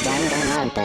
Danganronpa.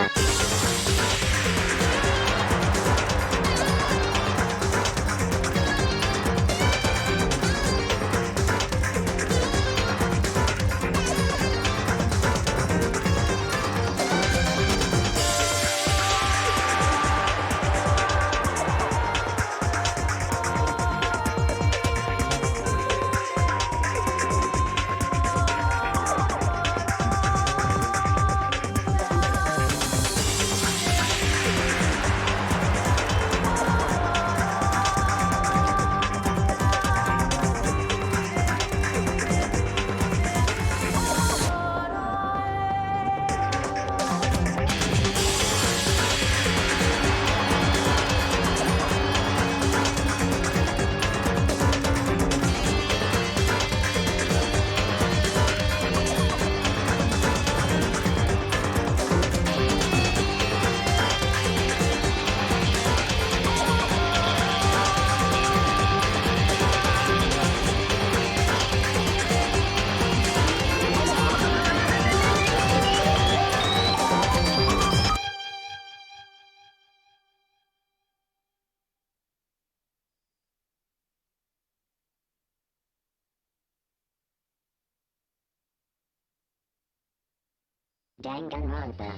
Danganronpa.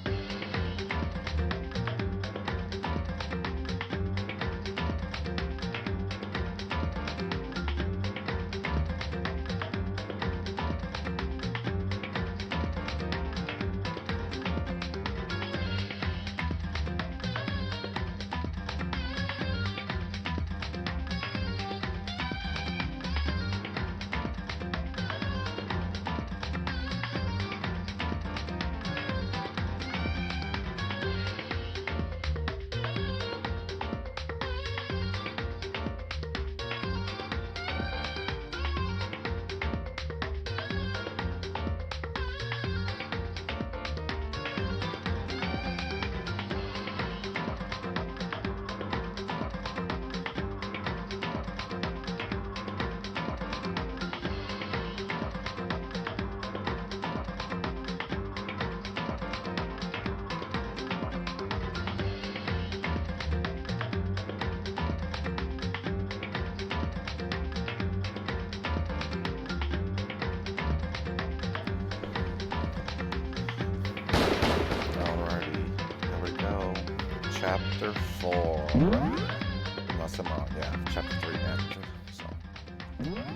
Chapter 4. Unless I'm on, yeah, Chapter 3 end. So,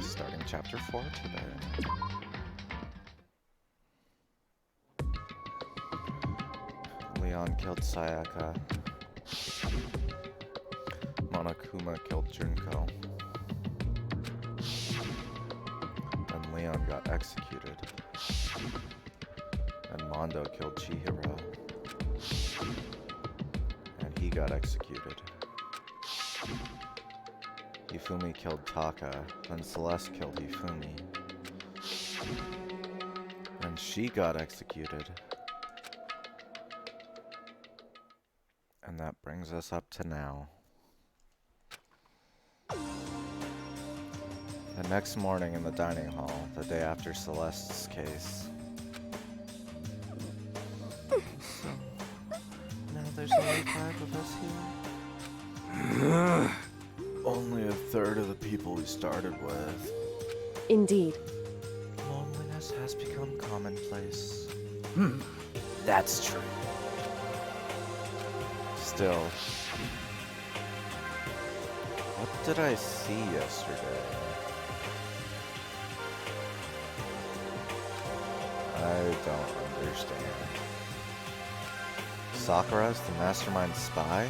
starting Chapter 4 today. Leon killed Sayaka. Monokuma killed Junko. And Leon got executed. And Mondo killed Chihiro. He got executed. Ifumi killed Taka, and Celeste killed Ifumi. And she got executed. And that brings us up to now. The next morning in the dining hall, the day after Celeste's case. There's only 5 of us here. Only a third of the people we started with. Indeed. Loneliness has become commonplace. That's true. Still, what did I see yesterday? I don't understand. Sakura is the mastermind spy?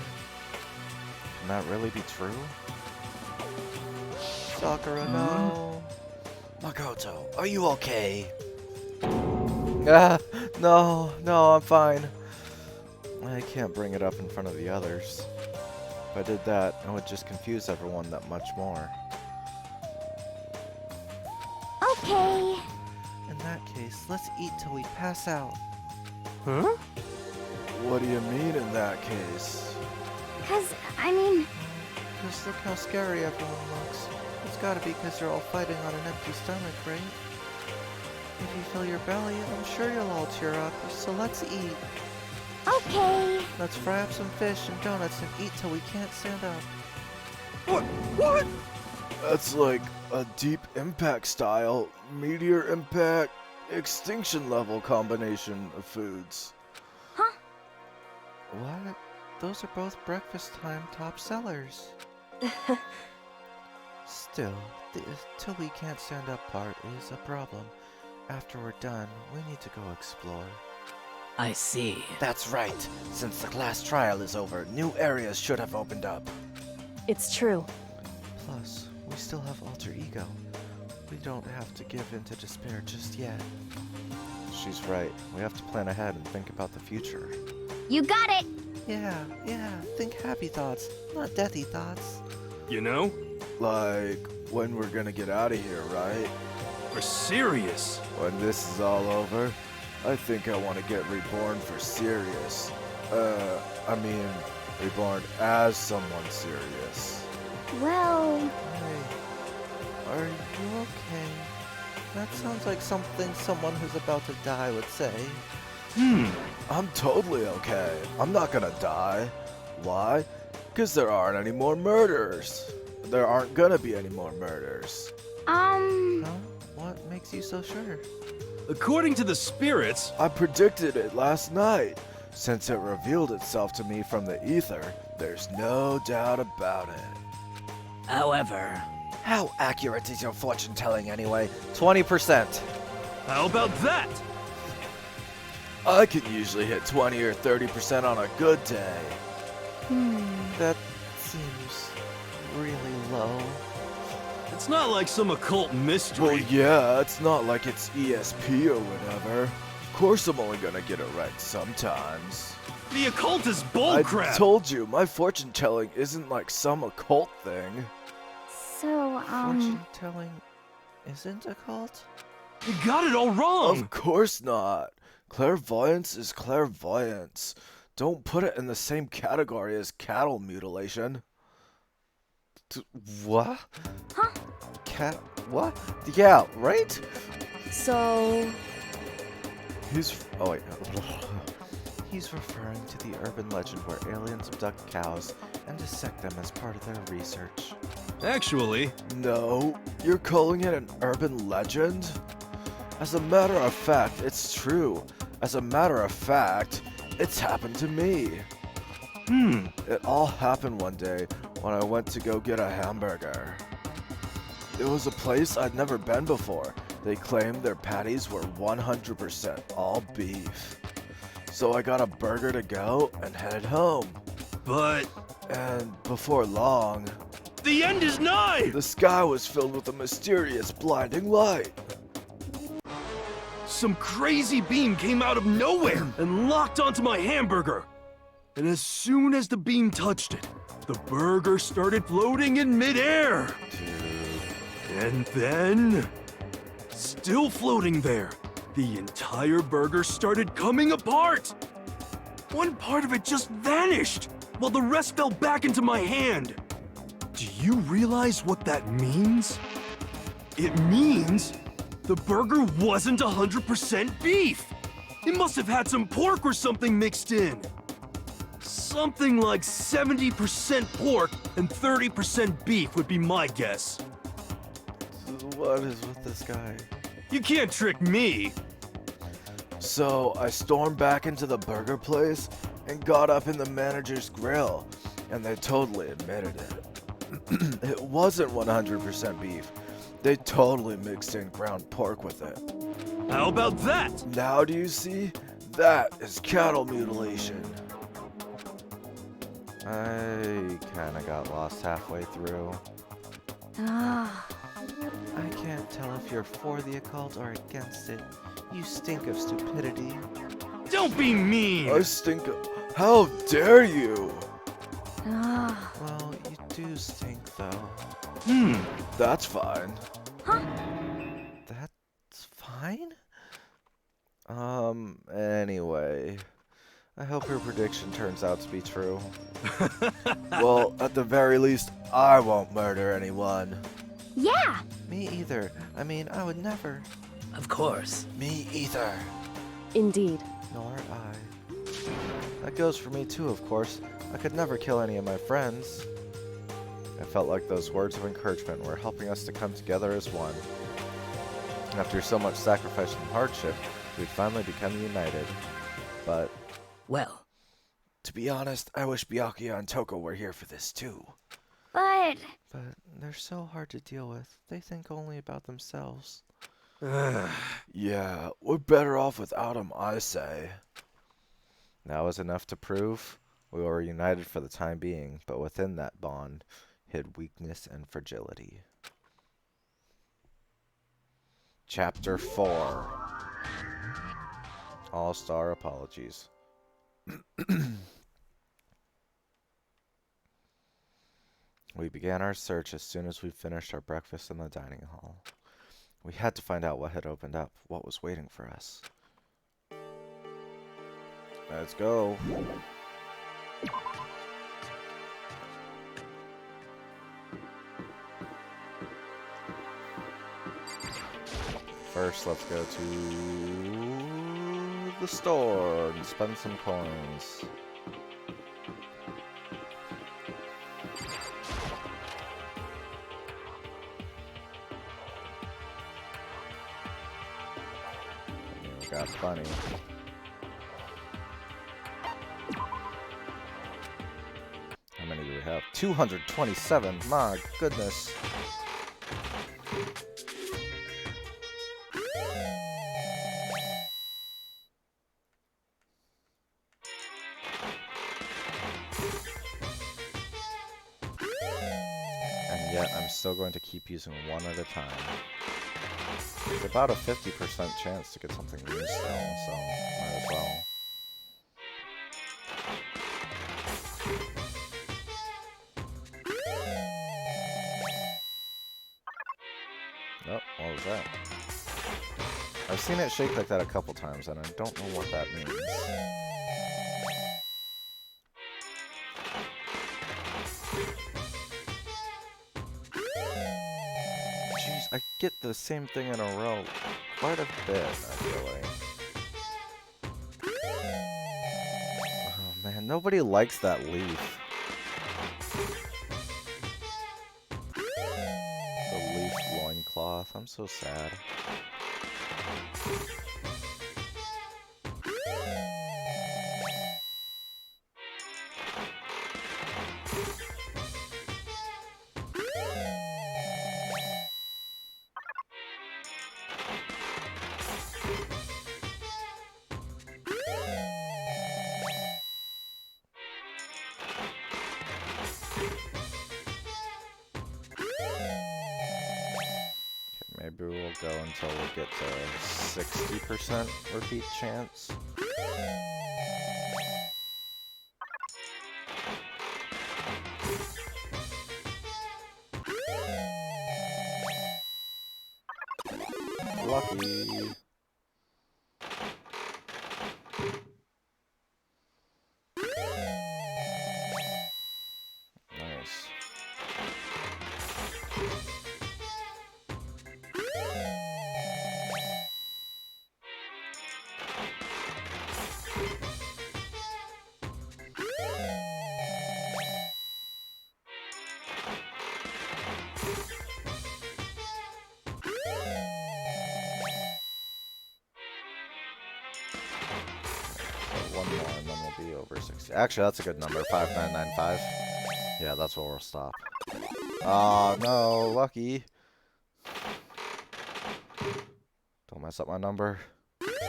Can that really be true? Sakura, no. Makoto, are you okay? No, I'm fine. I can't bring it up in front of the others. If I did that, I would just confuse everyone that much more. Okay. In that case, let's eat till we pass out. Huh? What do you mean in that case? Because, I mean, Just look how scary everyone looks. It's gotta be because you're all fighting on an empty stomach, right? If you fill your belly, I'm sure you'll all cheer up, so let's eat. okay. Let's fry up some fish and donuts and eat till we can't stand up. What? That's like a deep impact style, meteor impact, extinction level combination of foods. Huh? What? Those are both breakfast time top sellers. Still, the till we can't stand up part is a problem. After we're done, we need to go explore. I see. That's right. Since the class trial is over, new areas should have opened up. It's true. Plus, we still have alter ego. We don't have to give in to despair just yet. She's right. We have to plan ahead and think about the future. You got it. Yeah, think happy thoughts, not deathy thoughts. You know? Like, when we're gonna get out of here, right? We're serious. When this is all over, I think I want to get reborn for serious. I mean, reborn as someone serious. Well, Hey, are you okay? That sounds like something someone who's about to die would say. I'm totally okay. I'm not gonna die. Why? Because there aren't any more murders. There aren't gonna be any more murders. Huh? What makes you so sure? According to the spirits, I predicted it last night. Since it revealed itself to me from the ether, there's no doubt about it. However, how accurate is your fortune telling anyway? 20%. how about that? I can usually hit 20 or 30% on a good day. That seems really low. It's not like some occult mystery. Well, yeah, it's not like it's ESP or whatever. Of course I'm only gonna get it right sometimes. The occult is I bullcrap. told you, my fortune telling isn't like some occult thing. so, Fortune telling isn't a cult? You got it all wrong. Of course not. Clairvoyance is clairvoyance. Don't put it in the same category as cattle mutilation. What? Huh? Cat? What? Yeah, right? So, Oh wait. He's referring to the urban legend where aliens abduct cows and dissect them as part of their research. Actually, No, you're calling it an urban legend? As a matter of fact, it's true. As a matter of fact, it's happened to me. It all happened one day when I went to go get a hamburger. It was a place I'd never been before. They claimed their patties were 100% all beef. So I got a burger to go and headed home. but And before long, the end is nigh. the sky was filled with a mysterious blinding light. Some crazy beam came out of nowhere and locked onto my hamburger. And as soon as the beam touched it, the burger started floating in midair. And then, still floating there, the entire burger started coming apart. One part of it just vanished, while the rest fell back into my hand. Do you realize what that means? It means the burger wasn't 100% beef. It must have had some pork or something mixed in. Something like 70% pork and 30% beef would be my guess. What is with this guy? You can't trick me. So I stormed back into the burger place and got up in the manager's grill, and they totally admitted it. It wasn't 100% beef. They totally mixed in ground pork with it. How about that? Now do you see? That is cattle mutilation. I kinda got lost halfway through. I can't tell if you're for the occult or against it. You stink of stupidity. Don't be mean. I stink of... How dare you? Well, you do stink, though. That's fine. Huh? That's fine? Anyway, I hope your prediction turns out to be true. Well, at the very least, I won't murder anyone. Yeah! Me either. I mean, I would never. Of course. Me either. Indeed. Nor I. That goes for me too, of course. I could never kill any of my friends. I felt like those words of encouragement were helping us to come together as one. After so much sacrifice and hardship, we'd finally become united. But, Well, to be honest, I wish Byakuya and Toko were here for this too. But But they're so hard to deal with. They think only about themselves. Yeah, we're better off without them, I say. That was enough to prove we were united for the time being, but within that bond hid weakness and fragility. Chapter 4. All-Star Apologies. We began our search as soon as we finished our breakfast in the dining hall. We had to find out what had opened up, what was waiting for us. Let's go. First, let's go to the store and spend some coins. We got plenty. How many do we have? 227. My goodness. And yet, I'm still going to keep using one at a time. It's about a 50% chance to get something new still, so might as well. Oh, what was that? I've seen it shake like that a couple times, and I don't know what that means. Jeez, I get the same thing in a row quite a bit, I feel like. Oh man, nobody likes that leaf. The leaf loincloth, I'm so sad. Maybe we'll go until we get to 60% repeat chance. Lucky. Nice. One more and then we'll be over 60. Actually, that's a good number. 5995. Yeah, that's where we'll stop. Oh no, lucky. Don't mess up my number.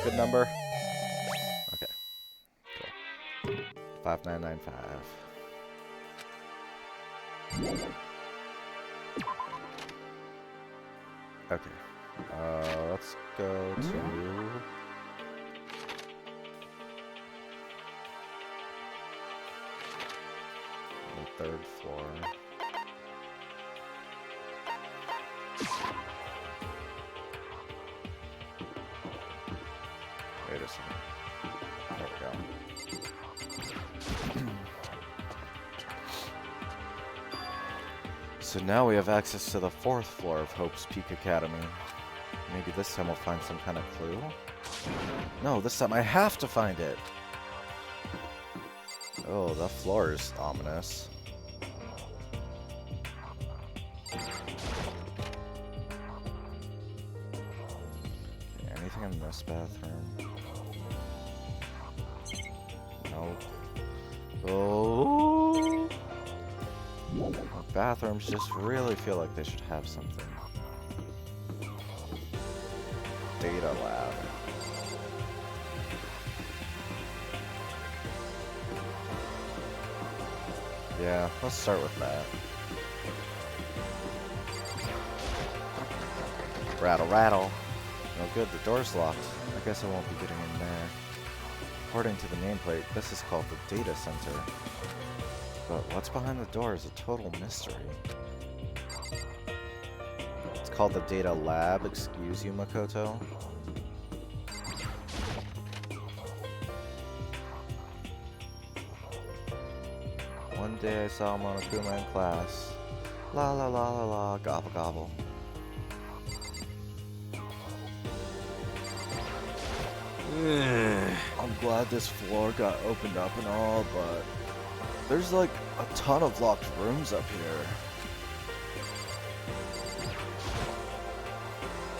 Good number. Okay. Cool. 5995. Okay. Let's go to the third floor. Wait So now we have access to the 4th floor of Hope's Peak Academy. Maybe this time we'll find some kind of clue? No, this time I have to find it! Oh, the floor is ominous. Okay, anything in this bathroom? Nope. Oh! Bathrooms just really feel like they should have something. Data lab. Yeah, let's start with that. Rattle, rattle. No good, the door's locked. I guess I won't be getting in there. According to the nameplate, this is called the data center. But what's behind the door is a total mystery. It's called the data lab, excuse you, Makoto. One day I saw Monokuma in class. La la la la la, gobble gobble. I'm glad this floor got opened up and all, but there's like a ton of locked rooms up here.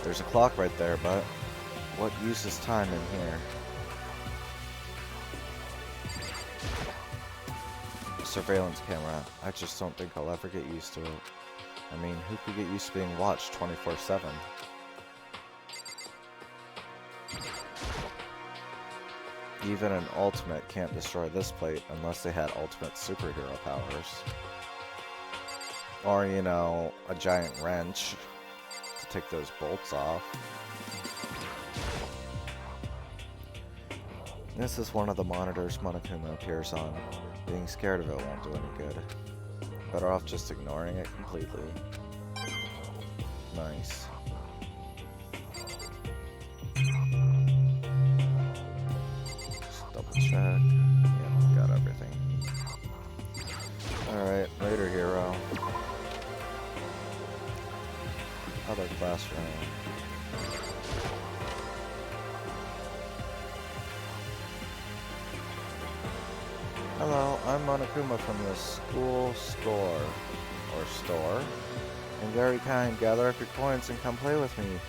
There's a clock right there, but what use is time in here? Surveillance camera. I just don't think I'll ever get used to it. I mean, who could get used to being watched 24/7? Even an ultimate can't destroy this plate unless they had ultimate superhero powers. Or, you know, a giant wrench to take those bolts off. This is one of the monitors Monokuma appears on. Being scared of it won't do any good. Better off just ignoring it completely. Nice. Just double check. Yeah, got everything. Alright, later, hero. Other classroom. Hello, I'm Monokuma from the school store. Or store. And very kind, gather up your coins and come play with me.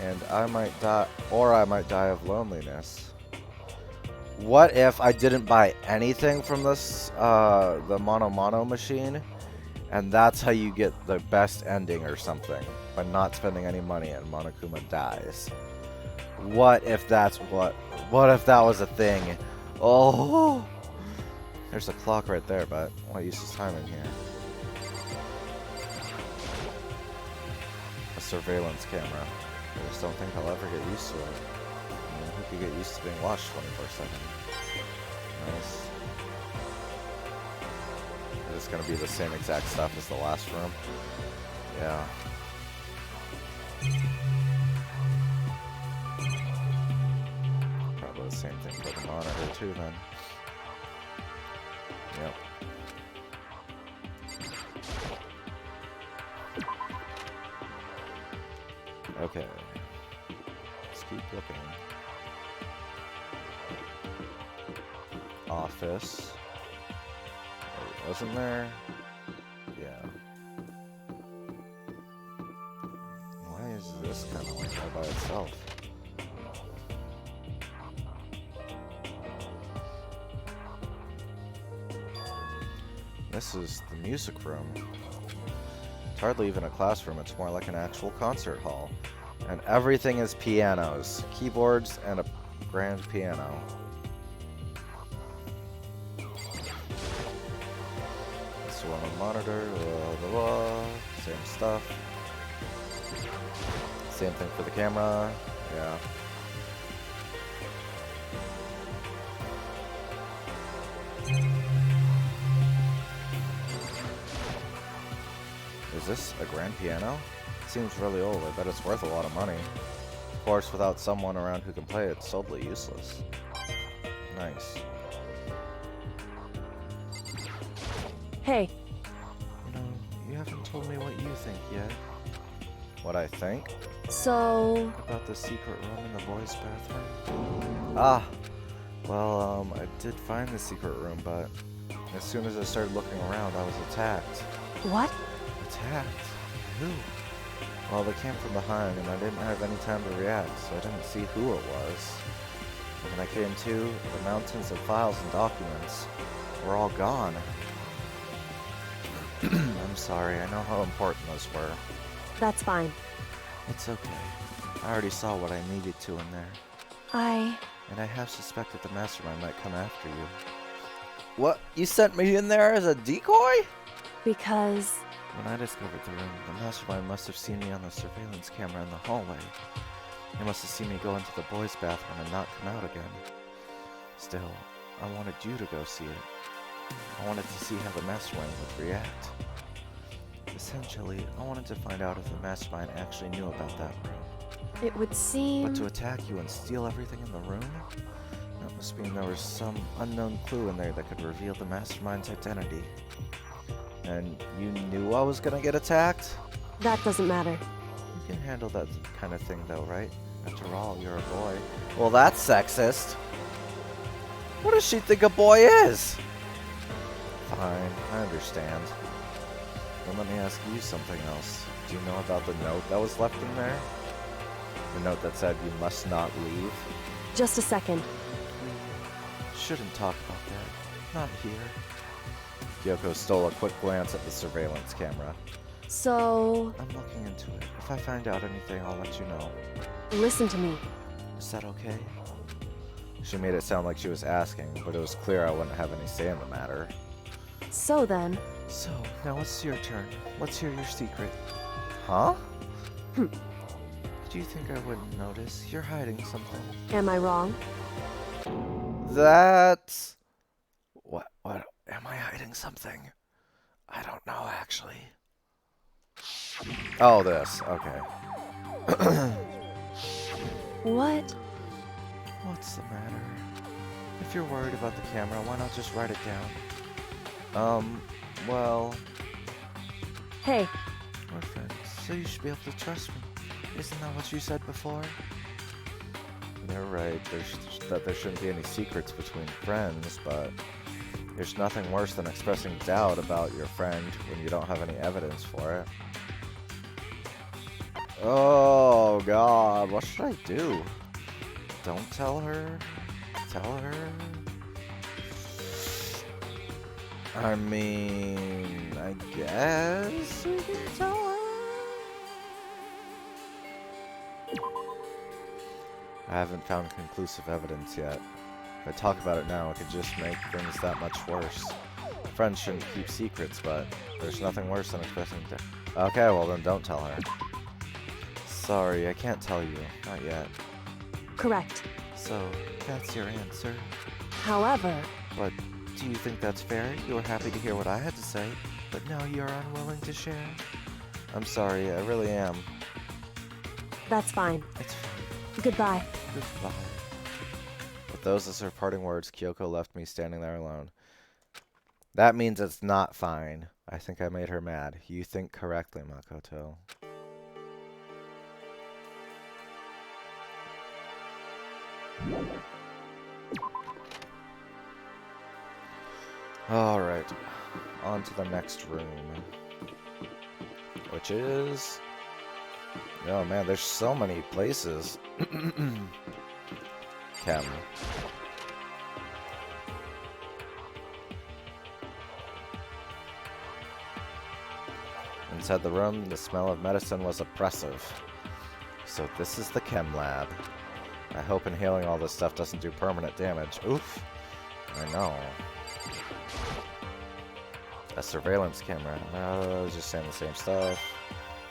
And I might die, or I might die of loneliness. What if I didn't buy anything from this, the Mono machine? And that's how you get the best ending or something. By not spending any money and Monokuma dies. What if that's what if that was a thing? Oh! There's a clock right there, but what use is time in here? A surveillance camera. I just don't think I'll ever get used to it. I mean, who could get used to being watched 24/7? Nice. Is this gonna be the same exact stuff as the last room? Yeah. Probably the same thing for the monitor too then. Yep. Okay. Let's keep looking. Office. Wait, wasn't there? Yeah. Why is this kind of like all by itself? This is the music room. It's hardly even a classroom, it's more like an actual concert hall. And everything is pianos, keyboards, and a grand piano. This one on the monitor, blah, blah, blah. Same stuff. Same thing for the camera, yeah. Is this a grand piano? It seems really old. I bet it's worth a lot of money. Of course, without someone around who can play it, it's totally useless. Nice. Hey, You know, haven't told me what you think yet. What I think? So, About the secret room in the boys' bathroom? Ah, well, I did find the secret room, but as soon as I started looking around, I was attacked. what? Attacked? Who? Well, they came from behind, and I didn't have any time to react, so I didn't see who it was. And when I came to, the mountains of files and documents were all gone. I'm sorry, I know how important those were. That's fine. It's okay. I already saw what I needed to in there. And I have suspected the mastermind might come after you. What? You sent me in there as a decoy? Because... When I discovered the room, the mastermind must have seen me on the surveillance camera in the hallway. He must have seen me go into the boys' bathroom and not come out again. Still, I wanted you to go see it. I wanted to see how the mastermind would react. Essentially, I wanted to find out if the mastermind actually knew about that room. it would seem... But to attack you and steal everything in the room? That must mean there was some unknown clue in there that could reveal the mastermind's identity. And you knew I was gonna get attacked? That doesn't matter. You can handle that kind of thing though, right? After all, you're a boy. Well, that's sexist. What does she think a boy is? Fine, I understand. Then let me ask you something else. Do you know about the note that was left in there? The note that said you must not leave? Just a second. Shouldn't talk about that. Not here. Kyoko stole a quick glance at the surveillance camera. So... I'm looking into it. If I find out anything, I'll let you know. listen to me. Is that okay? She made it sound like she was asking, but it was clear I wouldn't have any say in the matter. So then... So, now it's your turn. Let's hear your secret. Huh? Do you think I wouldn't notice? You're hiding something. Am I wrong? That's... What? Am I hiding something? I don't know, actually. Oh, this. Okay. What? What's the matter? If you're worried about the camera, why not just write it down? Well... Hey, We're friends, so you should be able to trust me. Isn't that what you said before? You're right, there shouldn't be any secrets between friends, but there's nothing worse than expressing doubt about your friend when you don't have any evidence for it. Oh god, what should I do? Don't tell her? Tell her? I mean, I guess we can tell her. I haven't found conclusive evidence yet. If I talk about it now, it could just make things that much worse. Friends shouldn't keep secrets, but there's nothing worse than expressing doubt. Okay, well then don't tell her. Sorry, I can't tell you. Not yet. correct. So, that's your answer. However, But do you think that's fair? You were happy to hear what I had to say, but now you're unwilling to share? I'm sorry, I really am. that's fine. It's fine. Goodbye. Goodbye. With those as her parting words, Kyoko left me standing there alone. That means it's not fine. I think I made her mad. You think correctly, Makoto. Alright, on to the next room. Which is... Oh man, there's so many places. Chem. Inside the room, the smell of medicine was oppressive. So this is the chem lab. I hope inhaling all this stuff doesn't do permanent damage. Oof. I know. A surveillance camera. No, just saying the same stuff.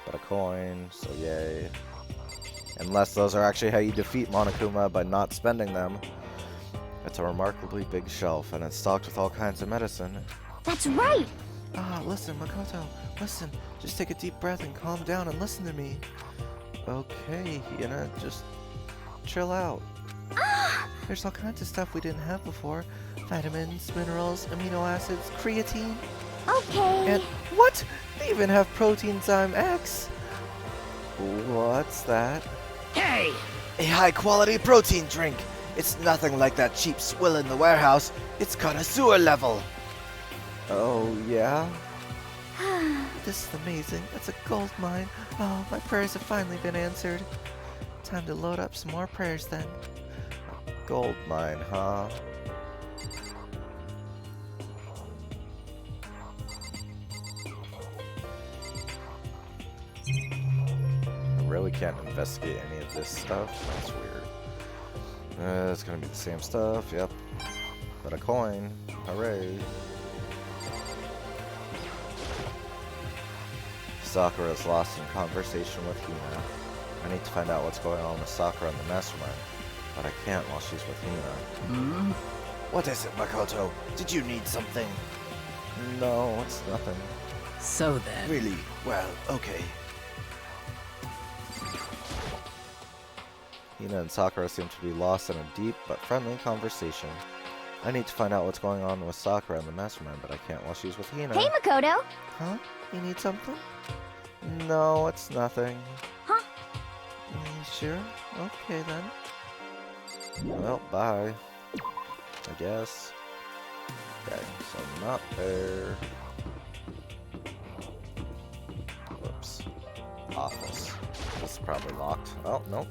But a coin, so yay. Unless those are actually how you defeat Monokuma by not spending them. It's a remarkably big shelf, and it's stocked with all kinds of medicine. That's right! Ah, listen, Makoto, listen. Just take a deep breath and calm down and listen to me. Okay, Hina, just chill out. There's all kinds of stuff we didn't have before. Vitamins, minerals, amino acids, creatine. Okay. And what? They even have Proteinzyme X. What's that? Hey! A high-quality protein drink. It's nothing like that cheap swill in the warehouse. It's connoisseur level. Oh, yeah? This is amazing. It's a gold mine. Oh, my prayers have finally been answered. Time to load up some more prayers then. Gold mine, huh? I really can't investigate any of this stuff. That's weird. It's gonna be the same stuff, yep. But a coin. Hooray. Sakura is lost in conversation with Hina. I need to find out what's going on with Sakura and the mastermind. But I can't while she's with Hina. What is it, Makoto? Did you need something? No, it's nothing. So then. Really? Well, okay. Hina and Sakura seem to be lost in a deep but friendly conversation. I need to find out what's going on with Sakura and the mastermind, but I can't while she's with Hina. Hey, Makoto. Huh? You need something? No, it's nothing. Huh? You sure? Okay then. Well, bye. I guess. Okay, so not there. Whoops. Office. This is probably locked. Oh, nope.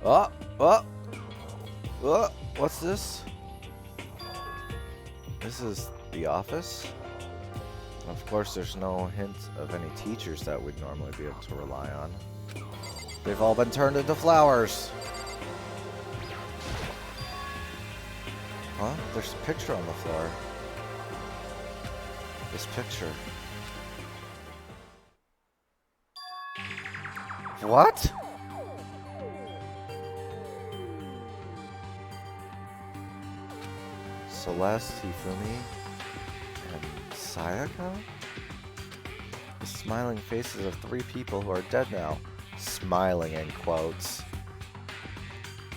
Oh! Oh! Oh! What's this? This is the office? Of course, there's no hint of any teachers that we'd normally be able to rely on. They've all been turned into flowers! Huh? There's a picture on the floor. This picture. What? Celeste, Hifumi, and Sayaka? The smiling faces of 3 people who are dead now. Smiling in quotes.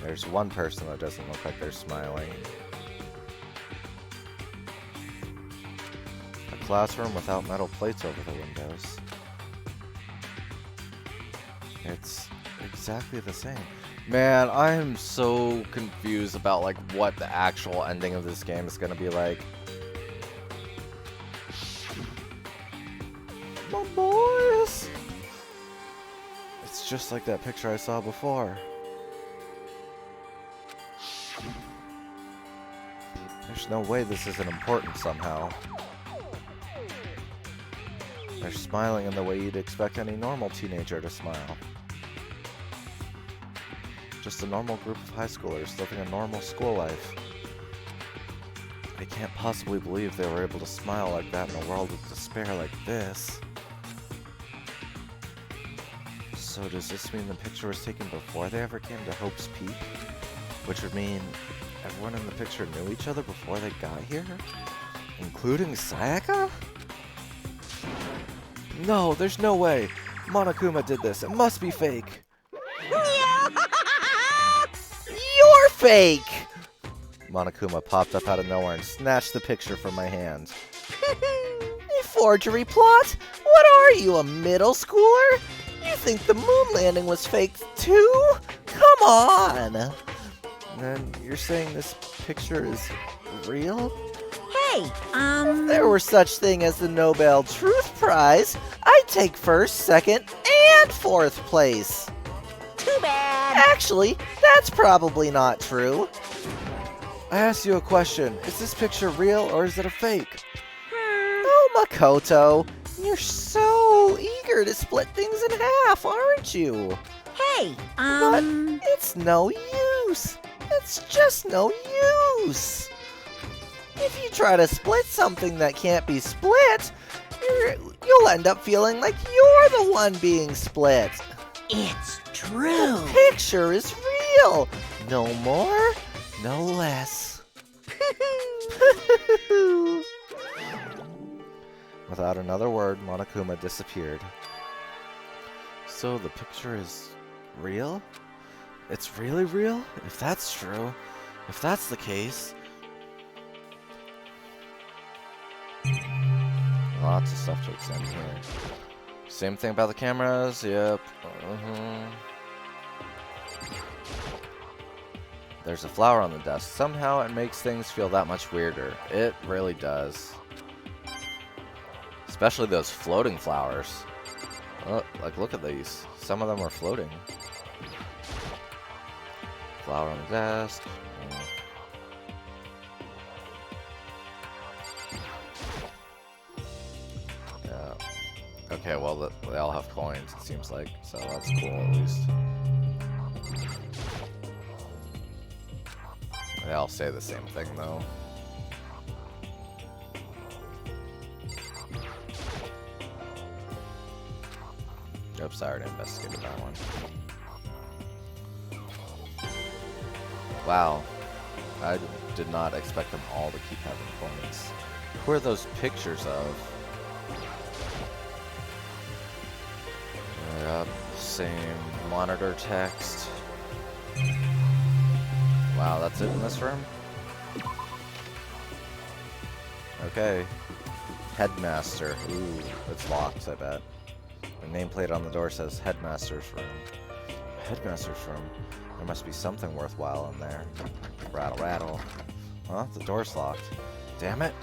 There's one person that doesn't look like they're smiling. A classroom without metal plates over the windows. It's exactly the same. Man, I am so confused about like what the actual ending of this game is gonna be like. My boys! It's just like that picture I saw before. There's no way this isn't important somehow. They're smiling in the way you'd expect any normal teenager to smile. Just a normal group of high schoolers living a normal school life. I can't possibly believe they were able to smile like that in a world of despair like this. So does this mean the picture was taken before they ever came to Hope's Peak? Which would mean everyone in the picture knew each other before they got here? Including Sayaka? No, there's no way. Monokuma did this. It must be fake. You're fake! Monokuma popped up out of nowhere and snatched the picture from my hand. A forgery plot? What are you, a middle schooler? You think the moon landing was fake too? Come on! Then you're saying this picture is real? Hey, If there were such thing as the Nobel Truth Prize, I'd take first, second, and fourth place. too bad. Actually, that's probably not true. I asked you a question. Is this picture real or is it a fake? Oh, Makoto, you're so eager to split things in half, aren't you? Hey, But it's no use. It's just no use. If you try to split something that can't be split, you'll end up feeling like you're the one being split. it's true. The picture is real. No more, no less. Without another word, Monokuma disappeared. So the picture is real? It's really real? If that's true, if that's the case... Lots of stuff to examine here. Same thing about the cameras. Yep. There's a flower on the desk. Somehow it makes things feel that much weirder. It really does. Especially those floating flowers. Like, look at these. Some of them are floating. Flower on the desk. Yeah. Okay, well, they all have coins, it seems like. So that's cool, at least. They all say the same thing, though. Oops, I already investigated that one. Wow. I did not expect them all to keep having coins. Who are those pictures of? Yep, same monitor text. Wow, that's it in this room? Okay. Headmaster. Ooh, it's locked, I bet. The nameplate on the door says Headmaster's room. Headmaster's room. There must be something worthwhile in there. Rattle, rattle. Huh? The door's locked. Damn it.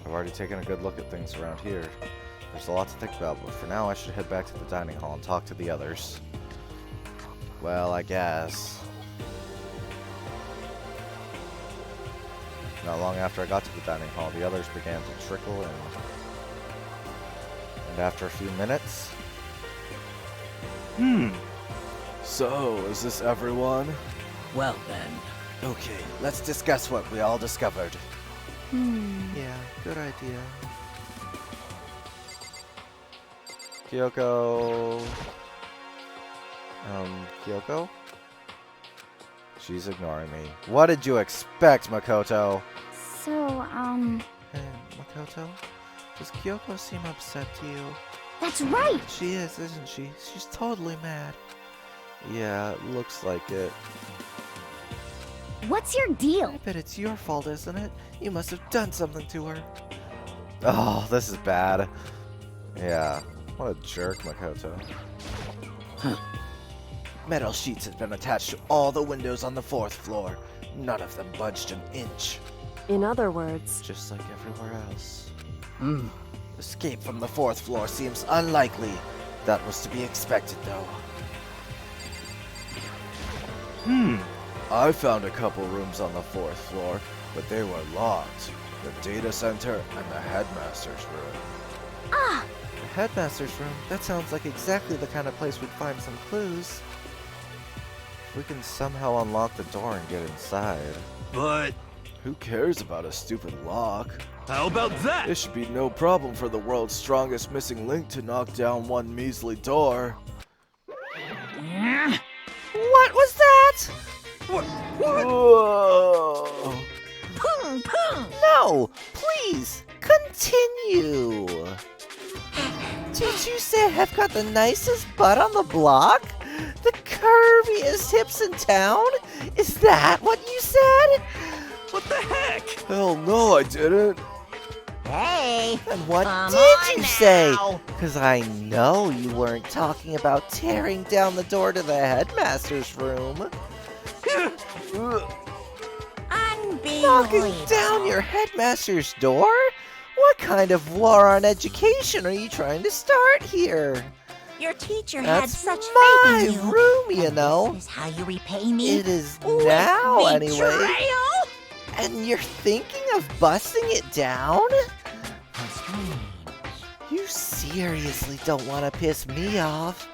I've already taken a good look at things around here. There's a lot to think about, but for now I should head back to the dining hall and talk to the others. Well, I guess. Not long after I got to the dining hall, the others began to trickle in. And after a few minutes... So, is this everyone? Well then. Okay, let's discuss what we all discovered. Yeah, good idea. Kyoko... Kyoko? She's ignoring me. What did you expect, Makoto? So, Hey, Makoto? Does Kyoko seem upset to you? that's right! She is, isn't she? She's totally mad. Yeah, it looks like it. What's your deal? I bet it's your fault, isn't it? You must have done something to her. Oh, this is bad. Yeah, what a jerk, Makoto. Metal sheets had been attached to all the windows on the 4th floor. None of them budged an inch. In other words, Just like everywhere else. Escape from the 4th floor seems unlikely. That was to be expected, though. I found a couple rooms on the 4th floor, but they were locked. The data center and the headmaster's room. The headmaster's room? That sounds like exactly the kind of place we'd find some clues. If we can somehow unlock the door and get inside. But Who cares about a stupid lock? how about that? It should be no problem for the world's strongest missing link to knock down one measly door. What was that? Whoa! No! Please! Continue! Did you say I've got the nicest butt on the block? The curviest hips in town? Is that what you said? What the heck? Hell no, I didn't. Hey. And what Come did on you say? now. Because I know you weren't talking about tearing down the door to the headmaster's room. Knocking Unbelievable. down your headmaster's door? What kind of war on education are you trying to start here? Your teacher had That's such faith my in you. room, you And know. This is how you repay me? It is With now, anyway. betrayal? And you're thinking of busting it down? How strange. You seriously don't want to piss me off?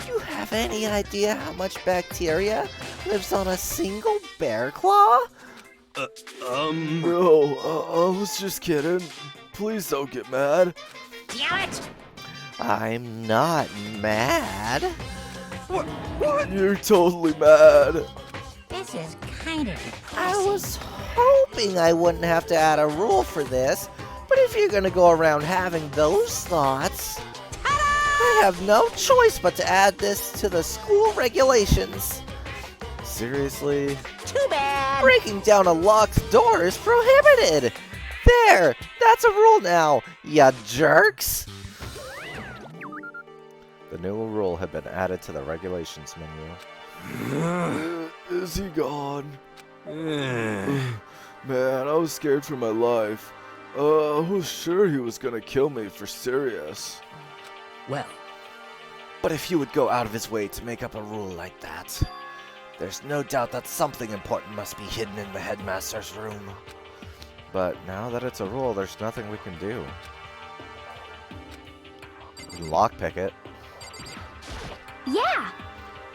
You have any idea how much bacteria lives on a single bear claw? No, I was just kidding. Please don't get mad. Damn it! I'm not mad. You're totally mad. This is kind of I depressing. was hoping I wouldn't have to add a rule for this, but if you're gonna go around having those thoughts, I have no choice but to add this to the school regulations. Seriously? Too bad. Breaking down a locked door is prohibited! There! That's a rule now, ya jerks! The new rule had been added to the regulations menu. Is he gone? Eh. Man, I was scared for my life. I was sure he was gonna kill me for serious. Well, But if he would go out of his way to make up a rule like that, there's no doubt that something important must be hidden in the headmaster's room. But now that it's a rule, there's nothing we can do. We can lockpick it. Yeah.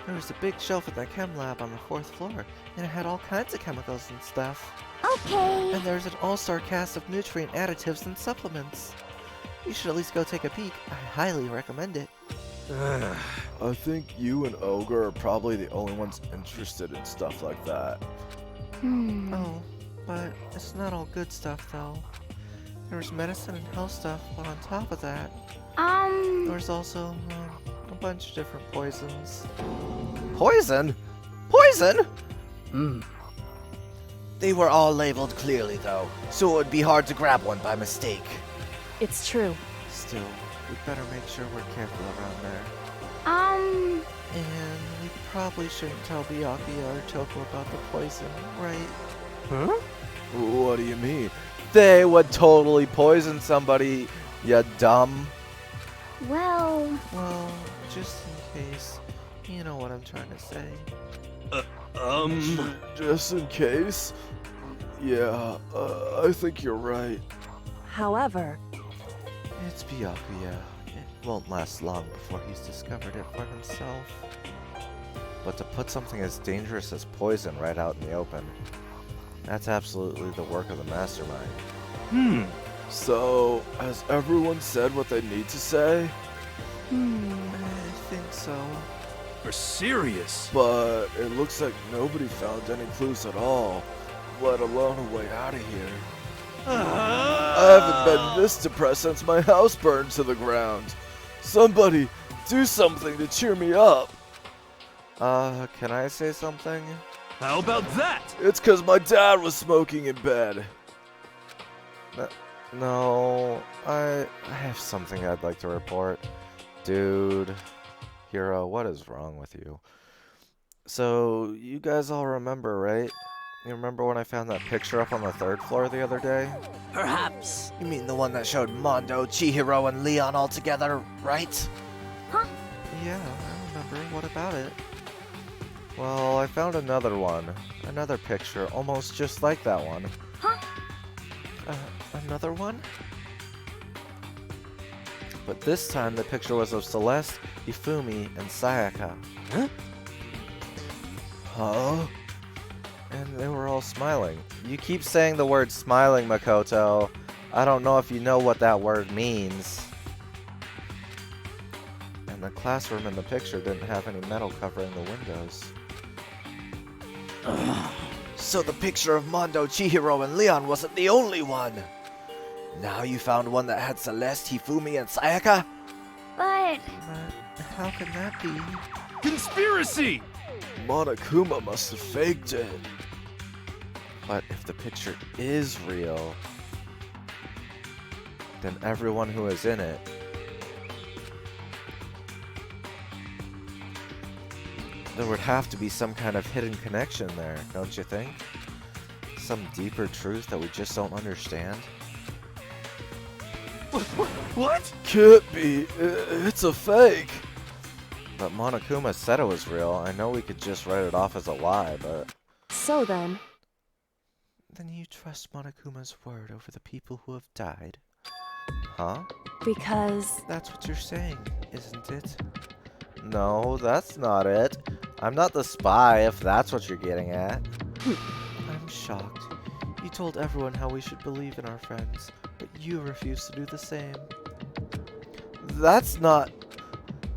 There was a big shelf in the chem lab on the 4th floor, and it had all kinds of chemicals and stuff. Okay. And there's an all-star cast of nutrient additives and supplements. You should at least go take a peek. I highly recommend it. I think you and Ogre are probably the only ones interested in stuff like that. Oh, but it's not all good stuff, though. There's medicine and health stuff, but on top of that, there's also a bunch of different poisons. Poison? Poison? They were all labeled clearly, though, so it would be hard to grab one by mistake. It's true. Still, we'd better make sure we're careful around there. And we probably shouldn't tell Byakuya or Toko about the poison, right? Huh? What do you mean? They would totally poison somebody, ya dumb. Well, Well, just in case, you know what I'm trying to say. Just in case? Yeah, I think you're right. However, It's Byakuya. It won't last long before he's discovered it for himself. But to put something as dangerous as poison right out in the open, that's absolutely the work of the mastermind. So, has everyone said what they need to say? I think so. For serious? But it looks like nobody found any clues at all, let alone a way out of here. I haven't been this depressed since my house burned to the ground. Somebody, do something to cheer me up. Can I say something? How about that? It's 'cause my dad was smoking in bed. No, I have something I'd like to report. Dude, Hiro, what is wrong with you? So, you guys all remember, right? You remember when I found that picture up on the 3rd floor the other day? perhaps. You mean the one that showed Mondo, Chihiro, and Leon all together, right? Huh? Yeah, I remember. What about it? Well, I found another one. Another picture, almost just like that one. Huh? Another one? But this time the picture was of Celeste, Ifumi, and Sayaka. Huh? And they were all smiling. You keep saying the word smiling, Makoto. I don't know if you know what that word means. And the classroom in the picture didn't have any metal covering the windows. So the picture of Mondo, Chihiro, and Leon wasn't the only one! Now you found one that had Celeste, Hifumi, and Sayaka? but But how can that be? Conspiracy! Monokuma must have faked it. But if the picture is real, then everyone who is in it there would have to be some kind of hidden connection there, don't you think? Some deeper truth that we just don't understand? What? Can't be. It's a fake. But Monokuma said it was real. I know we could just write it off as a lie, but... so then, Then you trust Monokuma's word over the people who have died? Huh? because That's what you're saying, isn't it? No, that's not it. I'm not the spy, if that's what you're getting at. I'm shocked. You told everyone how we should believe in our friends, but you refuse to do the same. That's not...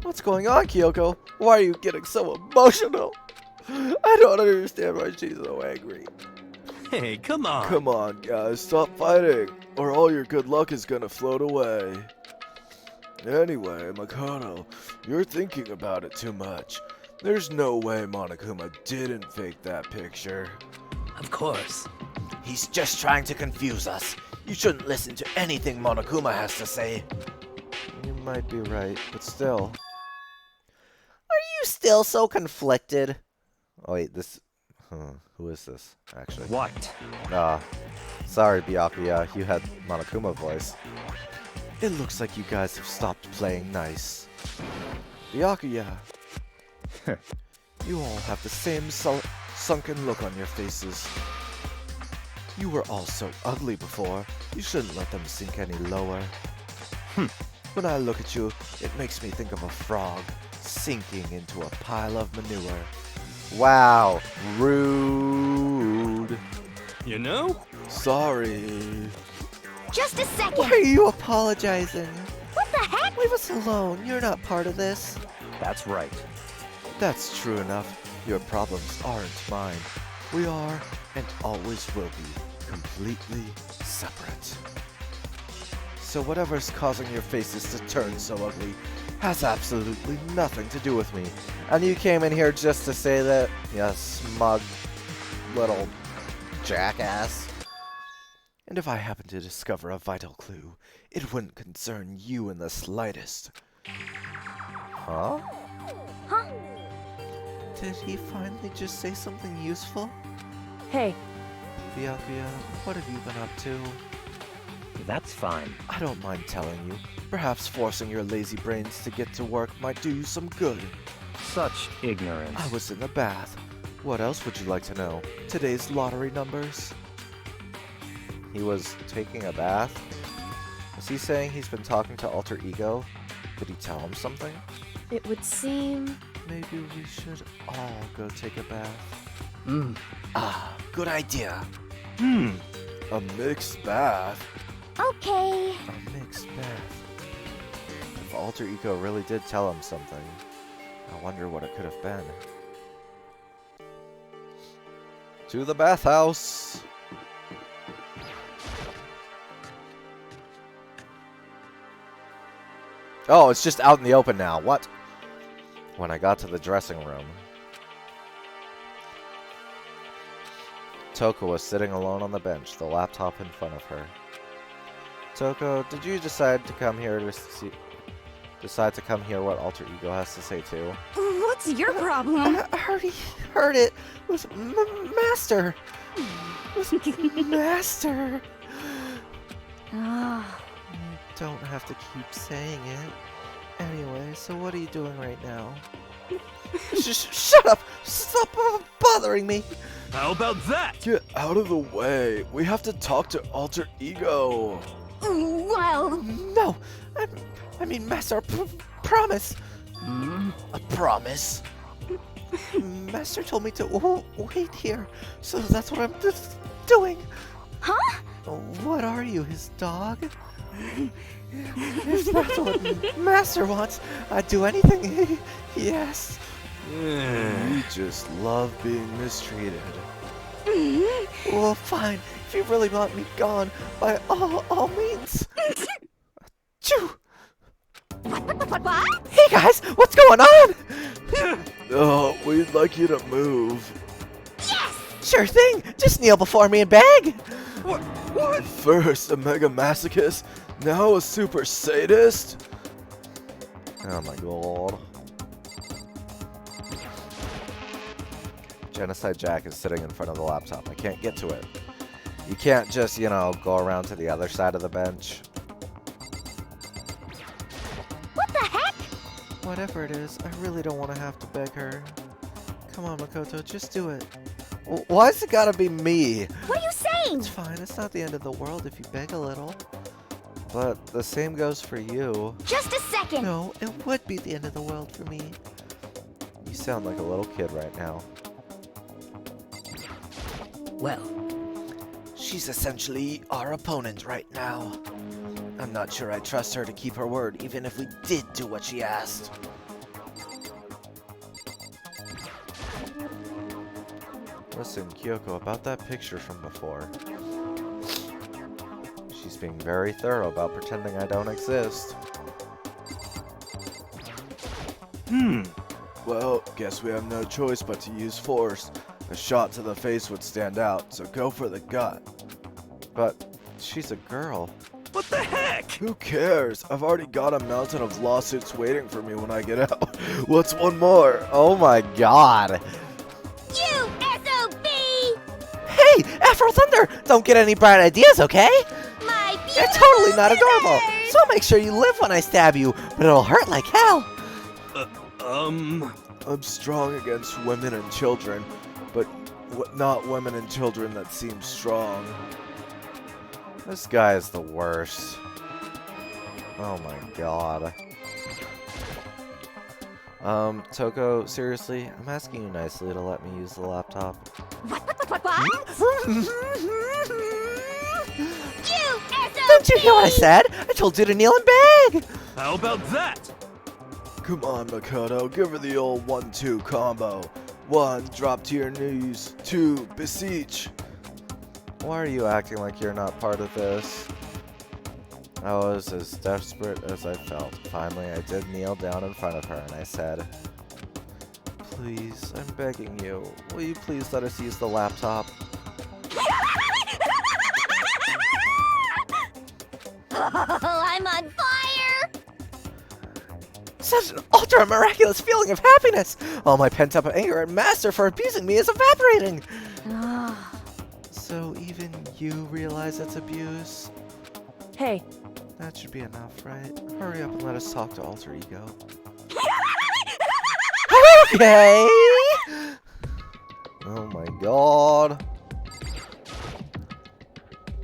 What's going on, Kyoko? Why are you getting so emotional? I don't understand why she's so angry. Hey, come on. Come on, guys, stop fighting, or all your good luck is gonna float away. Anyway, Makoto, you're thinking about it too much. There's no way Monokuma didn't fake that picture. Of course. He's just trying to confuse us. You shouldn't listen to anything Monokuma has to say. You might be right, but still. Are you still so conflicted? Oh wait, this... who is this, actually? What? Sorry, Byakuya, you had Monokuma voice. It looks like you guys have stopped playing nice. Byakuya. You all have the same sunken look on your faces. You were all so ugly before. You shouldn't let them sink any lower. When I look at you, it makes me think of a frog sinking into a pile of manure. Wow, rude. You know? Sorry. Just a Why second. are you apologizing? What the heck? Leave us alone. You're not part of this. That's right. That's true enough. Your problems aren't mine. We are, and always will be, completely separate. So whatever's causing your faces to turn so ugly has absolutely nothing to do with me. And you came in here just to say that, you smug little jackass. And if I happen to discover a vital clue, it wouldn't concern you in the slightest. Huh? Huh? Did he finally just say something useful? Hey, Byakuya, what have you been up to? That's fine. I don't mind telling you. Perhaps forcing your lazy brains to get to work might do you some good. Such ignorance. I was in the bath. What else would you like to know? Today's lottery numbers? He was taking a bath? Was he saying he's been talking to Alter Ego? Did he tell him something? it would seem... Maybe we should all go take a bath. Ah, good idea. A mixed bath? Okay. A mixed bath. If Alter Ego really did tell him something, I wonder what it could have been. To the bathhouse! Oh, it's just out in the open now. What? When I got to the dressing room, Toko was sitting alone on the bench, the laptop in front of her. Toko, did you decide to come here what Alter Ego has to say too? What's your problem? I already heard it. It was Master. It was Master. Ah, You don't have to keep saying it. Anyway, so what are you doing right now? Shut up! Stop bothering me! How about that? Get out of the way. We have to talk to Alter Ego. well, No! I mean, Master, promise! A promise? Master told me to wait here, so that's what I'm doing. huh? What are you, his dog? If that's what Master wants, I'd do anything. Yes. We just love being mistreated. Well, fine. If you really want me gone, by all means. Choo! What? Hey guys, what's going on? Oh, we'd like you to move. Sure thing. Just kneel before me and beg. What? First a mega masochist, now a super sadist? Oh my god. Genocide Jack is sitting in front of the laptop. I can't get to it. You can't just, go around to the other side of the bench. What the heck? Whatever it is, I really don't want to have to beg her. Come on, Makoto, just do it. Why's it gotta be me? What are you saying? It's fine, it's not the end of the world if you beg a little. But the same goes for you. Just a second. No, it would be the end of the world for me. You sound like a little kid right now. Well, She's essentially our opponent right now. I'm not sure I trust her to keep her word, even if we did do what she asked. Listen, Kyoko, about that picture from before. She's being very thorough about pretending I don't exist. Well, guess we have no choice but to use force. A shot to the face would stand out, so go for the gut. But she's a girl. What the heck? Who cares? I've already got a mountain of lawsuits waiting for me when I get out. What's one more? Oh my god. You SOB! Hey, Afro Thunder! Don't get any bright ideas, okay? My You're beautiful totally not adorable. sisters! So make sure you live when I stab you, but it'll hurt like hell. I'm strong against women and children, but not women and children that seem strong. This guy is the worst. Oh my god. Toko, seriously, I'm asking you nicely to let me use the laptop. What? Hmm? You SOB! Don't you hear what I said? I told you to kneel and beg! How about that? Come on, Makoto, give her the old 1-2 combo. 1, drop to your knees. 2, beseech. Why are you acting like you're not part of this? I was as desperate as I felt. Finally, I did kneel down in front of her and I said, "Please, I'm begging you. Will you please let us use the laptop?" Oh, I'm on fire! Such an ultra-miraculous feeling of happiness! All my pent-up anger at Master for abusing me is evaporating! So even you realize it's abuse? Hey, That should be enough, right? Hurry up and let us talk to Alter Ego. Okay! Oh my god.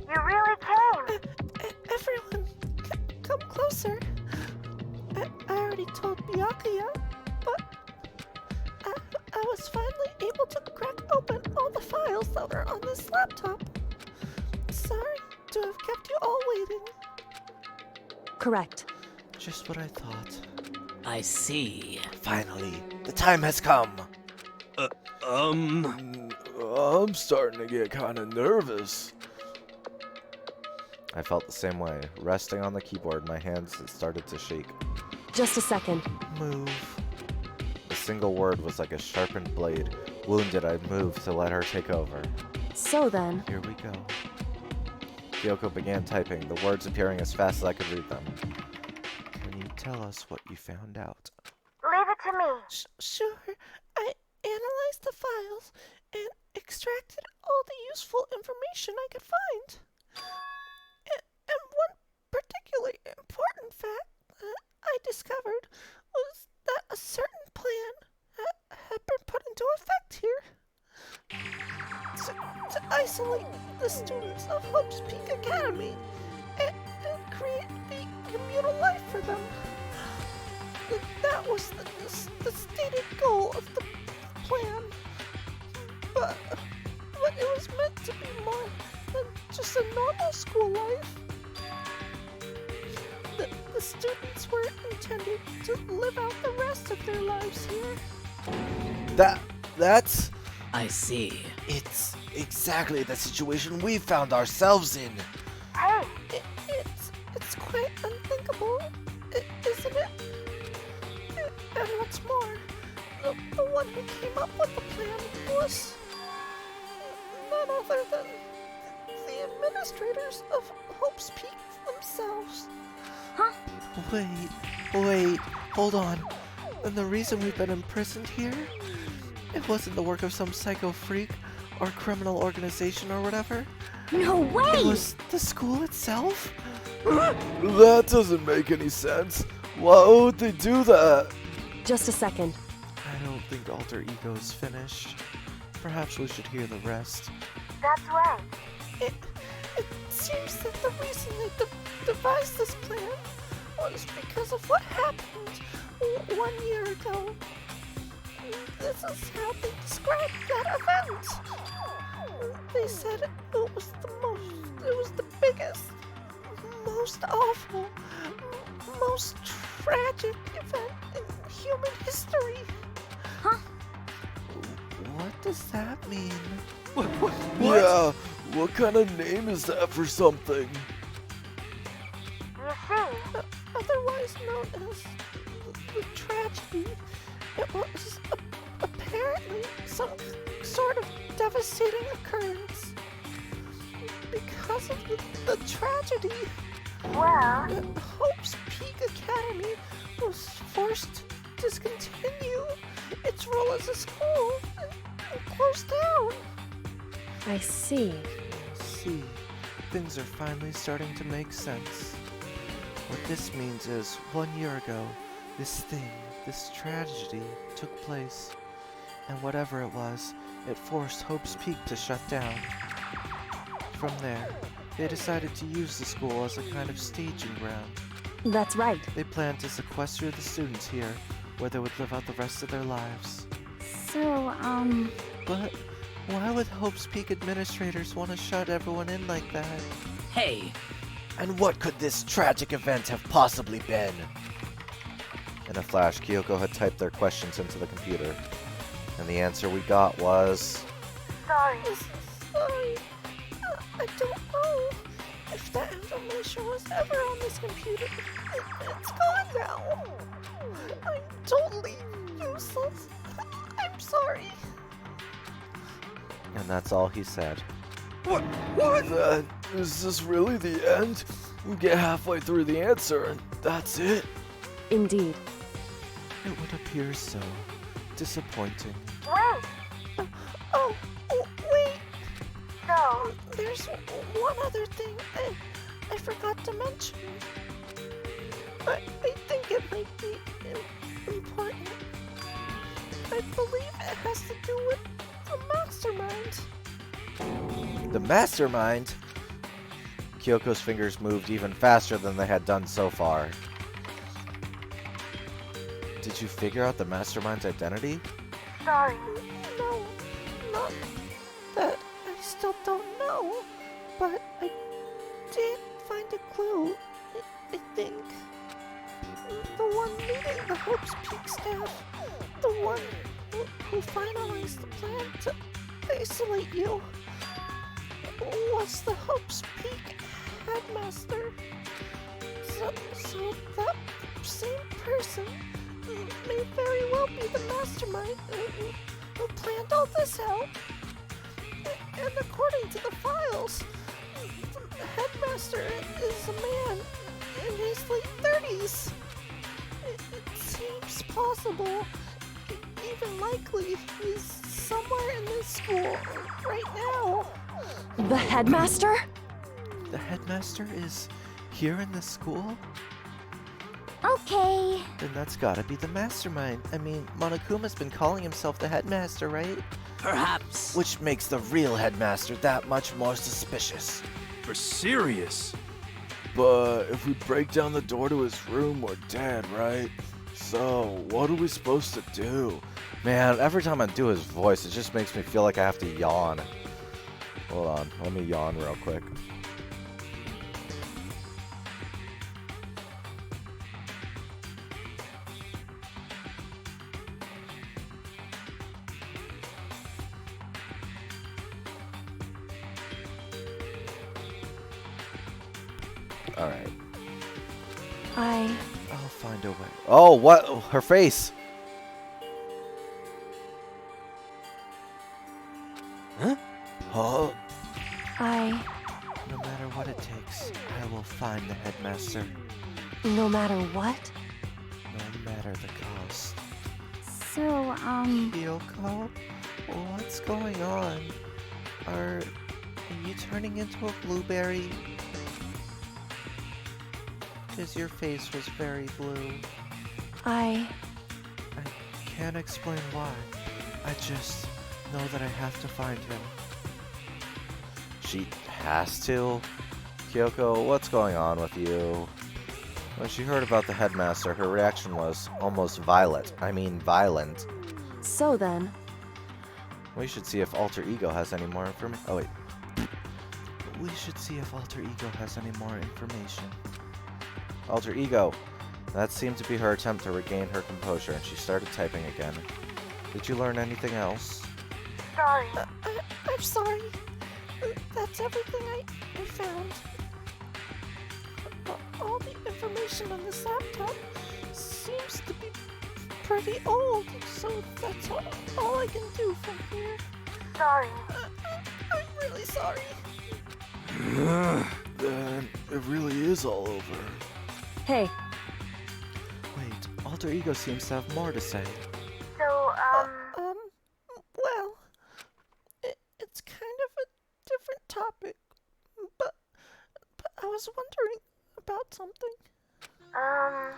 You really came. Everyone, come closer. I already told Byakuya, but I was finally able to crack open all the files that are on this laptop. Sorry to have kept you all waiting. correct. Just what I thought. I see. Finally, the time has come. I'm starting to get kind of nervous. I felt the same way. Resting on the keyboard, my hands started to shake. Just a second. Move. A single word was like a sharpened blade. Wounded, I moved to let her take over. So then, Here we go. Kyoko began typing, the words appearing as fast as I could read them. Can you tell us what you found out? Leave it to me. Sure, I analyzed the files and extracted all the useful information I could find. And one particularly important fact I discovered was that a certain plan had been put into effect here. To isolate the students of Hope's Peak Academy and create a communal life for them. That was the stated goal of the plan. But it was meant to be more than just a normal school life. The students were intended to live out the rest of their lives here. That's... I see. It's exactly the situation we found ourselves in. Hey, It's quite unthinkable, isn't it? And what's more, the one who came up with the plan was none other than the administrators of Hope's Peak themselves. Wait, hold on. And the reason we've been imprisoned here? It wasn't the work of some psycho freak or criminal organization or whatever. No way! It was the school itself? That doesn't make any sense. Why would they do that? just a second. I don't think Alter Ego is finished. Perhaps we should hear the rest. that's right. It seems that the reason they devised this plan was because of what happened 1 year ago. This is how they described that event. They said it was the biggest, most awful, most tragic event in human history. What does that mean? What? Yeah, what kind of name is that for something? You see, Otherwise known as the tragedy. It was apparently some sort of devastating occurrence. because of the tragedy. Well, Hope's Peak Academy was forced to discontinue its role as a school and close down. I see. See, things are finally starting to make sense. What this means is, 1 year ago, this tragedy took place, and whatever it was, it forced Hope's Peak to shut down. From there, they decided to use the school as a kind of staging ground. That's right. They planned to sequester the students here, where they would live out the rest of their lives. So, But why would Hope's Peak administrators want to shut everyone in like that? Hey, And what could this tragic event have possibly been? In a flash, Kyoko had typed their questions into the computer, and the answer we got was... sorry. Sorry. I don't know if that information was ever on this computer. It's gone now. I'm totally useless. I'm sorry. And that's all he said. What? Is this really the end? We get halfway through the answer and that's it? Indeed. It would appear so. Disappointing. Wait. Oh, wait. So, There's one other thing I forgot to mention. I think it might be important. I believe it has to do with the mastermind. The mastermind? Kyoko's fingers moved even faster than they had done so far. Did you figure out the mastermind's identity? sorry. No, not that. I still don't know. But I did find a clue, I think. The one leading the Hope's Peak staff. The one who finalized the plan to isolate you. Was the Hope's Peak headmaster. So that same person may very well be the mastermind who planned all this out. And according to the files, the headmaster is a man in his late 30s. It seems possible, even likely, he's somewhere in this school right now. The headmaster? The headmaster is here in this school? okay. Then that's gotta be the mastermind. I mean, Monokuma's been calling himself the headmaster, right? perhaps. Which makes the real headmaster that much more suspicious. For serious. But if we break down the door to his room, we're dead, right? So, what are we supposed to do? Man, every time I do his voice, it just makes me feel like I have to yawn. Hold on, let me yawn real quick. Alright, I'll find a way. Oh, what? Her face! Huh? No matter what it takes, I will find the headmaster. No matter what? No matter the cost. So, Kyoko? What's going on? Are you turning into a blueberry? Because your face was very blue. I can't explain why. I just know that I have to find him. She has to? Kyoko, what's going on with you? When she heard about the headmaster, her reaction was almost violent. So then, We should see if Alter Ego has any more information. Oh, wait. We should see if Alter Ego has any more information. Alter Ego. That seemed to be her attempt to regain her composure, and she started typing again. Did you learn anything else? Sorry. I'm sorry. That's everything I found. All the information on this laptop seems to be pretty old, so that's all I can do from here. Sorry. I'm really sorry. Then it really is all over. Hey, Wait, Alter Ego seems to have more to say. So, Well, it's kind of a different topic, but I was wondering about something. I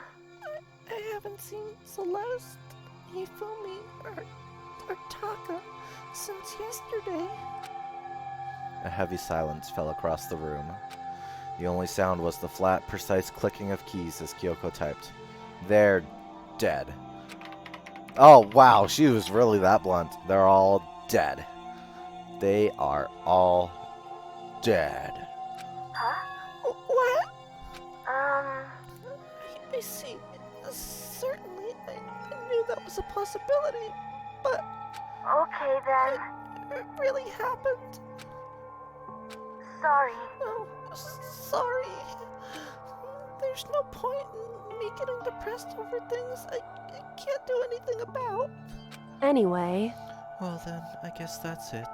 haven't seen Celeste, Hifumi, or Taka since yesterday. A heavy silence fell across the room. The only sound was the flat, precise clicking of keys as Kyoko typed. They're dead. Oh, wow, she was really that blunt. They're all dead. They are all dead. What? I see. Certainly, I knew that was a possibility, but okay then. it really happened. Sorry. Oh, sorry. There's no point in me getting depressed over things I can't do anything about. anyway, Well then, I guess that's it.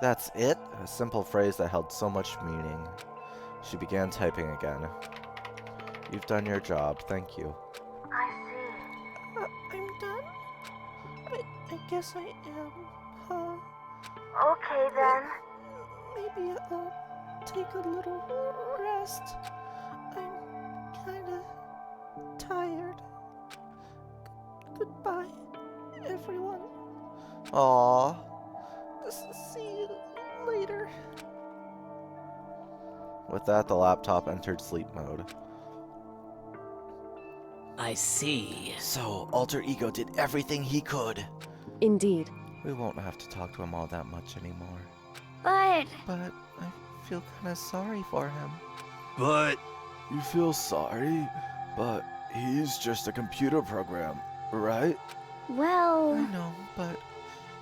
That's it? A simple phrase that held so much meaning. She began typing again. You've done your job, thank you. I see. I'm done? I guess I am, huh? Okay then. Maybe I'll take a little rest. I'm kinda tired. Goodbye, everyone. Aww. See you later. With that, the laptop entered sleep mode. I see. So, Alter Ego did everything he could. indeed. We won't have to talk to him all that much anymore. But But I feel kinda sorry for him. But You feel sorry, but he's just a computer program, right? I well, know, but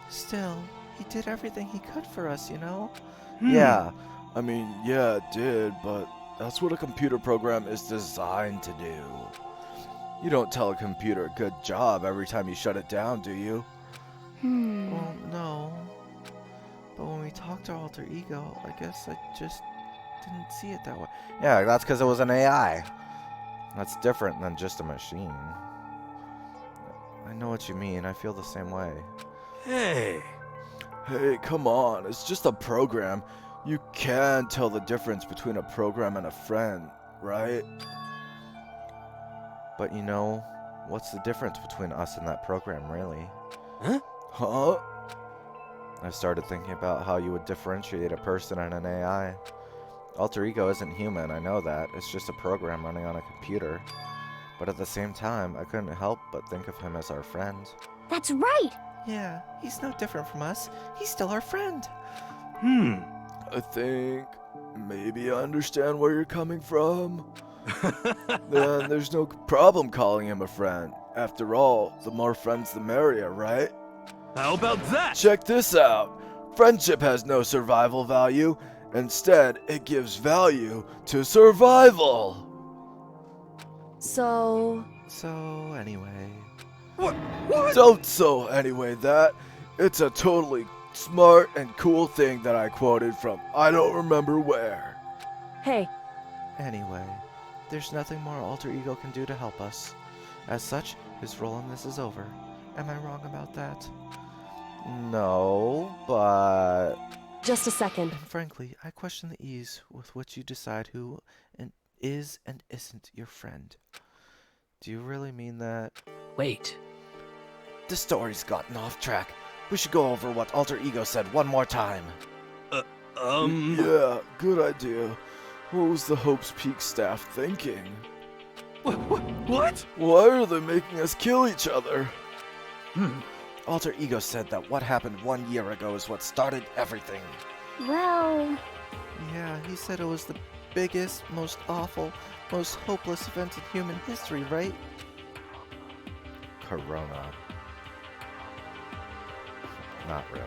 still, he did everything he could for us, you know? Hmm. Yeah. I mean, yeah, it did, but that's what a computer program is designed to do. You don't tell a computer good job every time you shut it down, do you? Well, no. But when we talked to Alter Ego, I guess I just didn't see it that way. Yeah, that's because it was an AI. That's different than just a machine. I know what you mean. I feel the same way. Hey. Hey, come on, it's just a program. You can tell the difference between a program and a friend, right? But you know, what's the difference between us and that program, really? Huh? I started thinking about how you would differentiate a person and an AI. Alter Ego isn't human, I know that. It's just a program running on a computer. But at the same time, I couldn't help but think of him as our friend. that's right. Yeah, he's no different from us. He's still our friend. I think maybe I understand where you're coming from. Then there's no problem calling him a friend. After all, the more friends the merrier, right? How about that? Check this out. Friendship has no survival value. Instead, it gives value to survival. So, So, anyway. What? Don't so anyway that. It's a totally smart and cool thing that I quoted from I don't remember where. hey, Anyway, there's nothing more Alter Ego can do to help us. As such, his role in this is over. Am I wrong about that? No, but... just a second. And frankly, I question the ease with which you decide who is and isn't your friend. Do you really mean that? Wait. The story's gotten off track. We should go over what Alter Ego said one more time. Yeah, good idea. What was the Hope's Peak staff thinking? What? Why are they making us kill each other? Alter Ego said that what happened 1 year ago is what started everything. Well, Yeah, he said it was the biggest, most awful, most hopeless event in human history, right? Corona. Not really.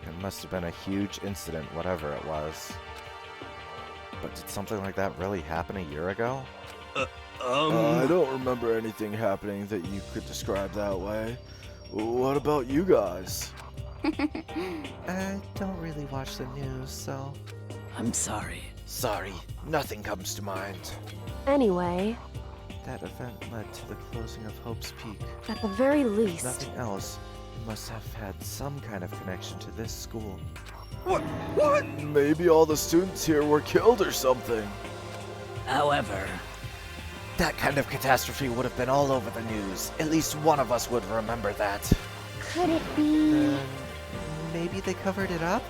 It must have been a huge incident, whatever it was. But did something like that really happen a year ago? I don't remember anything happening that you could describe that way. What about you guys? I don't really watch the news, so... I'm sorry. Sorry, nothing comes to mind. Anyway, That event led to the closing of Hope's Peak. at the very If least, nothing else, it must have had some kind of connection to this school. What? Maybe all the students here were killed or something. However, That kind of catastrophe would have been all over the news. At least one of us would remember that. Could it be? Then maybe they covered it up?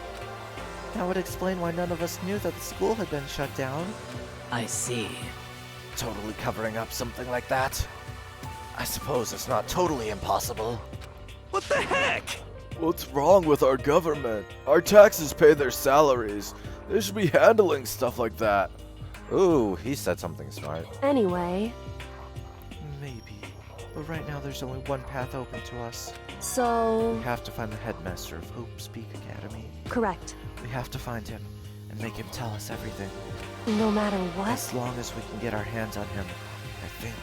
That would explain why none of us knew that the school had been shut down. I see. Totally covering up something like that? I suppose it's not totally impossible. What the heck? What's wrong with our government? Our taxes pay their salaries. They should be handling stuff like that. Ooh, he said something smart. anyway, Maybe. But right now there's only one path open to us. so... We have to find the headmaster of Hope's Peak Academy. Correct. We have to find him and make him tell us everything. No matter what? As long as we can get our hands on him, I think.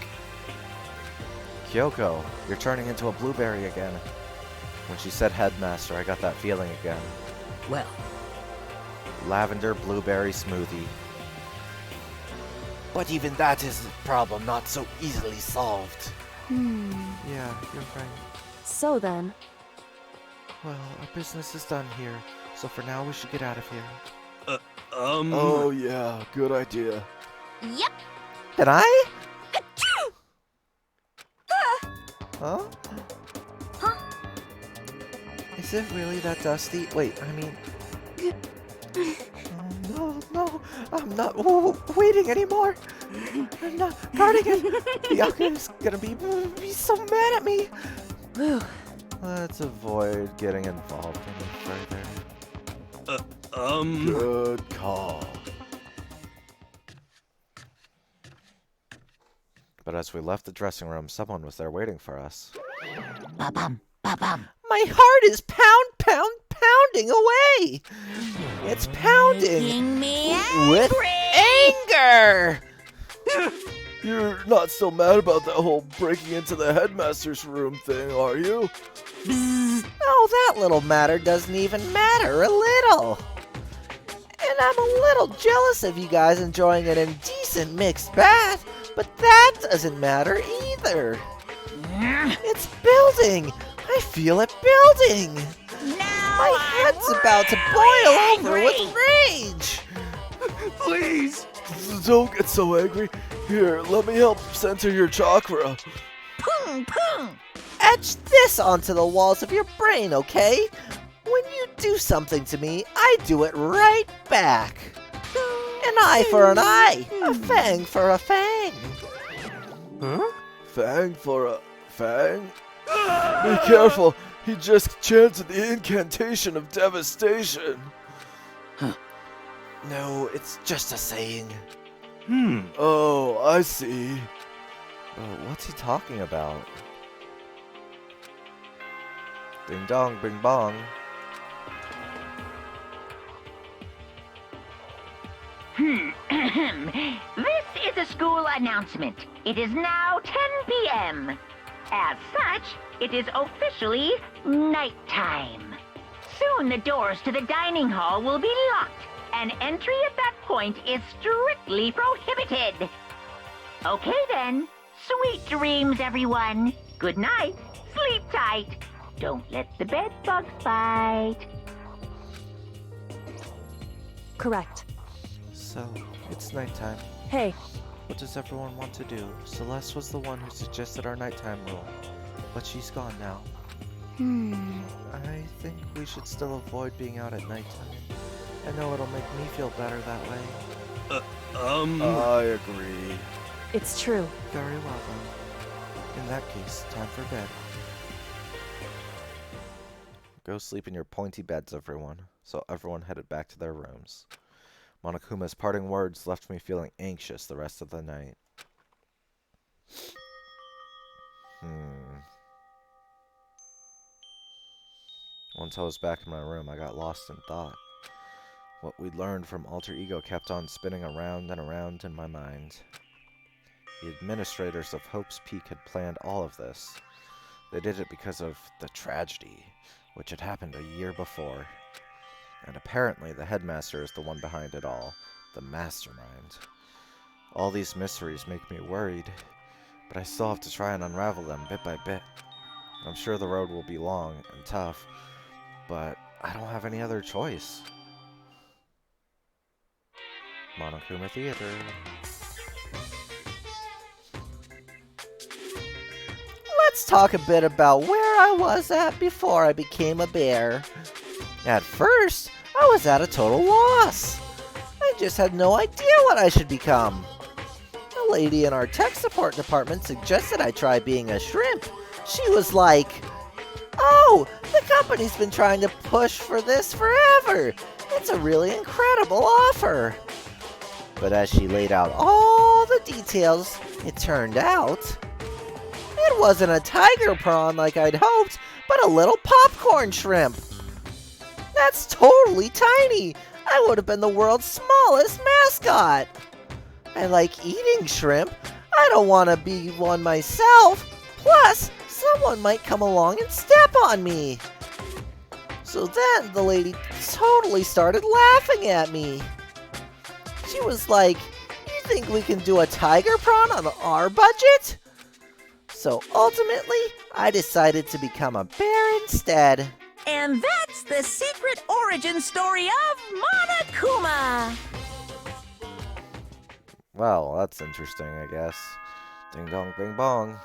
Kyoko, you're turning into a blueberry again. When she said headmaster, I got that feeling again. Well, Lavender blueberry smoothie. But even that is a problem not so easily solved. Yeah, you're right. So then, Well, our business is done here, so for now we should get out of here. Oh yeah, good idea. Yep. Did I? Huh? Huh? Is it really that dusty? Wait, I mean... Oh, no, I'm not waiting anymore. I'm not Cardigan. Byakuya is gonna be so mad at me. whew, Let's avoid getting involved any further. Good call. But as we left the dressing room, someone was there waiting for us. ba-bum, ba-bum. My heart is pounding away. It's pounding Making me with anger. You're not still mad about that whole breaking into the headmaster's room thing, are you? Oh, that little matter doesn't even matter a little. And I'm a little jealous of you guys enjoying an indecent mixed bath, but that doesn't matter either. It's building. I feel it building. My head's about to boil over with rage. Please! Don't get so angry. Here, let me help center your chakra. Etch this onto the walls of your brain, okay? When you do something to me, I do it right back. An eye for an eye, a fang for a fang. Fang for a fang? Be careful, he just chanted the incantation of devastation. No, it's just a saying. Oh, I see. What's he talking about? Ding dong, bing bong. This is a school announcement. It is now 10 p.m. As such, it is officially nighttime. Soon the doors to the dining hall will be locked, and entry at that point is strictly prohibited. Okay then. Sweet dreams, everyone. Good night. Sleep tight. Don't let the bed bugs bite. correct. So, it's nighttime. Hey, What does everyone want to do? Celeste was the one who suggested our nighttime rule, but she's gone now. I think we should still avoid being out at nighttime. I know it'll make me feel better that way. I agree. it's true. Very well then. In that case, time for bed. Go sleep in your pointy beds, everyone. So everyone headed back to their rooms. Monokuma's parting words left me feeling anxious the rest of the night. Once I was back in my room, I got lost in thought. What we'd learned from Alter Ego kept on spinning around and around in my mind. The administrators of Hope's Peak had planned all of this. They did it because of the tragedy. which had happened a year before. And apparently the headmaster is the one behind it all, the mastermind. All these mysteries make me worried, but I still have to try and unravel them bit by bit. I'm sure the road will be long and tough, but I don't have any other choice. Monokuma Theater. Let's talk a bit about where I was at before I became a bear. At first, I was at a total loss. I just had no idea what I should become. A lady in our tech support department suggested I try being a shrimp. She was like, "Oh, the company's been trying to push for this forever. It's a really incredible offer." But as she laid out all the details, it turned out it wasn't a tiger prawn like I'd hoped, but a little popcorn shrimp. That's totally tiny. I would have been the world's smallest mascot. I like eating shrimp. I don't want to be one myself. Plus, someone might come along and step on me. So then the lady totally started laughing at me. She was like, "You think we can do a tiger prawn on our budget?" So ultimately, I decided to become a bear instead. And that's the secret origin story of Monokuma. Well, that's interesting, I guess. Ding dong, bing bong.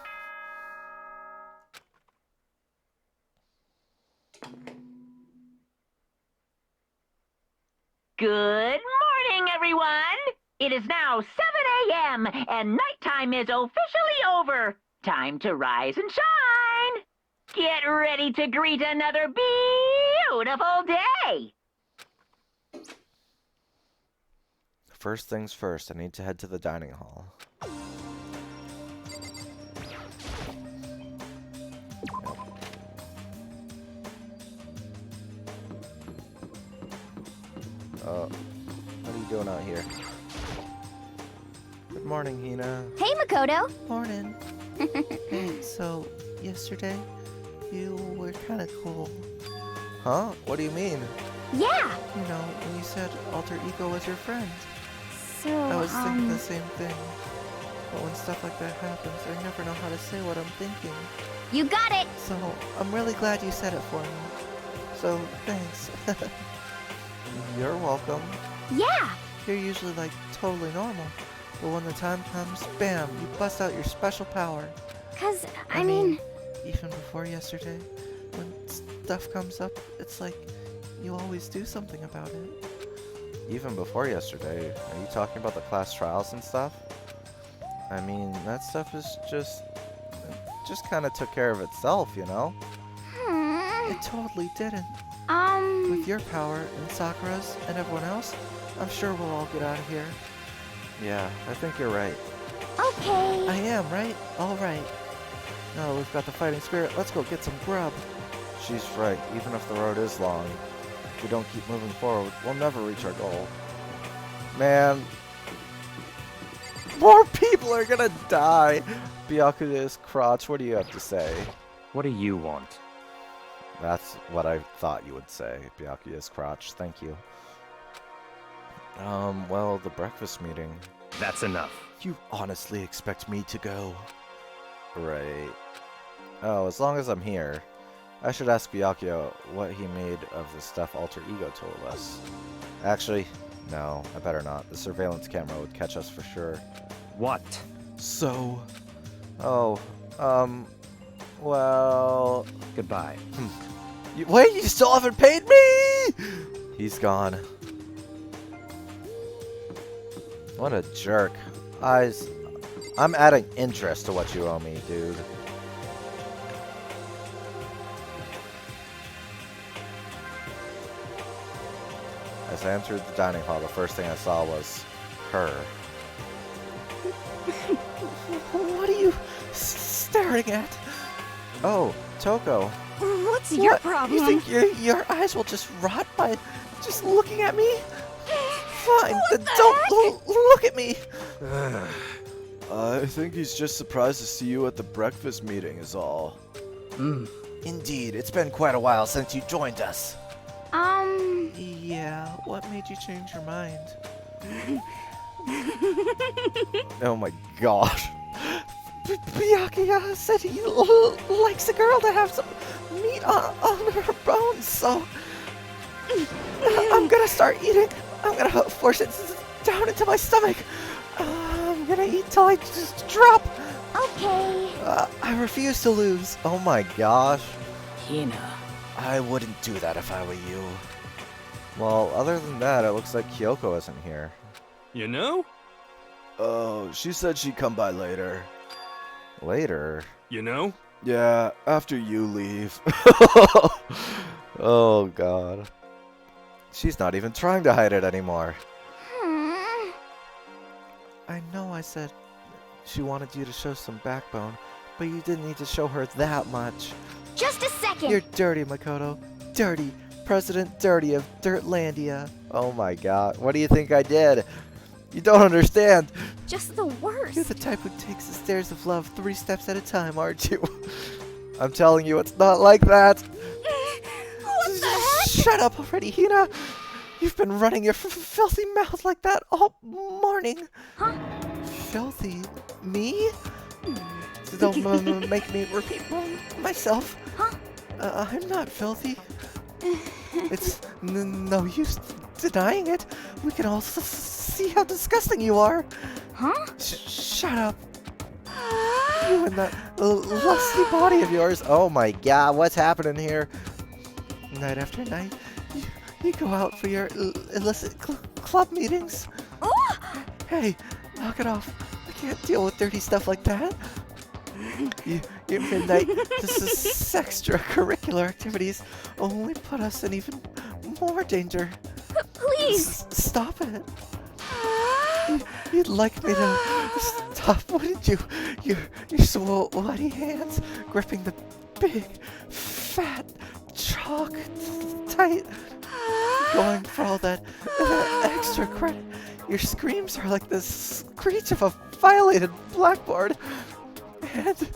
Good morning, everyone! It is now 7 a.m., and nighttime is officially over. Time to rise and shine! Get ready to greet another beautiful day! First things first, I need to head to the dining hall. What are you doing out here? Good morning, Hina. Hey, Makoto. Morning. Hey, so yesterday you were kind of cool. Huh? What do you mean? Yeah. You know, when you said alter ego was your friend. So, I was thinking the same thing. But when stuff like that happens, I never know how to say what I'm thinking. You got it. So, I'm really glad you said it for me. So, thanks. You're welcome. Yeah. You're usually like totally normal. But when the time comes, bam, you bust out your special power. 'Cause, I mean... Even before yesterday, when stuff comes up, it's like you always do something about it. Even before yesterday, are you talking about the class trials and stuff? I mean, that stuff is just kind of took care of itself, you know? It totally didn't. With your power and Sakura's and everyone else, I'm sure we'll all get out of here. Yeah, I think you're right. Okay. I am, right? All right. Now that we've got the fighting spirit, let's go get some grub. She's right. Even if the road is long, if we don't keep moving forward, we'll never reach our goal. Man, more people are gonna die. Byakuya's crotch, what do you have to say? What do you want? That's what I thought you would say, Byakuya's crotch. Thank you. Well, the breakfast meeting. That's enough. You honestly expect me to go? Right. Oh, as long as I'm here. I should ask Byakuya what he made of the stuff Alter Ego told us. Actually, no, I better not. The surveillance camera would catch us for sure. What? So... Oh, well... Goodbye. Wait, you still haven't paid me?! He's gone. What a jerk. I'm adding interest to what you owe me, dude. As I entered the dining hall, the first thing I saw was her. What are you staring at? Oh, Toko. What's your problem? You think your eyes will just rot by just looking at me? Fine, then don't look at me. I think he's just surprised to see you at the breakfast meeting is all. Indeed, it's been quite a while since you joined us. Yeah, what made you change your mind? Oh my gosh. Byakuya said he likes a girl to have some meat on her bones, so I'm gonna start eating. I'm gonna force it down into my stomach. I'm gonna eat till I just drop. Okay. I refuse to lose. Oh my gosh. Hina. I wouldn't do that if I were you. Well, other than that, it looks like Kyoko isn't here. You know? Oh, she said she'd come by later. Later? You know? Yeah, after you leave. Oh god. She's not even trying to hide it anymore. I know I said she wanted you to show some backbone, but you didn't need to show her that much. Just a second. You're dirty, Makoto. Dirty. President Dirty of Dirtlandia. Oh my god. What do you think I did? You don't understand. Just the worst. You're the type who takes the stairs of love 3 steps at a time, aren't you? I'm telling you, it's not like that. What the heck? Shut up already, Hina. You've been running your filthy mouth like that all morning. Huh? Filthy? Me? Don't make me repeat myself. Huh? I'm not filthy. It's no use denying it. We can all see how disgusting you are. Huh? Shut up. You and that lusty body of yours. Oh my god, what's happening here? Night after night, you go out for your illicit club meetings. Hey, knock it off. I can't deal with dirty stuff like that. Your midnight extracurricular activities only put us in even more danger. Please. Stop it. You'd like me to stop, wouldn't you? Your sweaty hands gripping the big, fat, chalk tight. Going for all that extra credit. Your screams are like the screech of a violated blackboard. And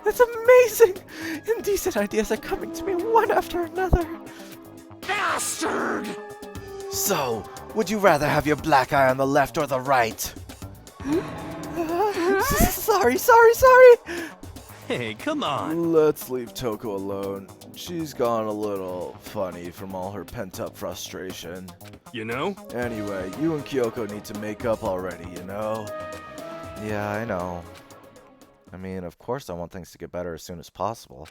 it's amazing! Indecent ideas are coming to me one after another. Bastard! So, would you rather have your black eye on the left or the right? Sorry. Hey, come on. Let's leave Toko alone. She's gone a little funny from all her pent-up frustration. You know? Anyway, you and Kyoko need to make up already, you know? Yeah, I know. I mean, of course I want things to get better as soon as possible.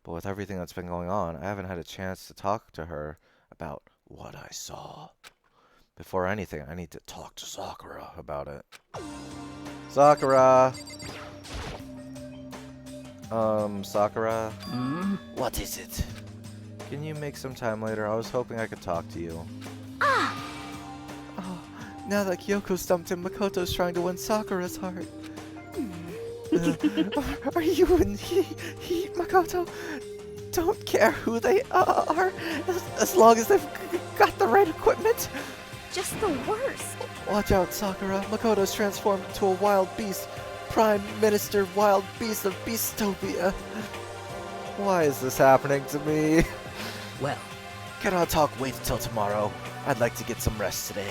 But with everything that's been going on, I haven't had a chance to talk to her about what I saw. Before anything, I need to talk to Sakura about it. Sakura! Sakura? What is it? Can you make some time later? I was hoping I could talk to you. Oh, now that Kyoko stumped him, Makoto's trying to win Sakura's heart. Are you and he, Makoto, don't care who they are, as long as they've got the right equipment? Just the worst. Watch out, Sakura. Makoto's transformed into a wild beast. Prime Minister Wild Beast of Beastopia. Why is this happening to me? Well, Can our talk wait until tomorrow? I'd like to get some rest today.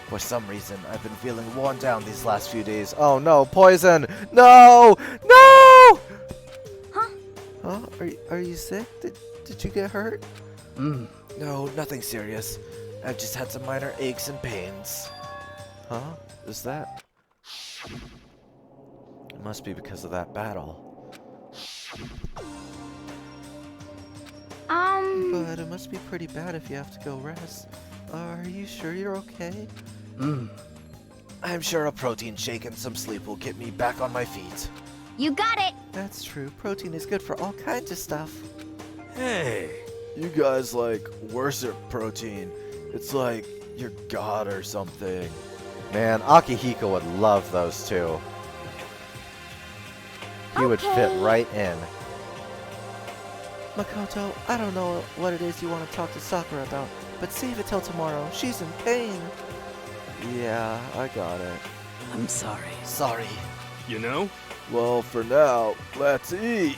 For some reason, I've been feeling worn down these last few days. Oh no, poison! No! No! Huh? Are you sick? Did you get hurt? No, nothing serious. I've just had some minor aches and pains. Huh? Is that? It must be because of that battle. But it must be pretty bad if you have to go rest. Are you sure you're okay? I'm sure a protein shake and some sleep will get me back on my feet. You got it. That's true. Protein is good for all kinds of stuff. Hey. You guys, like, worship protein. It's like you're God or something. Man, Akihiko would love those two. He would fit right in. Makoto, I don't know what it is you want to talk to Sakura about, but save it till tomorrow. She's in pain. Yeah, I got it. I'm sorry. Sorry. you know? Well, for now, let's eat.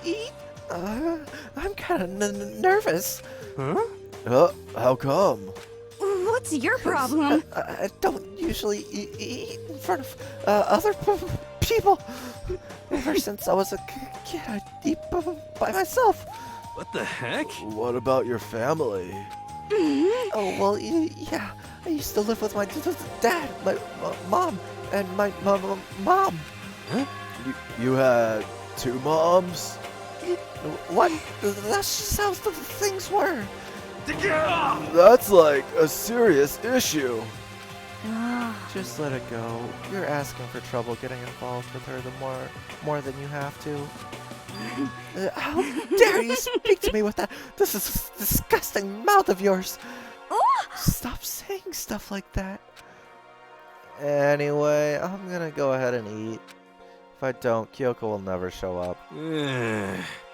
Eat? I'm kind of nervous. Huh? How come? What's your problem? I don't usually eat in front of other people. Ever since I was a kid, I eat by myself. What the heck? What about your family? Oh, well, yeah. I used to live with my dad, my mom, and my mom. Huh? You had 2 moms? What? That's how the things were. That's like a serious issue. Just let it go. You're asking for trouble getting involved with her the more than you have to. How dare you speak to me with that disgusting mouth of yours? Stop saying stuff like that. Anyway, I'm gonna go ahead and eat. If I don't, Kyoko will never show up.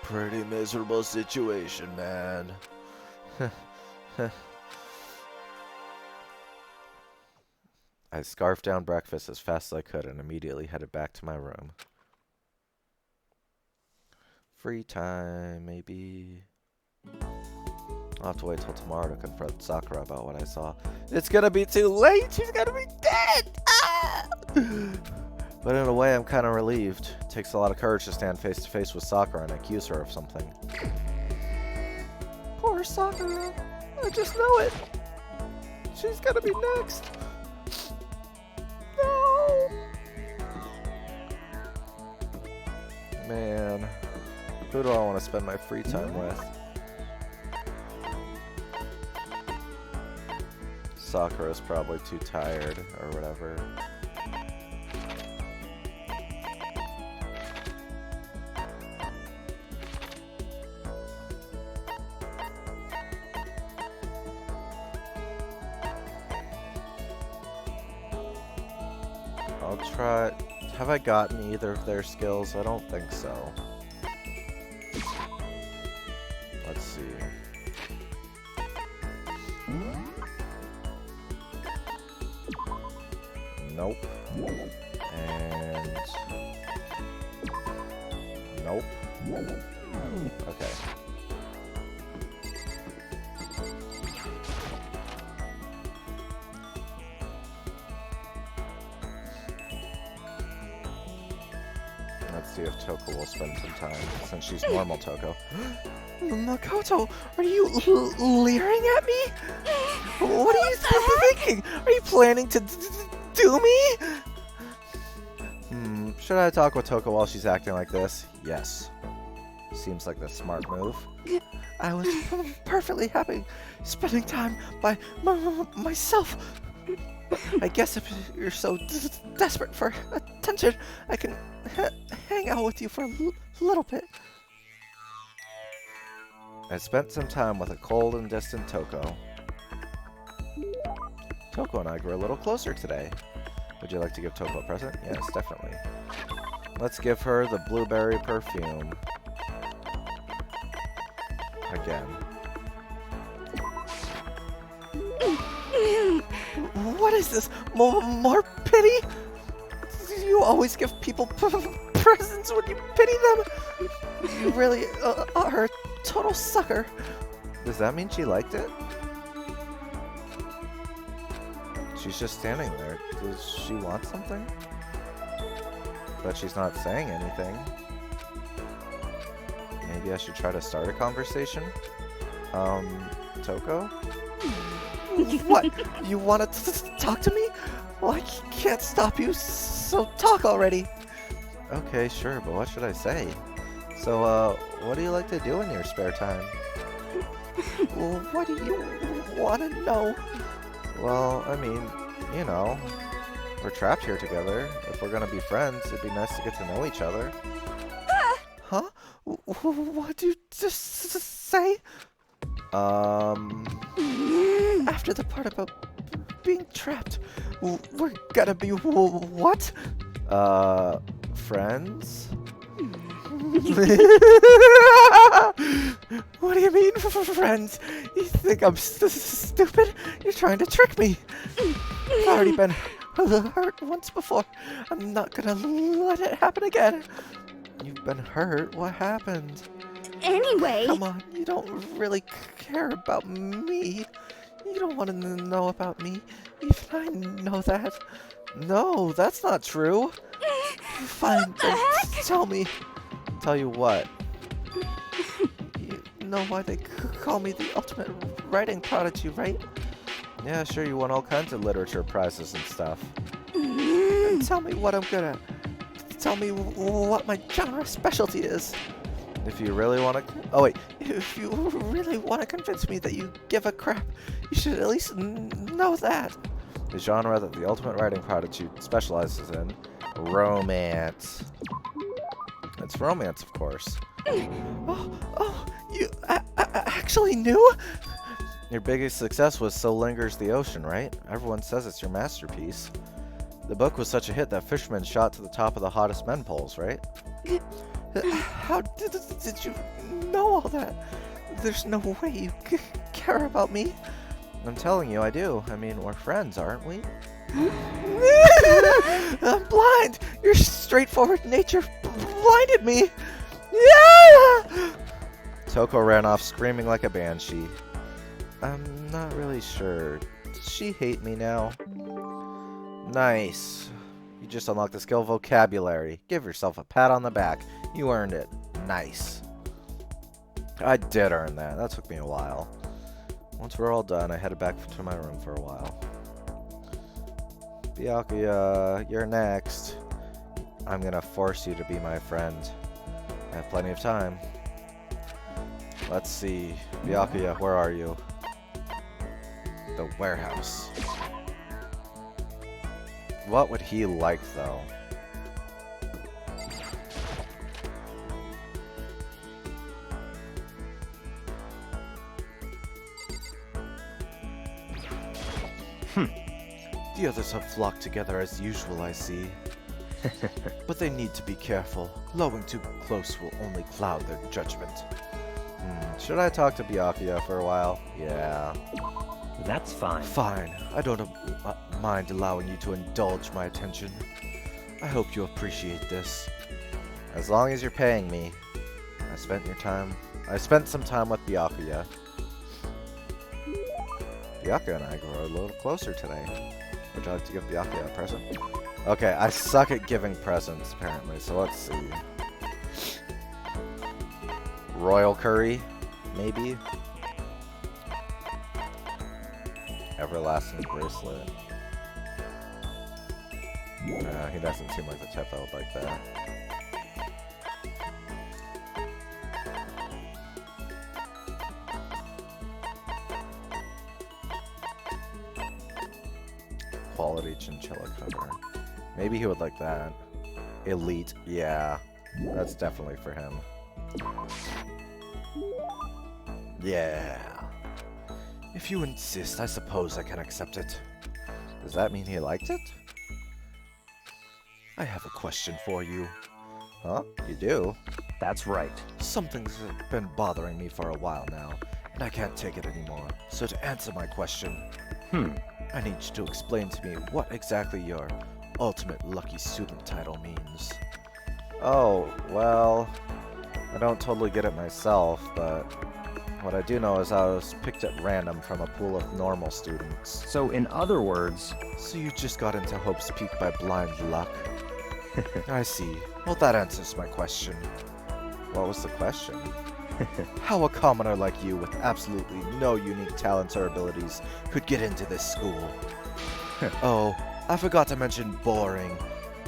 Pretty miserable situation, man. I scarfed down breakfast as fast as I could and immediately headed back to my room. Free time, maybe. I'll have to wait till tomorrow to confront Sakura about what I saw. It's gonna be too late! She's gonna be dead! Ah! But in a way, I'm kind of relieved. It takes a lot of courage to stand face to face with Sakura and accuse her of something. Poor Sakura. I just know it. She's gonna be next. No. Man, who do I want to spend my free time with? Sakura's probably too tired or whatever. I'll try. Have I gotten either of their skills? I don't think so. Let's see. Nope. And nope. Okay. Let's see if Toko will spend some time, since she's normal Toko. Makoto, are you leering at me? What are you thinking? Are you planning to do me? Should I talk with Toko while she's acting like this? Yes. Seems like the smart move. I was perfectly happy spending time by myself. I guess if you're so desperate for attention, I can hang out with you for a little bit. I spent some time with a cold and distant Toko. Toko and I grew a little closer today. Would you like to give Toko a present? Yes, definitely. Let's give her the blueberry perfume. Again. What is this? More pity? You always give people presents when you pity them. You really are a total sucker. Does that mean she liked it? She's just standing there. Does she want something? But she's not saying anything. Maybe I should try to start a conversation? Toko? What? You want to talk to me? Well, I can't stop you, so talk already. Okay, sure, but what should I say? So, what do you like to do in your spare time? Well, what do you want to know? Well, I mean, you know, we're trapped here together. If we're gonna be friends, it'd be nice to get to know each other. Huh? What'd you just say? After the part about being trapped, we're gonna be what? Friends? What do you mean, friends? You think I'm stupid? You're trying to trick me. I've already been hurt once before. I'm not gonna let it happen again. You've been hurt? What happened? Anyway. Come on, you don't really care about me. You don't want to know about me. Even I know that. No, that's not true. Fine, then tell me. Tell you what? You know why they call me the ultimate writing prodigy, right? Yeah, sure, you won all kinds of literature prizes and stuff. And tell me what I'm good at. Tell me what my genre specialty is. If you really want to... Oh, wait. If you really want to convince me that you give a crap, you should at least know that. The genre that the ultimate writing prodigy specializes in, romance. It's romance, of course. Oh, you actually knew? Your biggest success was So Lingers the Ocean, right? Everyone says it's your masterpiece. The book was such a hit that fishermen shot to the top of the hottest men polls, right? How did you know all that? There's no way you care about me. I'm telling you, I do. I mean, we're friends, aren't we? I'm blind! Your straightforward nature blinded me! Yeah! Toko ran off screaming like a banshee. I'm not really sure. Does she hate me now? Nice. You just unlocked the skill vocabulary. Give yourself a pat on the back. You earned it. Nice. I did earn that. That took me a while. Once we're all done, I headed back to my room for a while. Byakuya, you're next. I'm gonna force you to be my friend. I have plenty of time. Let's see. Byakuya, where are you? The warehouse. What would he like, though? The others have flocked together as usual, I see. But they need to be careful. Lowing too close will only cloud their judgment. Should I talk to Byakuya for a while? Yeah. That's fine. Fine. I don't mind allowing you to indulge my attention. I hope you appreciate this. As long as you're paying me. I spent some time with Byakuya. Byakuya and I grew a little closer today. Would you like to give Byakuya a present? Okay, I suck at giving presents, apparently, so let's see. Royal curry, maybe? Everlasting bracelet. He doesn't seem like the type that would like that. Quality chinchilla cover. Maybe he would like that. Elite, yeah. That's definitely for him. Yeah. If you insist, I suppose I can accept it. Does that mean he liked it? I have a question for you. Huh? You do? That's right. Something's been bothering me for a while now, and I can't take it anymore. So to answer my question, I need you to explain to me what exactly your ultimate lucky student title means. Oh, well, I don't totally get it myself, but what I do know is I was picked at random from a pool of normal students. So in other words... So you just got into Hope's Peak by blind luck? I see. Well, that answers my question. What was the question? How a commoner like you with absolutely no unique talents or abilities could get into this school? Oh, I forgot to mention boring.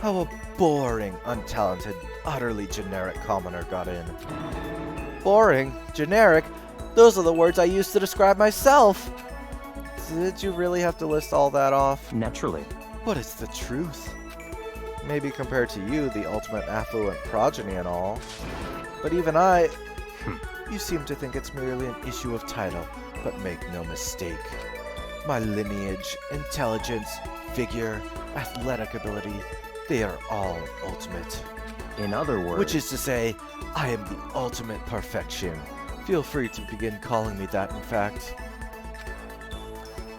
How a boring, untalented, utterly generic commoner got in. Boring? Generic? Those are the words I used to describe myself! Did you really have to list all that off? Naturally. But it's the truth. Maybe compared to you, the ultimate affluent progeny and all. But even I... You seem to think it's merely an issue of title, but make no mistake. My lineage, intelligence, figure, athletic ability, they are all ultimate. In other words... Which is to say, I am the ultimate perfection. Feel free to begin calling me that, in fact.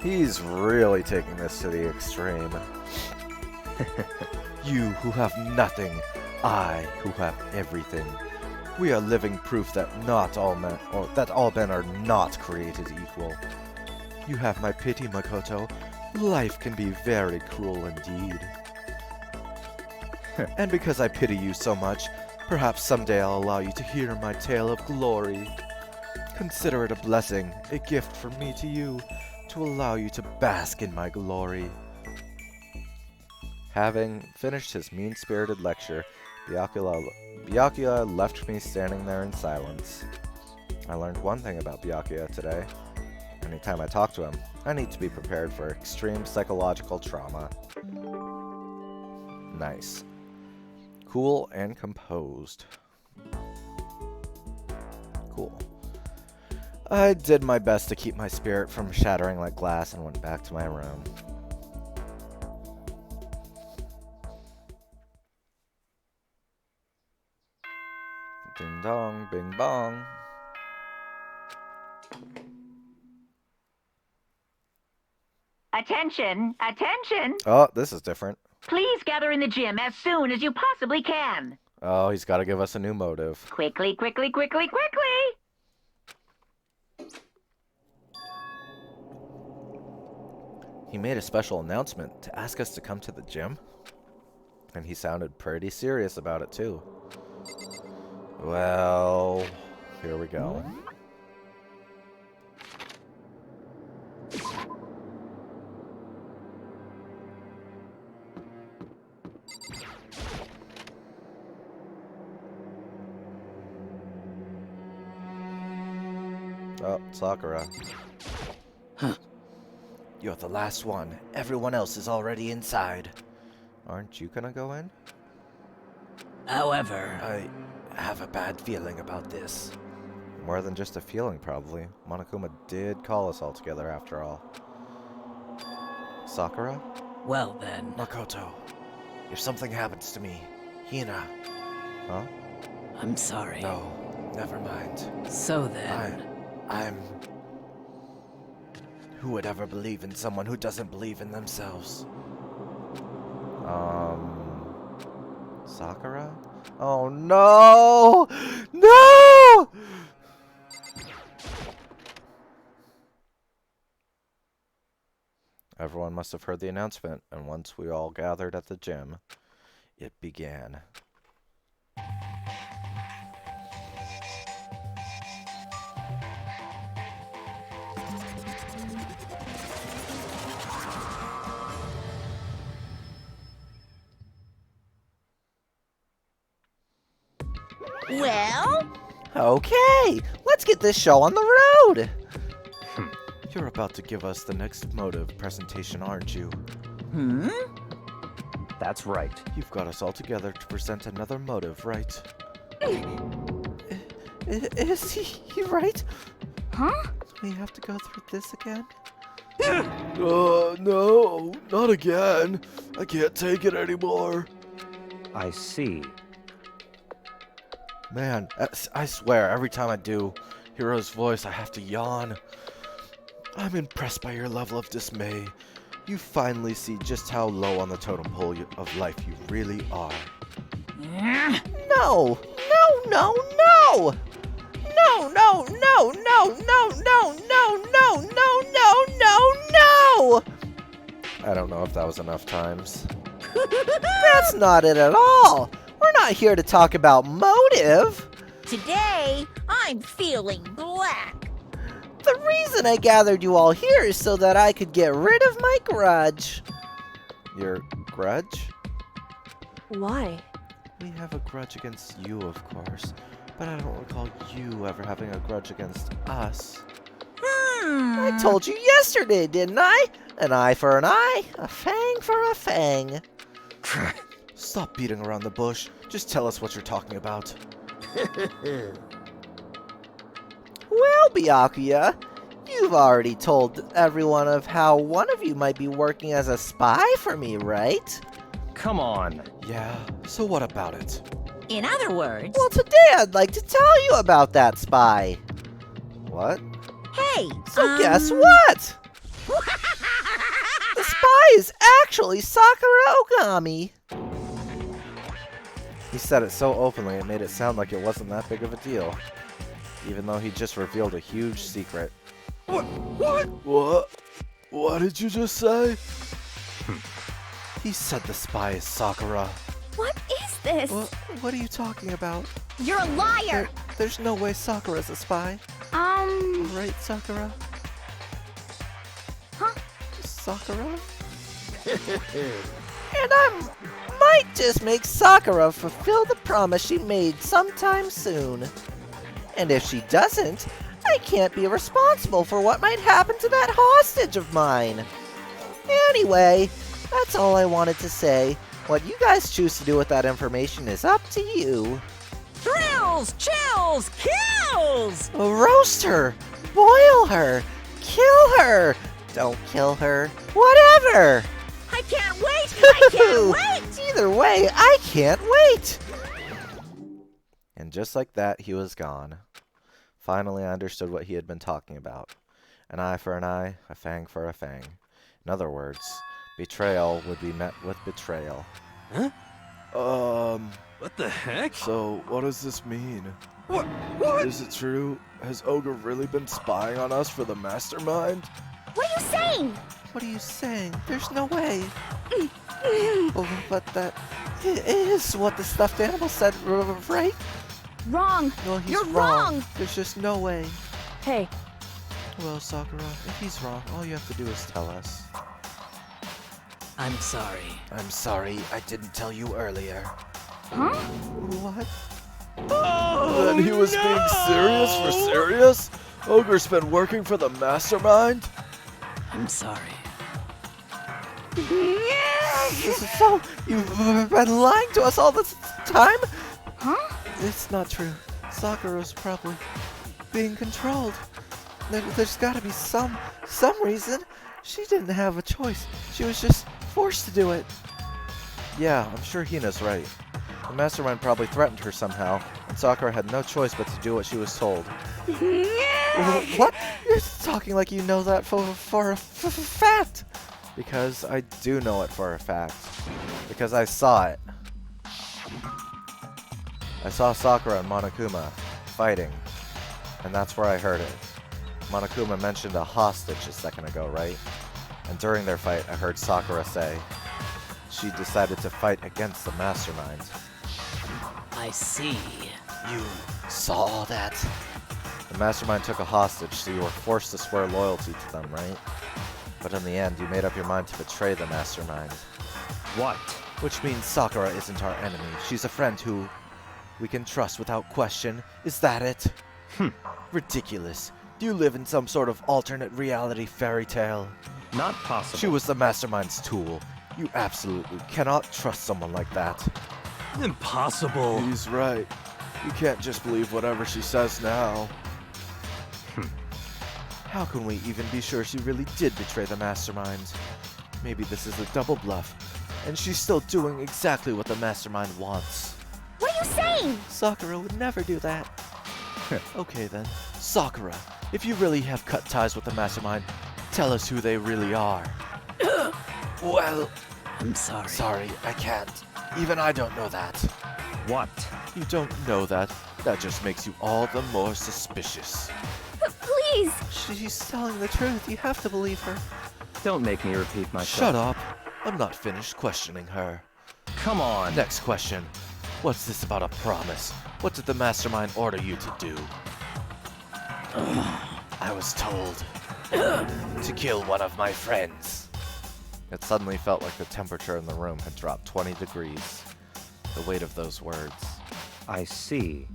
He's really taking this to the extreme. You who have nothing, I who have everything. We are living proof that not all men, or that all men are not created equal. You have my pity, Makoto. Life can be very cruel indeed. And because I pity you so much, perhaps someday I'll allow you to hear my tale of glory. Consider it a blessing, a gift from me to you, to allow you to bask in my glory. Having finished his mean-spirited lecture, Byakuya left me standing there in silence. I learned one thing about Byakuya today. Anytime I talk to him, I need to be prepared for extreme psychological trauma. Nice. Cool and composed. Cool. I did my best to keep my spirit from shattering like glass and went back to my room. Ding dong, bing bong. Attention, attention! Oh, this is different. Please gather in the gym as soon as you possibly can. Oh, he's got to give us a new motive. Quickly, quickly, quickly, quickly! He made a special announcement to ask us to come to the gym. And he sounded pretty serious about it, too. Well, here we go. Oh, Sakura. Huh. You're the last one. Everyone else is already inside. Aren't you gonna go in? However, I have a bad feeling about this. More than just a feeling, probably. Monokuma did call us all together after all. Sakura? well then. Makoto, if something happens to me, Hina. Huh? I'm sorry. No, never mind. So then. I'm... Who would ever believe in someone who doesn't believe in themselves? Sakura? Oh no! No! Everyone must have heard the announcement, and once we all gathered at the gym, it began. Well? Okay, let's get this show on the road. You're about to give us the next motive presentation, aren't you? Hmm? That's right. You've got us all together to present another motive, right? Is he right? Huh? Do we have to go through this again? No, not again. I can't take it anymore. I see. Man, I swear, every time I do Hiro's voice, I have to yawn. I'm impressed by your level of dismay. You finally see just how low on the totem pole of life you really are. No! No, no, no! No, no, no, no, no, no, no, no, no, no, no, no! I don't know if that was enough times. That's not it at all! We're not here to talk about motive! Today, I'm feeling black. The reason I gathered you all here is so that I could get rid of my grudge. Your grudge? Why? We have a grudge against you, of course, but I don't recall you ever having a grudge against us. I told you yesterday, didn't I? An eye for an eye, a fang for a fang. Stop beating around the bush. Just tell us what you're talking about. Well, Byakuya, you've already told everyone of how one of you might be working as a spy for me, right? Come on. Yeah, so what about it? In other words, Well, today I'd like to tell you about that spy. What? hey, So guess what? The spy is actually Sakura Ogami. He said it so openly it made it sound like it wasn't that big of a deal, even though he just revealed a huge secret. What? What did you just say? He said the spy is Sakura. What is this? What are you talking about? You're a liar! There's no way Sakura's a spy. Right, Sakura? Huh? Sakura? And I might just make Sakura fulfill the promise she made sometime soon. And if she doesn't, I can't be responsible for what might happen to that hostage of mine. Anyway, that's all I wanted to say. What you guys choose to do with that information is up to you. Thrills, chills, kills! Roast her! Boil her! Kill her! Don't kill her. Whatever! I can't wait! I can't wait! Either way, I can't wait! And just like that, he was gone. Finally, I understood what he had been talking about. An eye for an eye, a fang for a fang. In other words, betrayal would be met with betrayal. Huh? What the heck? So, what does this mean? What? Is it true? Has Ogre really been spying on us for the mastermind? What are you saying? What are you saying? There's no way. But that is what the stuffed animal said, right? Wrong. No, he's You're wrong. There's just no way. Hey. Well, Sakura, if he's wrong, all you have to do is tell us. I'm sorry. I'm sorry, I didn't tell you earlier. Huh? What? Oh, Then he was being serious for serious? Ogre's been working for the mastermind? I'm sorry. So, you've been lying to us all this time? Huh? It's not true. Sakura's probably being controlled. There's gotta be some reason. She didn't have a choice. She was just forced to do it. Yeah, I'm sure Hina's right. The mastermind probably threatened her somehow, and Sakura had no choice but to do what she was told. What? You're talking like you know that for a fact. Because I do know it for a fact. Because I saw it. I saw Sakura and Monokuma fighting, and that's where I heard it. Monokuma mentioned a hostage a second ago, right? And during their fight, I heard Sakura say she decided to fight against the mastermind. I see. You saw all that? The mastermind took a hostage, so you were forced to swear loyalty to them, right? But in the end, you made up your mind to betray the mastermind. What? Which means Sakura isn't our enemy. She's a friend who we can trust without question. Is that it? Ridiculous. Do you live in some sort of alternate reality fairy tale? Not possible. She was the mastermind's tool. You absolutely cannot trust someone like that. Impossible. He's right. You can't just believe whatever she says now. How can we even be sure she really did betray the mastermind? Maybe this is a double bluff, and she's still doing exactly what the mastermind wants. What are you saying? Sakura would never do that. Okay then, Sakura, if you really have cut ties with the mastermind, tell us who they really are. Well, I'm sorry. sorry, I can't. Even I don't know that. What? You don't know that. That just makes you all the more suspicious. Please. She's telling the truth. You have to believe her. Don't make me repeat myself. Shut up. I'm not finished questioning her. Come on. Next question. What's this about a promise? What did the mastermind order you to do? I was told to kill one of my friends. It suddenly felt like the temperature in the room had dropped 20 degrees. The weight of those words. I see.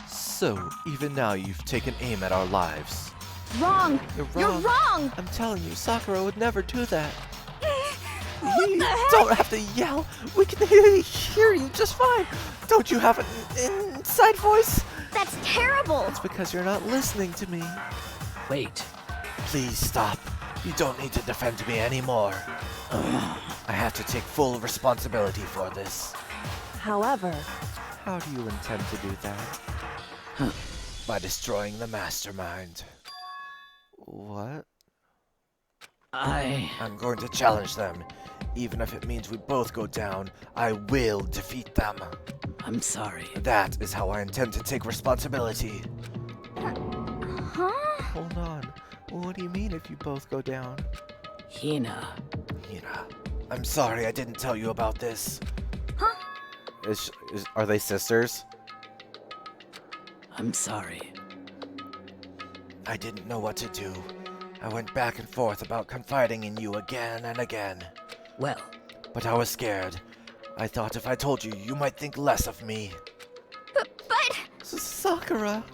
So, even now you've taken aim at our lives. Wrong. You're You're wrong. wrong. I'm telling you, Sakura would never do that. What You the heck? don't have to yell. We can hear you just fine. Don't you have an inside voice? That's terrible. It's because you're not listening to me. Wait. Please stop. You don't need to defend me anymore. I have to take full responsibility for this. However, How do you intend to do that? By destroying the mastermind. What? I'm going to challenge them. Even if it means we both go down, I will defeat them. I'm sorry. That is how I intend to take responsibility. Huh? Hold on. What do you mean if you both go down? Hina. Hina, I'm sorry I didn't tell you about this. Huh? Are they sisters? I'm sorry. I didn't know what to do. I went back and forth about confiding in you again and again. Well, But I was scared. I thought if I told you, you might think less of me. But Sakura!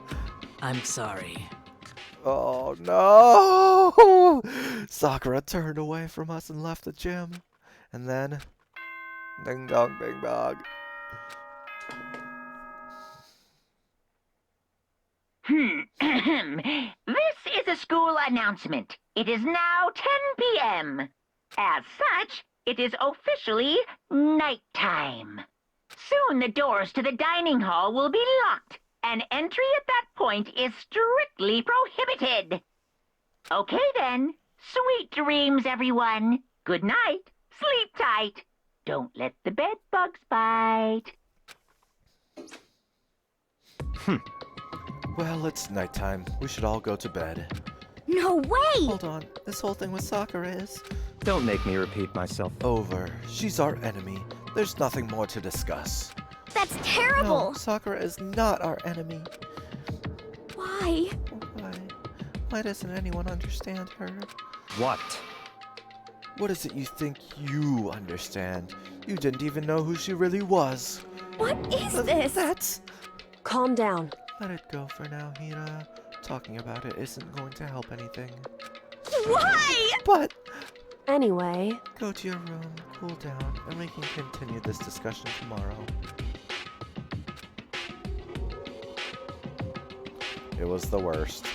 I'm sorry. Oh no! Sakura turned away from us and left the gym. And then... Ding dong bing bong. This is a school announcement. It is now 10 p.m. As such, it is officially nighttime. Soon the doors to the dining hall will be locked, and entry at that point is strictly prohibited. Okay then. Sweet dreams, everyone. Good night. Sleep tight. Don't let the bed bugs bite. Well, it's nighttime. We should all go to bed. no way! Hold on. This whole thing with Sakura is... Don't make me repeat myself. Over. She's our enemy. There's nothing more to discuss. That's No, terrible! Sakura is not our enemy. Why? Why doesn't anyone understand her? What? What is it you think you understand? You didn't even know who she really was. What is this? That's... Calm down. Let it go for now, Hina. Talking about it isn't going to help anything. Why? But... Anyway, Go to your room, cool down, and we can continue this discussion tomorrow. It was the worst.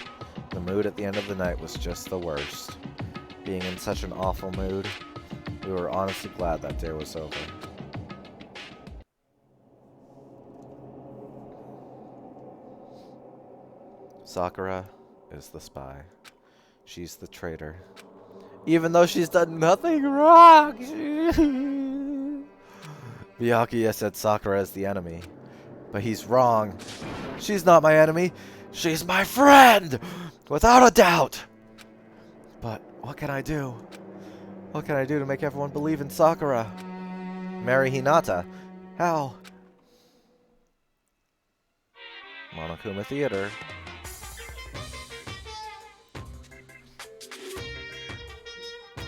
The mood at the end of the night was just the worst. Being in such an awful mood, we were honestly glad that day was over. Sakura is the spy. She's the traitor. Even though she's done nothing wrong! Byakuya said Sakura is the enemy. But he's wrong. She's not my enemy. She's my friend! Without a doubt! But what can I do? What can I do to make everyone believe in Sakura? Marry Hinata. How? Monokuma Theater.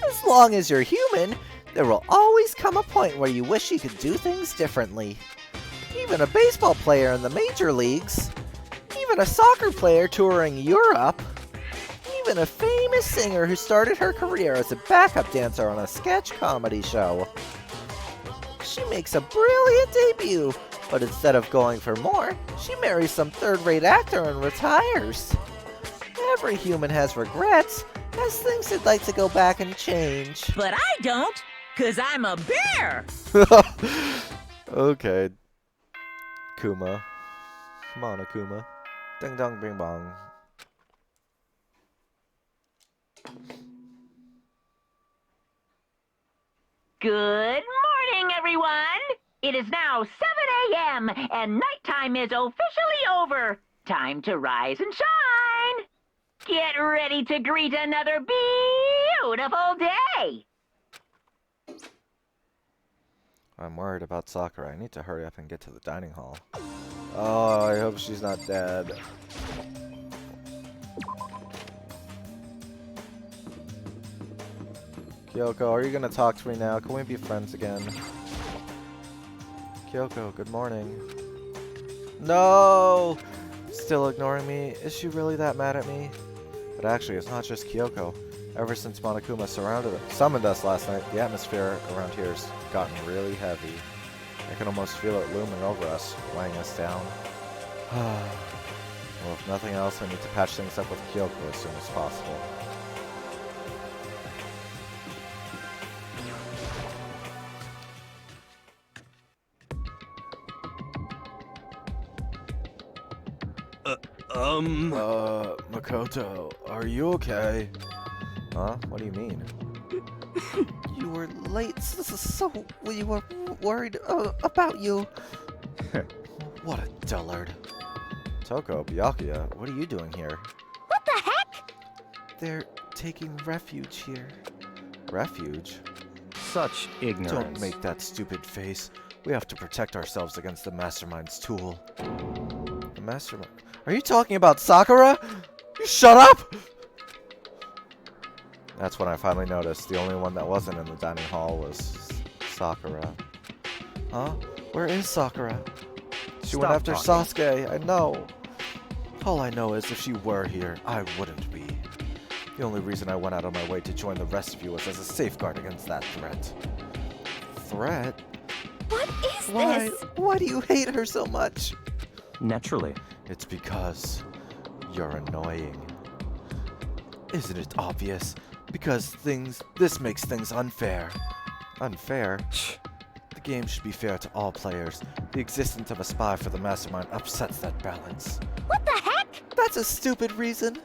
As long as you're human, there will always come a point where you wish you could do things differently. Even a baseball player in the major leagues. Even a soccer player touring Europe. Even a famous singer who started her career as a backup dancer on a sketch comedy show. She makes a brilliant debut, but instead of going for more, she marries some third-rate actor and retires. Every human has regrets, has things they'd like to go back and change. But I don't, 'cause I'm a bear! Okay. Kuma. Monokuma. Ding dong bing bong. Good morning, everyone! It is now 7 a.m. and nighttime is officially over. Time to rise and shine! Get ready to greet another beautiful day! I'm worried about Sakura. I need to hurry up and get to the dining hall. Oh, I hope she's not dead. Kyoko, are you gonna talk to me now? Can we be friends again? Kyoko, good morning. No! Still ignoring me? Is she really that mad at me? But actually, it's not just Kyoko. Ever since Monokuma summoned us last night, the atmosphere around here has gotten really heavy. I can almost feel it looming over us, weighing us down. Well, if nothing else, I need to patch things up with Kyoko as soon as possible. Makoto, are you okay? Huh? What do you mean? You were late, so we were worried about you. What a dullard. Toko, Byakuya, what are you doing here? What the heck? They're taking refuge here. Refuge? Such ignorance. Don't make that stupid face. We have to protect ourselves against the Mastermind's tool. The Mastermind? Are you talking about Sakura? You shut up! That's when I finally noticed the only one that wasn't in the dining hall was Sakura. Huh? Where is Sakura? She went Stop after talking. Sasuke, I know. All I know is if she were here, I wouldn't be. The only reason I went out of my way to join the rest of you was as a safeguard against that threat. Threat? What is Why? this? Why do you hate her so much? Naturally. It's because you're annoying. Isn't it obvious? Because this makes things unfair. Unfair? The game should be fair to all players. The existence of a spy for the Mastermind upsets that balance. What the heck? That's a stupid reason.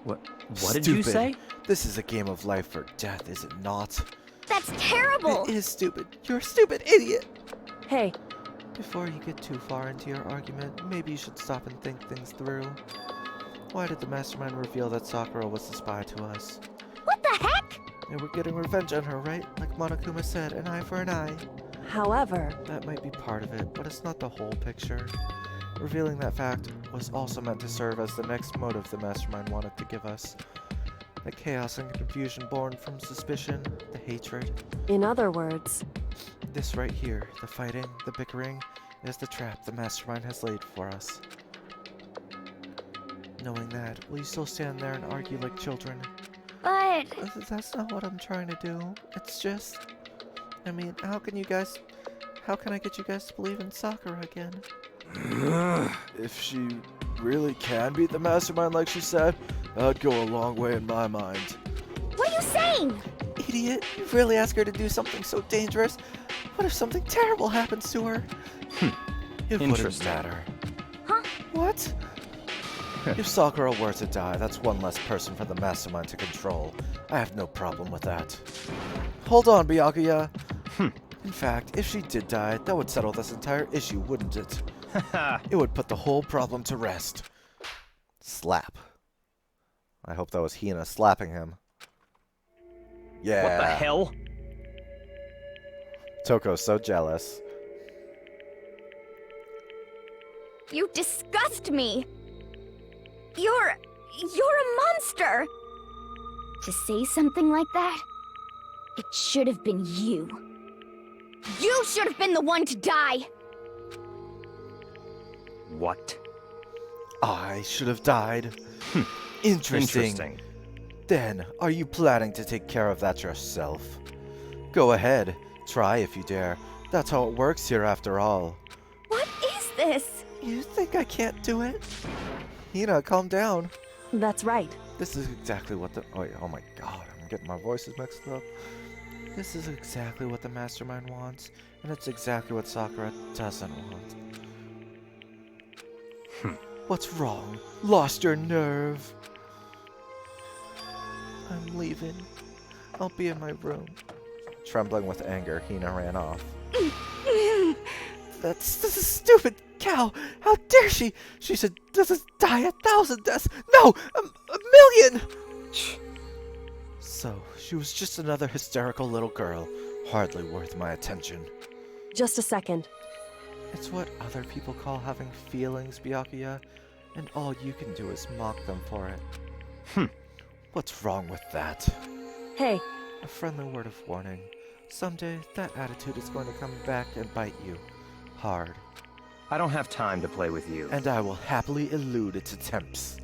What did you Stupid. say? This is a game of life or death, is it not? That's terrible. It is stupid. You're a stupid idiot. Hey, Before you get too far into your argument, maybe you should stop and think things through. Why did the Mastermind reveal that Sakura was the spy to us? what the heck? They were getting revenge on her, right? Like Monokuma said, an eye for an eye. However, That might be part of it, but it's not the whole picture. Revealing that fact was also meant to serve as the next motive the Mastermind wanted to give us. The chaos and confusion born from suspicion, the hatred. in other words, This right here, the fighting, the bickering, is the trap the Mastermind has laid for us. Knowing that, will you still stand there and argue like children? but That's not what I'm trying to do. It's just... I mean, how can I get you guys to believe in Sakura again? If she really can beat the Mastermind like she said, that'd go a long way in my mind. what are you saying? Idiot, you really ask her to do something so dangerous? What if something terrible happens to her? It wouldn't Interesting. matter. What? If Sakura were to die, that's one less person for the Mastermind to control. I have no problem with that. Hold on, Byakuya. In fact, if she did die, that would settle this entire issue, wouldn't it? It would put the whole problem to rest. Slap. I hope that was Hina slapping him. Yeah. What the hell? Toko's so jealous. You disgust me. You're a monster. To say something like that, it should have been you. You should have been the one to die. What? I should have died. Interesting. Then, are you planning to take care of that yourself? Go ahead. Try if you dare. That's how it works here after all. What is this? You think I can't do it? Hina, calm down. That's right. This is exactly what the... Oh my god, I'm getting my voices mixed up. This is exactly what the Mastermind wants, and it's exactly what Sakura doesn't want. What's wrong? Lost your nerve? I'm leaving. I'll be in my room. Trembling with anger, Hina ran off. This is stupid cow. How dare she? She should just die 1,000 deaths. No, a million. So, she was just another hysterical little girl. Hardly worth my attention. Just a second. It's what other people call having feelings, Byakuya, and all you can do is mock them for it. What's wrong with that? Hey, A friendly word of warning. Someday, that attitude is going to come back and bite you. Hard. I don't have time to play with you. And I will happily elude its attempts.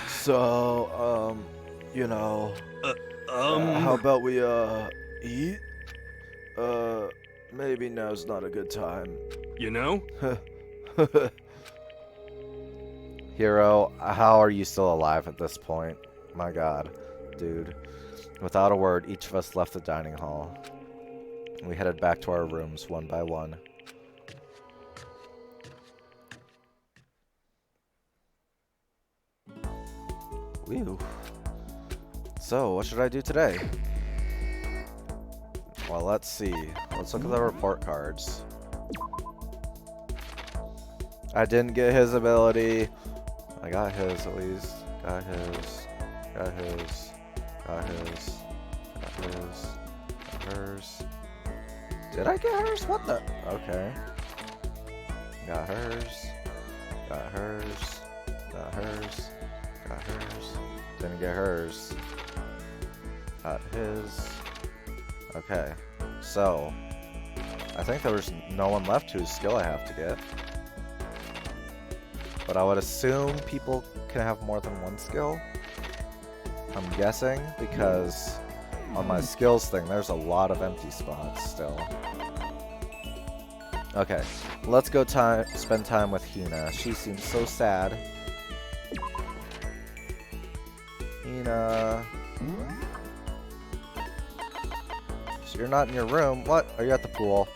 So, you know... how about we, eat? Maybe now's not a good time. You know? Hero, how are you still alive at this point? My god, dude. Without a word, each of us left the dining hall. We headed back to our rooms one by one. So, what should I do today? Well, let's see. Let's look at the report cards. I didn't get his ability. I got his at least. Got his. Got his. Got his. Got his. Got hers. Did I get hers? What the? Okay. Got hers. Got hers. Got hers. Got hers. Didn't get hers. Got his. Okay. So, I think there was no one left whose skill I have to get. But I would assume people can have more than one skill. I'm guessing, because on my skills thing, there's a lot of empty spots still. Okay, let's go spend time with Hina. She seems so sad. Hina. So you're not in your room. What? Are you at the pool?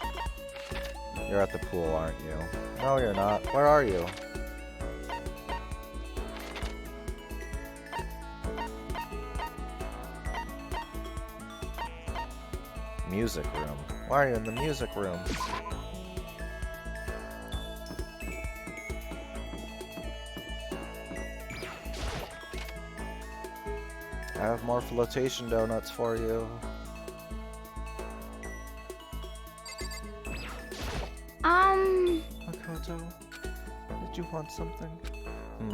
You're at the pool, aren't you? No, you're not. Where are you? Music room. Why are you in the music room? I have more flotation donuts for you. Makoto, did you want something?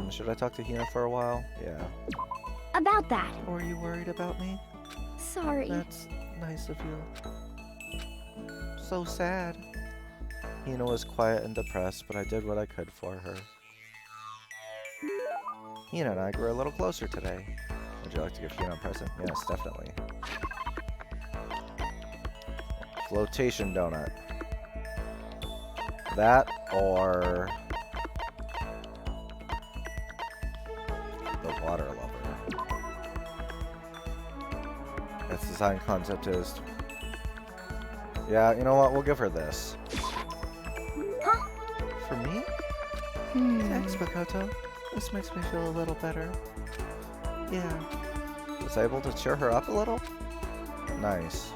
Should I talk to Hina for a while? Yeah. About that. Were you worried about me? Sorry. That's nice of you. So sad. Hina was quiet and depressed, but I did what I could for her. Hina and I grew a little closer today. Would you like to give Hina a present? Yes, definitely. Flotation donut. That or the water lover. Its design concept is... Yeah, you know what? We'll give her this. Huh? For me? Thanks, Makoto. This makes me feel a little better. Yeah. Was able to cheer her up a little? Nice.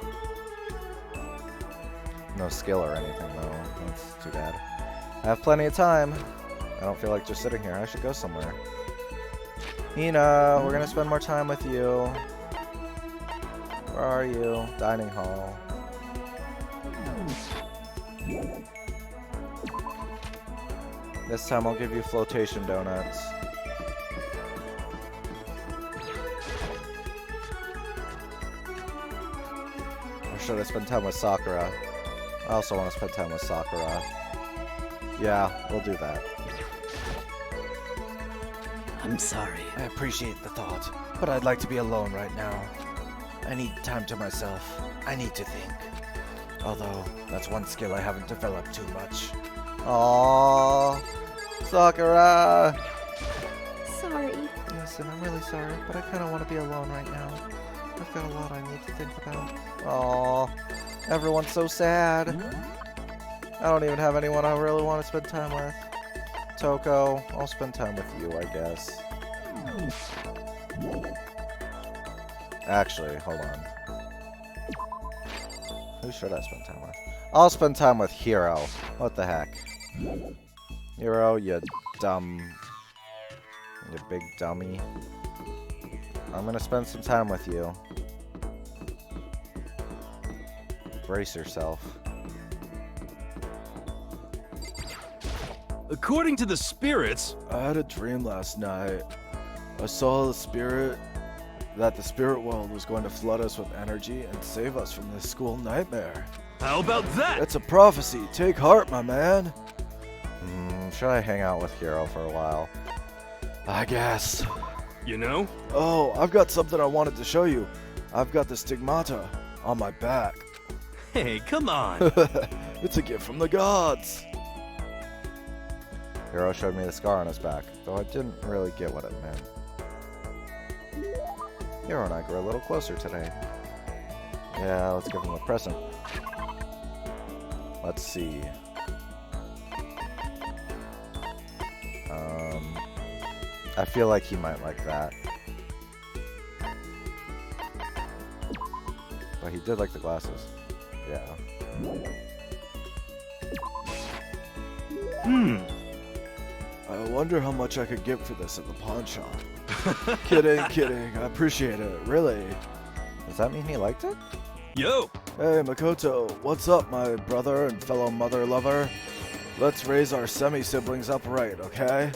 No skill or anything, though. That's too bad. I have plenty of time. I don't feel like just sitting here. I should go somewhere. Hina, we're gonna spend more time with you. Where are you? Dining hall. This time I'll give you flotation donuts. Or should I spend time with Sakura? I also want to spend time with Sakura. Yeah, we'll do that. I'm sorry. I appreciate the thought, but I'd like to be alone right now. I need time to myself. I need to think. Although, that's one skill I haven't developed too much. Aww, Sakura! Sorry. Listen, I'm really sorry, but I kind of want to be alone right now. I've got a lot I need to think about. Aww, everyone's so sad. I don't even have anyone I really want to spend time with. Toko, I'll spend time with you, I guess. Actually, hold on. Who should I spend time with? I'll spend time with Hiro. What the heck? Hiro, you big dummy. I'm gonna spend some time with you. Brace yourself. According to the spirits, I had a dream last night. I saw the spirit world was going to flood us with energy and save us from this school nightmare. how about that? It's a prophecy. Take heart, my man. Should I hang out with Hiro for a while? I guess. You know? Oh, I've got something I wanted to show you. I've got the stigmata on my back. Hey, come on. It's a gift from the gods. Hiro showed me the scar on his back, though I didn't really get what it meant. Hiro and I grew a little closer today. Yeah, let's give him a present. Let's see. I feel like he might like that. But he did like the glasses. Yeah. I wonder how much I could get for this at the pawn shop. Kidding, kidding. I appreciate it, really. Does that mean he liked it? Yo! Hey, Makoto, what's up, my brother and fellow mother lover? Let's raise our semi-siblings up right, okay?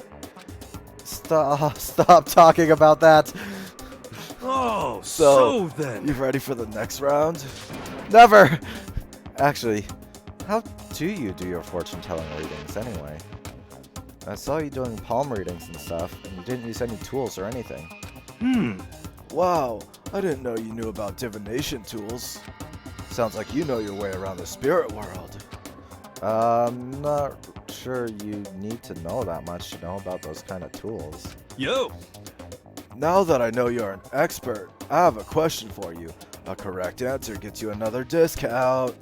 Stop talking about that. Oh, So, so then. You ready for the next round? Never. Actually, how do you do your fortune-telling readings anyway? I saw you doing palm readings and stuff, and you didn't use any tools or anything. Wow, I didn't know you knew about divination tools. Sounds like you know your way around the spirit world. I'm not sure you need to know that much to know about those kind of tools. Yo! Now that I know you're an expert, I have a question for you. A correct answer gets you another discount.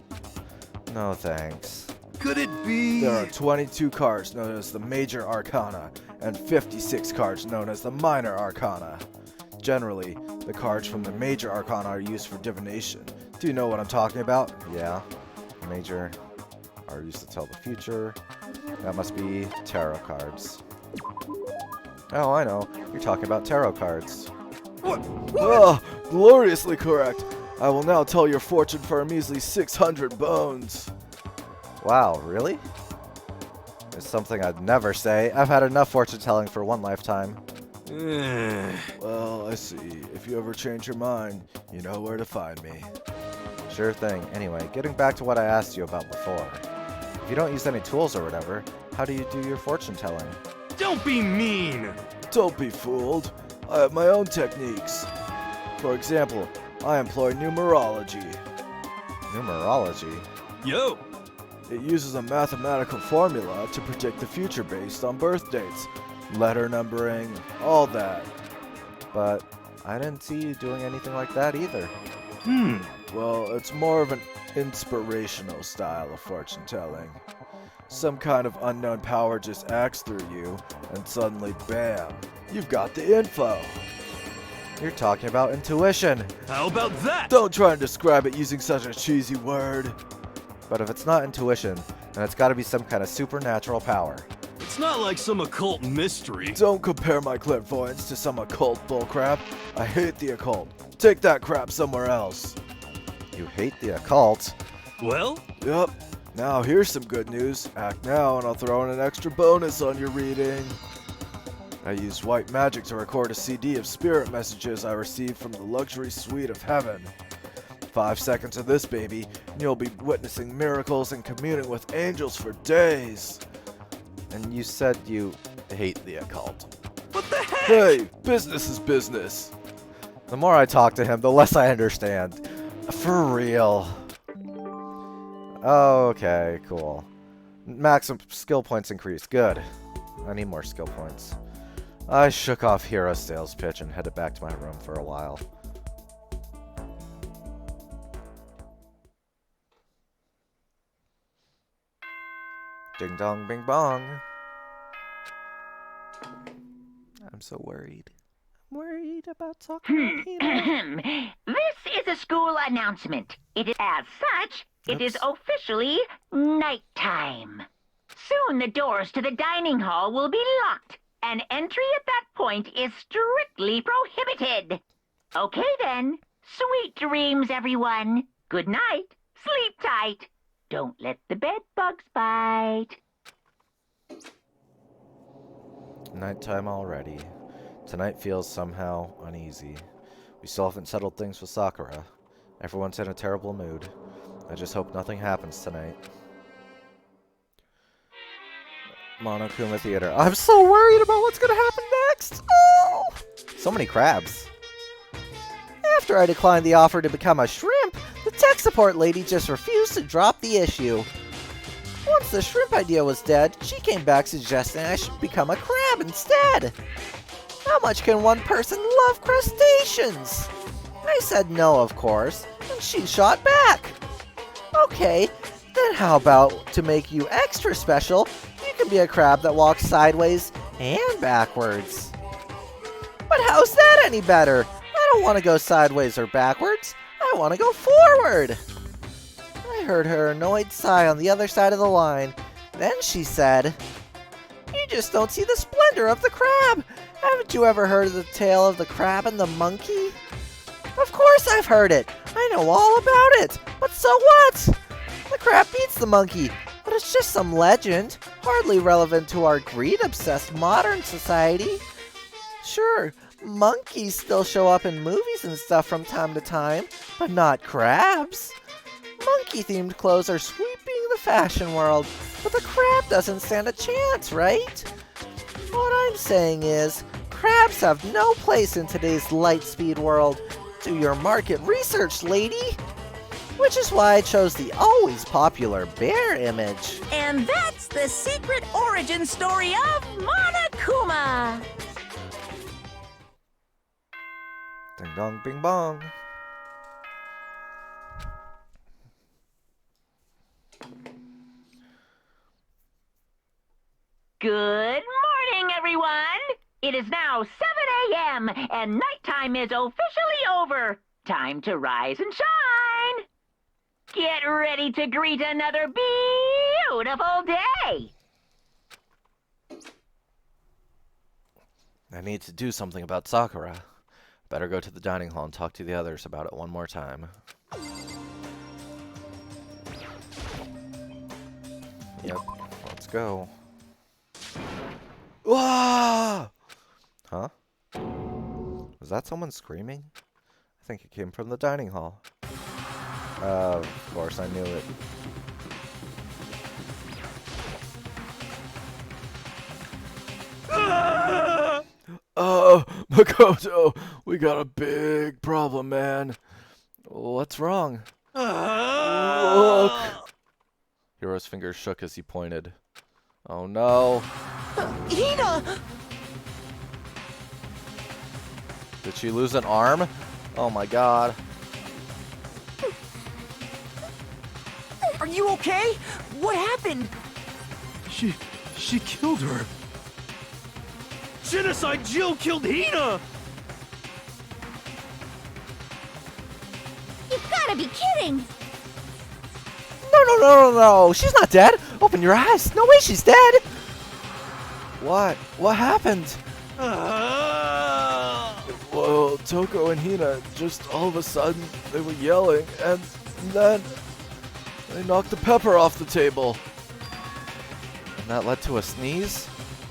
No thanks. Could it be? There are 22 cards known as the Major Arcana and 56 cards known as the Minor Arcana. Generally, the cards from the Major Arcana are used for divination. Do you know what I'm talking about? Yeah. Major are used to tell the future. That must be tarot cards. Oh, I know. You're talking about tarot cards. What? Oh, gloriously correct. I will now tell your fortune for a measly 600 bones. Wow, really? It's something I'd never say. I've had enough fortune-telling for one lifetime. Well, I see. If you ever change your mind, you know where to find me. Sure thing. Anyway, getting back to what I asked you about before. If you don't use any tools or whatever, how do you do your fortune-telling? Don't be mean! Don't be fooled. I have my own techniques. For example, I employ numerology. Numerology? Yo! It uses a mathematical formula to predict the future based on birth dates, letter numbering, all that. But I didn't see you doing anything like that either. Well, it's more of an inspirational style of fortune telling. Some kind of unknown power just acts through you, and suddenly, bam, you've got the info. You're talking about intuition. How about that? Don't try and describe it using such a cheesy word. But if it's not intuition, then it's gotta be some kind of supernatural power. It's not like some occult mystery. Don't compare my clairvoyance to some occult bullcrap. I hate the occult. Take that crap somewhere else. You hate the occult? Well? Yep. Now here's some good news. Act now and I'll throw in an extra bonus on your reading. I used white magic to record a CD of spirit messages I received from the luxury suite of heaven. 5 seconds of this, baby, and you'll be witnessing miracles and communing with angels for days. And you said you hate the occult. What the heck? Hey, business is business. The more I talk to him, the less I understand. For real. Okay, cool. Maximum skill points increased. Good. I need more skill points. I shook off Hero's sales pitch and headed back to my room for a while. Ding dong, bing bong. I'm so worried. I'm worried about talking to Peter. This is a school announcement. It is as such, it is officially nighttime. Soon the doors to the dining hall will be locked, and entry at that point is strictly prohibited. Okay then. Sweet dreams, everyone. Good night. Sleep tight. Don't let the bed bugs bite. Nighttime already. Tonight feels somehow uneasy. We still haven't settled things with Sakura. Everyone's in a terrible mood. I just hope nothing happens tonight. Monokuma Theater. I'm so worried about what's gonna happen next! Oh! So many crabs. After I declined the offer to become a shrimp, the tech support lady just refused to drop the issue. Once the shrimp idea was dead, she came back suggesting I should become a crab instead. How much can one person love crustaceans? I said no, of course, and she shot back. Okay, then how about, to make you extra special, you can be a crab that walks sideways and backwards. But how's that any better? I don't want to go sideways or backwards. I want to go forward. I heard her annoyed sigh on the other side of the line. Then she said, "You just don't see the splendor of the crab. Haven't you ever heard of the tale of the crab and the monkey?" Of course I've heard it. I know all about it. But so what? The crab beats the monkey. But it's just some legend, hardly relevant to our greed-obsessed modern society. Sure, monkeys still show up in movies and stuff from time to time, but not crabs. Monkey-themed clothes are sweeping the fashion world, but the crab doesn't stand a chance, right? What I'm saying is, crabs have no place in today's lightspeed world. Do your market research, lady! Which is why I chose the always popular bear image. And that's the secret origin story of Monokuma. Ding dong, bing bong. Good morning, everyone! It is now 7 a.m. and nighttime is officially over. Time to rise and shine! Get ready to greet another beautiful day! I need to do something about Sakura. Better go to the dining hall and talk to the others about it one more time. Yep, let's go. Wah! Huh? Was that someone screaming? I think it came from the dining hall. Of course, I knew it. Makoto, we got a big problem, man. What's wrong? Look! Hiro's fingers shook as he pointed. Oh no! Hina! Did she lose an arm? Oh my god. Are you okay? What happened? She killed her. Genocide Jill killed Hina! You've gotta be kidding! No, she's not dead! Open your eyes! No way she's dead! What? What happened? Well, Toko and Hina, just all of a sudden, they were yelling, and then they knocked the pepper off the table. And that led to a sneeze?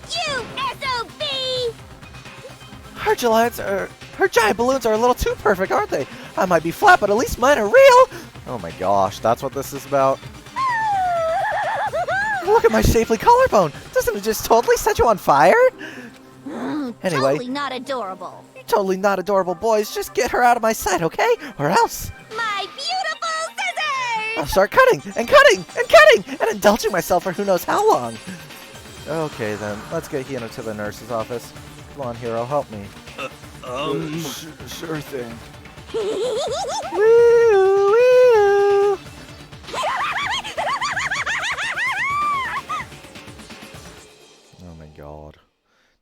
You SOB! Her giant balloons are a little too perfect, aren't they? I might be flat, but at least mine are real! Oh my gosh, that's what this is about? Look at my shapely collarbone! Doesn't it just totally set you on fire? Anyway, Totally not adorable. you totally not adorable boys, just get her out of my sight, okay? Or else My beautiful scissors! I'll start cutting and cutting and cutting and indulging myself for who knows how long. Okay then, let's get Hina to the nurse's office. Come on, Hiro, help me. Sure thing. Woo, woo. Oh my god.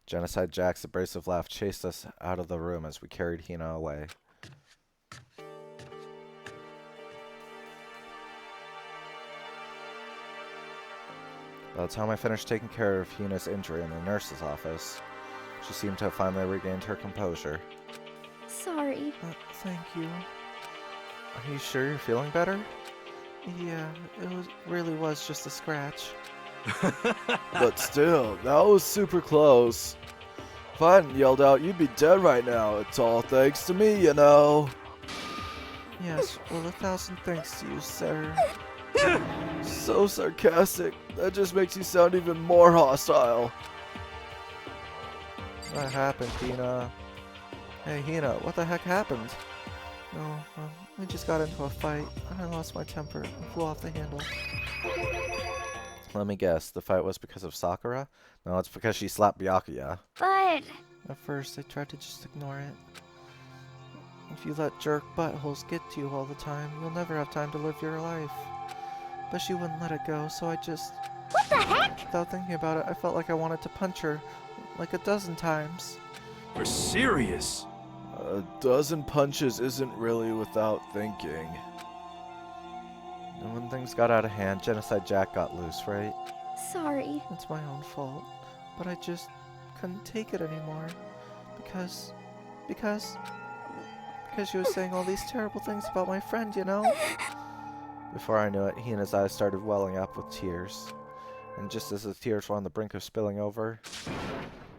Genocide Jack's abrasive laugh chased us out of the room as we carried Hina away. By the time I finished taking care of Hina's injury in the nurse's office, she seemed to have finally regained her composure. Sorry. Thank you. Are you sure you're feeling better? Yeah, it really was just a scratch. But still, that was super close. If I hadn't yelled out, you'd be dead right now. It's all thanks to me, you know. Yes, well, 1,000 thanks to you, sir. So sarcastic. That just makes you sound even more hostile. What happened, Hina? Hey, Hina, what the heck happened? No, we just got into a fight, and I lost my temper and flew off the handle. Let me guess, the fight was because of Sakura? No, it's because she slapped Byakuya. But... At first, I tried to just ignore it. If you let jerk buttholes get to you all the time, you'll never have time to live your life. But she wouldn't let it go, so I just... What the heck? Without thinking about it, I felt like I wanted to punch her, like a dozen times. You're serious? A dozen punches isn't really without thinking. And when things got out of hand, Genocide Jack got loose, right? Sorry. It's my own fault, but I just couldn't take it anymore. Because she was saying all these terrible things about my friend, you know? Before I knew it, he and his eyes started welling up with tears. And just as the tears were on the brink of spilling over,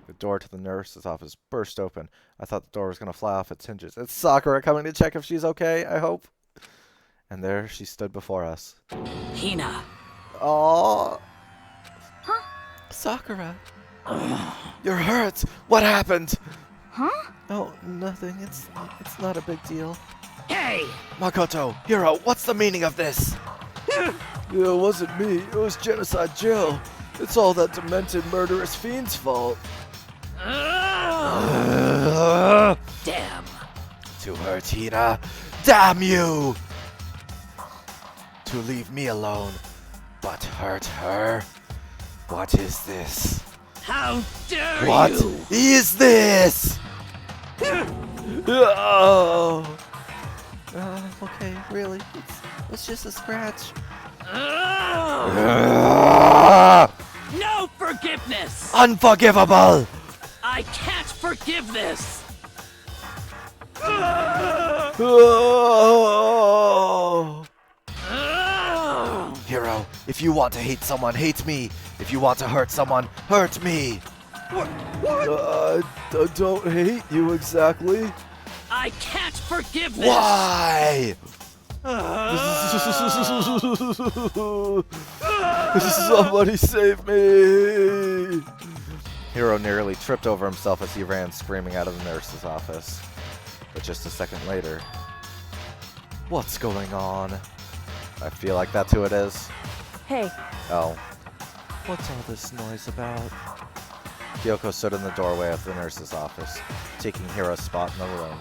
the door to the nurse's office burst open. I thought the door was going to fly off its hinges. It's Sakura coming to check if she's okay, I hope. And there she stood before us. Hina. Oh, Sakura. You're hurt! What happened? Huh? Oh, nothing. It's not a big deal. Hey! Makoto, Hiro, what's the meaning of this? It wasn't me. It was Genocide Jill. It's all that demented, murderous fiend's fault. Damn. To hurt Hina. Damn you! To leave me alone, but hurt her. What is this? How dare What you! is this? Oh. Okay, really. It's just a scratch. No forgiveness! Unforgivable! I can't forgive this! Oh. Hiro, if you want to hate someone, hate me. If you want to hurt someone, hurt me. What? I don't hate you exactly. I can't forgive this! Why? Somebody save me! Hiro nearly tripped over himself as he ran screaming out of the nurse's office. But just a second later, what's going on? I feel like that's who it is. Hey, Oh, what's all this noise about? Kyoko stood in the doorway of the nurse's office, taking Hiro's spot in the room.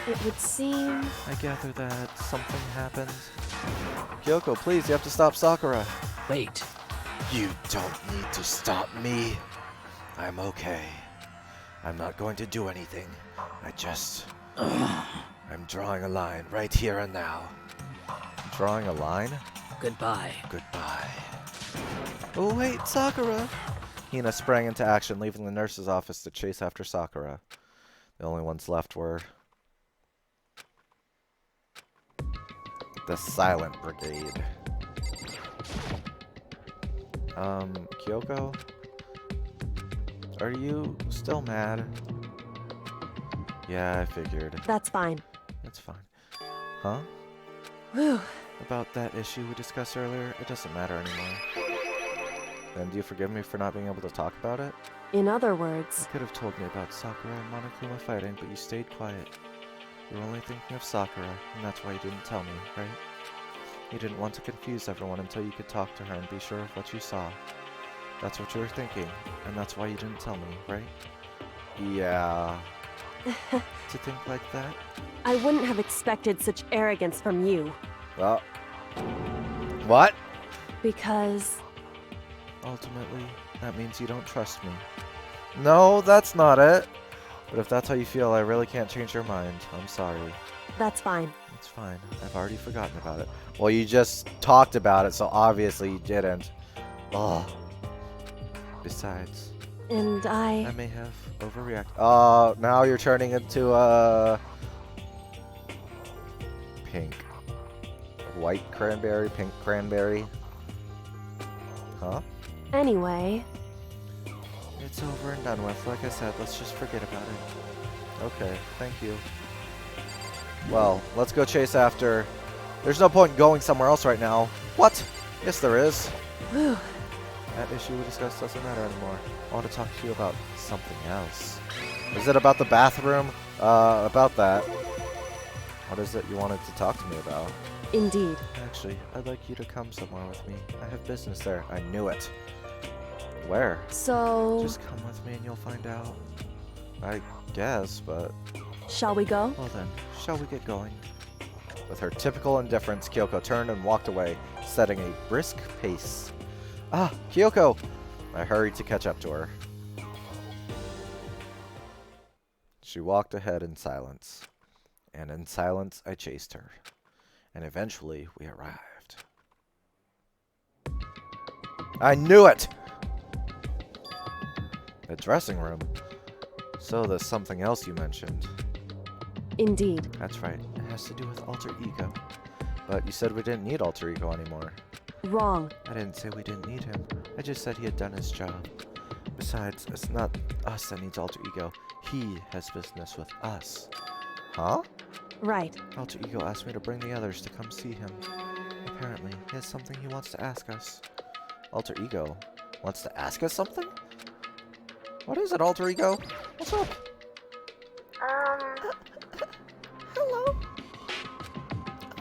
It would seem I gather that something happened. Kyoko, please, you have to stop Sakura. Wait. You don't need to stop me. I'm okay. I'm not going to do anything. I'm drawing a line right here and now. Drawing a line? Goodbye. Goodbye. Oh wait, Sakura! Hina sprang into action, leaving the nurse's office to chase after Sakura. The only ones left were the Silent Brigade. Kyoko? Are you still mad? Yeah, I figured. That's fine. That's fine. Huh? Whew. About that issue we discussed earlier? It doesn't matter anymore. Then do you forgive me for not being able to talk about it? In other words, You could have told me about Sakura and Monokuma fighting, but you stayed quiet. You were only thinking of Sakura, and that's why you didn't tell me, right? You didn't want to confuse everyone until you could talk to her and be sure of what you saw. That's what you were thinking, and that's why you didn't tell me, right? Yeah. to think like that, I wouldn't have expected such arrogance from you. Well. What? Because Ultimately, that means you don't trust me. No, that's not it. But if that's how you feel, I really can't change your mind. I'm sorry. that's fine. It's fine. I've already forgotten about it. Well, you just talked about it, so obviously you didn't. Oh. Besides, And I may have overreacted. Oh, now you're turning into a pink. White cranberry, pink cranberry. Huh? Anyway, It's over and done with. Like I said, let's just forget about it. Okay, thank you. Well, let's go chase after... There's no point in going somewhere else right now. What? Yes, there is. whew, That issue we discussed doesn't matter anymore. I want to talk to you about something else. Is it about the bathroom? About that. What is it you wanted to talk to me about? indeed. Actually, I'd like you to come somewhere with me. I have business there. I knew it. Where? So, Just come with me and you'll find out. I guess, but... shall we go? Well then, shall we get going? With her typical indifference, Kyoko turned and walked away, setting a brisk pace. Ah, Kyoko! I hurried to catch up to her. She walked ahead in silence, and in silence I chased her, and eventually we arrived. I knew it! The dressing room. So there's something else you mentioned. Indeed. That's right, it has to do with alter ego. But you said we didn't need alter ego anymore. Wrong. I didn't say we didn't need him. I just said he had done his job. Besides, it's not us that needs alter ego. He has business with us. Huh? Right. Alter ego asked me to bring the others to come see him. Apparently, he has something he wants to ask us. Alter ego wants to ask us something? What is it, alter ego? What's up? Hello?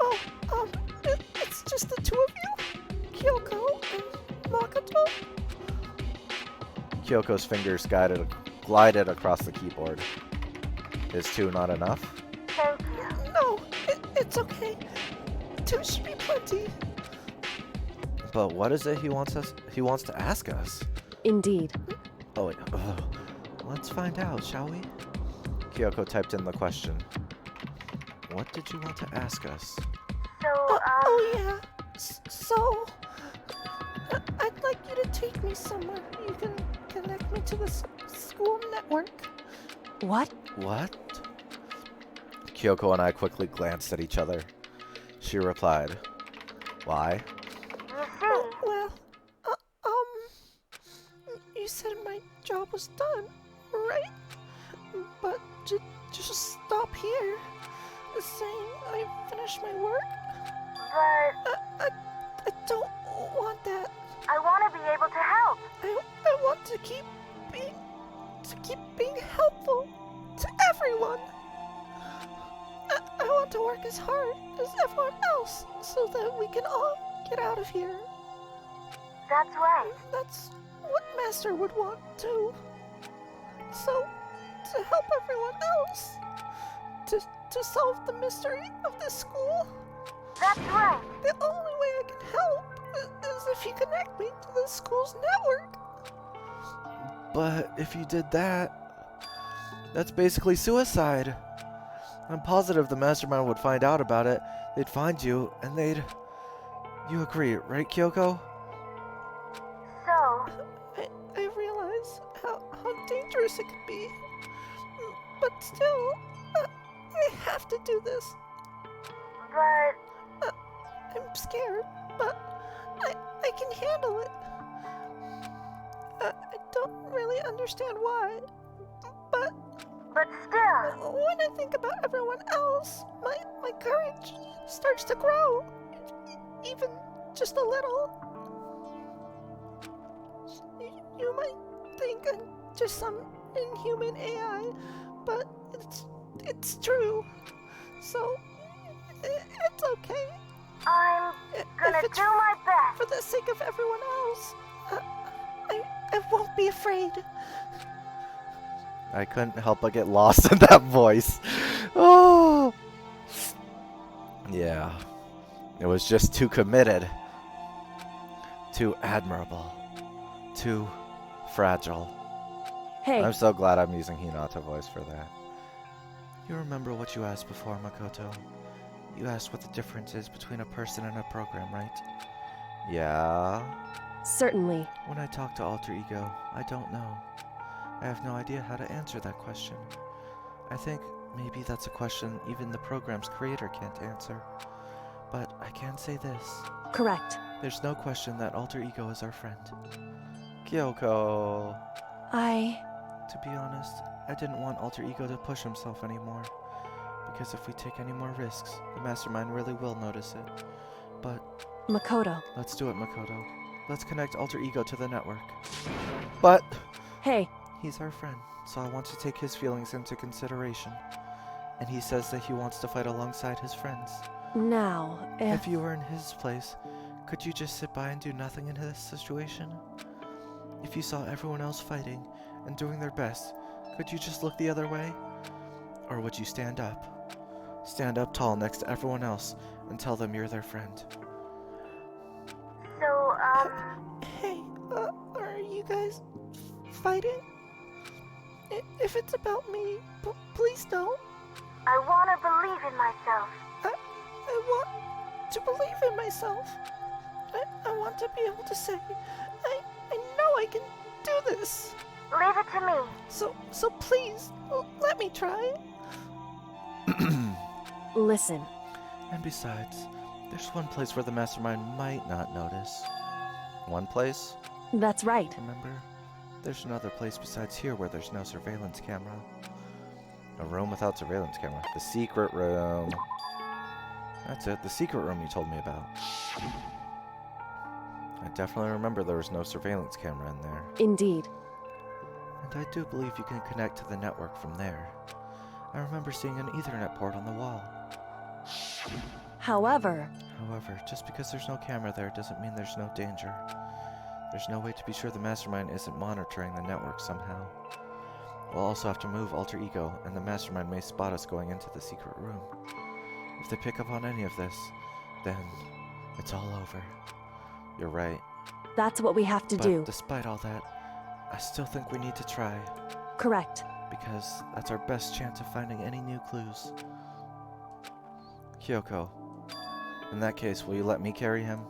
Oh, it's just the two of you? Kyoko and Makoto? Kyoko's fingers glided across the keyboard. Is 2 not enough? Thank you. No, it's okay. 2 should be plenty. But what is it he wants to ask us? Indeed. Oh, wait. Let's find out, shall we? Kyoko typed in the question. What did you want to ask us? So, Oh yeah. So, I'd like you to take me somewhere. You can connect me to the school network. What? What? Kyoko and I quickly glanced at each other. She replied, Why? you see, Well, you said my job was done, right? But just stop here, saying I finished my work. but I don't want that. I want to be able to help. I want to keep being helpful to everyone. I want to work as hard as everyone else so that we can all get out of here. That's right. That's what Master would want too. So, to help everyone else, to solve the mystery of this school, That's right. the only way I can help is if you connect me to the school's network. But if you did that, that's basically suicide. I'm positive the mastermind would find out about it. They'd find you, and they'd... You agree, right, Kyoko? So, I realize how dangerous it could be. But still, I have to do this. but I'm scared, but I can handle it. I don't really understand why, but still, when I think about everyone else, my courage starts to grow, even just a little. You might think I'm just some inhuman AI, but it's true. So it's okay. I'm gonna If it's do my best. for the sake of everyone else, I won't be afraid. I couldn't help but get lost in that voice. Oh! Yeah. It was just too committed. Too admirable. Too fragile. Hey. I'm so glad I'm using Hinata voice for that. You remember what you asked before, Makoto? You asked what the difference is between a person and a program, right? Yeah? Certainly. When I talk to Alter Ego, I don't know. I have no idea how to answer that question. I think maybe that's a question even the program's creator can't answer. But I can say this. Correct. There's no question that Alter Ego is our friend. Kyoko. To be honest, I didn't want Alter Ego to push himself anymore. Because if we take any more risks, the Mastermind really will notice it. But... Makoto. Let's do it, Makoto. Let's connect Alter Ego to the network. But... Hey. He's our friend, so I want to take his feelings into consideration. And he says that he wants to fight alongside his friends. Now, If you were in his place, could you just sit by and do nothing in this situation? If you saw everyone else fighting and doing their best, could you just look the other way? Or would you stand up? Stand up tall next to everyone else and tell them you're their friend. So, Hey, are you guys fighting? If it's about me, please don't. I want to believe in myself. I want to believe in myself. I want to be able to say, I know I can do this. Leave it to me. So please, let me try. Listen. And besides, there's one place where the mastermind might not notice. One place? That's right. Remember? There's another place besides here where there's no surveillance camera. A room without surveillance camera. The secret room. That's it, the secret room you told me about. I definitely remember there was no surveillance camera in there. Indeed. And I do believe you can connect to the network from there. I remember seeing an Ethernet port on the wall. However, just because there's no camera there doesn't mean there's no danger. There's no way to be sure the mastermind isn't monitoring the network somehow. We'll also have to move Alter Ego, and the mastermind may spot us going into the secret room. If they pick up on any of this, then it's all over. You're right. that's what we have to do. But despite all that, I still think we need to try. Correct. Because that's our best chance of finding any new clues. Kyoko, in that case, will you let me carry him?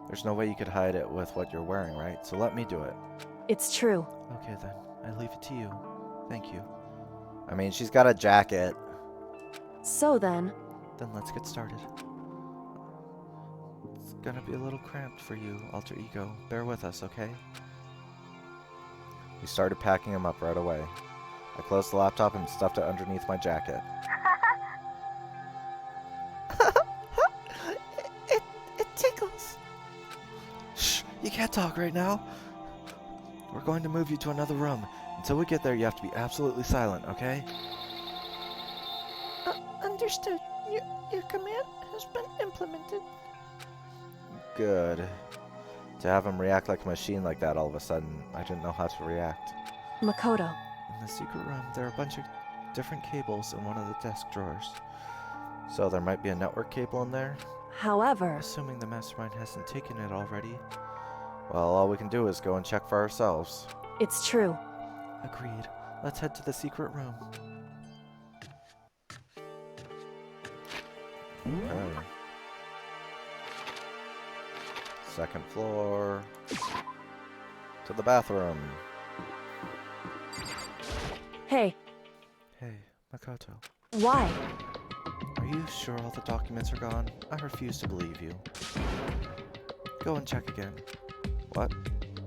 There's no way you could hide it with what you're wearing, right? So let me do it. It's true. Okay then, I leave it to you. Thank you. I mean, she's got a jacket. So then... Then let's get started. It's gonna be a little cramped for you, Alter Ego. Bear with us, okay? We started packing him up right away. I closed the laptop and stuffed it underneath my jacket. It tickles. Shh! You can't talk right now. We're going to move you to another room. Until we get there, you have to be absolutely silent, okay? Understood. Your command has been implemented. Good. To have him react like a machine like that all of a sudden, I didn't know how to react. Makoto. In the secret room, there are a bunch of different cables in one of the desk drawers. So there might be a network cable in there? However... Assuming the mastermind hasn't taken it already. Well, all we can do is go and check for ourselves. It's true. Agreed. Let's head to the secret room. Okay. Second floor. To the bathroom. Hey. Hey, Makoto. Why? Are you sure all the documents are gone? I refuse to believe you. Go and check again. What?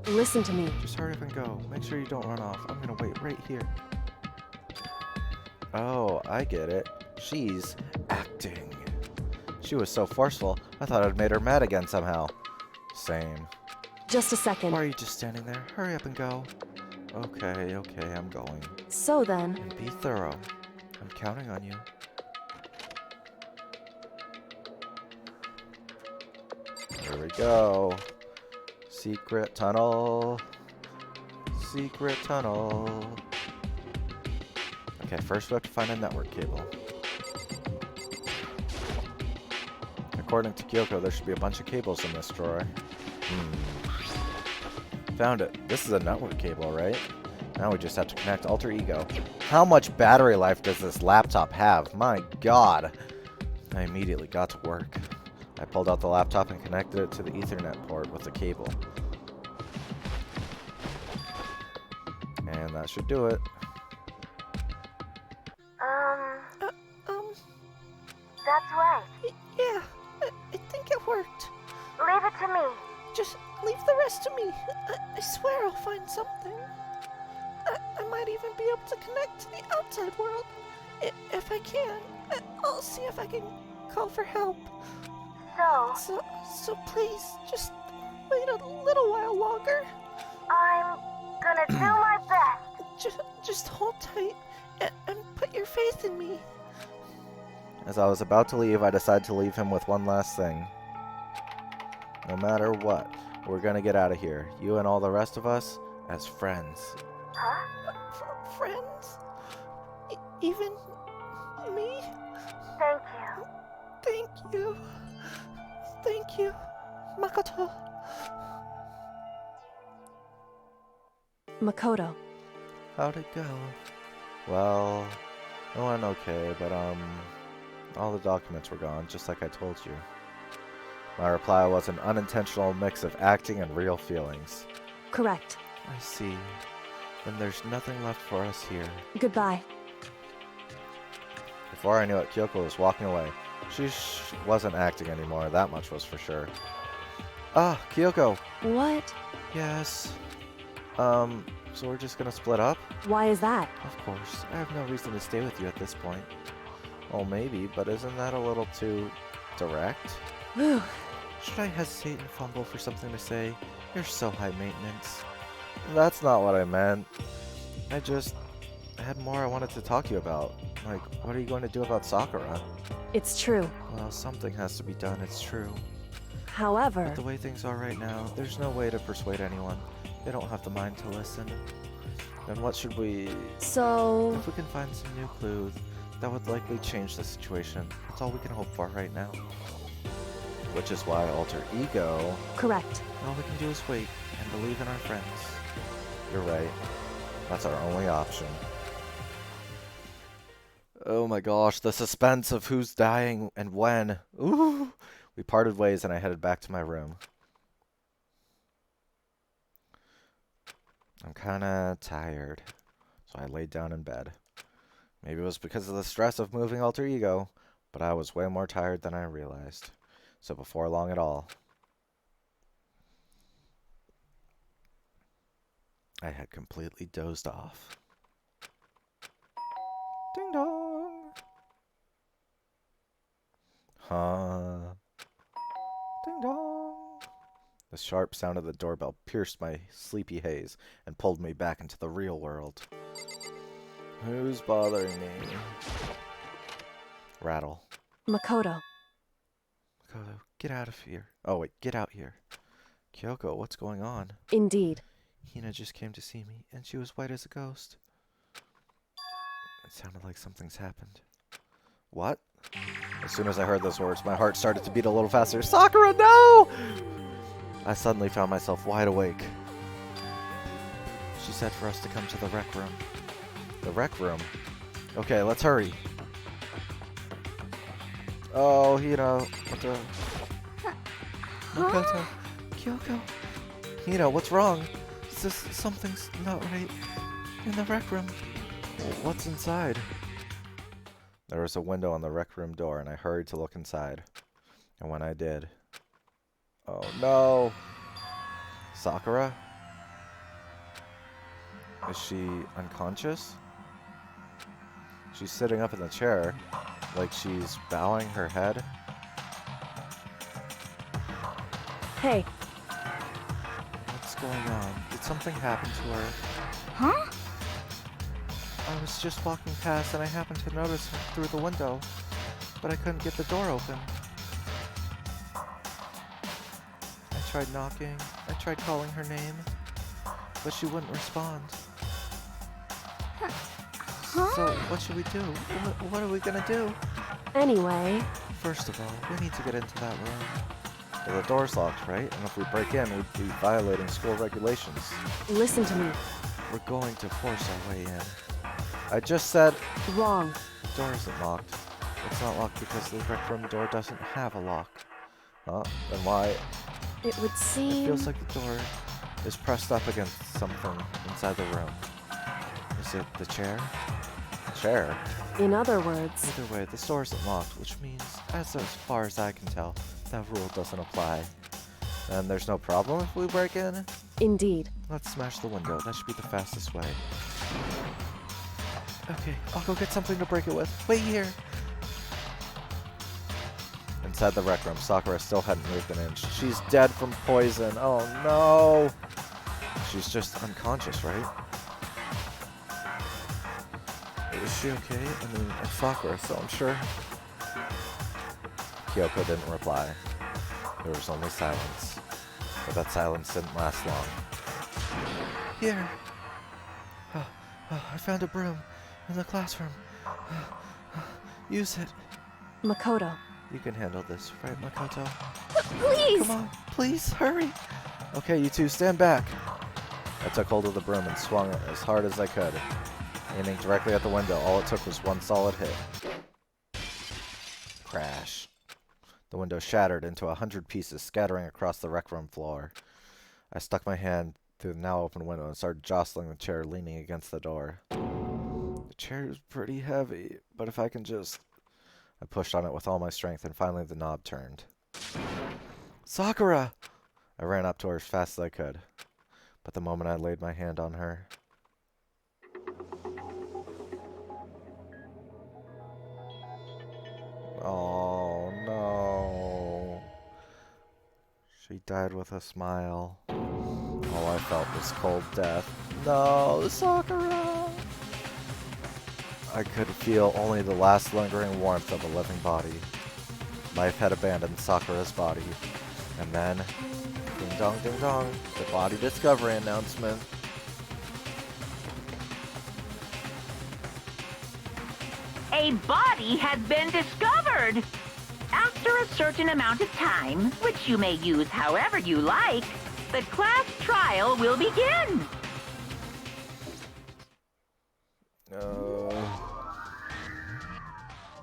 Listen to me. Just hurry up and go. Make sure you don't run off. I'm gonna wait right here. Oh, I get it. She's acting. She was so forceful, I thought I'd made her mad again somehow. Same. Just a second. Why are you just standing there? Hurry up and go. Okay, I'm going. So then... And be thorough. I'm counting on you. Here we go. Secret tunnel. Secret tunnel. Okay, first we have to find a network cable. According to Kyoko, there should be a bunch of cables in this drawer. Found it. This is a network cable, right? Now we just have to connect Alter Ego. How much battery life does this laptop have? My god. I immediately got to work. I pulled out the laptop and connected it to the Ethernet port with the cable. And that should do it. That's right. Yeah, I think it worked. Leave it to me. Just leave the rest to me. I swear I'll find something. I might even be able to connect to the outside world. If I can, I'll see if I can call for help. So please, just wait a little while longer. I'm gonna do my best. Just hold tight and put your faith in me. As I was about to leave, I decided to leave him with one last thing. No matter what, we're gonna get out of here. You and all the rest of us as friends. Huh? Friends? Even me? Thank you. Thank you. Thank you, Makoto. Makoto. How'd it go? Well, it went okay, but all the documents were gone, just like I told you. My reply was an unintentional mix of acting and real feelings. Correct. I see. Then there's nothing left for us here. Goodbye. Before I knew it, Kyoko was walking away. She wasn't acting anymore, that much was for sure. Ah, Kyoko! What? Yes. So we're just gonna split up? Why is that? Of course. I have no reason to stay with you at this point. Well, maybe, but isn't that a little too direct? Whew. Should I hesitate and fumble for something to say? You're so high maintenance. That's not what I meant. I had more I wanted to talk to you about. Like, what are you going to do about Sakura? It's true. Well, something has to be done, it's true. However... But the way things are right now, there's no way to persuade anyone. They don't have the mind to listen. Then what should we... So... If we can find some new clues, that would likely change the situation. That's all we can hope for right now. Which is why alter ego... Correct. All we can do is wait and believe in our friends. You're right. That's our only option. Oh my gosh, the suspense of who's dying and when. Ooh! We parted ways and I headed back to my room. I'm kinda tired, so I laid down in bed. Maybe it was because of the stress of moving alter ego, but I was way more tired than I realized. So before long at all, I had completely dozed off. Ding dong! Huh? Ding dong! The sharp sound of the doorbell pierced my sleepy haze and pulled me back into the real world. Who's bothering me? Rattle. Makoto. Makoto, get out of here. Oh wait, get out here. Kyoko, what's going on? Indeed. Hina just came to see me, and she was white as a ghost. It sounded like something's happened. What? As soon as I heard those words, my heart started to beat a little faster. Sakura, no! I suddenly found myself wide awake. She said for us to come to the rec room. The rec room? Okay, let's hurry. Oh, Hina, what the... Makoto, Kyoko. Hina, what's wrong? Something's not right in the rec room. What's inside? There was a window on the rec room door, and I hurried to look inside. And when I did... Oh no! Sakura? Is she unconscious? She's sitting up in the chair, like she's bowing her head. Hey. What's going on? Did something happen to her? Huh? I was just walking past and I happened to notice her through the window, but I couldn't get the door open. I tried knocking, I tried calling her name, but she wouldn't respond. Huh? So, what should we do? What are we gonna do? Anyway... First of all, we need to get into that room. Well, the door's locked, right? And if we break in, we'd be violating school regulations. Listen to me. We're going to force our way in. I just said... Wrong. The door isn't locked. It's not locked because the rec room door doesn't have a lock. Huh? Then why? It would seem... It feels like the door is pressed up against something inside the room. Is it the chair? The chair? In other words... Either way, the door isn't locked, which means, as far as I can tell, that rule doesn't apply. And there's no problem if we break in? Indeed. Let's smash the window. That should be the fastest way. Okay, I'll go get something to break it with. Wait here! Inside the rec room, Sakura still hadn't moved an inch. She's dead from poison. Oh no! She's just unconscious, right? Is she okay? I mean, it's Sakura, so I'm sure. Kyoko didn't reply. There was only silence. But that silence didn't last long. Here! I found a broom in the classroom. Use it. Makoto. You can handle this, right, Makoto? Please! Come on, please, hurry! Okay, you two, stand back. I took hold of the broom and swung it as hard as I could. Aiming directly at the window, all it took was one solid hit. Crash. The window shattered into 100 pieces, scattering across the rec room floor. I stuck my hand through the now open window and started jostling the chair, leaning against the door. The chair is pretty heavy, but if I can just... I pushed on it with all my strength, and finally the knob turned. Sakura! I ran up to her as fast as I could. But the moment I laid my hand on her... Oh, no. She died with a smile. All I felt was cold death. No, Sakura! I could feel only the last lingering warmth of a living body. Life had abandoned Sakura's body. And then, ding dong, the body discovery announcement. A body has been discovered. After a certain amount of time, which you may use however you like, the class trial will begin.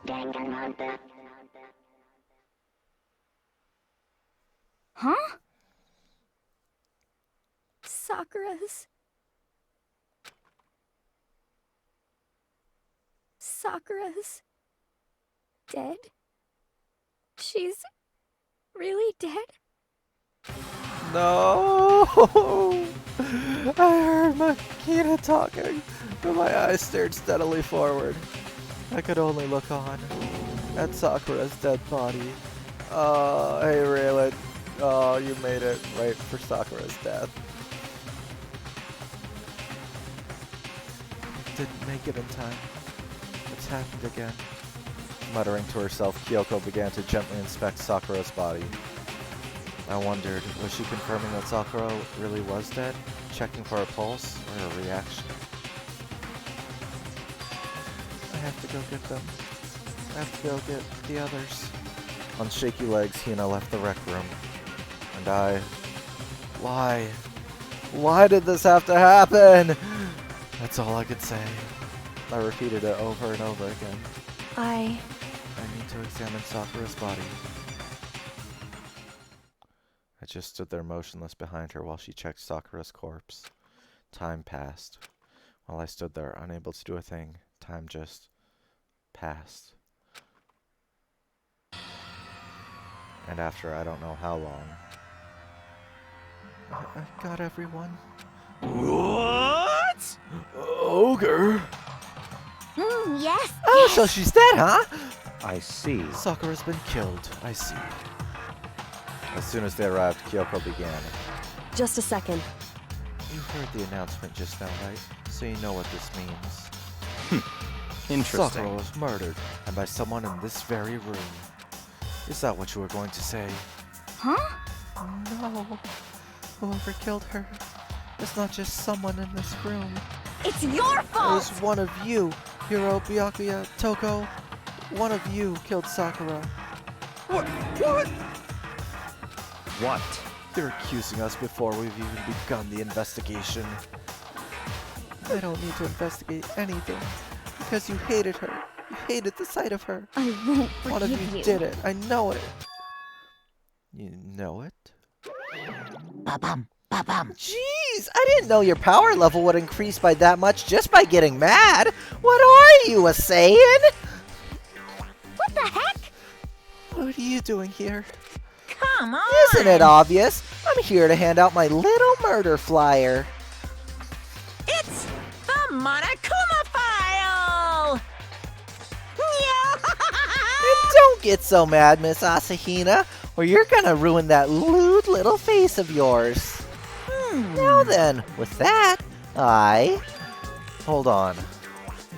Danganronpa. Huh? Sakura's dead? She's really dead? No! I heard Makina talking, but my eyes stared steadily forward. I could only look on at Sakura's dead body. Oh, hey Raylan. Oh, you made it right for Sakura's death. Didn't make it in time. It's happened again. Muttering to herself, Kyoko began to gently inspect Sakura's body. I wondered, was she confirming that Sakura really was dead? Checking for a pulse or a reaction? I have to go get them. I have to go get the others. On shaky legs, Hina left the rec room. And I... Why? Why did this have to happen? That's all I could say. I repeated it over and over again. I need to examine Sakura's body. I just stood there motionless behind her while she checked Sakura's corpse. Time passed. While I stood there, unable to do a thing, time just passed. And after I don't know how long... I've got everyone. What? Ogre? Yes. Oh, so she's dead, huh? I see. Sakura's been killed, I see. As soon as they arrived, Kyoko began. Just a second. You heard the announcement just now, right? So you know what this means. Interesting. Sakura was murdered, and by someone in this very room. Is that what you were going to say? Huh? No. Whoever killed her is not just someone in this room. It's your It fault! was one of you, Hiro, Byakuya, Toko. One of you killed Sakura. What? What? You're accusing us before we've even begun the investigation. I don't need to investigate anything, because you hated her. You hated the sight of her. I won't One of forgive you you. did it. I know it. You know it? Ba-bum, ba-bum. Jeez, I didn't know your power level would increase by that much just by getting mad. What are you, a Saiyan? What the heck? What are you doing here? Come on! Isn't it obvious? I'm here to hand out my little murder flyer. It's the Monokuma file! And don't get so mad, Miss Asahina, or you're gonna ruin that lewd little face of yours. Now then, with that, Hold on.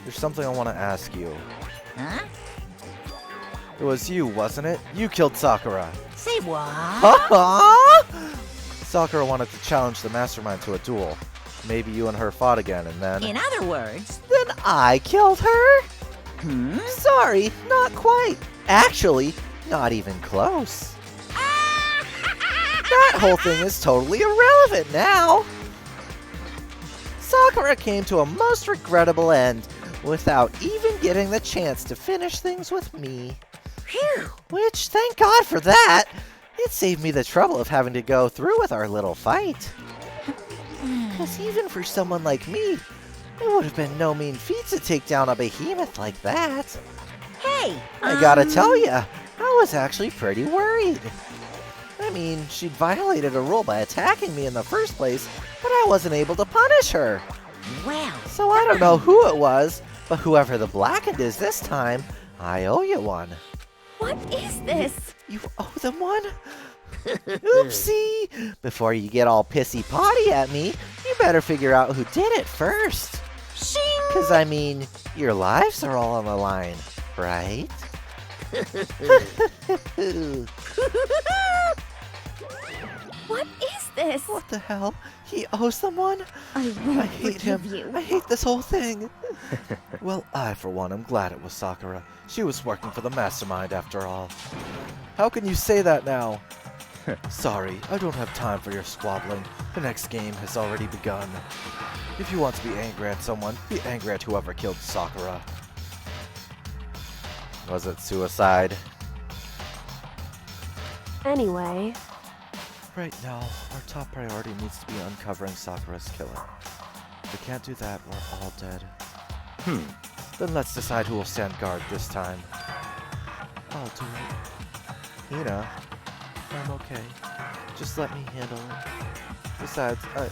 There's something I want to ask you. Huh? It was you, wasn't it? You killed Sakura. Say what? Huh? Sakura wanted to challenge the mastermind to a duel. Maybe you and her fought again, and then... In other words... Then I killed her? Sorry, not quite. Actually, not even close. That whole thing is totally irrelevant now. Sakura came to a most regrettable end without even getting the chance to finish things with me. Phew! Which, thank God for that! It saved me the trouble of having to go through with our little fight. Because even for someone like me, it would have been no mean feat to take down a behemoth like that. Hey! I gotta tell ya, I was actually pretty worried. I mean, she'd violated a rule by attacking me in the first place, but I wasn't able to punish her. Well, So I don't know who it was, but whoever the Blackened is this time, I owe you one. What is this? You owe them one? Oopsie! Before you get all pissy-potty at me, you better figure out who did it first. shing! Because, I mean, your lives are all on the line, right? What is this? What the hell? He owes them one? I won't I hate him. forgive you. I hate this whole thing. Well, I, for one, am glad it was Sakura. She was working for the mastermind, after all. How can you say that now? Sorry, I don't have time for your squabbling. The next game has already begun. If you want to be angry at someone, be angry at whoever killed Sakura. Was it suicide? Anyway, Right now, our top priority needs to be uncovering Sakura's killer. If we can't do that, we're all dead. Then let's decide who will stand guard this time. I'll do it. Hina. I'm okay. Just let me handle it. Besides, I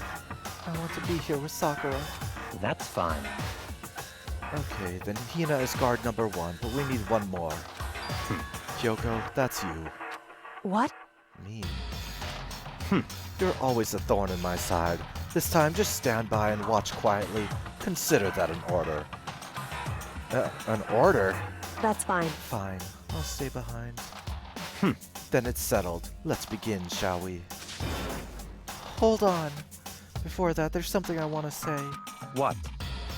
want to be here with Sakura. That's fine. Okay, then Hina is guard number 1, but we need one more. Kyoko, that's you. what? Me. You're always a thorn in my side. This time, just stand by and watch quietly. Consider that an order. An order? That's fine. Fine, I'll stay behind. Then it's settled. Let's begin, shall we? Hold on. Before that, there's something I want to say. What?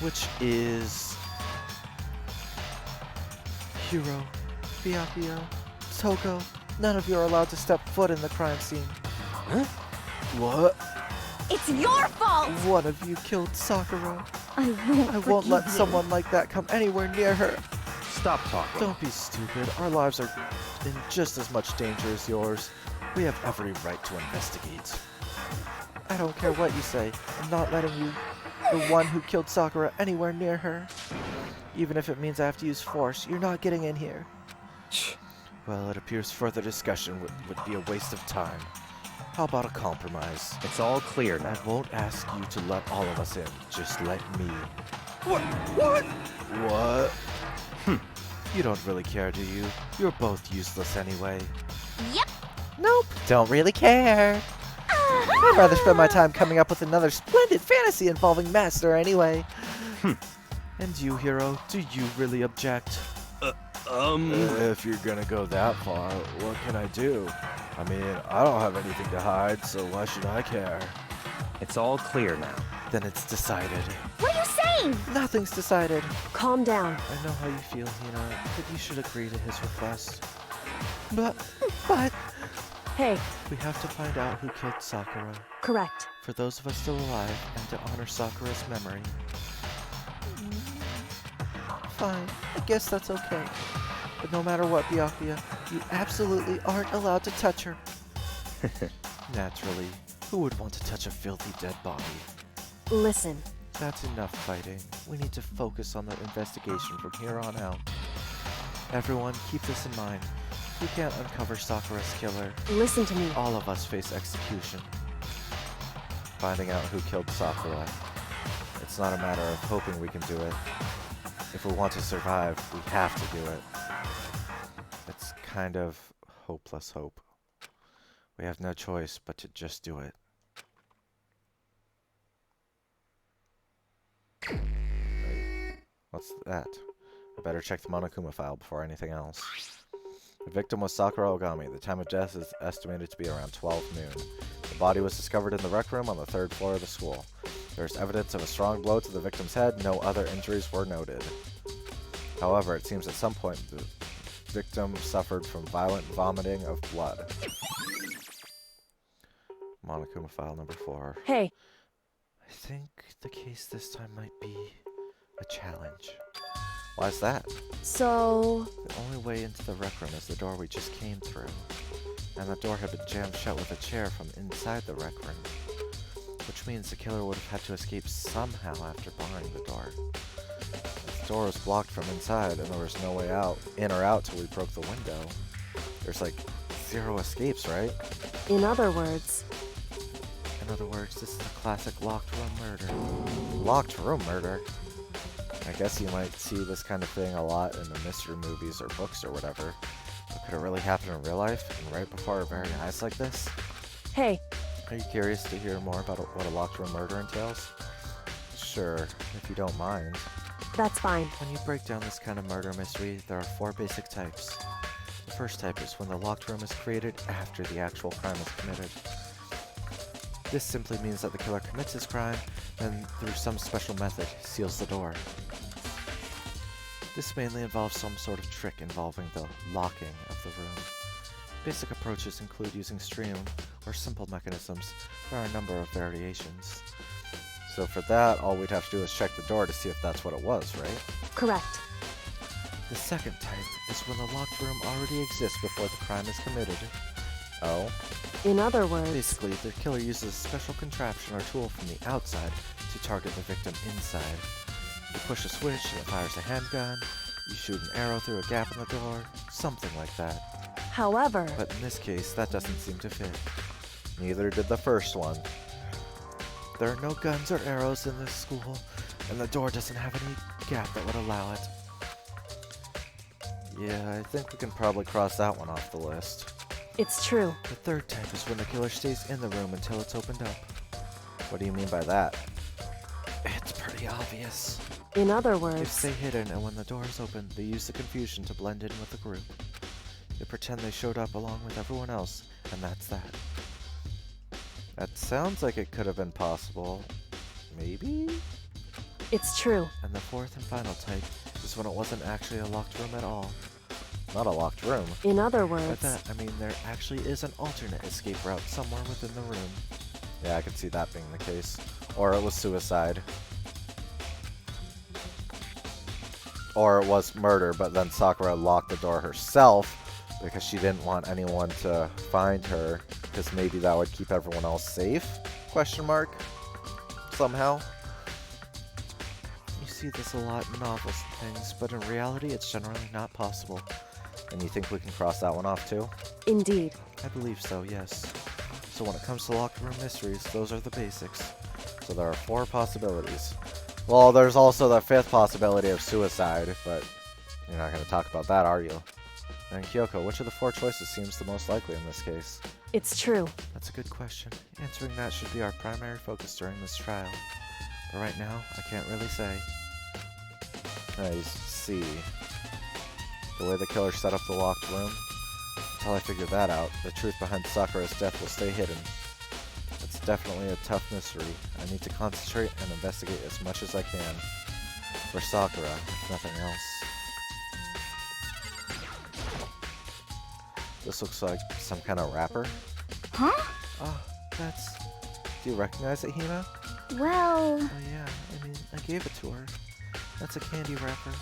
Which is... Hiro, Byakuya, Toko, none of you are allowed to step foot in the crime scene. Huh? What? It's your fault! One of you killed Sakura. I won't I won't let forgive you. someone like that come anywhere near her. Stop talking. Don't be stupid. Our lives are in just as much danger as yours. We have every right to investigate. I don't care what you say. I'm not letting you, the one who killed Sakura, anywhere near her. Even if it means I have to use force, you're not getting in here. Well, it appears further discussion would be a waste of time. How about a compromise? It's all clear now. I won't ask you to let all of us in. Just let me. What? What? You don't really care, do you? You're both useless anyway. Yep. Nope, don't really care. I'd rather spend my time coming up with another splendid fantasy involving Master anyway. And you, Hiro, do you really object? If you're gonna go that far, what can I do? I mean, I don't have anything to hide, so why should I care? It's all clear now. Then it's decided. What are you saying? Nothing's decided. Calm down. I know how you feel, Hina, but you should agree to his request. But Hey, we have to find out who killed Sakura. correct. For those of us still alive, and to honor Sakura's memory. Fine, I guess that's okay. But no matter what, Byakuya, you absolutely aren't allowed to touch her. Naturally, who would want to touch a filthy dead body? Listen, That's enough fighting. We need to focus on the investigation from here on out. Everyone, keep this in mind. If we can't uncover Sakura's killer, listen to me. all of us face execution. Finding out who killed Sakura. It's not a matter of hoping we can do it. If we want to survive, we have to do it. It's kind of hopeless hope. We have no choice but to just do it. Wait, what's that? I better check the Monokuma file before anything else. The victim was Sakura Ogami. The time of death is estimated to be around 12 noon. The body was discovered in the rec room on the 3rd floor of the school. There is evidence of a strong blow to the victim's head. No other injuries were noted. However, it seems at some point the victim suffered from violent vomiting of blood. Monokuma file number 4. Hey, I think the case this time might be a challenge. Why's that? So... The only way into the rec room is the door we just came through. And the door had been jammed shut with a chair from inside the rec room. Which means the killer would have had to escape somehow after barring the door. If the door was blocked from inside and there was no way out, in or out till we broke the window, there's like 0 escapes, right? in other words... In other words, this is a classic locked room murder. Locked room murder? I guess you might see this kind of thing a lot in the mystery movies or books or whatever. But could it really happen in real life, and right before our very eyes like this? Hey, Are you curious to hear more about what a locked room murder entails? Sure, if you don't mind. that's fine. When you break down this kind of murder mystery, there are 4 basic types. The first type is when the locked room is created after the actual crime is committed. This simply means that the killer commits his crime, and through some special method, seals the door. This mainly involves some sort of trick involving the locking of the room. Basic approaches include using stream or simple mechanisms. There are a number of variations. So for that, all we'd have to do is check the door to see if that's what it was, right? Correct. The second type is when the locked room already exists before the crime is committed. Oh? In other words... Basically, the killer uses a special contraption or tool from the outside to target the victim inside. You push a switch and it fires a handgun, you shoot an arrow through a gap in the door, something like that. However... But in this case, that doesn't seem to fit. Neither did the first one. There are no guns or arrows in this school, and the door doesn't have any gap that would allow it. Yeah, I think we can probably cross that one off the list. It's true. The third type is when the killer stays in the room until it's opened up. What do you mean by that? It's pretty obvious. In other They words... stay hidden, and when the door is open, they use the confusion to blend in with the group. They pretend they showed up along with everyone else, and that's that. That sounds like it could have been possible. Maybe? It's true. And the fourth and final type is when it wasn't actually a locked room at all. Not a locked room. In other By words... that, I mean there actually is an alternate escape route somewhere within the room. Yeah, I could see that being the case. Or it was suicide. Or it was murder, but then Sakura locked the door herself because she didn't want anyone to find her, because maybe that would keep everyone else safe? Question mark? Somehow? You see this a lot in novels and things, but in reality it's generally not possible. And you think we can cross that one off too? Indeed. I believe so, yes. So when it comes to locked room mysteries, those are the basics. So there are 4 possibilities. Well, there's also the 5th possibility of suicide, but you're not going to talk about that, are you? And Kyoko, which of the 4 choices seems the most likely in this case? It's true. That's a good question. Answering that should be our primary focus during this trial. But right now, I can't really say. I see. The way the killer set up the locked room, until I figure that out, the truth behind Sakura's death will stay hidden. It's definitely a tough mystery. I need to concentrate and investigate as much as I can. For Sakura, if nothing else. This looks like some kind of wrapper. Huh? Oh, that's... Do you recognize it, Hina? Well... Oh yeah, I mean, I gave it to her. That's a candy wrapper.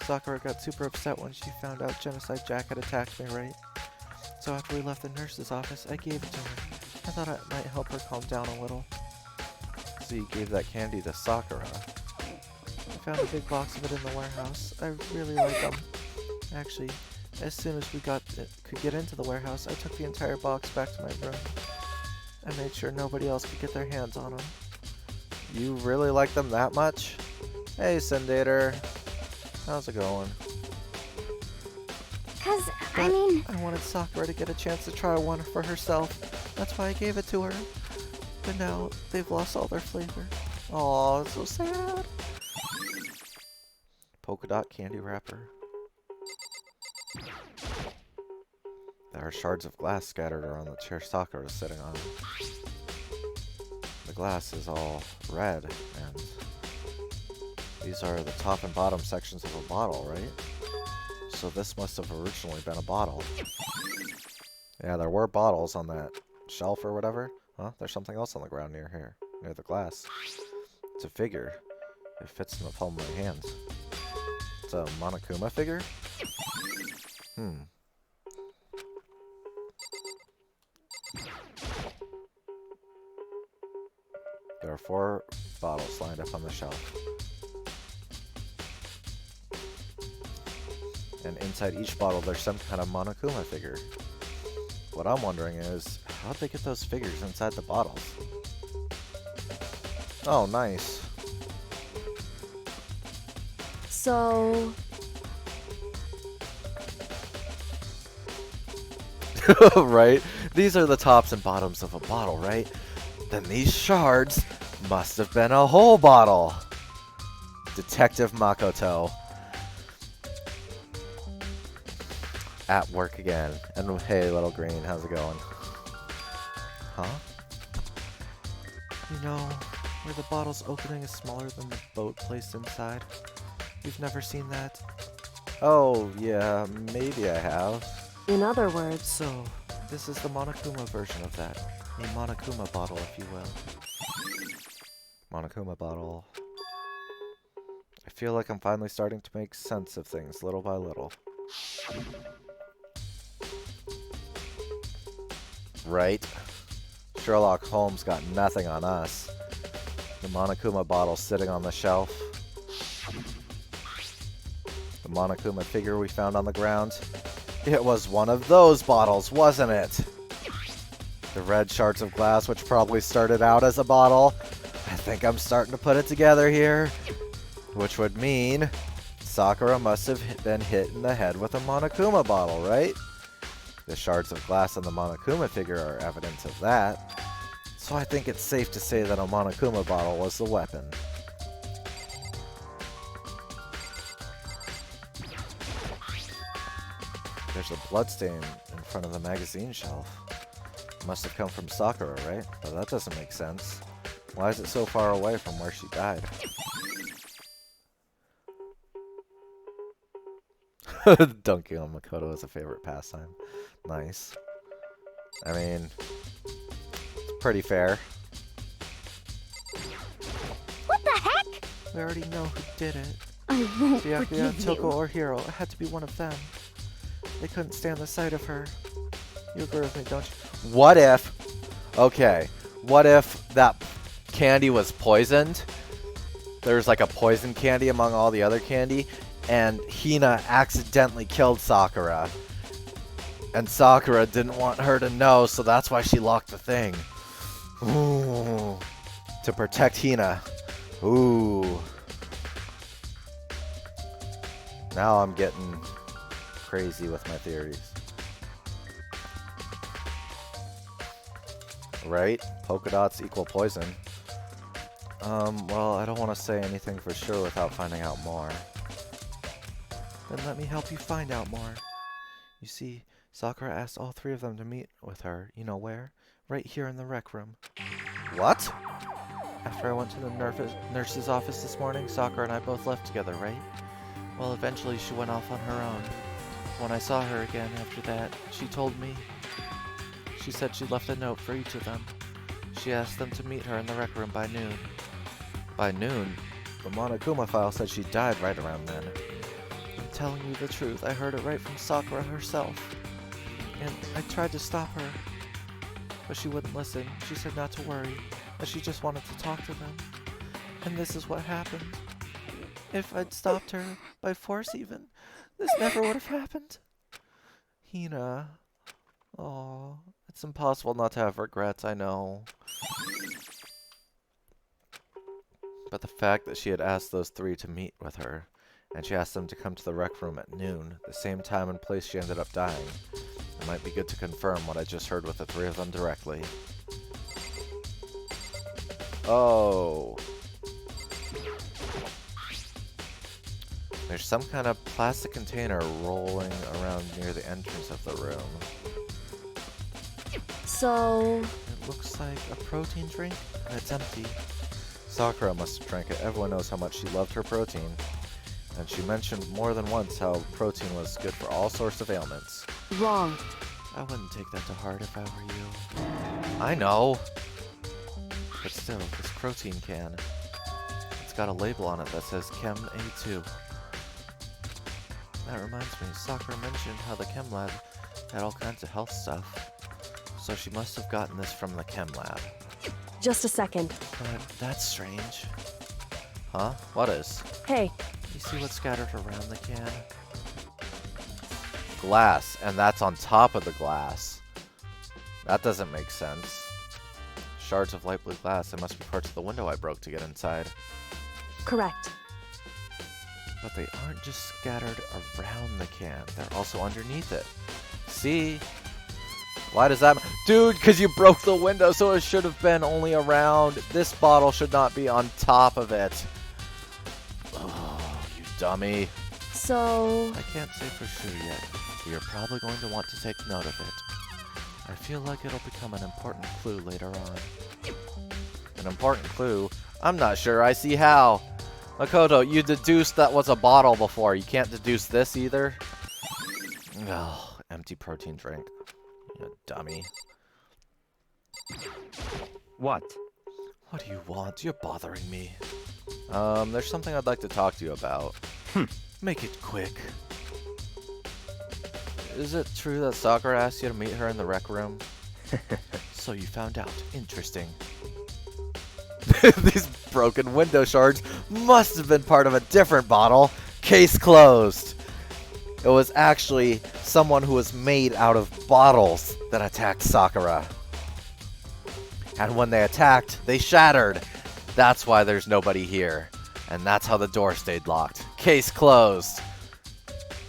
Sakura got super upset when she found out Genocide Jack had attacked me, right? So after we left the nurse's office, I gave it to her. I thought it might help her calm down a little. So you gave that candy to Sakura. I found a big box of it in the warehouse. I really like them. Actually, as soon as we could get into the warehouse, I took the entire box back to my room. I made sure nobody else could get their hands on them. You really like them that much? Hey, Sendator. How's it going? I mean... I wanted Sakura to get a chance to try one for herself. That's why I gave it to her. But now, they've lost all their flavor. Aw, it's so sad. Polka dot candy wrapper. There are shards of glass scattered around the chair Sakura is sitting on. The glass is all red, and these are the top and bottom sections of a bottle, right? So this must have originally been a bottle. Yeah, there were bottles on that shelf or whatever. Huh? There's something else on the ground near here. near the glass. It's a figure. It fits in the palm of my hand. It's a Monokuma figure? There are 4 bottles lined up on the shelf. And inside each bottle there's some kind of Monokuma figure. What I'm wondering is, how'd they get those figures inside the bottles? Oh, nice. So... Right? These are the tops and bottoms of a bottle, right? Then these shards must have been a whole bottle. Detective Makoto. At work again. And hey, little green, how's it going? Huh? You know, where the bottle's opening is smaller than the boat placed inside? You've never seen that? Oh, yeah, maybe I have. In other words... So, this is the Monokuma version of that. A Monokuma bottle, if you will. Monokuma bottle. I feel like I'm finally starting to make sense of things, little by little. Right? Sherlock Holmes got nothing on us. The Monokuma bottle sitting on the shelf. The Monokuma figure we found on the ground. It was one of those bottles, wasn't it? The red shards of glass, which probably started out as a bottle. I think I'm starting to put it together here. Which would mean Sakura must have been hit in the head with a Monokuma bottle, right? The shards of glass on the Monokuma figure are evidence of that. So I think it's safe to say that a Monokuma bottle was the weapon. There's a bloodstain in front of the magazine shelf. Must have come from Sakura, right? But that doesn't make sense. Why is it so far away from where she died? Dunking on Makoto is a favorite pastime. Nice. I mean, it's pretty fair. What the heck? We already know who did it. I won't Byakuya, forgive Toko, you. or Hiro. It had to be one of them. They couldn't stand the sight of her. You agree with me, don't you? What if... Okay. What if that candy was poisoned? There's like a poison candy among all the other candy, and Hina accidentally killed Sakura. And Sakura didn't want her to know, so that's why she locked the thing. Ooh. To protect Hina. Ooh. Now I'm getting crazy with my theories. Right? Polka dots equal poison. Well, I don't want to say anything for sure without finding out more. Then let me help you find out more. You see, Sakura asked all 3 of them to meet with her. You know where? Right here in the rec room. What? After I went to the nurse's office this morning, Sakura and I both left together, right? Well, eventually she went off on her own. When I saw her again after that, she told me. She said she left a note for each of them. She asked them to meet her in the rec room by noon. By noon? The Monokuma file said she died right around then. I'm telling you the truth, I heard it right from Sakura herself. And I tried to stop her, but she wouldn't listen. She said not to worry, that she just wanted to talk to them. And this is what happened. If I'd stopped her, by force even, this never would have happened. Hina. Oh, it's impossible not to have regrets, I know. But the fact that she had asked those 3 to meet with her, and she asked them to come to the rec room at noon, the same time and place she ended up dying, it might be good to confirm what I just heard with the 3 of them directly. Oh. There's some kind of plastic container rolling around near the entrance of the room. So... It looks like a protein drink, and it's empty. Sakura must have drank it. Everyone knows how much she loved her protein. And she mentioned more than once how protein was good for all sorts of ailments. Wrong. I wouldn't take that to heart if I were you. I know. But still, this protein can, it's got a label on it that says Chem A2. That reminds me, Sakura mentioned how the Chem Lab had all kinds of health stuff. So she must have gotten this from the Chem Lab. Just a second. But that's strange. Huh? What is? Hey. You see what's scattered around the can? Glass, and that's on top of the glass. That doesn't make sense. Shards of light blue glass, it must be parts of the window I broke to get inside. Correct. But they aren't just scattered around the can, they're also underneath it. See? Why does that Dude, because you broke the window, so it should have been only around. This bottle should not be on top of it. Oh, you dummy. So... I can't say for sure yet, but you're probably going to want to take note of it. I feel like it'll become an important clue later on. An important clue? I'm not sure I see how. Makoto, you deduced that was a bottle before. You can't deduce this either? Oh, empty protein drink. You dummy. What? What do you want? You're bothering me. There's something I'd like to talk to you about. Make it quick. Is it true that Sakura asked you to meet her in the rec room? So you found out. Interesting. These broken window shards must have been part of a different bottle. Case closed. It was actually someone who was made out of bottles that attacked Sakura. And when they attacked, they shattered. That's why there's nobody here. And that's how the door stayed locked. Case closed.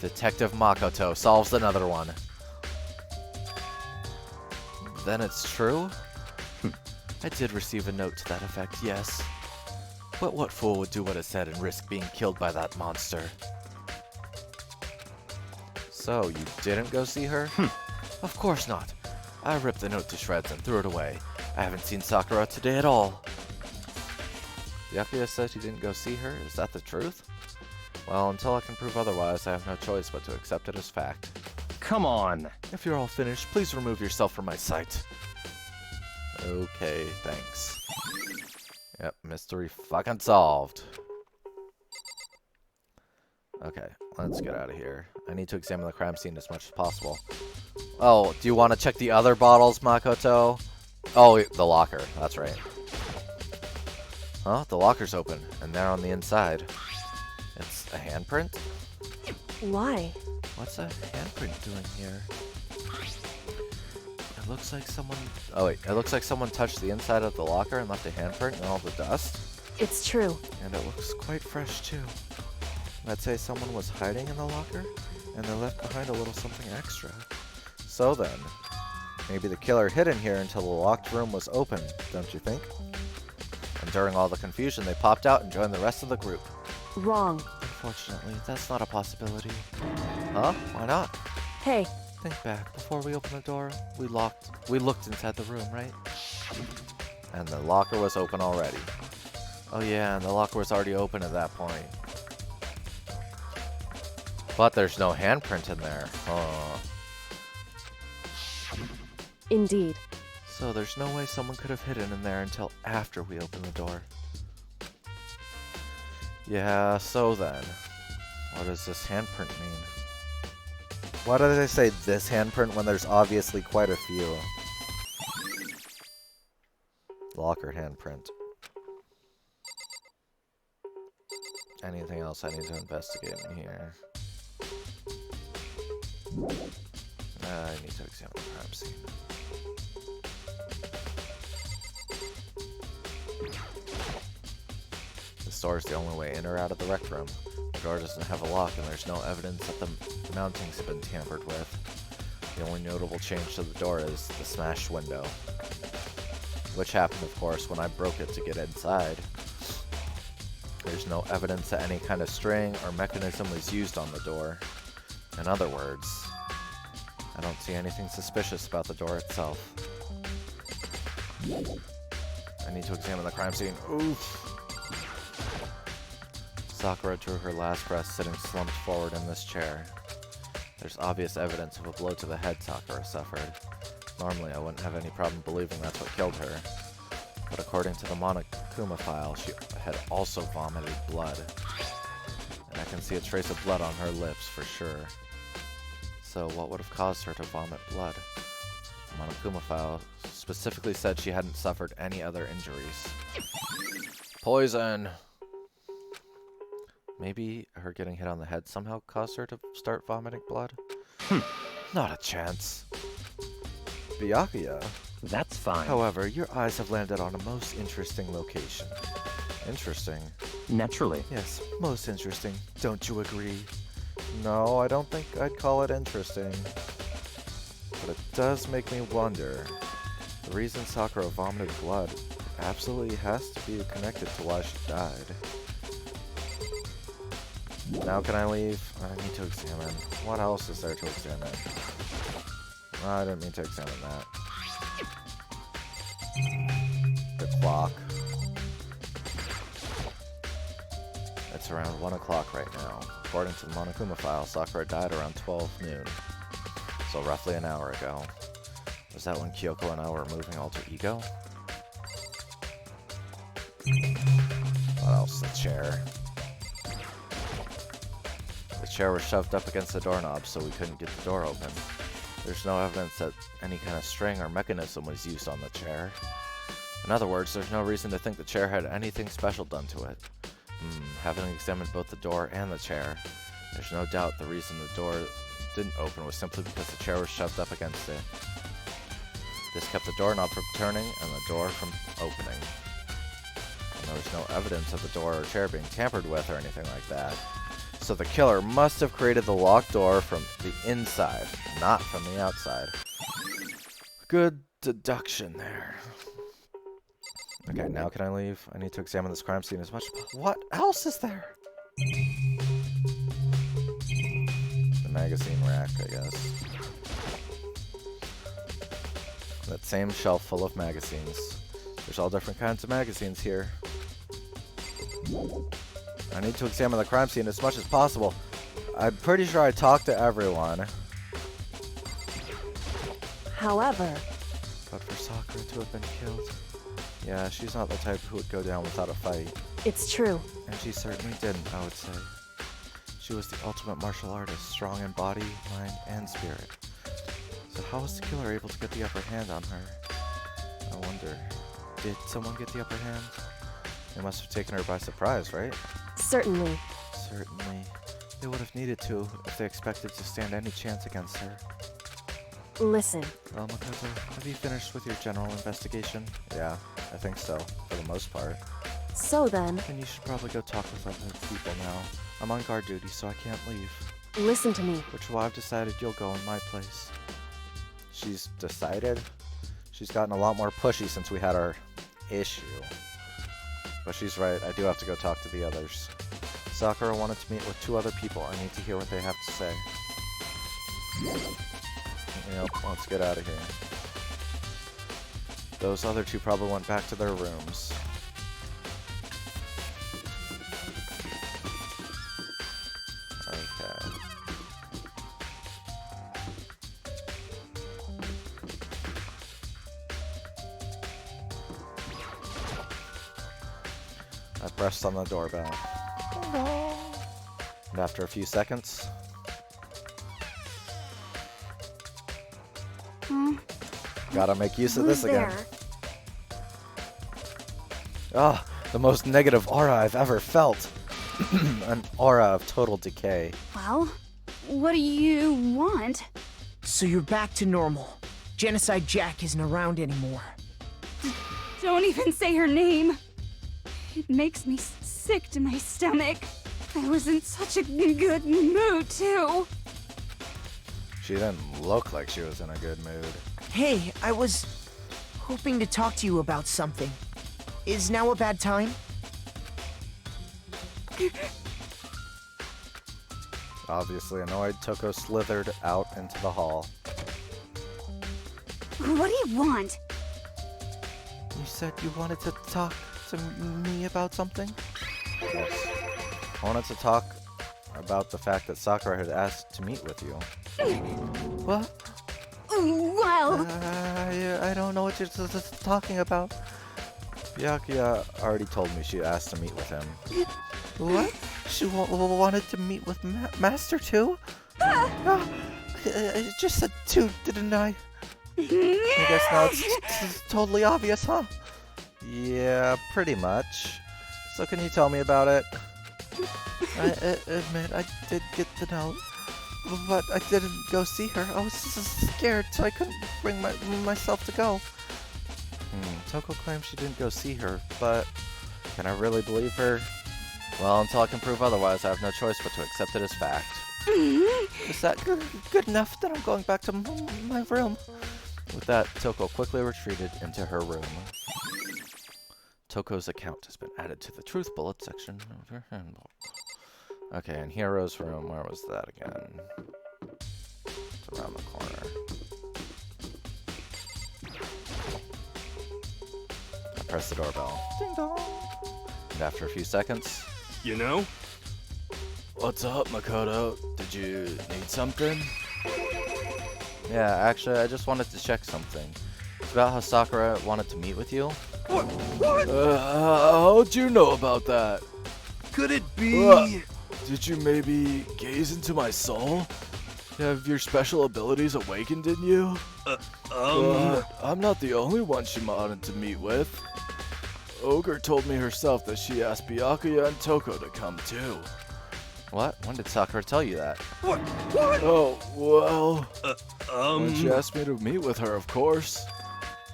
Detective Makoto solves another one. Then it's true? I did receive a note to that effect, yes. But what fool would do what it said and risk being killed by that monster? So, you didn't go see her? Of course not. I ripped the note to shreds and threw it away. I haven't seen Sakura today at all. Yakuya says you didn't go see her? Is that the truth? Well, until I can prove otherwise, I have no choice but to accept it as fact. Come on! If you're all finished, please remove yourself from my sight. Okay, thanks. Yep, mystery fucking solved. Okay, let's get out of here. I need to examine the crime scene as much as possible. Oh, do you want to check the other bottles, Makoto? Oh, the locker. That's right. Huh? The locker's open, and they're on the inside. It's a handprint? Why? What's a handprint doing here? It looks like someone... Oh wait, it looks like someone touched the inside of the locker and left a handprint in all the dust. It's true. And it looks quite fresh too. Let's say someone was hiding in the locker, and they left behind a little something extra. So then, maybe the killer hid in here until the locked room was open, don't you think? And during all the confusion, they popped out and joined the rest of the group. Wrong. Unfortunately, that's not a possibility. Huh? Why not? Hey. Think back. Before we opened the door, we looked inside the room, right? And the locker was open already. Oh yeah, and the locker was already open at that point. But there's no handprint in there. Oh. Indeed. So there's no way someone could have hidden in there until after we opened the door. Yeah, so then, what does this handprint mean? Why did I say this handprint when there's obviously quite a few? Locker handprint. Anything else I need to investigate in here? I need to examine the crime scene. This door is the only way in or out of the rec room. The door doesn't have a lock, and there's no evidence that the mountings have been tampered with. The only notable change to the door is the smashed window. Which happened, of course, when I broke it to get inside. There's no evidence that any kind of string or mechanism was used on the door. In other words, I don't see anything suspicious about the door itself. I need to examine the crime scene. Oof! Sakura drew her last breath sitting slumped forward in this chair. There's obvious evidence of a blow to the head Sakura suffered. Normally I wouldn't have any problem believing that's what killed her. But according to the Monokuma file, she had also vomited blood. And I can see a trace of blood on her lips for sure. So what would have caused her to vomit blood? The Monokuma file specifically said she hadn't suffered any other injuries. Poison! Maybe her getting hit on the head somehow caused her to start vomiting blood? Not a chance. Byakuya. That's fine. However, your eyes have landed on a most interesting location. Interesting? Naturally. Yes, most interesting. Don't you agree? No, I don't think I'd call it interesting. But it does make me wonder. The reason Sakura vomited blood absolutely has to be connected to why she died. Now can I leave? I need to examine. What else is there to examine? I didn't mean to examine that. The clock. It's around 1 o'clock right now. According to the Monokuma file, Sakura died around 12 noon. So roughly an hour ago. Was that when Kyoko and I were moving Alter Ego? What else? The chair. The chair was shoved up against the doorknob so we couldn't get the door open. There's no evidence that any kind of string or mechanism was used on the chair. In other words, there's no reason to think the chair had anything special done to it. Having examined both the door and the chair, there's no doubt the reason the door didn't open was simply because the chair was shoved up against it. This kept the doorknob from turning and the door from opening. And there was no evidence of the door or chair being tampered with or anything like that. So the killer must have created the locked door from the inside, not from the outside. Good deduction there. Okay, now can I leave? I need to examine this crime scene as much. What else is there? The magazine rack, I guess. That same shelf full of magazines. There's all different kinds of magazines here. I need to examine the crime scene as much as possible. I'm pretty sure I talked to everyone. However... But for Sakura to have been killed... Yeah, she's not the type who would go down without a fight. It's true. And she certainly didn't, I would say. She was the ultimate martial artist, strong in body, mind, and spirit. So how was the killer able to get the upper hand on her? I wonder, did someone get the upper hand? They must have taken her by surprise, right? Certainly. Certainly. They would have needed to if they expected to stand any chance against her. Listen. Well, Makoto, have you finished with your general investigation? Yeah, I think so, for the most part. So then... Then you should probably go talk with other people now. I'm on guard duty, so I can't leave. Listen to me. Which is why I've decided you'll go in my place. She's decided? She's gotten a lot more pushy since we had our issue. But she's right, I do have to go talk to the others. Sakura wanted to meet with 2 other people. I need to hear what they have to say. Yep, let's get out of here. Those other 2 probably went back to their rooms. Okay. I pressed on the doorbell. And after a few seconds... Gotta make use of this again. Ah, the most negative aura I've ever felt. An aura of total decay. Well, what do you want? So you're back to normal. Genocide Jack isn't around anymore. Don't even say her name. It makes me sick to my stomach. I was in such a good mood, too. She didn't look like she was in a good mood. Hey, I was hoping to talk to you about something. Is now a bad time? Obviously annoyed, Toko slithered out into the hall. What do you want? You said you wanted to talk to me about something? Yes. I wanted to talk about the fact that Sakura had asked to meet with you. What? Well... I don't know what you're talking about. Byakuya already told me she asked to meet with him. What? She wanted to meet with Master too? I just said two, didn't I? I guess now it's totally obvious, huh? Yeah, pretty much. So can you tell me about it? I admit I did get the note, but I didn't go see her. I was just scared, so I couldn't bring myself to go. Toko claims she didn't go see her, but can I really believe her? Well, until I can prove otherwise, I have no choice but to accept it as fact. Is that good enough? Then I'm going back to my room. With that, Toko quickly retreated into her room. Toko's account has been added to the Truth Bullet section of her handbook. Okay, in Hiro's room, where was that again? It's around the corner. I press the doorbell. Ding dong! And after a few seconds... You know? What's up, Makoto? Did you need something? Yeah, actually, I just wanted to check something. It's about how Sakura wanted to meet with you. What? How'd you know about that? Could it be... Did you maybe gaze into my soul? Have your special abilities awakened in you? I'm not the only one she wanted to meet with. Ogre told me herself that she asked Byakuya and Toko to come too. What? When did Sakura tell you that? What? Oh, well... When she asked me to meet with her, of course.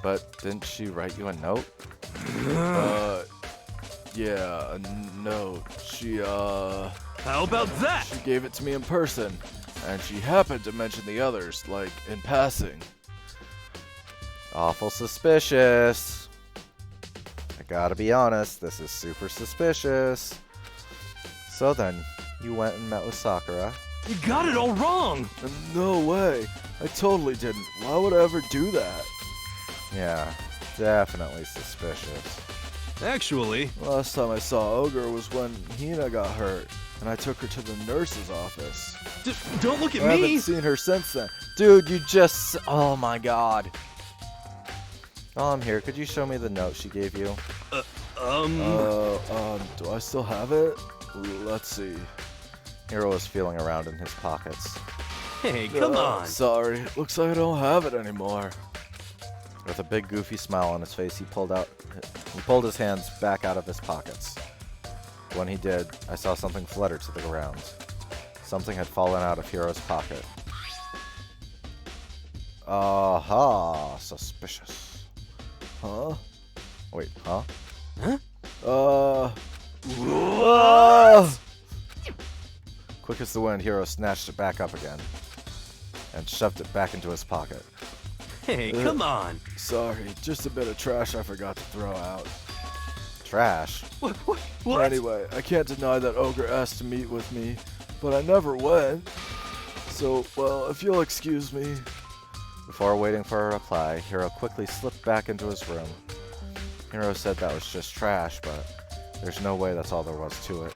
But didn't she write you a note? Yeah, a note. How about that? She gave it to me in person, and she happened to mention the others, like, in passing. Awful suspicious. I gotta be honest, this is super suspicious. So then, you went and met with Sakura. You got it all wrong! No way. I totally didn't. Why would I ever do that? Yeah, definitely suspicious. Actually... Last time I saw Ogre was when Hina got hurt, and I took her to the nurse's office. Don't look at I me! haven't seen her since then. Dude, you just... Oh my god. While I'm here, could you show me the note she gave you? Do I still have it? Let's see. Hiro was feeling around in his pockets. Hey, come on! Sorry, looks like I don't have it anymore. With a big goofy smile on his face, he pulled his hands back out of his pockets. When he did, I saw something flutter to the ground. Something had fallen out of Hiro's pocket. Aha, suspicious. Huh? Wait, huh? What? Quick as the wind, Hiro snatched it back up again and shoved it back into his pocket. Hey, come on! Sorry, just a bit of trash I forgot to throw out. Trash? What? Anyway, I can't deny that Ogre asked to meet with me, but I never went. So, well, if you'll excuse me. Before waiting for a reply, Hiro quickly slipped back into his room. Hiro said that was just trash, but there's no way that's all there was to it.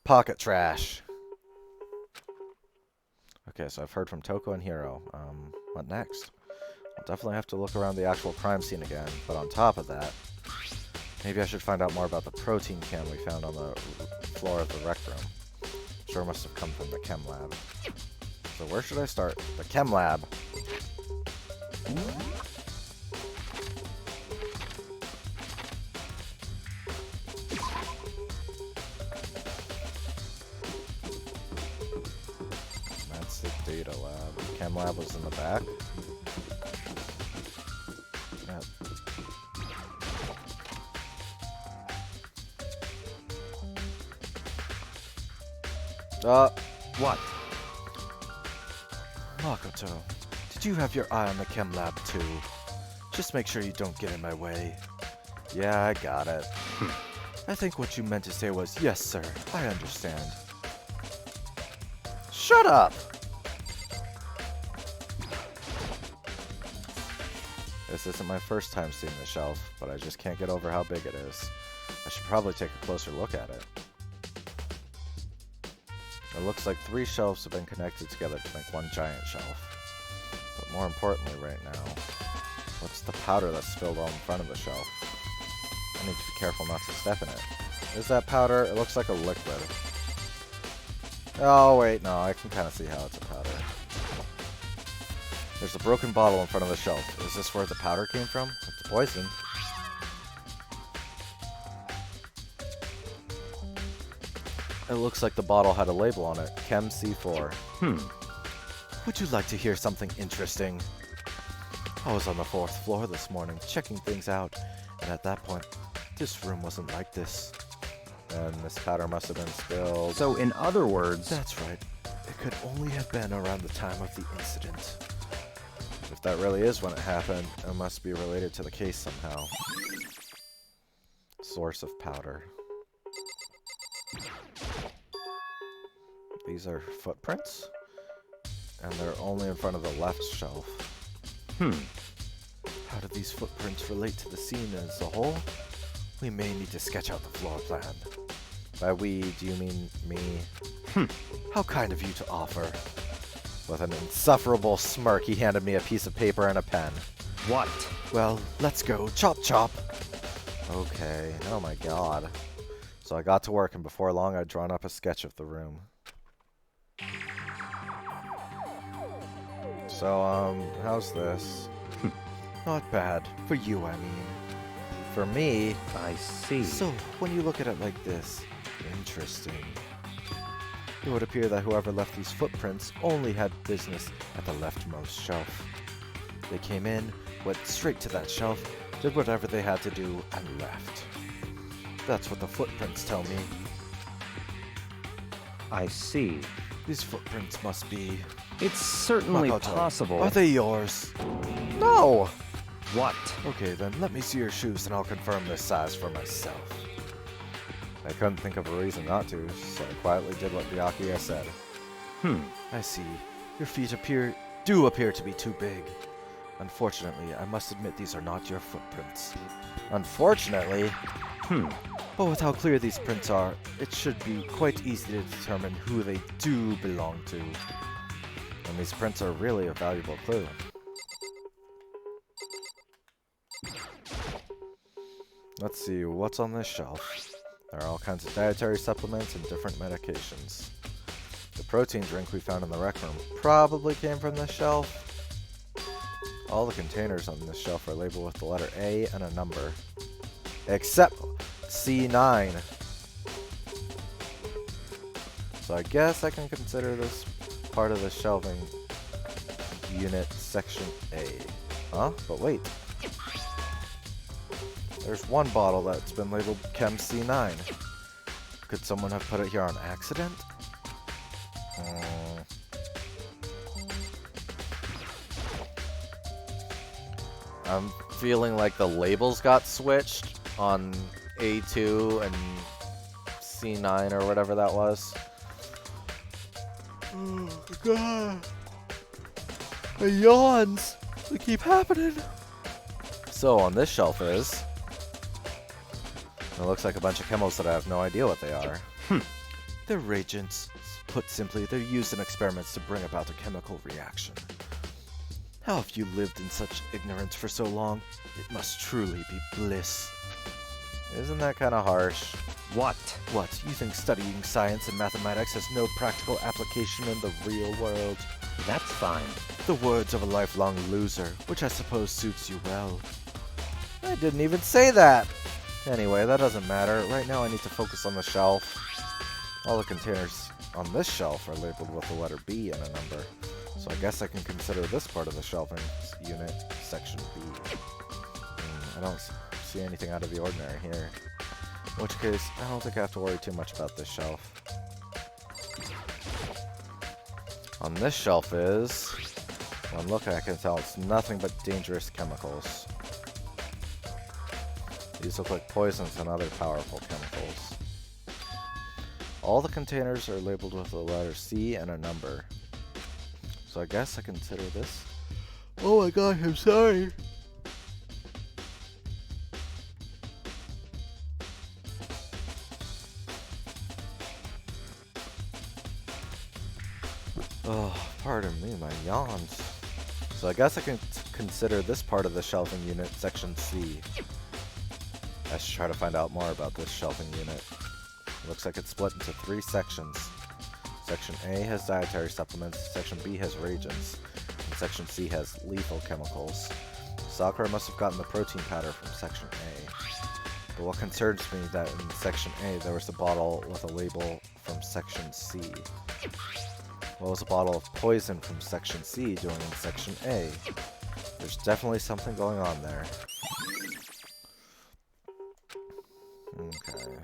Pocket trash. Okay, so I've heard from Toko and Hiro. What next? I'll definitely have to look around the actual crime scene again, but on top of that, maybe I should find out more about the protein can we found on the floor of the rec room. Sure must have come from the chem lab. So where should I start? The chem lab. That's the data lab. The chem lab was in the back. What? Makoto, did you have your eye on the chem lab too? Just make sure you don't get in my way. Yeah, I got it. I think what you meant to say was, yes sir, I understand. Shut up! This isn't my first time seeing the shelf, but I just can't get over how big it is. I should probably take a closer look at it. It looks like 3 shelves have been connected together to make one giant shelf. But more importantly right now, what's the powder that's spilled all in front of the shelf? I need to be careful not to step in it. Is that powder? It looks like a liquid. Oh, wait, no, I can kind of see how it's a powder. There's a broken bottle in front of the shelf. Is this where the powder came from? It's poison. It looks like the bottle had a label on it. Chem C4. Would you like to hear something interesting? I was on the 4th floor this morning, checking things out, and at that point, this room wasn't like this. And this powder must have been spilled. So, in other words... That's right. It could only have been around the time of the incident. If that really is when it happened, it must be related to the case somehow. Source of powder. These are footprints? And they're only in front of the left shelf. How do these footprints relate to the scene as a whole? We may need to sketch out the floor plan. By we, do you mean me? How kind of you to offer. With an insufferable smirk, he handed me a piece of paper and a pen. What? Well, let's go. Chop chop. Okay, oh my god. So I got to work, and before long I'd drawn up a sketch of the room. So, how's this? Not bad. For you, I mean. For me? I see. So, when you look at it like this, interesting. It would appear that whoever left these footprints only had business at the leftmost shelf. They came in, went straight to that shelf, did whatever they had to do, and left. That's what the footprints tell me. I see. These footprints must be... It's certainly Makoto, possible. Are they yours? No! What? Okay, then let me see your shoes and I'll confirm their size for myself. I couldn't think of a reason not to, so I quietly did what Byakuya said. I see. Your feet do appear to be too big. Unfortunately, I must admit these are not your footprints. Unfortunately? But with how clear these prints are, it should be quite easy to determine who they do belong to. And these prints are really a valuable clue. Let's see, what's on this shelf? There are all kinds of dietary supplements and different medications. The protein drink we found in the rec room probably came from this shelf. All the containers on this shelf are labeled with the letter A and a number. Except C9. So I guess I can consider this part of the shelving unit section A. Huh? But wait. There's one bottle that's been labeled Chem C9. Could someone have put it here on accident? I'm feeling like the labels got switched on A2 and C9 or whatever that was. Oh, God. The yawns. They keep happening. So on this shelf is... It looks like a bunch of chemicals that I have no idea what they are. They're reagents. Put simply, they're used in experiments to bring about a chemical reaction. How have you lived in such ignorance for so long? It must truly be bliss. Isn't that kind of harsh? What? What, you think studying science and mathematics has no practical application in the real world? That's fine. The words of a lifelong loser, which I suppose suits you well. I didn't even say that! Anyway, that doesn't matter. Right now I need to focus on the shelf. All the containers on this shelf are labeled with the letter B and a number. So I guess I can consider this part of the shelving unit section B. I don't see anything out of the ordinary here. In which case, I don't think I have to worry too much about this shelf. On this shelf is... One look I can tell it's nothing but dangerous chemicals. These look like poisons and other powerful chemicals. All the containers are labeled with the letter C and a number. So I guess I consider this... Oh my gosh, I'm sorry. Oh, pardon me, my yawns. So I guess I can consider this part of the shelving unit section C. I should try to find out more about this shelving unit. It looks like it's split into 3 sections. Section A has dietary supplements, Section B has reagents, and Section C has lethal chemicals. Sakura must have gotten the protein powder from Section A. But what concerns me is that in Section A there was a bottle with a label from Section C. What was a bottle of poison from Section C doing in Section A? There's definitely something going on there. Okay.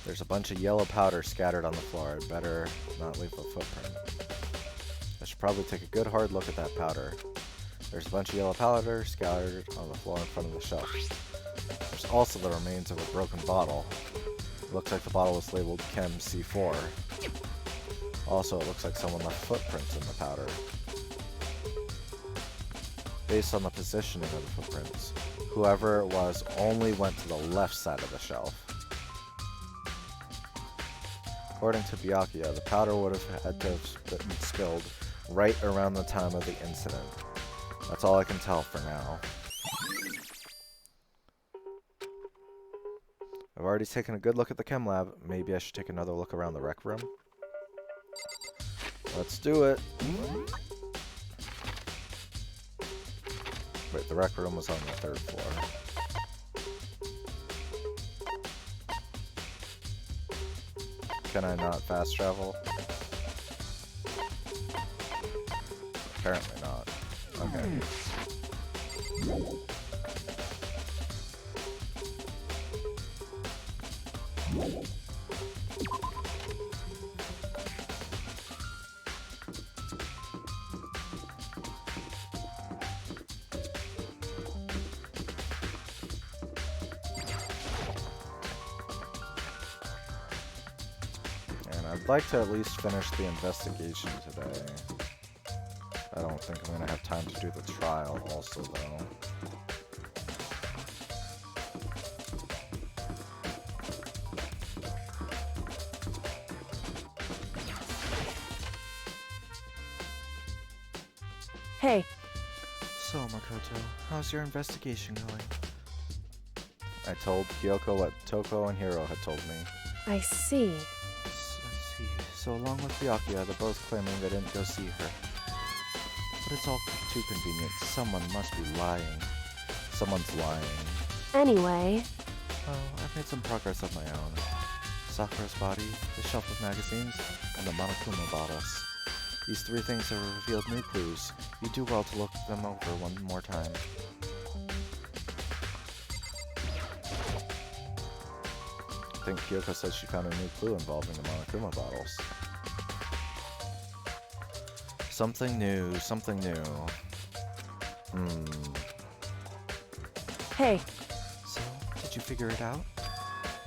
There's a bunch of yellow powder scattered on the floor. I'd better not leave a footprint. I should probably take a good hard look at that powder. There's a bunch of yellow powder scattered on the floor in front of the shelf. There's also the remains of a broken bottle. It looks like the bottle was labeled Chem C4. Also, it looks like someone left footprints in the powder. Based on the positioning of the footprints, whoever it was only went to the left side of the shelf. According to Byakuya, the powder would have had to have been spilled right around the time of the incident. That's all I can tell for now. I've already taken a good look at the chem lab. Maybe I should take another look around the rec room. Let's do it. Wait, the rec room was on the 3rd floor. Can I not fast travel? Apparently not. Okay. I'd like to at least finish the investigation today. I don't think I'm gonna have time to do the trial also, though. Hey. So, Makoto, how's your investigation going? I told Kyoko what Toko and Hiro had told me. I see. So along with Byakuya, they're both claiming they didn't go see her. But it's all too convenient. Someone must be lying. Someone's lying. Anyway... Well, I've made some progress of my own. Sakura's body, the shelf of magazines, and the Monokuma bottles. These 3 things have revealed new clues. You do well to look them over one more time. I think Kyoko said she found a new clue involving the Monokuma bottles. Something new, something new. Hey. So, did you figure it out?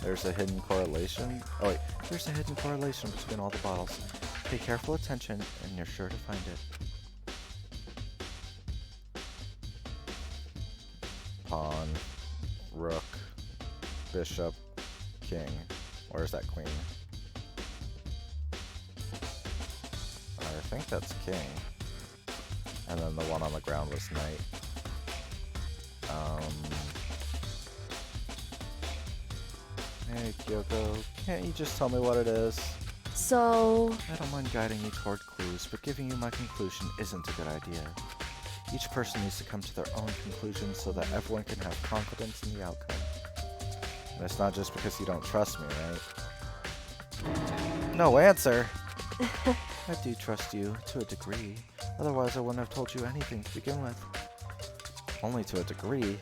There's a hidden correlation. Oh wait, there's a hidden correlation between all the bottles. Pay careful attention and you're sure to find it. Pawn, rook, bishop, king. Or is that queen? I think that's king. And then the one on the ground was knight. Hey Kyoko, can't you just tell me what it is? So... I don't mind guiding you toward clues, but giving you my conclusion isn't a good idea. Each person needs to come to their own conclusion so that everyone can have confidence in the outcome. And it's not just because you don't trust me, right? No answer! I do trust you, to a degree. Otherwise I wouldn't have told you anything to begin with. Only to a degree.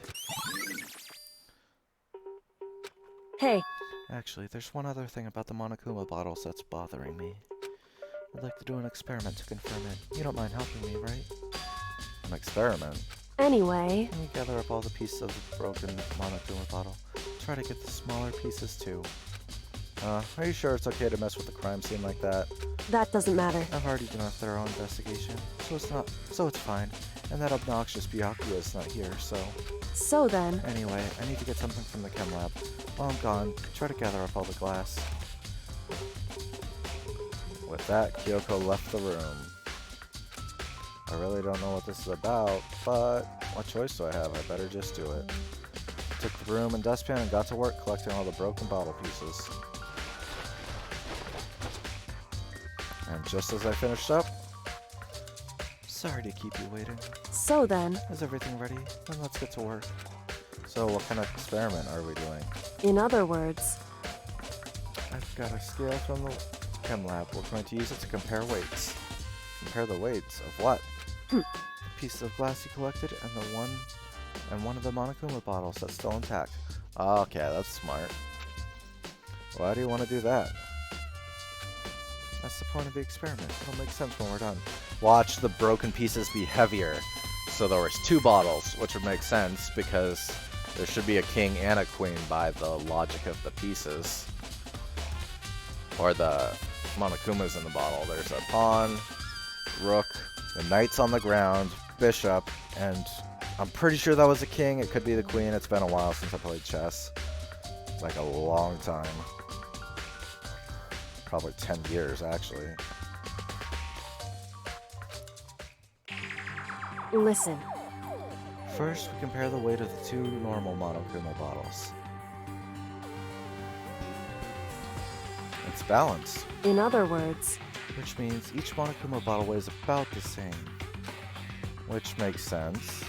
Hey. Actually, there's one other thing about the Monokuma bottles that's bothering me. I'd like to do an experiment to confirm it. You don't mind helping me, right? An experiment? Anyway... Can you gather up all the pieces of the broken Monokuma bottle? Try to get the smaller pieces too. Are you sure it's okay to mess with the crime scene like that? That doesn't matter. I've already done a thorough investigation, so it's fine. And that obnoxious Byakuya is not here, so... So then... Anyway, I need to get something from the chem lab. While I'm gone, try to gather up all the glass. With that, Kyoko left the room. I really don't know what this is about, but what choice do I have? I better just do it. Took the broom and dustpan and got to work collecting all the broken bottle pieces. And just as I finished up, sorry to keep you waiting. So then, Is everything ready? Then let's get to work. So what kind of experiment are we doing? in other words, I've got a scale from the chem lab. We're going to use it to compare weights. Compare the weights of what? The pieces of glass you collected and one of the Monokuma bottles that's still intact. Okay, that's smart. Why do you want to do that? That's the point of the experiment. It'll make sense when we're done. Watch the broken pieces be heavier. So there was 2 bottles, which would make sense because there should be a king and a queen by the logic of the pieces. Or the Monokumas in the bottle. There's a pawn, rook, the knight's on the ground, bishop, and I'm pretty sure that was a king. It could be the queen. It's been a while since I played chess. Like a long time. Probably 10 years, actually. listen. First, we compare the weight of the 2 normal Monokuma bottles. It's balanced. In other words, Which means each Monokuma bottle weighs about the same. Which makes sense.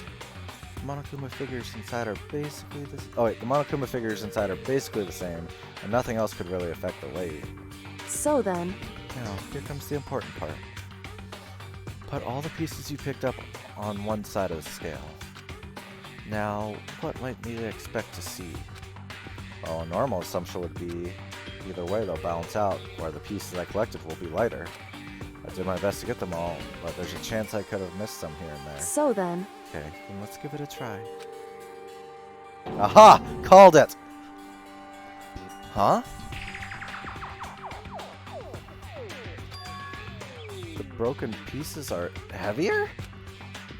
The Monokuma figures inside are basically the the Monokuma figures inside are basically the same, and nothing else could really affect the weight. so then, Now, here comes the important part. Put all the pieces you picked up on one side of the scale. Now, what might we expect to see? Well, a normal assumption would be either way they'll balance out, where the pieces I collected will be lighter. I did my best to get them all, but there's a chance I could have missed some here and there. so then, Okay, then let's give it a try. Aha! Called it! Huh? The broken pieces are heavier?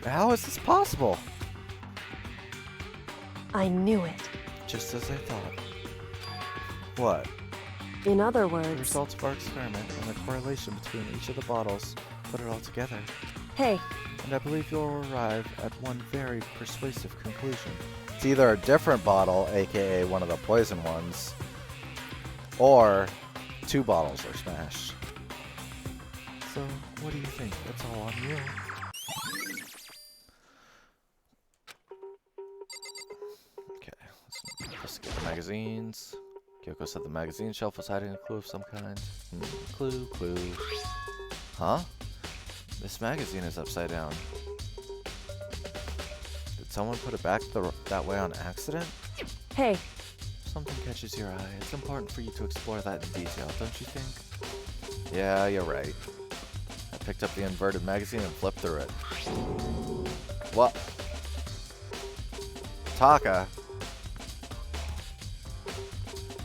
How is this possible? I knew it. Just as I thought. What? In other The words, results of our experiment and the correlation between each of the bottles, put it all together. hey, And I believe you'll arrive at one very persuasive conclusion. It's either a different bottle, aka one of the poison ones, or 2 bottles are smashed. So, what do you think? That's all on you. Okay, let's get the magazines. Kyoko said the magazine shelf was hiding a clue of some kind. Clue. Huh? This magazine is upside down. Did someone put it back that way on accident? hey, If something catches your eye, it's important for you to explore that in detail, don't you think? Yeah, you're right. I picked up the inverted magazine and flipped through it. What? Taka?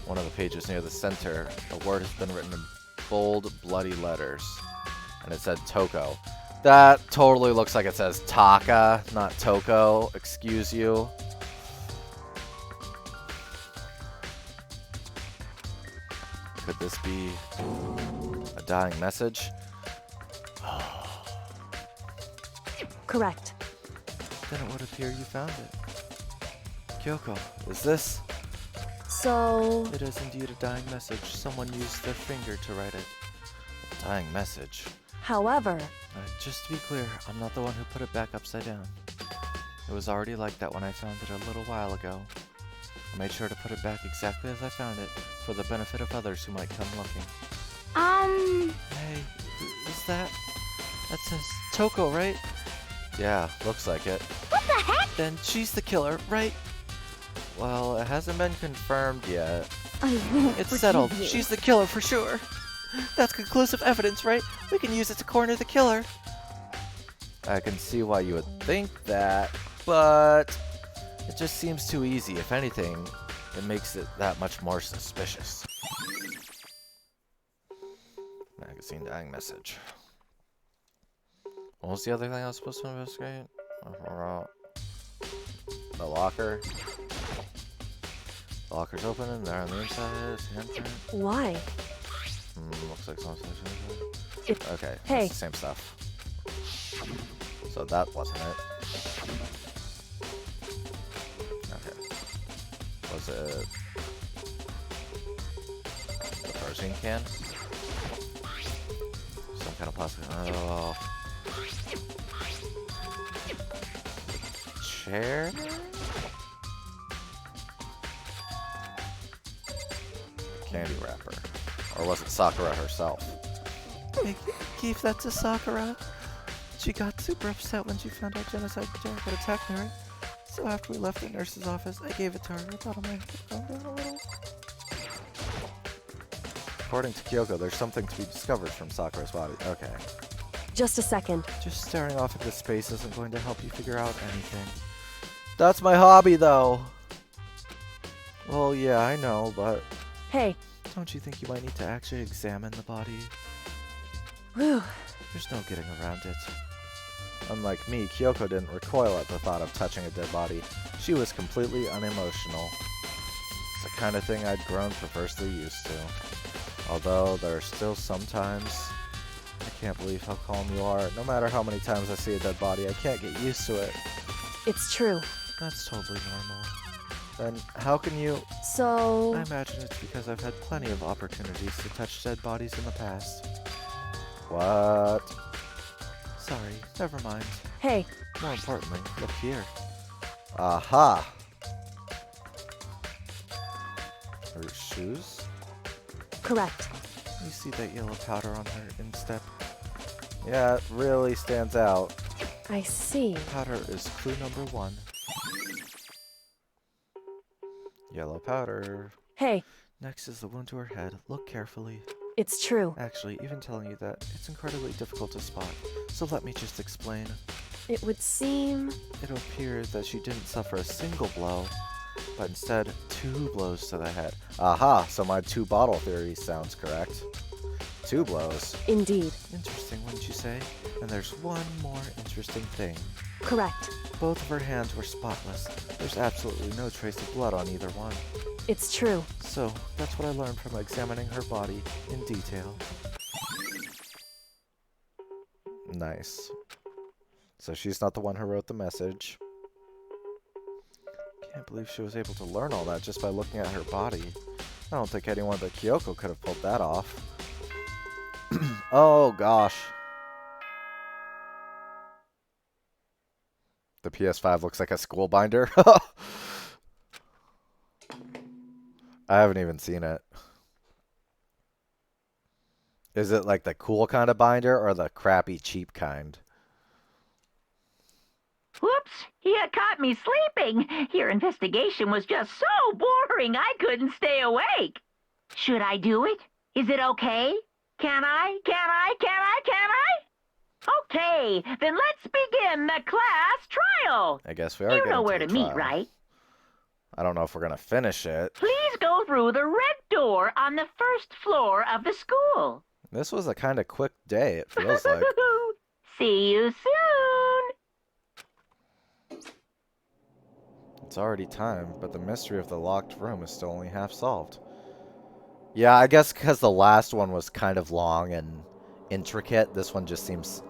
One of the pages near the center, a word has been written in bold, bloody letters. And it said Toko. That totally looks like it says Taka, not Toko. Excuse you. Could this be a dying message? correct. Then it would appear you found it. Kyoko, is this? So, It is indeed a dying message. Someone used their finger to write it. A dying message. however, Just to be clear, I'm not the one who put it back upside down. It was already like that when I found it a little while ago. I made sure to put it back exactly as I found it, for the benefit of others who might come looking. Hey, is that says Toko, right? Yeah, looks like it. What the heck? Then she's the killer, right? Well, it hasn't been confirmed yet. I won't It's forgive settled. you. She's the killer for sure. That's conclusive evidence, right? We can use it to corner the killer. I can see why you would think that, but it just seems too easy. If anything, it makes it that much more suspicious. Magazine dying message. What was the other thing I was supposed to investigate? The locker. The locker's open and there on the inside is the handprint. why? Looks like something. It- Okay, hey. it's the same stuff. So that wasn't it. Okay. Was it the protein can? Some kind of plastic. Oh. Chair? Candy wrapper. Or was it Sakura herself? I gave that to Sakura. She got super upset when she found out Genocide Jack had attacked her. So after we left the nurse's office, I gave it to her. I thought I might have to calm down a little. According to Kyoko, there's something to be discovered from Sakura's body. Okay. Just a second. Just staring off into space isn't going to help you figure out anything. That's my hobby, though. Well, yeah, I know, but... Hey. Don't you think you might need to actually examine the body? Whew. There's no getting around it. Unlike me, Kyoko didn't recoil at the thought of touching a dead body. She was completely unemotional. It's the kind of thing I'd grown perversely used to. Although, there are still sometimes... I can't believe how calm you are. No matter how many times I see a dead body, I can't get used to it. It's true. That's totally normal. Then, how can you... So... I imagine it's because I've had plenty of opportunities to touch dead bodies in the past. What? Sorry, never mind. Hey. More importantly, look here. Aha! Her shoes? Correct. You see that yellow powder on her instep? Yeah, it really stands out. I see. Powder is clue number 1. Yellow powder. Hey. Next is the wound to her head. Look carefully. It's true. Actually, even telling you that, it's incredibly difficult to spot. So let me just explain. It would seem... It appears that she didn't suffer a single blow, but instead 2 blows to the head. Aha, so my 2-bottle theory sounds correct. 2 blows. Indeed. Interesting, wouldn't you say? And there's one more interesting thing. Correct. Both of her hands were spotless. There's absolutely no trace of blood on either one. It's true. So, that's what I learned from examining her body in detail. Nice. So she's not the one who wrote the message. Can't believe she was able to learn all that just by looking at her body. I don't think anyone but Kyoko could have pulled that off. Oh gosh. The PS5 looks like a school binder. I haven't even seen it. Is it like the cool kind of binder or the crappy cheap kind? Whoops! You caught me sleeping. Your investigation was just so boring I couldn't stay awake. Should I do it? Is it okay? Can I? Okay, then let's begin the class trial. I guess we are. You know getting where to to the meet, trial. right? I don't know if we're gonna finish it. Please go through the red door on the first floor of the school. This was a kind of quick day, it feels like. See you soon. It's already time, but the mystery of the locked room is still only half solved. Yeah, I guess because the last one was kind of long and intricate, this one just seems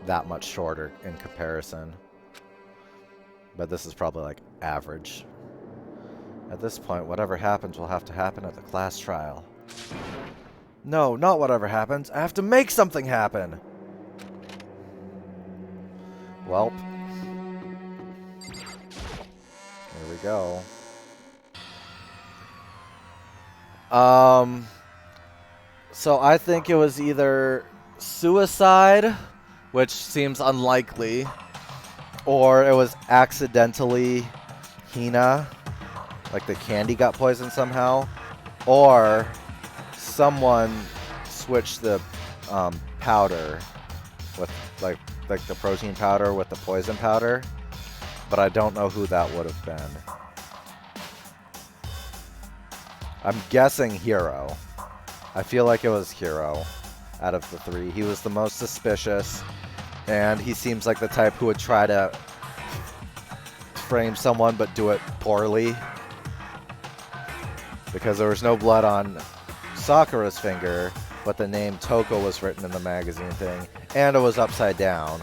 that much shorter in comparison. But this is probably like average. At this point, whatever happens will have to happen at the class trial. No, not whatever happens. I have to make something happen! Welp. Here we go. So I think it was either suicide, which seems unlikely, or it was accidentally Hina, like the candy got poisoned somehow, or someone switched the powder with like the protein powder with the poison powder, but I don't know who that would have been. I'm guessing Hiro. I feel like it was Hiro out of the 3. He was the most suspicious, and he seems like the type who would try to frame someone but do it poorly. Because there was no blood on Sakura's finger, but the name Toko was written in the magazine thing, and it was upside down.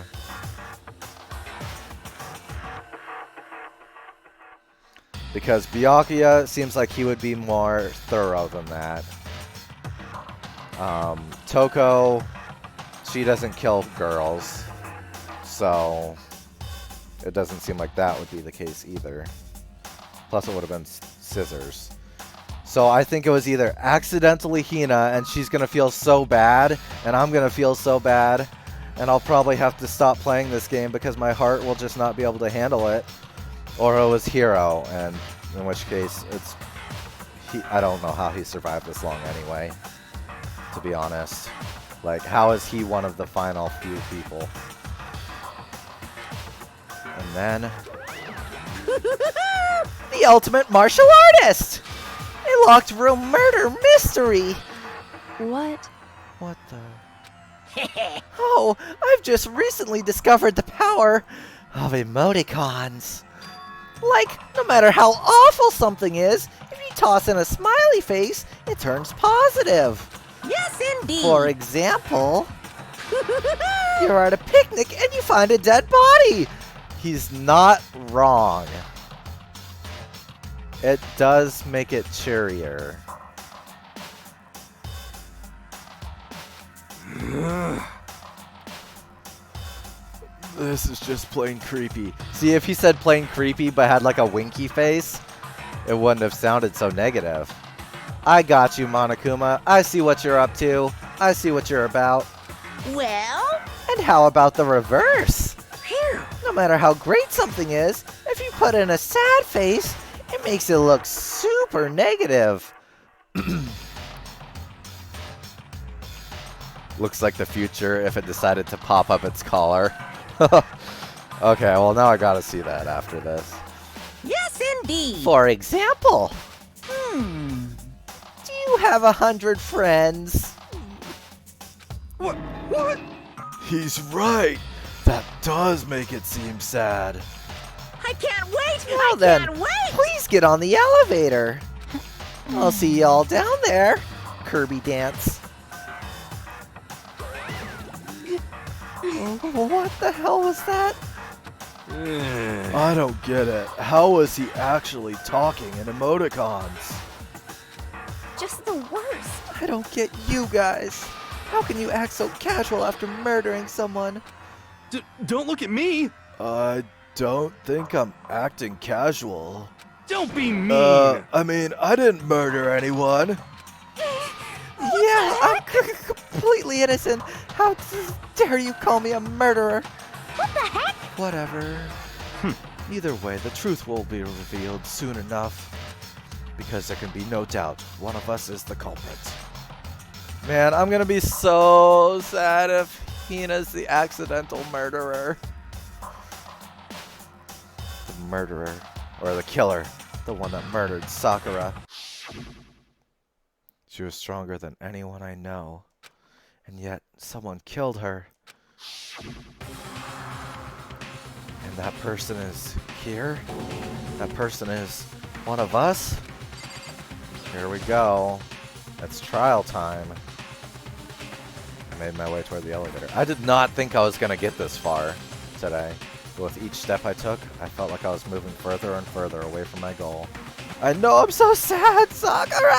Because Byakuya seems like he would be more thorough than that. Toko, she doesn't kill girls, so it doesn't seem like that would be the case either. Plus it would have been scissors. So I think it was either accidentally Hina and she's going to feel so bad, and I'm going to feel so bad, and I'll probably have to stop playing this game because my heart will just not be able to handle it. Or it was Hiro, and in which case it's... I don't know how he survived this long anyway, to be honest. Like, how is he one of the final few people? And then... the ultimate martial artist! A locked room murder mystery! What? What the... Oh, I've just recently discovered the power of emoticons. Like, no matter how awful something is, if you toss in a smiley face, it turns positive. Yes, indeed. For example, you're at a picnic and you find a dead body. He's not wrong. It does make it cheerier. This is just plain creepy. See, if he said plain creepy but had like a winky face, it wouldn't have sounded so negative. I got you, Monokuma. I see what you're up to. I see what you're about. Well? And how about the reverse? Here. No matter how great something is, if you put in a sad face, it makes it look super negative. Looks like the future if it decided to pop up its collar. Okay, well now I gotta see that after this. Yes, indeed. For example, Hmm. do you have 100 friends? What? He's right. That does make it seem sad. I can't wait. Well I then, can't wait. please get on the elevator. I'll see y'all down there. Kirby dance. What the hell was that? I don't get it. How was he actually talking in emoticons? Just the worst. I don't get you guys. How can you act so casual after murdering someone? Don't look at me! I don't think I'm acting casual. Don't be mean! I mean, I didn't murder anyone. Yeah, I'm completely innocent. How dare you call me a murderer? What the heck? Whatever. Either way, the truth will be revealed soon enough. Because there can be no doubt one of us is the culprit. Man, I'm gonna be so sad if Hina's the accidental murderer. The murderer, or the killer, the one that murdered Sakura. She was stronger than anyone I know, and yet someone killed her. And that person is here? That person is one of us? Here we go. It's trial time. I made my way toward the elevator. I did not think I was going to get this far today. But with each step I took, I felt like I was moving further and further away from my goal. I know I'm so sad, Sakura!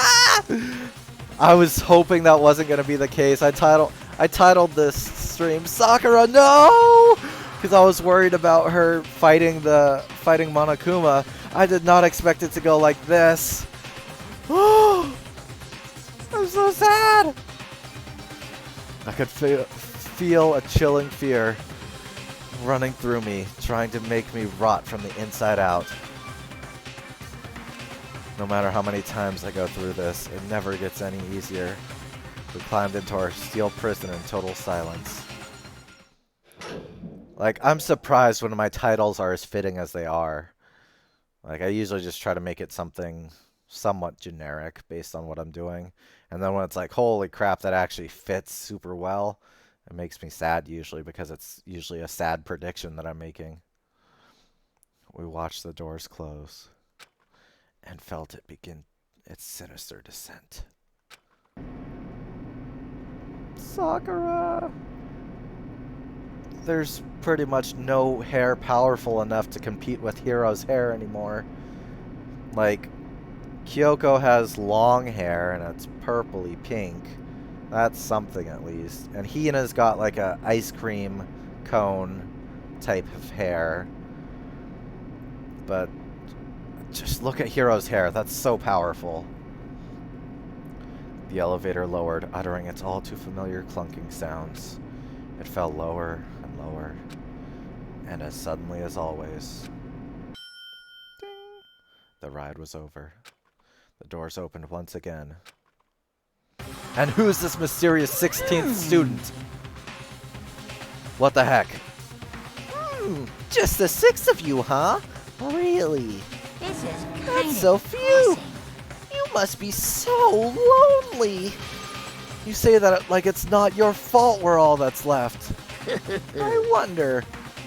I was hoping that wasn't going to be the case. I titled this stream, Sakura, no! Because I was worried about her fighting Monokuma. I did not expect it to go like this. Oh, I'm so sad. I could feel a chilling fear running through me, trying to make me rot from the inside out. No matter how many times I go through this, it never gets any easier. We climbed into our steel prison in total silence. Like, I'm surprised when my titles are as fitting as they are. Like, I usually just try to make it something somewhat generic based on what I'm doing. And then when it's like, holy crap, that actually fits super well, it makes me sad usually because it's usually a sad prediction that I'm making. We watched the doors close and felt it begin its sinister descent. Sakura! There's pretty much no hair powerful enough to compete with Hiro's hair anymore. Like, Kyoko has long hair and it's purpley pink. That's something at least. And Hina's got like a ice cream cone type of hair. But just look at Hiro's hair. That's so powerful. The elevator lowered, uttering its all too familiar clunking sounds. It fell lower and lower. And as suddenly as always, ding, the ride was over. The doors opened once again. And who's this mysterious 16th student? What the heck? Just the 6 of you, huh? Really? This is kind That's of so few. You must be so lonely. You say that like it's not your fault we're all that's left. I wonder,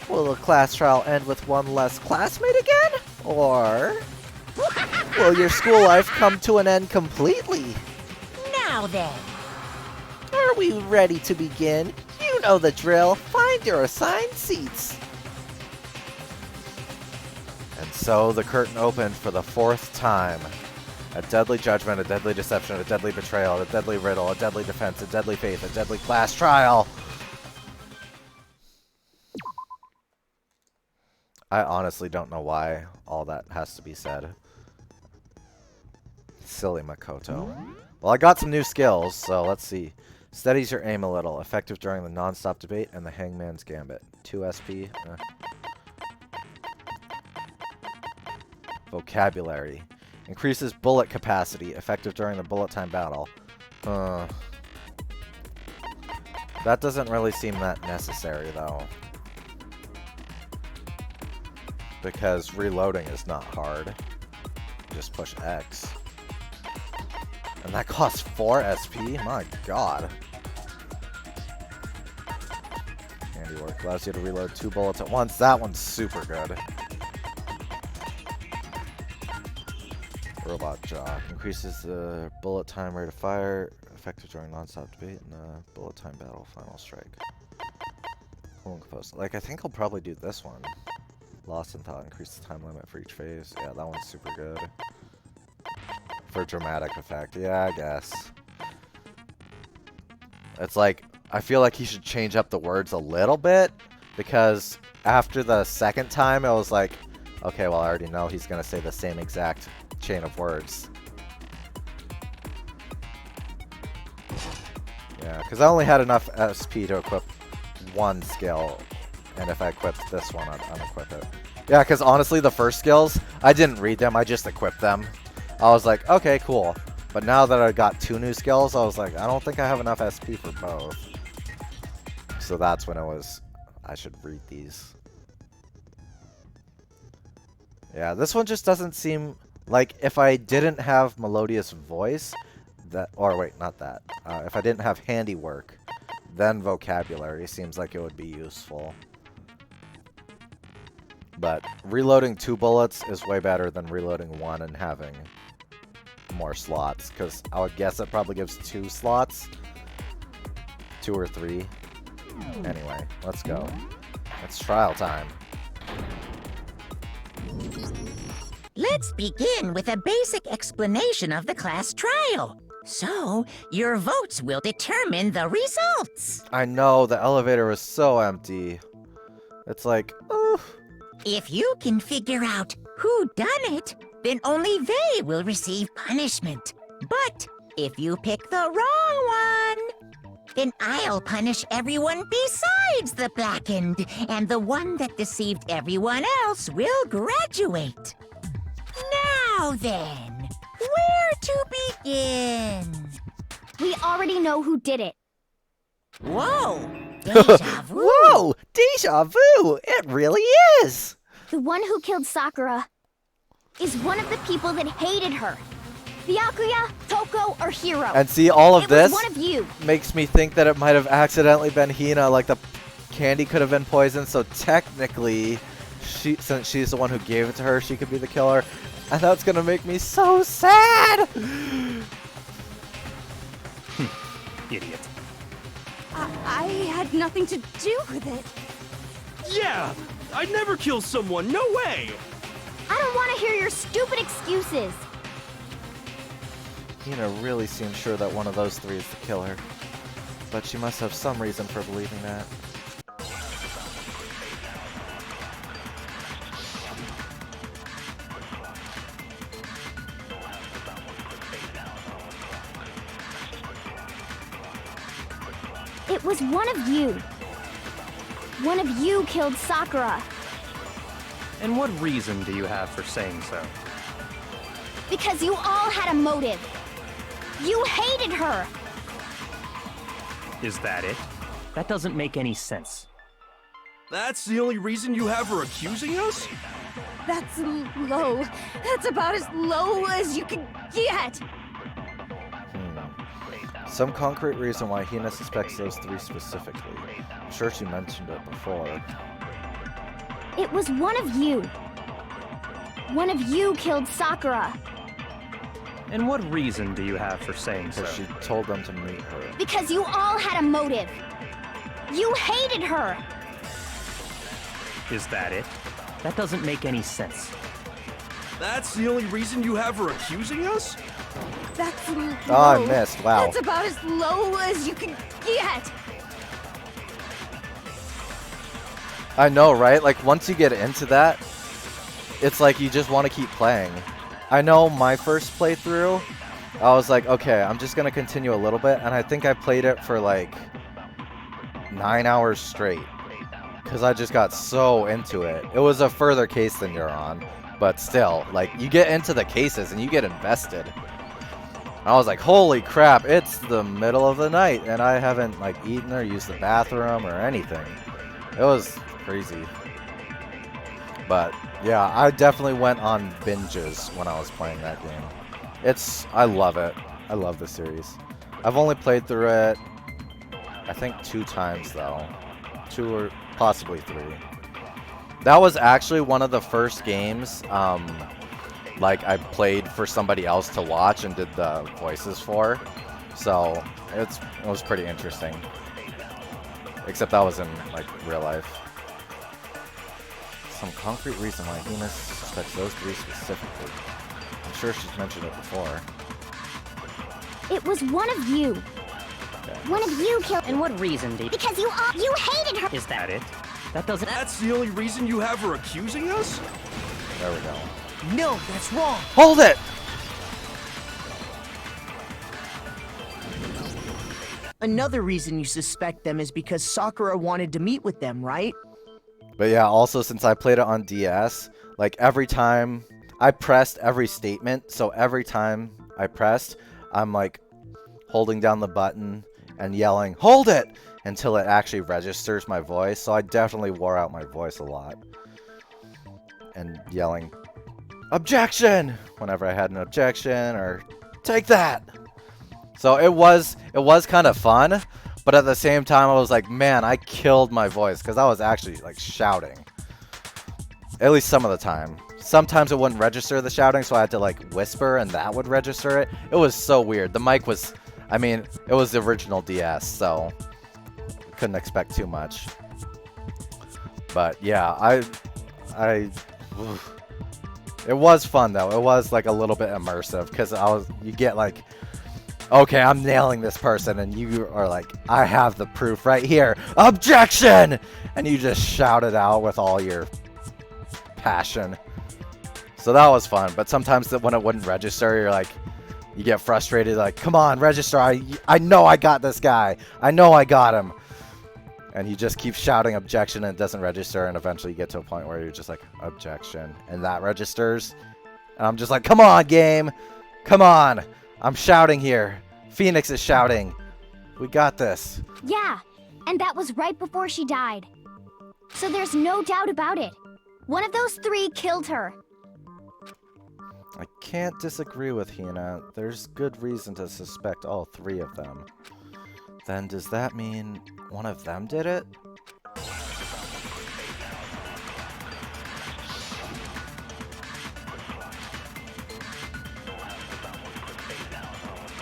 will the class trial end with one less classmate again? Or will your school life come to an end completely? Now then. Are we ready to begin? You know the drill. Find your assigned seats. And so the curtain opened for the 4th time. A deadly judgment, a deadly deception, a deadly betrayal, a deadly riddle, a deadly defense, a deadly faith, a deadly class trial. I honestly don't know why all that has to be said. Silly Makoto. Well, I got some new skills, so let's see. Steadies your aim a little. Effective during the non-stop debate and the Hangman's Gambit. 2 SP. Vocabulary. Increases bullet capacity. Effective during the bullet time battle. That doesn't really seem that necessary, though. Because reloading is not hard. Just push X. And that costs 4 SP? My god. Handiwork. Allows you to reload 2 bullets at once. That one's super good. Robot Jock. Increases the bullet time rate of fire. Effective during non-stop debate and the bullet time battle. Final strike. Cool and composed. Like, I think I'll probably do this one. Lost in Thought. Increase the time limit for each phase. Yeah, that one's super good. For dramatic effect. Yeah, I guess. It's like, I feel like he should change up the words a little bit. Because after the second time, it was like, okay, well, I already know he's going to say the same exact chain of words. Yeah, because I only had enough SP to equip one skill. And if I equipped this one, I'd unequip it. Yeah, because honestly, the first skills, I didn't read them. I just equipped them. I was like, okay, cool. But now that I got 2 new skills, I was like, I don't think I have enough SP for both. So that's when it was, I should read these. Yeah, this one just doesn't seem like if I didn't have Melodious Voice, that, or wait, not that. If I didn't have Handiwork, then Vocabulary seems like it would be useful. But reloading 2 bullets is way better than reloading 1 and having more slots, because I would guess it probably gives 2 slots. 2 or 3. Anyway, let's go. It's trial time. Let's begin with a basic explanation of the class trial. So, your votes will determine the results. I know, the elevator was so empty. It's like, oof. If you can figure out who done it, then only they will receive punishment. But if you pick the wrong one, then I'll punish everyone besides the blackened, and the one that deceived everyone else will graduate. Now then, where to begin? We already know who did it. Whoa! Deja vu! Whoa! Deja vu! It really is! The one who killed Sakura is one of the people that hated her. Byakuya, Toko, or Hiro. And see, all of this one of you. makes me think that it might have accidentally been Hina, like the candy could have been poisoned, so technically, since she's the one who gave it to her, she could be the killer. And that's gonna make me so sad! Idiot. I had nothing to do with it. Yeah! I'd never kill someone, no way! I don't want to hear your stupid excuses. Hina really seems sure that one of those three is the killer. But she must have some reason for believing that. It was one of you. One of you killed Sakura. And what reason do you have for saying so? Because you all had a motive. You hated her. Is that it? That doesn't make any sense. That's the only reason you have her accusing us? That's low. That's about as low as you can get. Some concrete reason why Hina suspects those three specifically. I'm sure she mentioned it before. It was one of you. One of you killed Sakura. And what reason do you have for saying so? Because she told them to meet her. Because you all had a motive. You hated her. Is that it? That doesn't make any sense. That's the only reason you have her accusing us? That's low. Oh, I missed. Wow. That's about as low as you can get. I know, right? Like, once you get into that, it's like you just want to keep playing. I know my first playthrough, I was like, okay, I'm just going to continue a little bit. And I think I played it for like 9 hours straight. Because I just got so into it. It was a further case than you're on. But still, like, you get into the cases and you get invested. I was like, holy crap, it's the middle of the night. And I haven't, like, eaten or used the bathroom or anything. It was crazy. But, yeah, I definitely went on binges when I was playing that game. I love it. I love the series. I've only played through it, I think 2 times, though. 2 or possibly 3. That was actually one of the first games, like, I played for somebody else to watch and did the voices for. So, it was pretty interesting. Except that was in, like, real life. Some concrete reason why Hina suspects those 3 specifically. I'm sure she's mentioned it before. It was one of you. Okay. One of you killed. And what reason did... Because you hated her. Is that it? That doesn't... That's the only reason you have her accusing us? There we go. No, that's wrong. Hold it! Another reason you suspect them is because Sakura wanted to meet with them, right? But yeah, also since I played it on DS, like every time I pressed every statement, so every time I pressed, I'm like holding down the button and yelling, "Hold it!" until it actually registers my voice. So I definitely wore out my voice a lot. And yelling, "Objection!" whenever I had an objection, or "Take that!" So it was kind of fun, but at the same time I was like, man, I killed my voice because I was actually like shouting. At least some of the time. Sometimes it wouldn't register the shouting, so I had to like whisper and that would register it. It was so weird. The mic was, I mean, it was the original DS, so couldn't expect too much. But yeah, it was fun though. It was like a little bit immersive because you get like, okay, I'm nailing this person, and you are like, I have the proof right here. Objection! And you just shout it out with all your passion. So that was fun, but sometimes when it wouldn't register, you're like, you get frustrated, like, come on, register. I know I got this guy. I know I got him. And you just keep shouting objection, and it doesn't register, and eventually you get to a point where you're just like, objection. And that registers. And I'm just like, come on, game. Come on. I'm shouting here. Phoenix is shouting. We got this. Yeah, and that was right before she died. So there's no doubt about it. One of those 3 killed her. I can't disagree with Hina. There's good reason to suspect all 3 of them. Then does that mean one of them did it?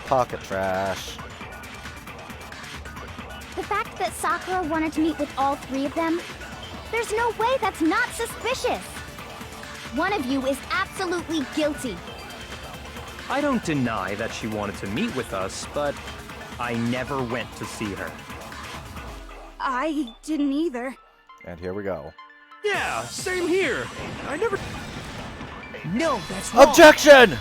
Pocket trash. The fact that Sakura wanted to meet with all 3 of them, there's no way that's not suspicious. One of you is absolutely guilty. I don't deny that she wanted to meet with us, but I never went to see her. I didn't either. And here we go. Yeah, same here. I never... No, that's wrong. Objection!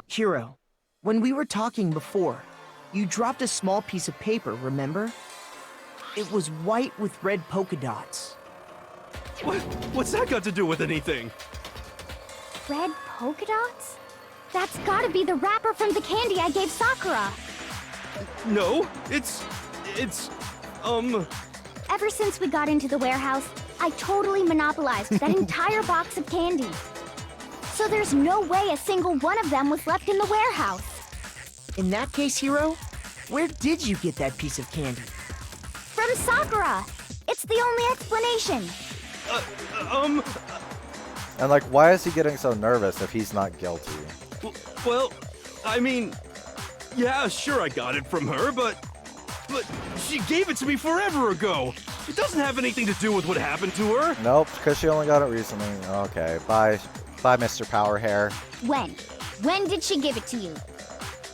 Hiro, when we were talking before, you dropped a small piece of paper, remember? It was white with red polka dots. What's that got to do with anything? Red polka dots? That's gotta be the wrapper from the candy I gave Sakura. No, it's... Ever since we got into the warehouse, I totally monopolized that entire box of candy. So there's no way a single one of them was left in the warehouse. In that case, Hiro, where did you get that piece of candy? From Sakura! It's the only explanation. And like, why is he getting so nervous if he's not guilty? Well, I mean... Yeah, sure I got it from her, but she gave it to me forever ago. It doesn't have anything to do with what happened to her. Nope, because she only got it recently. Okay, bye, Mr. Power Hair. When? When did she give it to you?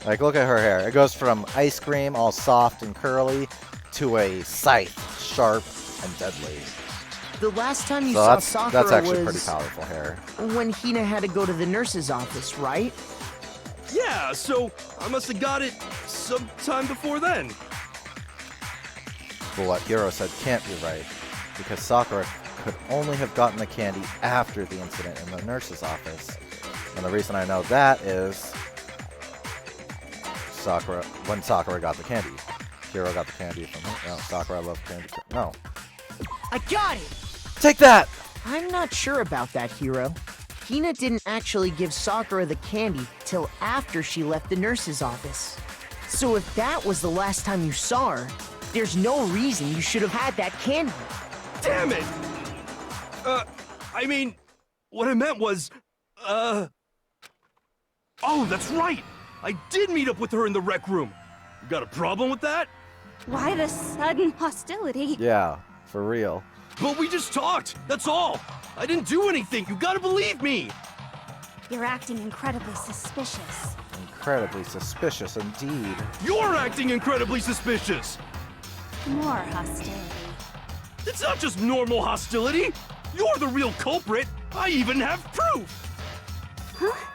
Like, look at her hair. It goes from ice cream, all soft and curly, to a scythe, sharp and deadly. The last time you So saw that's Sakura actually was pretty powerful hair. when Hina had to go to the nurse's office, right? Yeah, so I must have got it sometime before then. But what Hiro said can't be right, because Sakura could only have gotten the candy after the incident in the nurse's office. And the reason I know that is when Sakura got the candy. Hiro got the candy from her. No, Sakura loved candy. No. I got it! Take that! I'm not sure about that, Hiro. Hina didn't actually give Sakura the candy till after she left the nurse's office. So if that was the last time you saw her, there's no reason you should have had that candy. Damn it! I mean, what I meant was, Oh, that's right! I did meet up with her in the rec room. You got a problem with that? Why the sudden hostility? Yeah, for real. But we just talked, that's all. I didn't do anything, you gotta believe me. You're acting incredibly suspicious. Incredibly suspicious indeed. You're acting incredibly suspicious. More hostility. It's not just normal hostility. You're the real culprit. I even have proof. Huh?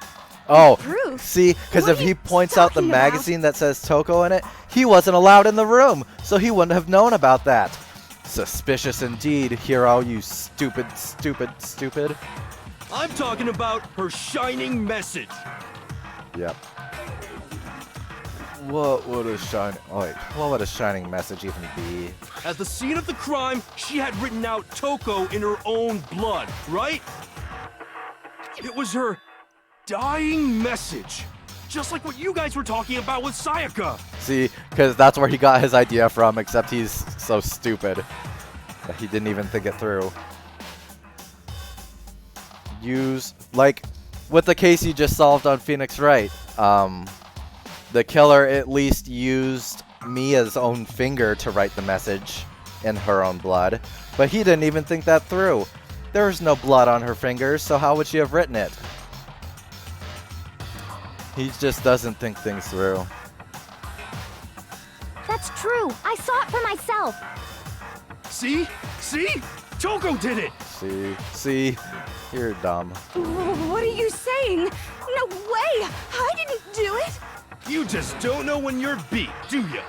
Oh, Proof? see, because What if are he you points out the talking about? magazine that says Toko in it, he wasn't allowed in the room, so he wouldn't have known about that. Suspicious indeed, Hiro, you stupid. I'm talking about her shining message. Yep. What would a shining message even be? At the scene of the crime, she had written out Toko in her own blood, right? It was her dying message. Just like what you guys were talking about with Sayaka. See, because that's where he got his idea from, except he's so stupid that he didn't even think it through. Like, with the case you just solved on Phoenix Wright, the killer at least used Mia's own finger to write the message in her own blood, but he didn't even think that through. There was no blood on her fingers, so how would she have written it? He just doesn't think things through. That's true. I saw it for myself. See? See? Toko did it! See? You're dumb. What are you saying? No way! I didn't do it! You just don't know when you're beat, do you?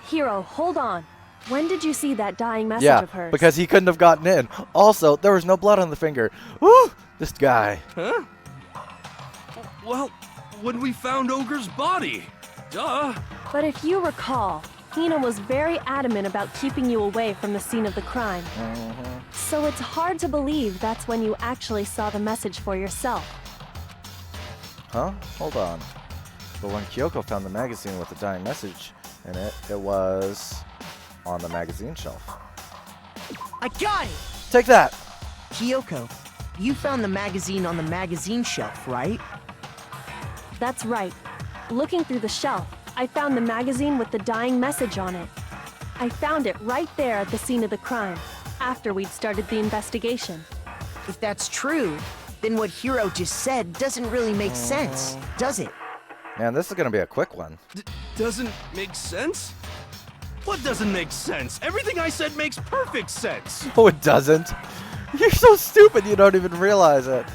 Hiro, hold on. When did you see that dying message Yeah, of hers? because he couldn't have gotten in. Also, there was no blood on the finger. Woo! This guy. Huh? Well, when we found Ogre's body. Duh. But if you recall, Hina was very adamant about keeping you away from the scene of the crime. So it's hard to believe that's when you actually saw the message for yourself. Huh? Hold on. But when Kyoko found the magazine with the dying message in it, it was on the magazine shelf. I got it! Take that! Kyoko, you found the magazine on the magazine shelf, right? That's right. Looking through the shelf, I found the magazine with the dying message on it. I found it right there at the scene of the crime. after we'd started the investigation. If that's true, then what Hiro just said doesn't really make sense, does it? Man, this is gonna be a quick one. Doesn't make sense? What doesn't make sense? Everything I said makes perfect sense. No, it doesn't. You're so stupid you don't even realize it.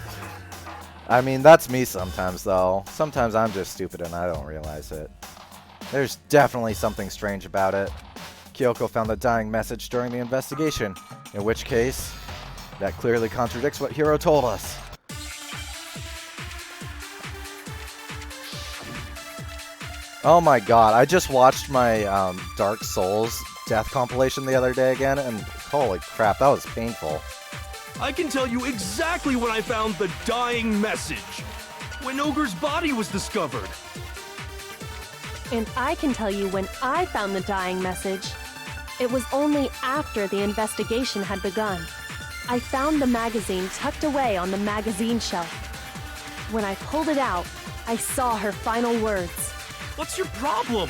I mean, that's me sometimes, though. Sometimes I'm just stupid and I don't realize it. There's definitely something strange about it. Kyoko found the dying message during the investigation, in which case, that clearly contradicts what Hiro told us. Oh my god, I just watched my Dark Souls death compilation the other day again, and holy crap, that was painful. I can tell you exactly when I found the dying message. When Ogre's body was discovered. And I can tell you when I found the dying message. It was only after the investigation had begun. I found the magazine tucked away on the magazine shelf. When I pulled it out, I saw her final words. What's your problem?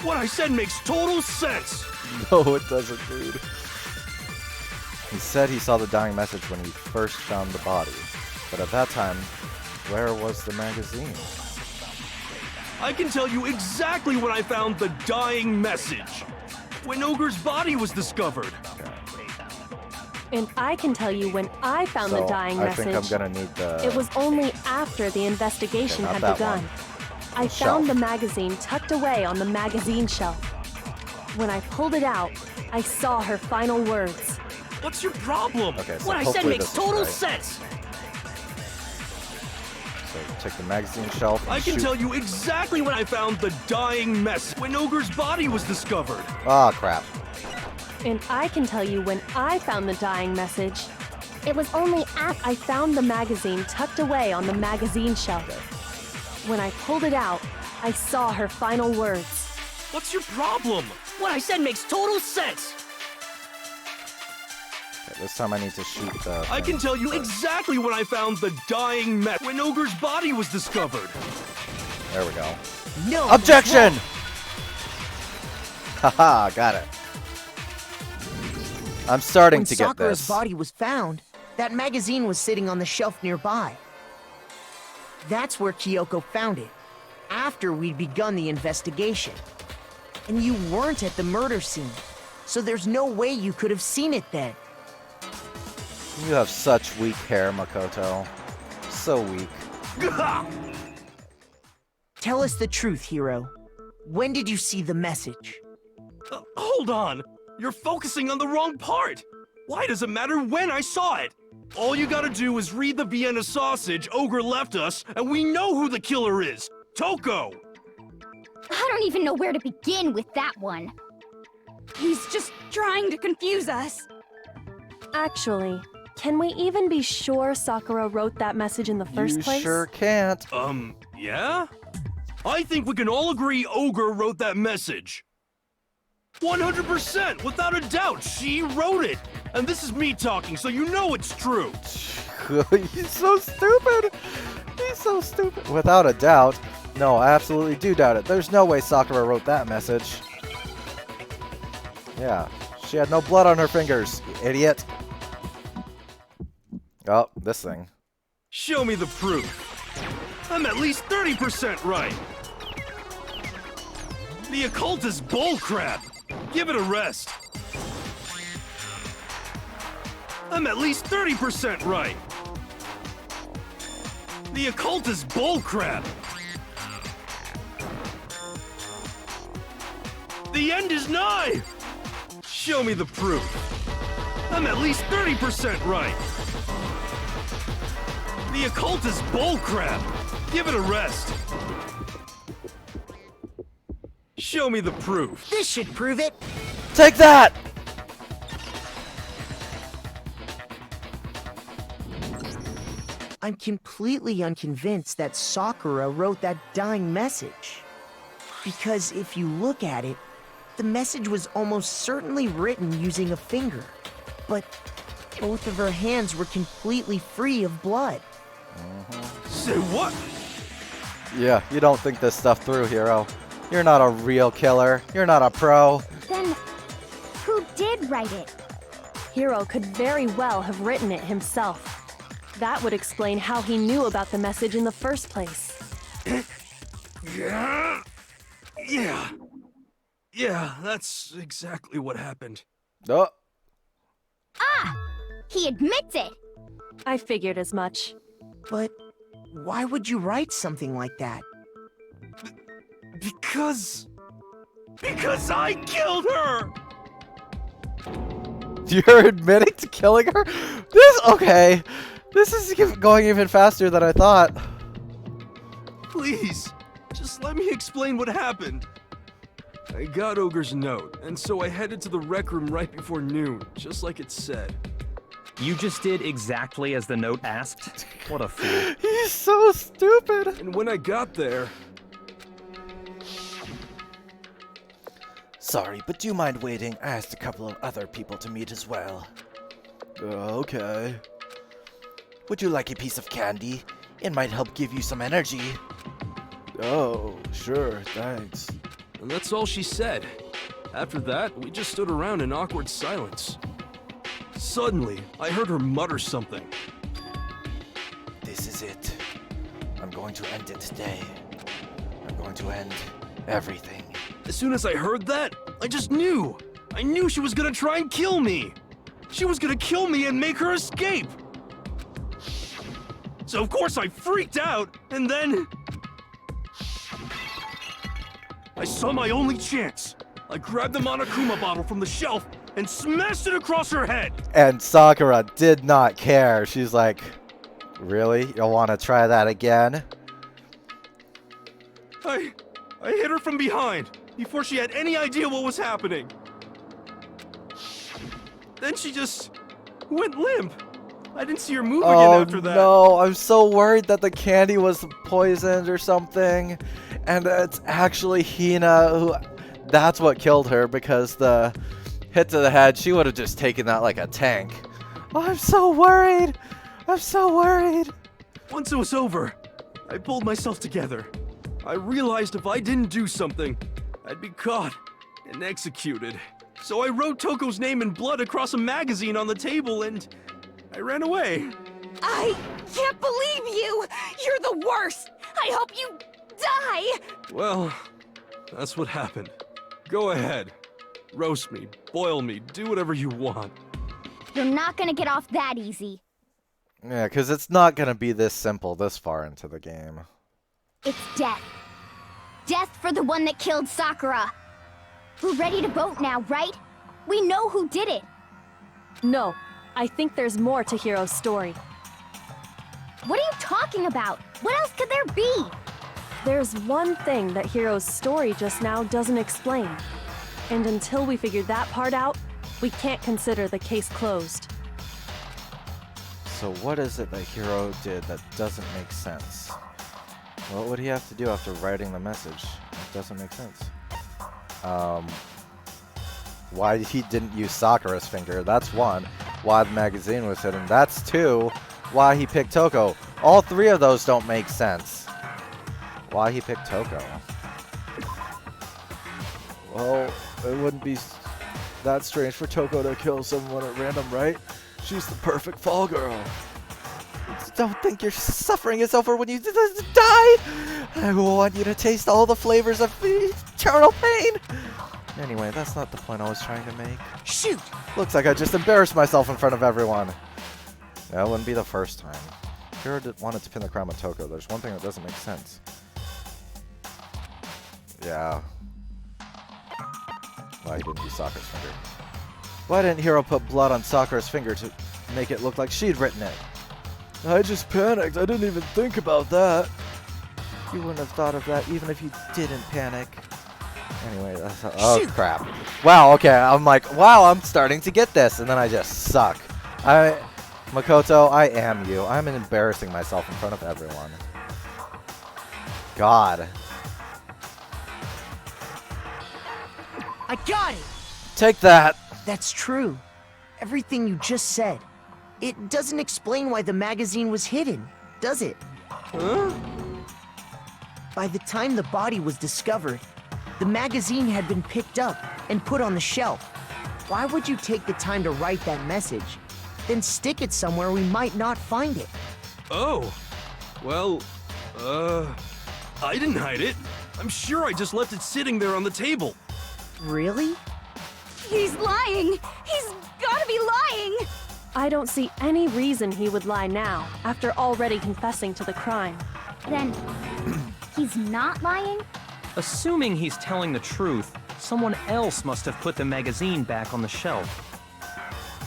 What I said makes total sense. No, it doesn't, dude. He said he saw the dying message when he first found the body. But at that time, where was the magazine? I can tell you exactly when I found the dying message. When Ogre's body was discovered. And I can tell you when I found the dying message. I think I'm gonna need the... It was only after the investigation had begun. I found the magazine tucked away on the magazine shelf. When I pulled it out, I saw her final words. What's your problem? Okay, so what I said makes total right. sense. So take the magazine shelf and I can shoot. tell you exactly when I found the dying message. When Ogre's body was discovered. Ah, crap. And I can tell you when I found the dying message. It was only after I found the magazine tucked away on the magazine shelf. When I pulled it out, I saw her final words. What's your problem? What I said makes total sense. Okay, this time I need to shoot the... I can tell you exactly when I found the dying message. When Ogre's body was discovered. There we go. No! Objection! Haha, got it. I'm starting to get Sakura's this. body was found, that magazine was sitting on the shelf nearby. That's where Kyoko found it, after we'd begun the investigation. And you weren't at the murder scene, so there's no way you could have seen it then. You have such weak hair, Makoto. So weak. Tell us the truth, Hiro. When did you see the message? Hold on. You're focusing on the wrong part. Why does it matter when I saw it? All you gotta do is read the Vienna sausage Ogre left us, and we know who the killer is. Toko! I don't even know where to begin with that one. He's just trying to confuse us. Actually, can we even be sure Sakura wrote that message in the first place? You sure can't. Yeah? I think we can all agree Ogre wrote that message. 100%, without a doubt, she wrote it. And this is me talking, so you know it's true. He's so stupid. He's so stupid. Without a doubt. No, I absolutely do doubt it. There's no way Sakura wrote that message. Yeah, she had no blood on her fingers, you idiot. Oh, this thing. Show me the proof. I'm at least 30% right. The occult is bullcrap. Give it a rest. I'm at least 30% right. The occult is bullcrap. The end is nigh. Show me the proof. I'm at least 30% right. The occult is bullcrap. Give it a rest. Show me the proof. This should prove it. Take that! I'm completely unconvinced that Sakura wrote that dying message. Because if you look at it, the message was almost certainly written using a finger. But both of her hands were completely free of blood. Say what? Yeah, you don't think this stuff through, Hiro. You're not a real killer. You're not a pro. Then, who did write it? Hiro could very well have written it himself. That would explain how he knew about the message in the first place. Yeah, that's exactly what happened. Oh, Ah! He admits it! I figured as much. But why would you write something like that? Because I killed her! You're admitting to killing her? Okay. This is going even faster than I thought. Please, just let me explain what happened. I got Ogre's note, and so I headed to the rec room right before noon, just like it said. You just did exactly as the note asked? What a fool. He's so stupid. And when I got there... sorry, but do you mind waiting? I asked a couple of other people to meet as well. Okay. Would you like a piece of candy? It might help give you some energy. Oh, sure, thanks. And that's all she said. After that, we just stood around in awkward silence. Suddenly, I heard her mutter something. This is it. I'm going to end it today. I'm going to end everything. As soon as I heard that, I just knew. I knew she was gonna try and kill me. She was gonna kill me and make her escape. So of course I freaked out, and then... I saw my only chance. I grabbed the Monokuma bottle from the shelf and smashed it across her head. And Sakura did not care. She's like, really? You'll want to try that again? I hit her from behind before she had any idea what was happening. Then she just went limp. I didn't see her move again after that. No, I'm so worried that the candy was poisoned or something. And it's actually Hina who... That's what killed her, because the hit to the head, she would have just taken that like a tank. Oh, I'm so worried. I'm so worried. Once it was over, I pulled myself together. I realized if I didn't do something, I'd be caught and executed. So I wrote Toko's name in blood across a magazine on the table and I ran away. I can't believe you! You're the worst! I hope you die! Well, that's what happened. Go ahead. Roast me, boil me, do whatever you want. You're not gonna get off that easy. Yeah, because it's not going to be this simple this far into the game. It's death. Death for the one that killed Sakura. We're ready to vote now, right? We know who did it. No, I think there's more to Hiro's story. What are you talking about? What else could there be? There's one thing that Hiro's story just now doesn't explain. And until we figure that part out, we can't consider the case closed. So what is it that Hiro did that doesn't make sense? What would he have to do after writing the message? It doesn't make sense. Why he didn't use Sakura's finger? That's one. Why the magazine was hidden? That's two. Why he picked Toko? All three of those don't make sense. Why he picked Toko? Well, it wouldn't be that strange for Toko to kill someone at random, right? She's the perfect fall girl. Don't think your suffering is over when you die! I want you to taste all the flavors of eternal pain! Anyway, that's not the point I was trying to make. Shoot! Looks like I just embarrassed myself in front of everyone. That wouldn't be the first time. Hiro wanted to pin the crown on Toko. There's one thing that doesn't make sense. Yeah. Why he didn't use Sakura's finger? Why didn't Hiro put blood on Sakura's finger to make it look like she'd written it? I just panicked. I didn't even think about that. You wouldn't have thought of that even if you didn't panic. Anyway, that's oh crap. Wow, okay, I'm like, wow, I'm starting to get this, and then I just suck. Makoto, I am you. I'm embarrassing myself in front of everyone. God. I got it! Take that! That's true. Everything you just said. It doesn't explain why the magazine was hidden, does it? Huh? By the time the body was discovered, the magazine had been picked up and put on the shelf. Why would you take the time to write that message, then stick it somewhere we might not find it? Oh, well, I didn't hide it. I'm sure I just left it sitting there on the table. Really? He's lying! He's gotta be lying! I don't see any reason he would lie now, after already confessing to the crime. Then, he's not lying? Assuming he's telling the truth, someone else must have put the magazine back on the shelf.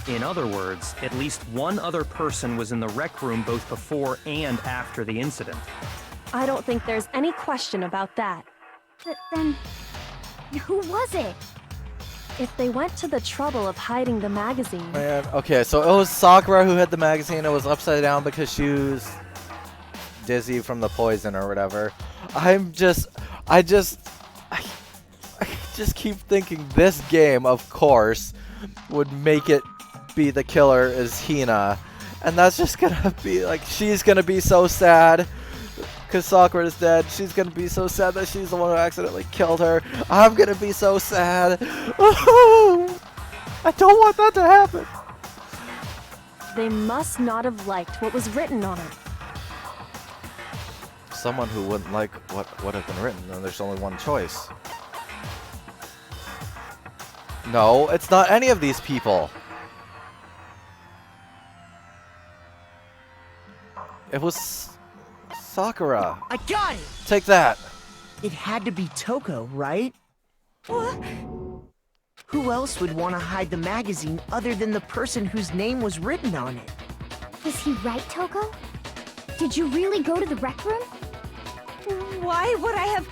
In other words, at least one other person was in the rec room both before and after the incident. I don't think there's any question about that. But then, who was it? If they went to the trouble of hiding the magazine... Man, okay, so it was Sakura who had the magazine. It was upside down because she was dizzy from the poison or whatever. I just keep thinking this game, of course, would make it be the killer is Hina. And that's just gonna be like, she's gonna be so sad because Sakura is dead. She's gonna be so sad that she's the one who accidentally killed her. I'm gonna be so sad. I don't want that to happen. They must not have liked what was written on it. Someone who wouldn't like what would have been written, then there's only one choice. No, it's not any of these people. It was Sakura. I got it! Take that. It had to be Toko, right? What? Who else would want to hide the magazine other than the person whose name was written on it? Was he right, Toko? Did you really go to the rec room? Why would I have...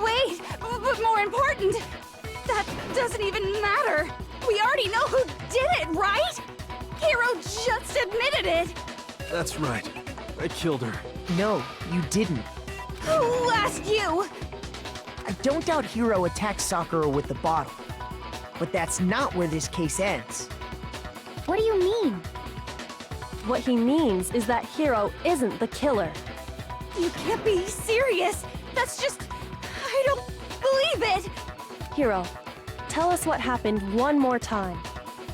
Wait, but more important, that doesn't even matter. We already know who did it, right? Hiro just admitted it. That's right. I killed her. No, you didn't. Who asked you? I don't doubt Hiro attacked Sakura with the bottle. But that's not where this case ends. What do you mean? What he means is that Hiro isn't the killer. You can't be serious. That's just... I don't believe it. Hiro, tell us what happened one more time.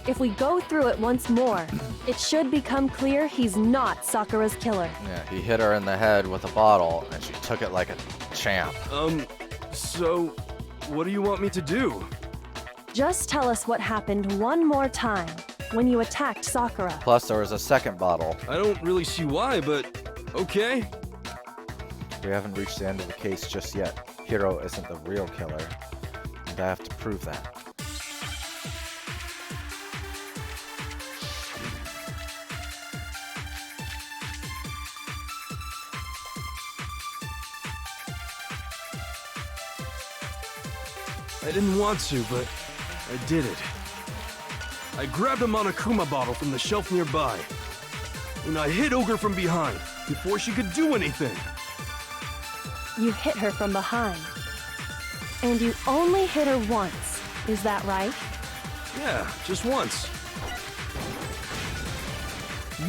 If we go through it once more, it should become clear he's not Sakura's killer. Yeah, he hit her in the head with a bottle, and she took it like a champ. So, what do you want me to do? Just tell us what happened one more time when you attacked Sakura. Plus, there was a second bottle. I don't really see why, but okay. We haven't reached the end of the case just yet. Hiro isn't the real killer, and I have to prove that. I didn't want to, but I did it. I grabbed a Monokuma bottle from the shelf nearby, and I hit Ogre from behind before she could do anything. You hit her from behind. And you only hit her once, is that right? Yeah, just once.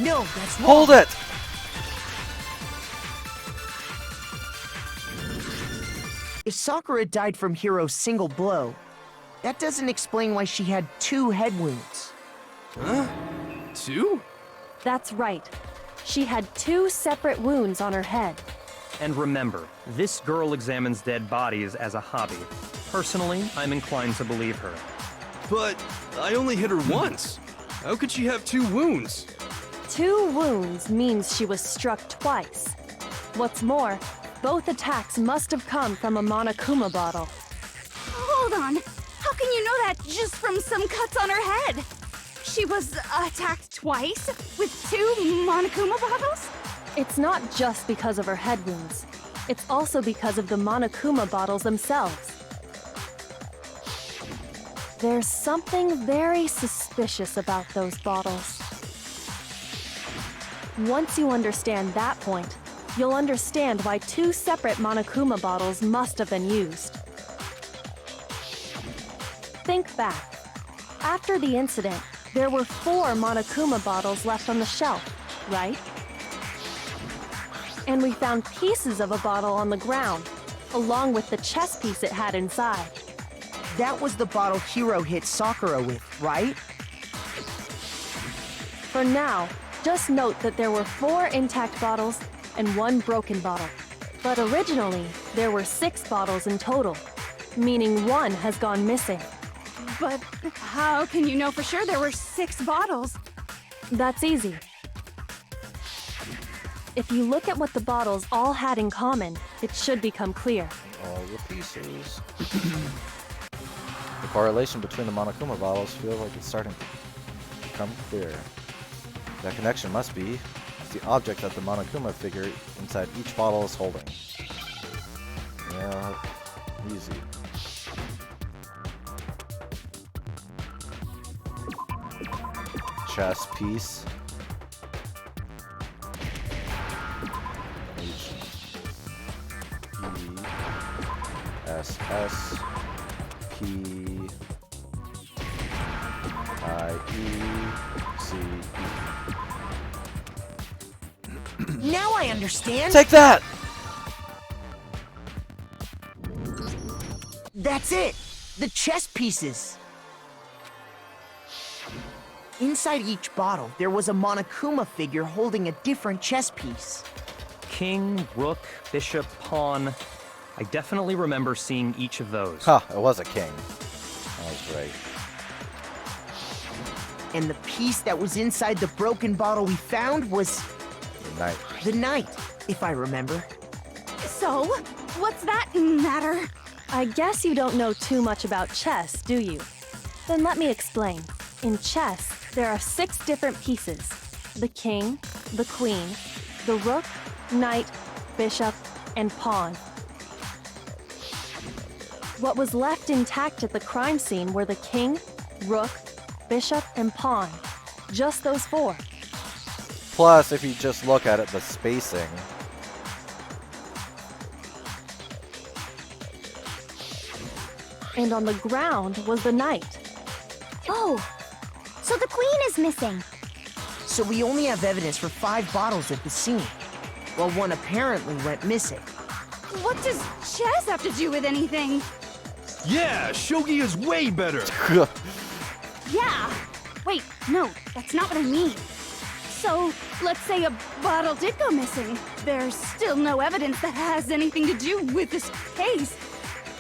No, that's wrong. Hold it! If Sakura died from Hiro's single blow, that doesn't explain why she had 2 head wounds. Huh? 2? That's right. She had 2 separate wounds on her head. And remember, this girl examines dead bodies as a hobby. Personally, I'm inclined to believe her. But I only hit her once. How could she have 2 wounds? 2 wounds means she was struck twice. What's more, both attacks must have come from a Monokuma bottle. Hold on. How can you know that just from some cuts on her head? She was attacked twice with 2 Monokuma bottles? It's not just because of her head wounds. It's also because of the Monokuma bottles themselves. There's something very suspicious about those bottles. Once you understand that point, you'll understand why 2 separate Monokuma bottles must have been used. Think back. After the incident, there were 4 Monokuma bottles left on the shelf, right? And we found pieces of a bottle on the ground, along with the chess piece it had inside. that was the bottle Hiro hit Sakura with, right? For now, just note that there were 4 intact bottles and 1 broken bottle. But originally, there were 6 bottles in total, meaning 1 has gone missing. But how can you know for sure there were 6 bottles? That's easy. If you look at what the bottles all had in common, it should become clear. All the pieces. The correlation between the Monokuma bottles feels like it's starting to become clear. That connection must be the object that the Monokuma figure inside each bottle is holding. Yeah, easy. Chess piece. H E S S P I E C E. Now I understand. Take that! That's it! The chess pieces! Inside each bottle, there was a Monokuma figure holding a different chess piece. King, rook, bishop, pawn. I definitely remember seeing each of those. Huh, it was a king. That was right. And the piece that was inside the broken bottle we found was... The knight. The knight, if I remember. So, what's that matter? I guess you don't know too much about chess, do you? Then let me explain. In chess, there are 6 different pieces. The king, the queen, the rook, knight, bishop, and pawn. What was left intact at the crime scene were the king, rook, bishop, and pawn. Just those 4. Plus, if you just look at it, the spacing. And on the ground was the knight. Oh, so the queen is missing. So we only have evidence for 5 bottles at the scene, while 1 apparently went missing. What does chess have to do with anything? Yeah, shogi is way better. Yeah. Wait, no, that's not what I mean. So, let's say a bottle did go missing. There's still no evidence that has anything to do with this case.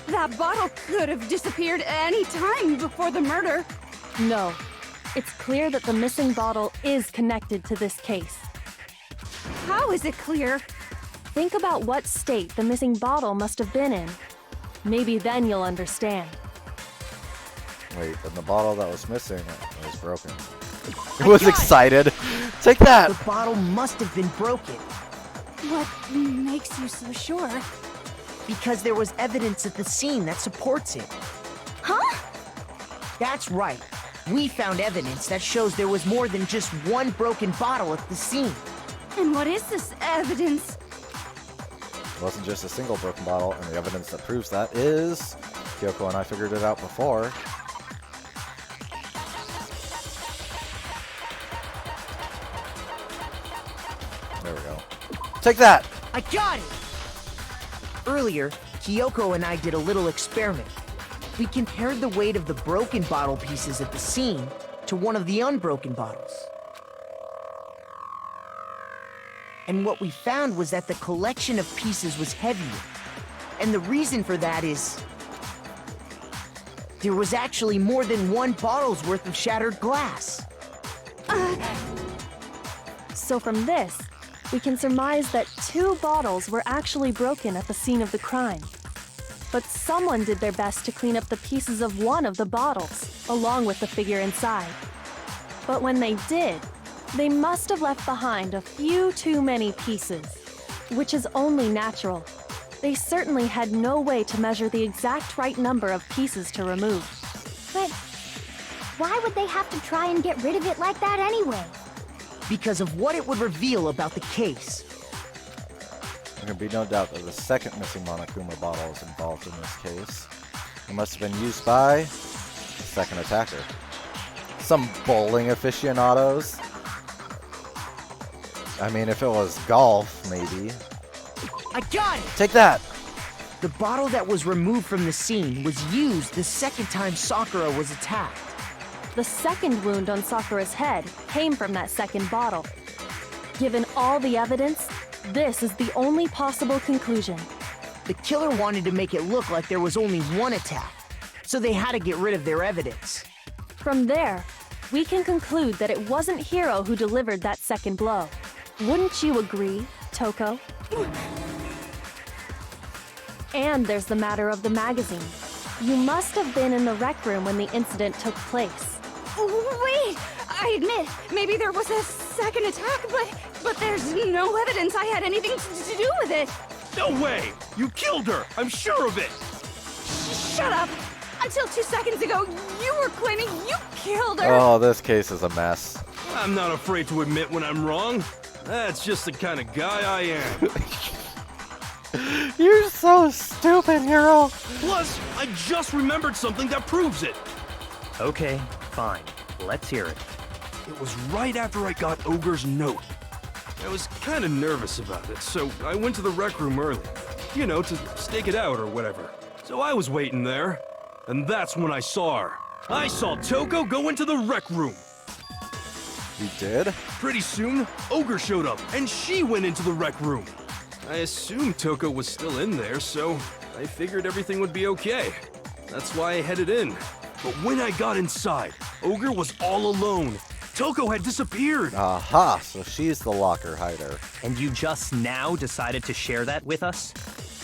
That bottle could have disappeared any time before the murder. No. It's clear that the missing bottle is connected to this case. How is it clear? Think about what state the missing bottle must have been in. Maybe then you'll understand. Wait, and the bottle that was missing was broken. It was excited. Take that! The bottle must have been broken. What makes you so sure? Because there was evidence at the scene that supports it. Huh? That's right. We found evidence that shows there was more than just 1 broken bottle at the scene. And what is this evidence? It wasn't just a single broken bottle, and the evidence that proves that is... Kyoko and I figured it out before. There we go. Take that! I got it! Earlier, Kyoko and I did a little experiment. We compared the weight of the broken bottle pieces at the scene to one of the unbroken bottles. And what we found was that the collection of pieces was heavier. And the reason for that is... there was actually more than 1 bottle's worth of shattered glass. So from this, we can surmise that 2 bottles were actually broken at the scene of the crime. But someone did their best to clean up the pieces of one of the bottles, along with the figure inside. But when they did, they must have left behind a few too many pieces, which is only natural. They certainly had no way to measure the exact right number of pieces to remove. But why would they have to try and get rid of it like that anyway? Because of what it would reveal about the case. There can be no doubt that the second missing Monokuma bottle is involved in this case. It must have been used by the second attacker. Some bowling aficionados. I mean, if it was golf, maybe. I got it! Take that! The bottle that was removed from the scene was used the second time Sakura was attacked. The second wound on Sakura's head came from that second bottle. Given all the evidence, this is the only possible conclusion. The killer wanted to make it look like there was only one attack, so they had to get rid of their evidence. From there, we can conclude that it wasn't Hiro who delivered that second blow. Wouldn't you agree, Toko? And there's the matter of the magazine. You must have been in the rec room when the incident took place. Wait! I admit, maybe there was a second attack, but there's no evidence I had anything to do with it. No way! You killed her! I'm sure of it! Shut up! Until 2 seconds ago, you were claiming you killed her! Oh, this case is a mess. I'm not afraid to admit when I'm wrong. That's just the kind of guy I am. You're so stupid, Hiro. Plus, I just remembered something that proves it. Okay, fine. Let's hear it. It was right after I got Ogre's note. I was kind of nervous about it, so I went to the rec room early. You know, to stake it out or whatever. So I was waiting there, and that's when I saw her. I saw Toko go into the rec room. You did? Pretty soon, Ogre showed up, and she went into the rec room. I assumed Toko was still in there, so I figured everything would be okay. That's why I headed in. But when I got inside, Ogre was all alone. Toko had disappeared. Aha, so she's the locker hider. And you just now decided to share that with us?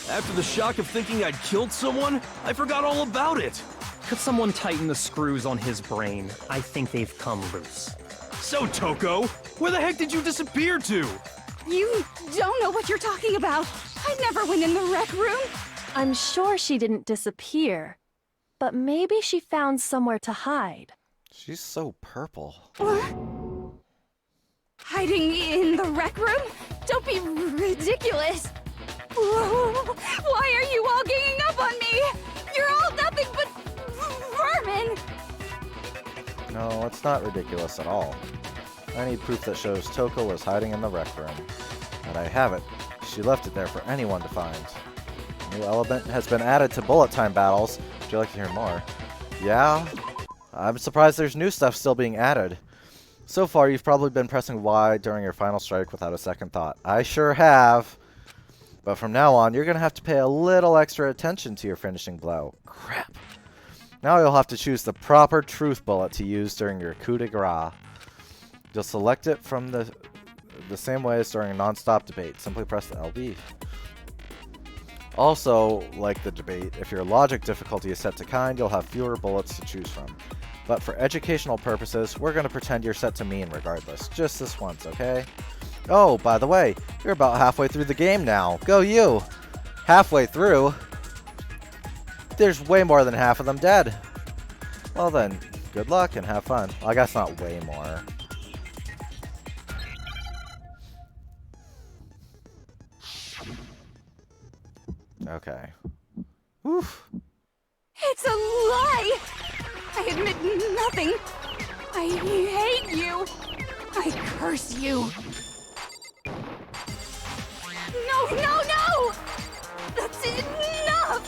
After the shock of thinking I'd killed someone, I forgot all about it. Could someone tighten the screws on his brain? I think they've come loose. So, Toko, where the heck did you disappear to? You don't know what you're talking about. I never went in the rec room. I'm sure she didn't disappear, but maybe she found somewhere to hide. She's so purple. What? Hiding in the rec room? Don't be ridiculous. Whoa, why are you all ganging up on me? You're all nothing but vermin. No, it's not ridiculous at all. I need proof that shows Toko was hiding in the rec room. And I have it. She left it there for anyone to find. A new element has been added to bullet time battles. Would you like to hear more? Yeah? I'm surprised there's new stuff still being added. So far, you've probably been pressing Y during your final strike without a second thought. I sure have. But from now on, you're going to have to pay a little extra attention to your finishing blow. Crap. Now you'll have to choose the proper truth bullet to use during your coup de grace. You'll select it from the same way as during a non-stop debate. Simply press the LB. Also, like the debate, if your logic difficulty is set to kind, you'll have fewer bullets to choose from. But for educational purposes, we're going to pretend you're set to mean regardless. Just this once, okay? Oh, by the way, you're about halfway through the game now. Go you! Halfway through? There's way more than half of them dead. Well then, good luck and have fun. Well, I guess not way more. Okay. Oof. It's a lie! I admit nothing. I hate you. I curse you. No, no, no! That's enough!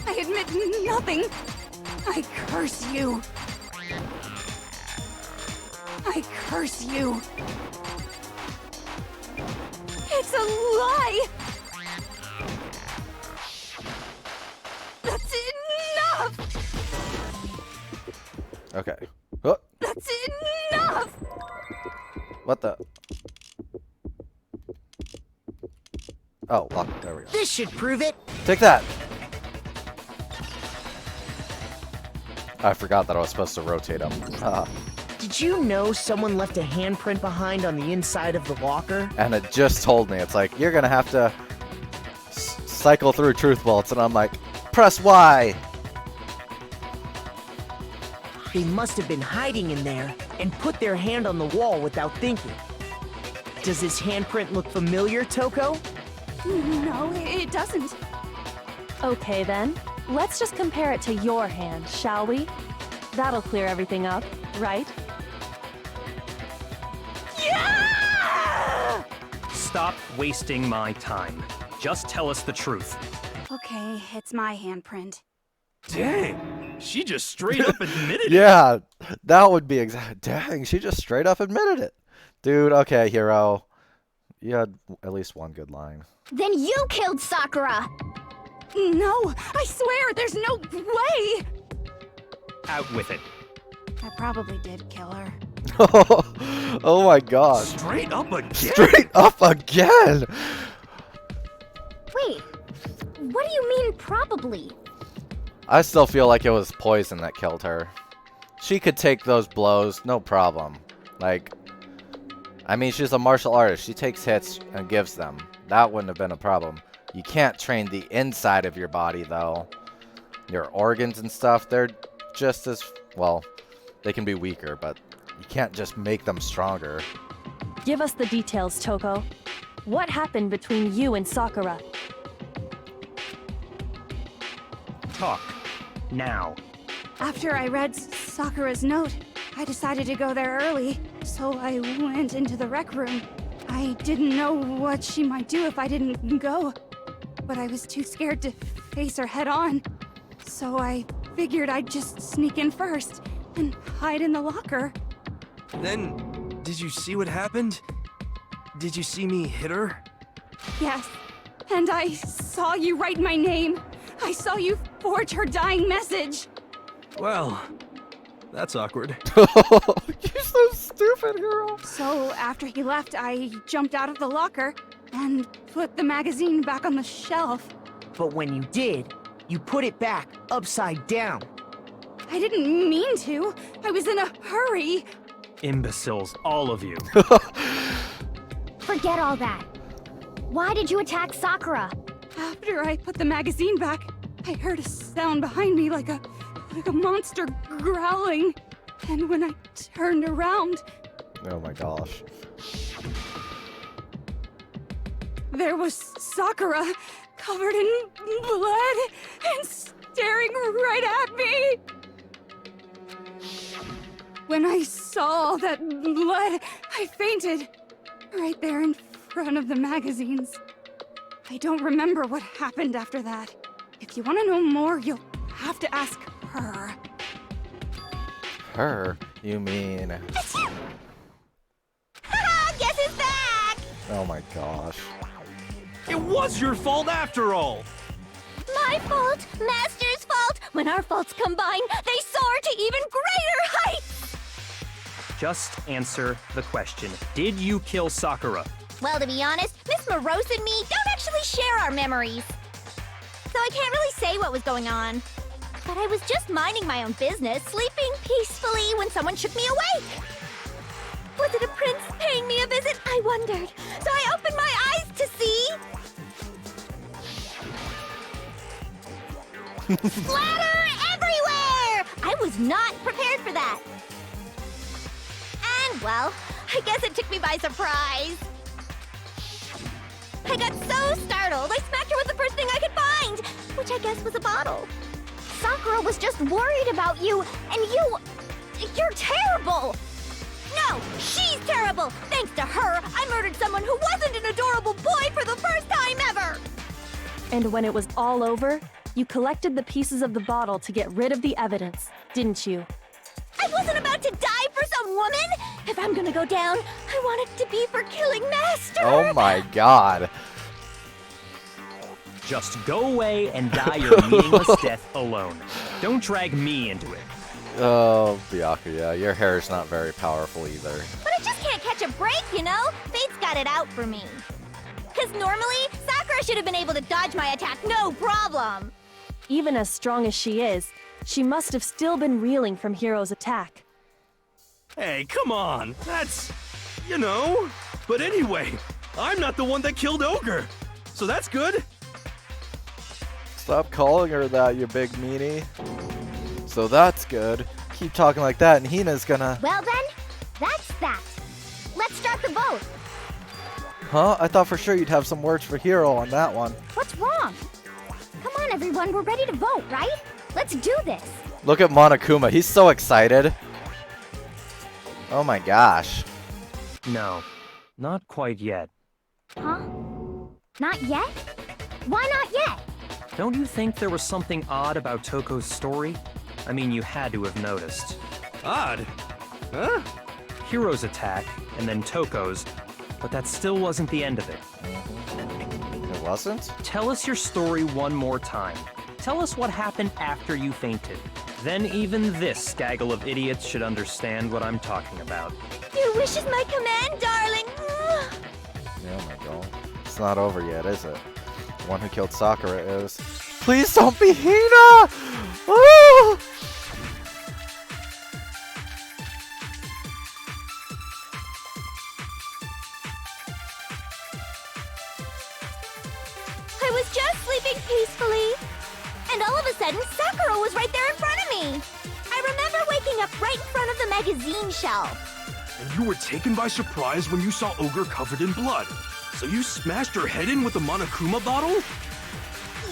I admit nothing. I curse you. I curse you. It's a lie! That's enough! Okay. Oh. That's enough! What the? Oh, lock. There we go. This should prove it. Take that! I forgot that I was supposed to rotate them. Did you know someone left a handprint behind on the inside of the locker? And it just told me. It's like, you're going to have to cycle through truth bullets. And I'm like, press Y! They must have been hiding in there and put their hand on the wall without thinking. Does this handprint look familiar, Toko? No, it doesn't. Okay then, let's just compare it to your hand, shall we? That'll clear everything up, right? Yeah! Stop wasting my time. Just tell us the truth. Okay, it's my handprint. Dang, she just straight up admitted it. Yeah, that would be exact. Dang, she just straight up admitted it. Dude, okay, Hero. You had at least one good line. Then you killed Sakura! No, I swear, there's no way! Out with it. I probably did kill her. Oh my god. Straight up again? Straight up again! Wait, what do you mean probably? I still feel like it was poison that killed her. She could take those blows, no problem. Like, I mean, she's a martial artist. She takes hits and gives them. That wouldn't have been a problem. You can't train the inside of your body, though. Your organs and stuff, they're just as, well, they can be weaker, but you can't just make them stronger. Give us the details, Toko. What happened between you and Sakura? Talk. Now. After I read Sakura's note, I decided to go there early, so I went into the rec room. I didn't know what she might do if I didn't go, but I was too scared to face her head on. So I figured I'd just sneak in first and hide in the locker. Then, did you see what happened? Did you see me hit her? Yes, and I saw you write my name. I saw you forge her dying message. Well, that's awkward. You're so stupid, girl. So after he left, I jumped out of the locker and put the magazine back on the shelf. But when you did, you put it back upside down. I didn't mean to. I was in a hurry. Imbeciles, all of you. Forget all that. Why did you attack Sakura? After I put the magazine back, I heard a sound behind me like a monster growling. And when I turned around... Oh my gosh. There was Sakura, covered in blood and staring right at me. When I saw that blood, I fainted. Right there in front of the magazines. I don't remember what happened after that. If you want to know more, you'll have to ask her. Her? You mean... Guess who's back? Oh my gosh. It was your fault after all! My fault, Master's fault. When our faults combine, they soar to even greater heights. Just answer the question. Did you kill Sakura? Well, to be honest, Miss Morose and me don't actually share our memories. So I can't really say what was going on. But I was just minding my own business, sleeping peacefully when someone shook me awake. Was it a prince paying me a visit? I wondered. So I opened my eyes to see... Splatter everywhere! I was not prepared for that. And, well, I guess it took me by surprise. I got so startled, I smacked her with the first thing I could find, which I guess was a bottle. Sakura was just worried about you, and you're terrible! No, she's terrible! Thanks to her, I murdered someone who wasn't an adorable boy for the first time ever! And when it was all over, you collected the pieces of the bottle to get rid of the evidence, didn't you? I wasn't about to die for some woman! If I'm gonna go down, I want it to be for killing Master! Oh my god. Just go away and die your meaningless death alone. Don't drag me into it. Oh, Byakuya, your hair is not very powerful either. But I just can't catch a break, you know? Fate's got it out for me. Because normally, Sakura should have been able to dodge my attack, no problem! Even as strong as she is, she must have still been reeling from Hiro's attack. Hey, come on. That's... you know. But anyway, I'm not the one that killed Ogre. So that's good. Stop calling her that, you big meanie. So that's good. Keep talking like that and Hina's gonna... Well then, that's that. Let's start the vote. Huh? I thought for sure you'd have some words for Hiro on that one. What's wrong? Come on, everyone, we're ready to vote, right? Let's do this. Look at Monokuma, he's so excited. Oh my gosh. No, not quite yet. Huh? Not yet? Why not yet? Don't you think there was something odd about Toko's story? I mean, you had to have noticed. Odd? Huh? Hiro's attack, and then Toko's, but that still wasn't the end of it. It wasn't? Tell us your story one more time. Tell us what happened after you fainted. Then even this gaggle of idiots should understand what I'm talking about. Your wish is my command, darling. Yeah, my God. It's not over yet, is it? The one who killed Sakura is... Please don't be Hina! Ah! I was just sleeping peacefully, and all of a sudden, Sakura was right there in front of me. I remember waking up right in front of the magazine shelf. And you were taken by surprise when you saw Ogre covered in blood. So you smashed her head in with the Monokuma bottle?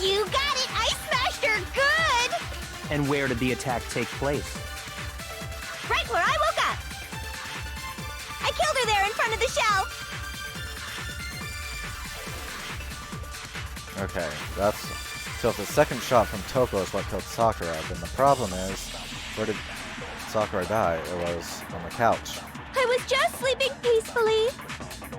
You got it! I smashed her good! And where did the attack take place? Right where I woke up! I killed her there in front of the shelf! Okay, that's... So if the second shot from Toko is what killed Sakura, then the problem is... Where did Sakura die? It was on the couch. I was just sleeping peacefully,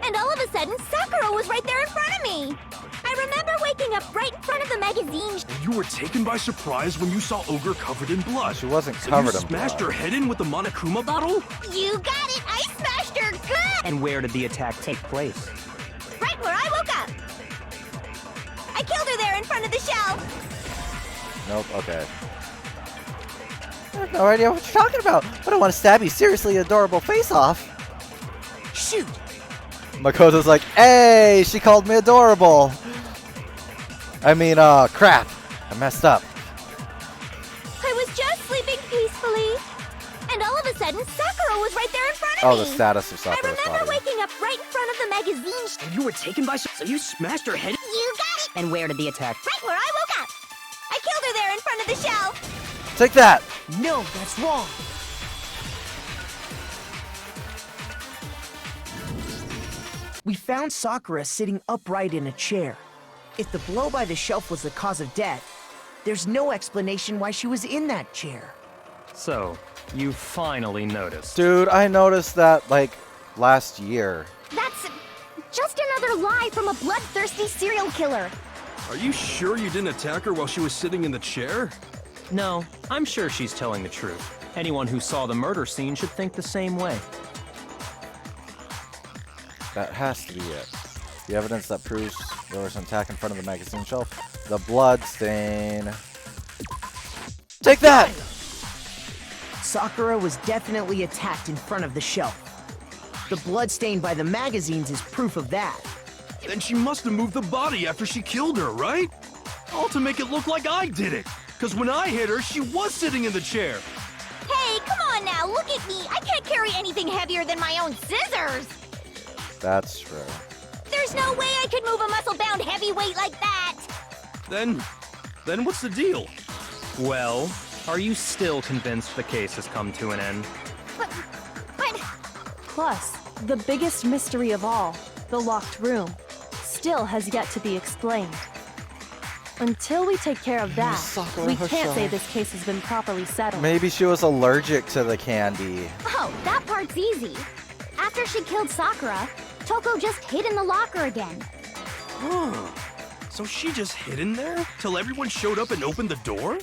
and all of a sudden, Sakura was right there in front of me. I remember waking up right in front of the magazine. And you were taken by surprise when you saw Ogre covered in blood. She wasn't So covered you in smashed blood. her head in with the Monokuma bottle? You got it! I smashed her good! And where did the attack take place? Right where I woke up! I killed her there in front of the shelf! Nope, okay. I have no idea what you're talking about. I don't want to stab you seriously adorable face off. Shoot! Makoto's like, hey, she called me adorable. I mean, crap. I messed up. I was just sleeping peacefully, and all of a sudden, Sakura was right there in front of Oh, me. the status of I Sakura's remember body. waking up right in front of the magazine. And you were taken by so you smashed her head? You got it! And where did the attack? Right where I woke up! I killed her there in front of the shelf! Take that! No, that's wrong. We found Sakura sitting upright in a chair. If the blow by the shelf was the cause of death, there's no explanation why she was in that chair. So, you finally noticed. Dude, I noticed that, like, last year. That's just another lie from a bloodthirsty serial killer. Are you sure you didn't attack her while she was sitting in the chair? No, I'm sure she's telling the truth. Anyone who saw the murder scene should think the same way. That has to be it. The evidence that proves there was an attack in front of the magazine shelf. The blood stain. Take that! Sakura was definitely attacked in front of the shelf. The blood stain by the magazines is proof of that. Then she must have moved the body after she killed her, right? All to make it look like I did it. Because when I hit her, she was sitting in the chair. Hey, come on now, look at me. I can't carry anything heavier than my own scissors. That's true. There's no way I could move a muscle-bound heavyweight like that. Then what's the deal? Well, are you still convinced the case has come to an end? But... Plus, the biggest mystery of all, the locked room, still has yet to be explained. Until we take care of that, Sakura we can't say Hoshou. this case has been properly settled. Maybe she was allergic to the candy. Oh, that part's easy. After she killed Sakura, Toko just hid in the locker again. Huh. So she just hid in there till everyone showed up and opened the door?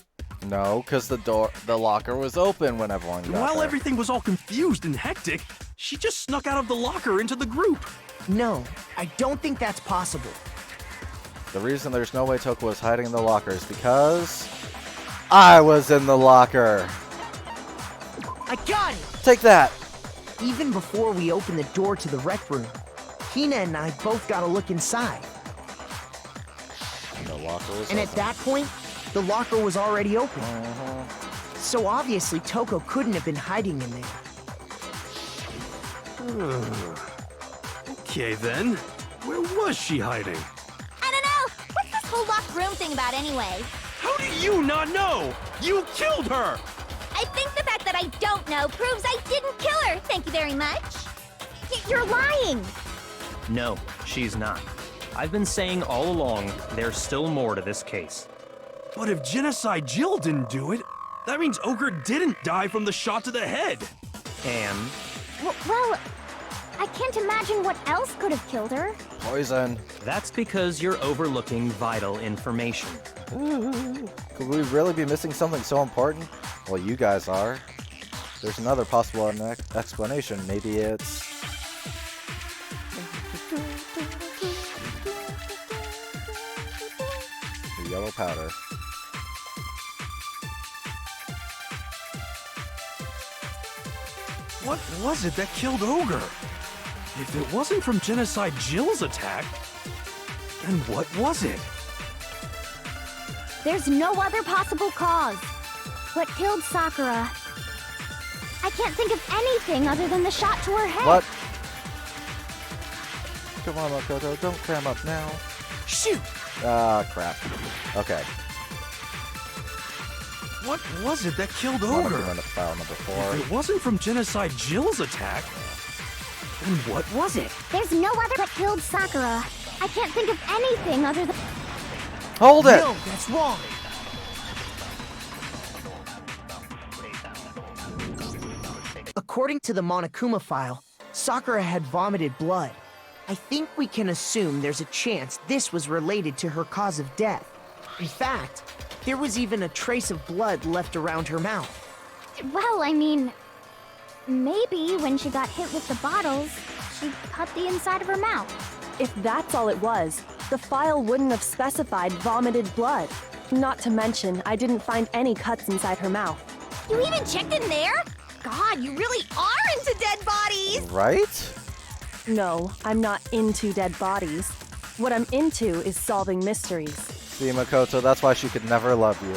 No, because the locker was open when everyone And got while there. everything was all confused and hectic, she just snuck out of the locker into the group. No, I don't think that's possible. The reason there's no way Toko was hiding in the locker is because I was in the locker. I got it! Take that! Even before we opened the door to the rec room, Hina and I both got a look inside. And the locker was And open. at that point, the locker was already open. So obviously Toko couldn't have been hiding in there. Okay then, where was she hiding? I don't know. What's this whole locked room thing about anyway? How do you not know? You killed her! I think the fact that I don't know proves I didn't kill her. Thank you very much. You're lying. No, she's not. I've been saying all along, there's still more to this case. But if Genocide Jill didn't do it, that means Ogre didn't die from the shot to the head. And Well, I can't imagine what else could have killed her. Poison. that's because you're overlooking vital information. Could we really be missing something so important? Well, you guys are. There's another possible explanation. Maybe it's... the yellow powder. What was it that killed Ogre? If it wasn't from Genocide Jill's attack, then what was it? There's no other possible cause. What killed Sakura? I can't think of anything other than the shot to her head. What? Come on, Makoto, don't cram up now. Shoot! Ah, crap. Okay. What was it that killed Ogre? Ogre? File number 4. If it wasn't from Genocide Jill's attack, then what was it? There's no other what killed Sakura. I can't think of anything other than... Hold it! No, that's wrong. According to the Monokuma file, Sakura had vomited blood. I think we can assume there's a chance this was related to her cause of death. In fact, there was even a trace of blood left around her mouth. Well, I mean... maybe when she got hit with the bottles, she cut the inside of her mouth. If that's all it was, the file wouldn't have specified vomited blood. Not to mention, I didn't find any cuts inside her mouth. You even checked in there? God, you really are into dead bodies! Right? No, I'm not into dead bodies. What I'm into is solving mysteries. See, Makoto, that's why she could never love you.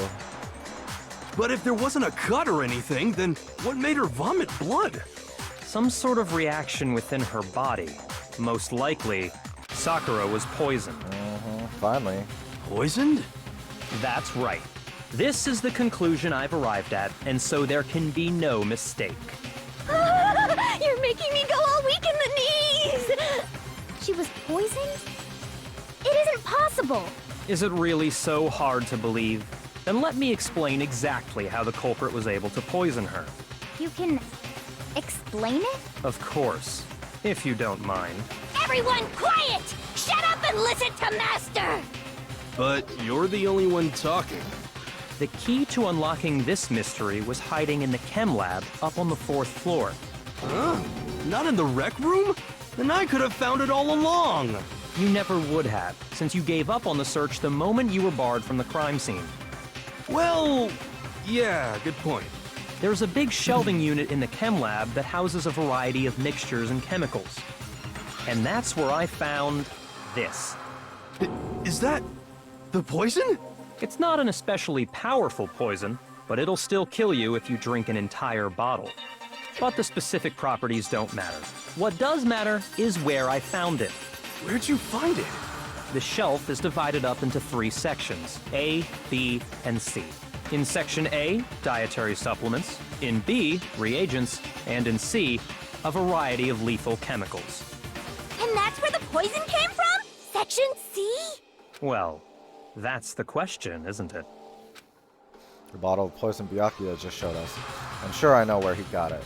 But if there wasn't a cut or anything, then what made her vomit blood? Some sort of reaction within her body. Most likely, Sakura was poisoned. Finally. Poisoned? That's right. This is the conclusion I've arrived at, and so there can be no mistake. You're making me go all weak in the knees! She was poisoned? It isn't possible! Is it really so hard to believe? Then let me explain exactly how the culprit was able to poison her. You can... explain it? Of course, if you don't mind. Everyone quiet! Shut up and listen to Master! But you're the only one talking. The key to unlocking this mystery was hiding in the chem lab up on the 4th floor. Huh? Not in the rec room? Then I could have found it all along. You never would have, since you gave up on the search the moment you were barred from the crime scene. Well, yeah, good point. There's a big shelving unit in the chem lab that houses a variety of mixtures and chemicals. And that's where I found this. Is that the poison? It's not an especially powerful poison, but it'll still kill you if you drink an entire bottle. But the specific properties don't matter. What does matter is where I found it. Where'd you find it? The shelf is divided up into 3 sections, A, B, and C. In Section A, dietary supplements. In B, reagents. And in C, a variety of lethal chemicals. And that's where the poison came from? Section C? Well, that's the question, isn't it? The bottle of poison Byakuya just showed us. I'm sure I know where he got it.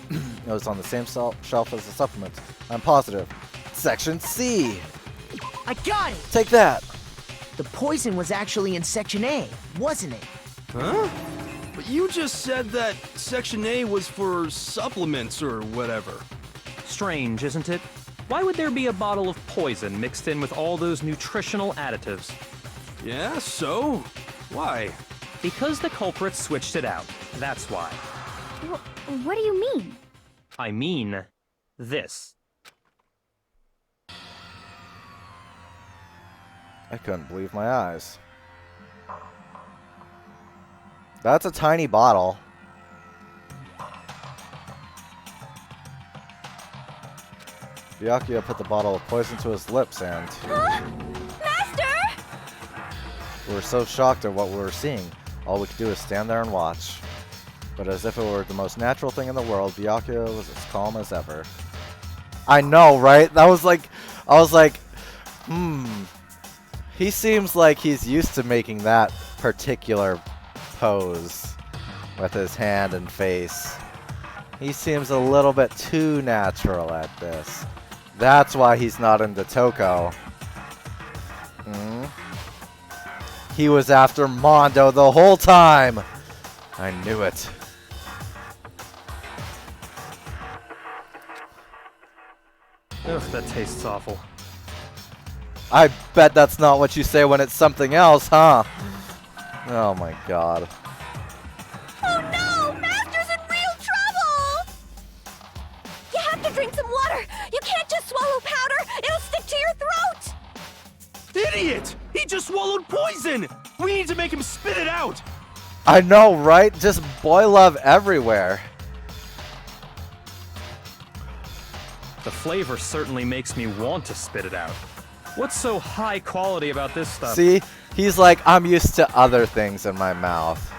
It was on the same shelf as the supplements. I'm positive. Section C! I got it! Take that! The poison was actually in Section A, wasn't it? Huh? But you just said that Section A was for supplements or whatever. Strange, isn't it? Why would there be a bottle of poison mixed in with all those nutritional additives? Yeah, so? Why? Because the culprit switched it out. That's why. What do you mean? I mean, this. I couldn't believe my eyes. That's a tiny bottle. Byakuya put the bottle of poison to his lips and... Huh? Master! We were so shocked at what we were seeing, all we could do is stand there and watch. But as if it were the most natural thing in the world, Byakuya was as calm as ever. I know, right? That was like... I was like... He seems like he's used to making that particular pose with his hand and face. He seems a little bit too natural at this. That's why he's not into Toko. He was after Mondo the whole time. I knew it. Ugh, that tastes awful. I bet that's not what you say when it's something else, huh? Oh my god. Oh no! Master's in real trouble! You have to drink some water! You can't just swallow powder! It'll stick to your throat! Idiot! He just swallowed poison! We need to make him spit it out! I know, right? Just boy love everywhere. The flavor certainly makes me want to spit it out. What's so high quality about this stuff? See? He's like, I'm used to other things in my mouth.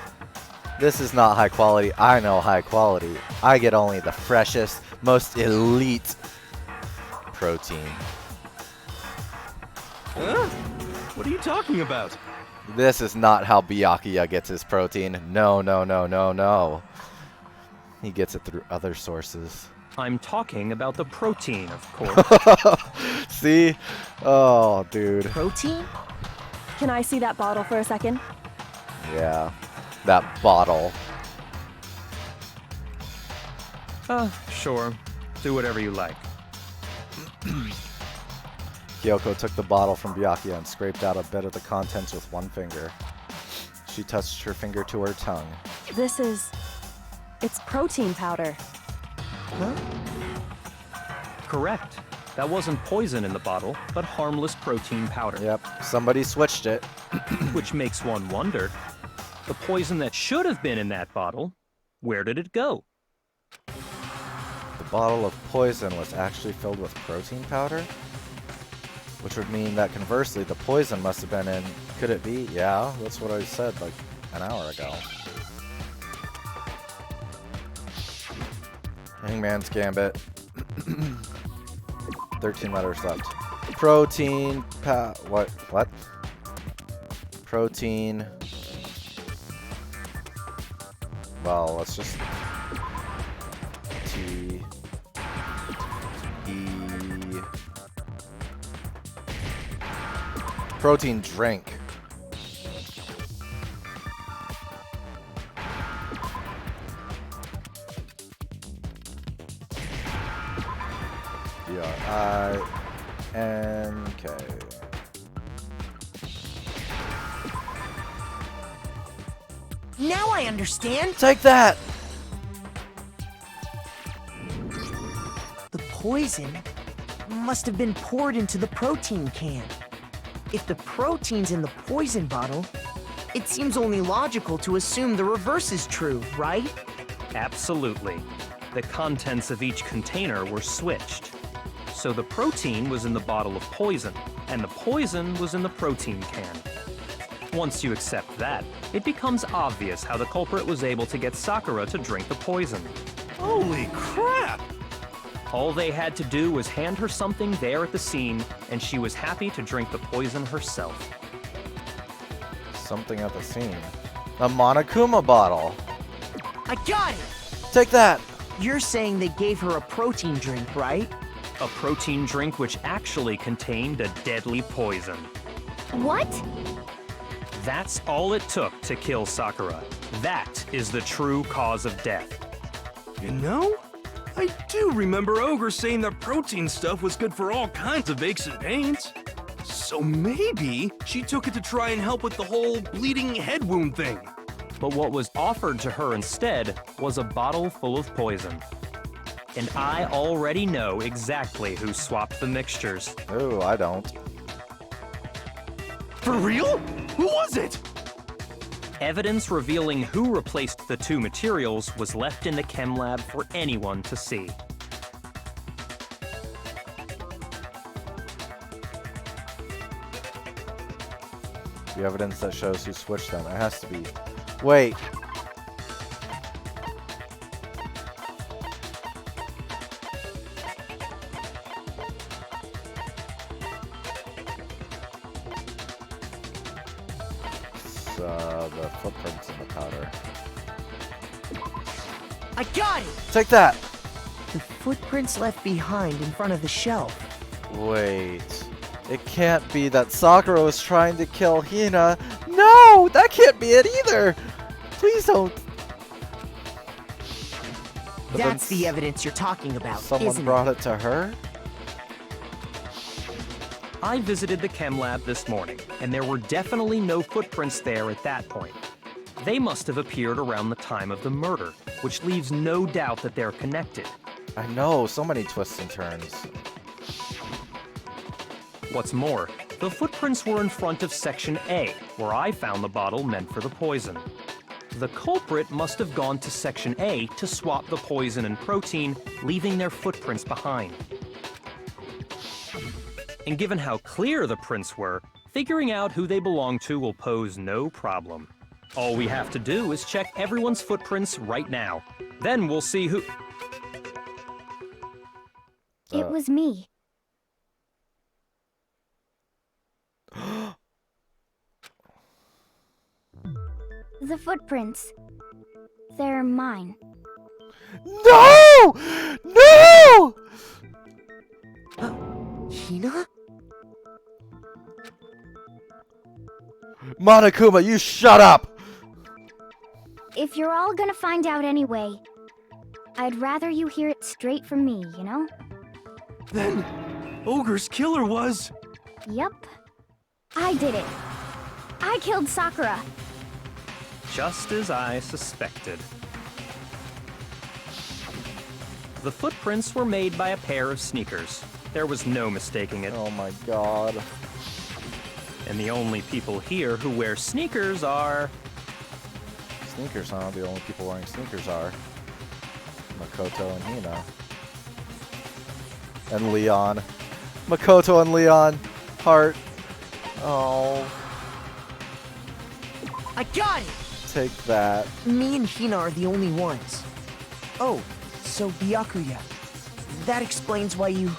This is not high quality. I know high quality. I get only the freshest, most elite protein. Huh? What are you talking about? This is not how Byakuya gets his protein. No, no, no, no, no. He gets it through other sources. I'm talking about the protein, of course. See? Oh, dude. Protein? Can I see that bottle for a second? Yeah. That bottle. Sure. Do whatever you like. Kyoko took the bottle from Byakuya and scraped out a bit of the contents with one finger. She touched her finger to her tongue. It's protein powder. Huh? Correct. That wasn't poison in the bottle, but harmless protein powder. Yep, somebody switched it. Which makes one wonder, the poison that should have been in that bottle, where did it go? The bottle of poison was actually filled with protein powder? Which would mean that conversely, the poison must have been in... Could it be? Yeah, that's what I said like an hour ago. Hangman's Gambit. 13 letters left. Protein... What? Protein... Well, let's just... T... E... Protein drink. D-R-I-N-K. Now I understand. Take that! The poison must have been poured into the protein can. If the protein's in the poison bottle, it seems only logical to assume the reverse is true, right? Absolutely. The contents of each container were switched. So the protein was in the bottle of poison, and the poison was in the protein can. Once you accept that, it becomes obvious how the culprit was able to get Sakura to drink the poison. Holy crap! All they had to do was hand her something there at the scene, and she was happy to drink the poison herself. Something at the scene. A Monokuma bottle. I got it! Take that! You're saying they gave her a protein drink, right? A protein drink which actually contained a deadly poison. What? That's all it took to kill Sakura. That is the true cause of death. You know, I do remember Ogre saying that protein stuff was good for all kinds of aches and pains. So maybe she took it to try and help with the whole bleeding head wound thing. But what was offered to her instead was a bottle full of poison. And I already know exactly who swapped the mixtures. Oh, I don't. For real? Who was it? Evidence revealing who replaced the two materials was left in the chem lab for anyone to see. The evidence that shows who switched them. It has to be... Wait. the footprints in the powder. I got it! Take that! The footprints left behind in front of the shelf. Wait. It can't be that Sakura was trying to kill Hina. No! That can't be it either! Please don't. But That's the evidence you're talking about, someone isn't brought it? it to her? I visited the chem lab this morning, and there were definitely no footprints there at that point. They must have appeared around the time of the murder, which leaves no doubt that they're connected. I know, so many twists and turns. What's more, the footprints were in front of Section A, where I found the bottle meant for the poison. The culprit must have gone to Section A to swap the poison and protein, leaving their footprints behind. And given how clear the prints were, figuring out who they belong to will pose no problem. All we have to do is check everyone's footprints right now. Then we'll see who... It was me. The footprints. They're mine. No! No! Hina? Monokuma, you shut up! If you're all gonna find out anyway, I'd rather you hear it straight from me, you know? Then, Ogre's killer was... Yup. I did it. I killed Sakura. Just as I suspected. The footprints were made by a pair of sneakers. There was no mistaking it. Oh my god. And the only people here who wear sneakers are... Sneakers, huh? The only people wearing sneakers are Makoto and Hina. And Leon. Makoto and Leon. Heart. Oh. I got it! Take that. Me and Hina are the only ones. Oh, so Byakuya. That explains why you...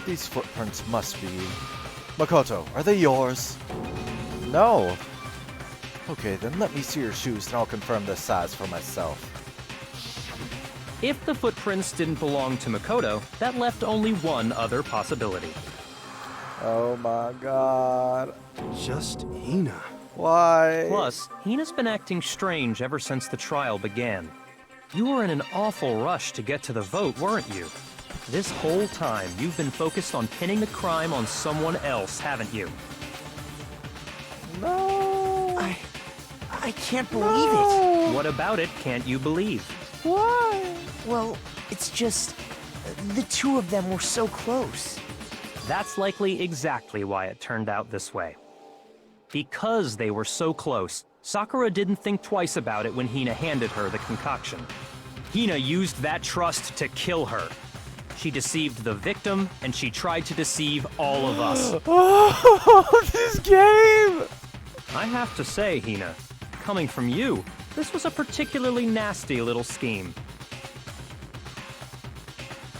These footprints must be... Makoto, are they yours? No. Okay, then let me see your shoes and I'll confirm the size for myself. If the footprints didn't belong to Makoto, that left only one other possibility. Oh my god. Just Hina. Why? Plus, Hina's been acting strange ever since the trial began. You were in an awful rush to get to the vote, weren't you? This whole time, you've been focused on pinning the crime on someone else, haven't you? No. I can't believe it. What about it can't you believe? Why? Well, it's just... the two of them were so close. That's likely exactly why it turned out this way. Because they were so close, Sakura didn't think twice about it when Hina handed her the concoction. Hina used that trust to kill her. She deceived the victim, and she tried to deceive all of us. Oh, this game! I have to say, Hina, coming from you, this was a particularly nasty little scheme.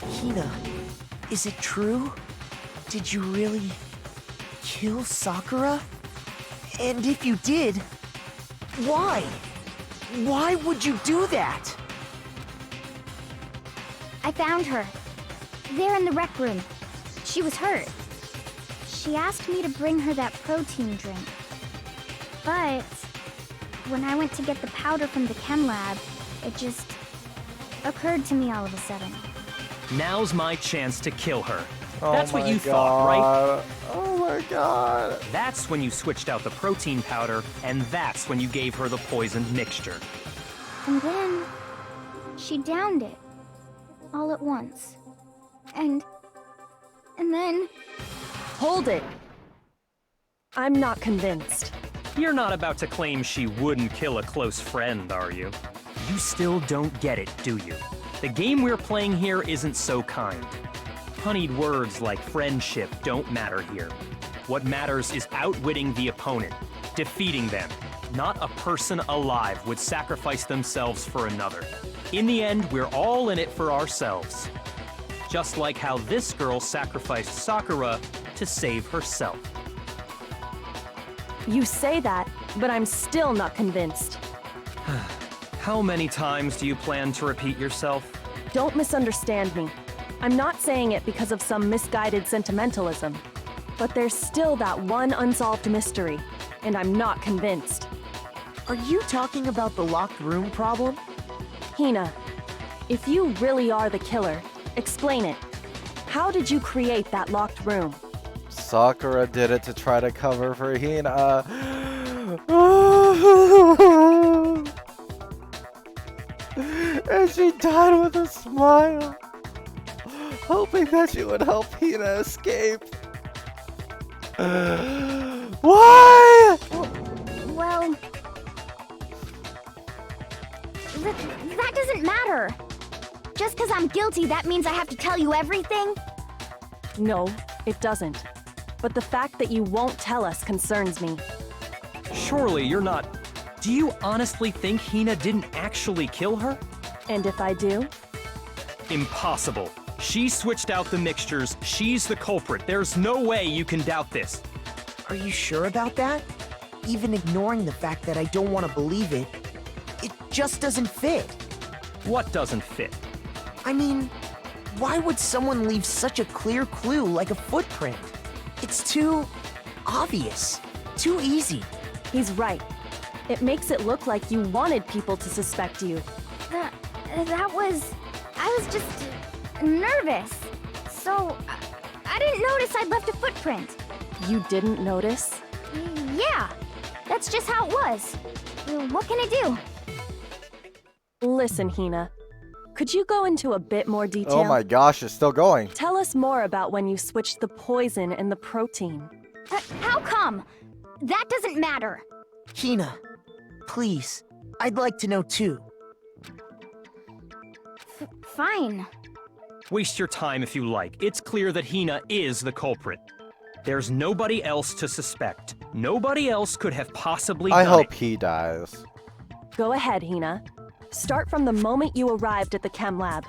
Hina, is it true? Did you really kill Sakura? And if you did, why? Why would you do that? I found her. There in the rec room. She was hurt. She asked me to bring her that protein drink. But when I went to get the powder from the chem lab, it just occurred to me all of a sudden. Now's my chance to kill her. Oh That's what my you thought, right? god. Oh my god. That's when you switched out the protein powder, and that's when you gave her the poisoned mixture. And then she downed it all at once. And then... Hold it. I'm not convinced. You're not about to claim she wouldn't kill a close friend, are you? You still don't get it, do you? The game we're playing here isn't so kind. Honeyed words like friendship don't matter here. What matters is outwitting the opponent, defeating them. Not a person alive would sacrifice themselves for another. In the end, we're all in it for ourselves. Just like how this girl sacrificed Sakura to save herself. You say that, but I'm still not convinced. How many times do you plan to repeat yourself? Don't misunderstand me. I'm not saying it because of some misguided sentimentalism. But there's still that one unsolved mystery, and I'm not convinced. Are you talking about the locked room problem? Hina, if you really are the killer, explain it. How did you create that locked room? Sakura did it to try to cover for Hina. And she died with a smile, hoping that she would help Hina escape. Why? Well... that doesn't matter. Just because I'm guilty, that means I have to tell you everything? No, it doesn't. But the fact that you won't tell us concerns me. Surely you're not... Do you honestly think Hina didn't actually kill her? And if I do? Impossible. She switched out the mixtures. She's the culprit. There's no way you can doubt this. Are you sure about that? Even ignoring the fact that I don't want to believe it, it just doesn't fit. What doesn't fit? I mean, why would someone leave such a clear clue like a footprint? It's too obvious, too easy. He's right. It makes it look like you wanted people to suspect you. I was just nervous. So, I didn't notice I'd left a footprint. You didn't notice? Yeah, that's just how it was. What can I do? Listen, Hina. Could you go into a bit more detail? Oh my gosh, it's still going. Tell us more about when you switched the poison and the protein. How come? That doesn't matter. Hina, please, I'd like to know too. Fine. Waste your time if you like. It's clear that Hina is the culprit. There's nobody else to suspect. Nobody else could have possibly done I hope it. he dies. Go ahead, Hina. Start from the moment you arrived at the chem lab.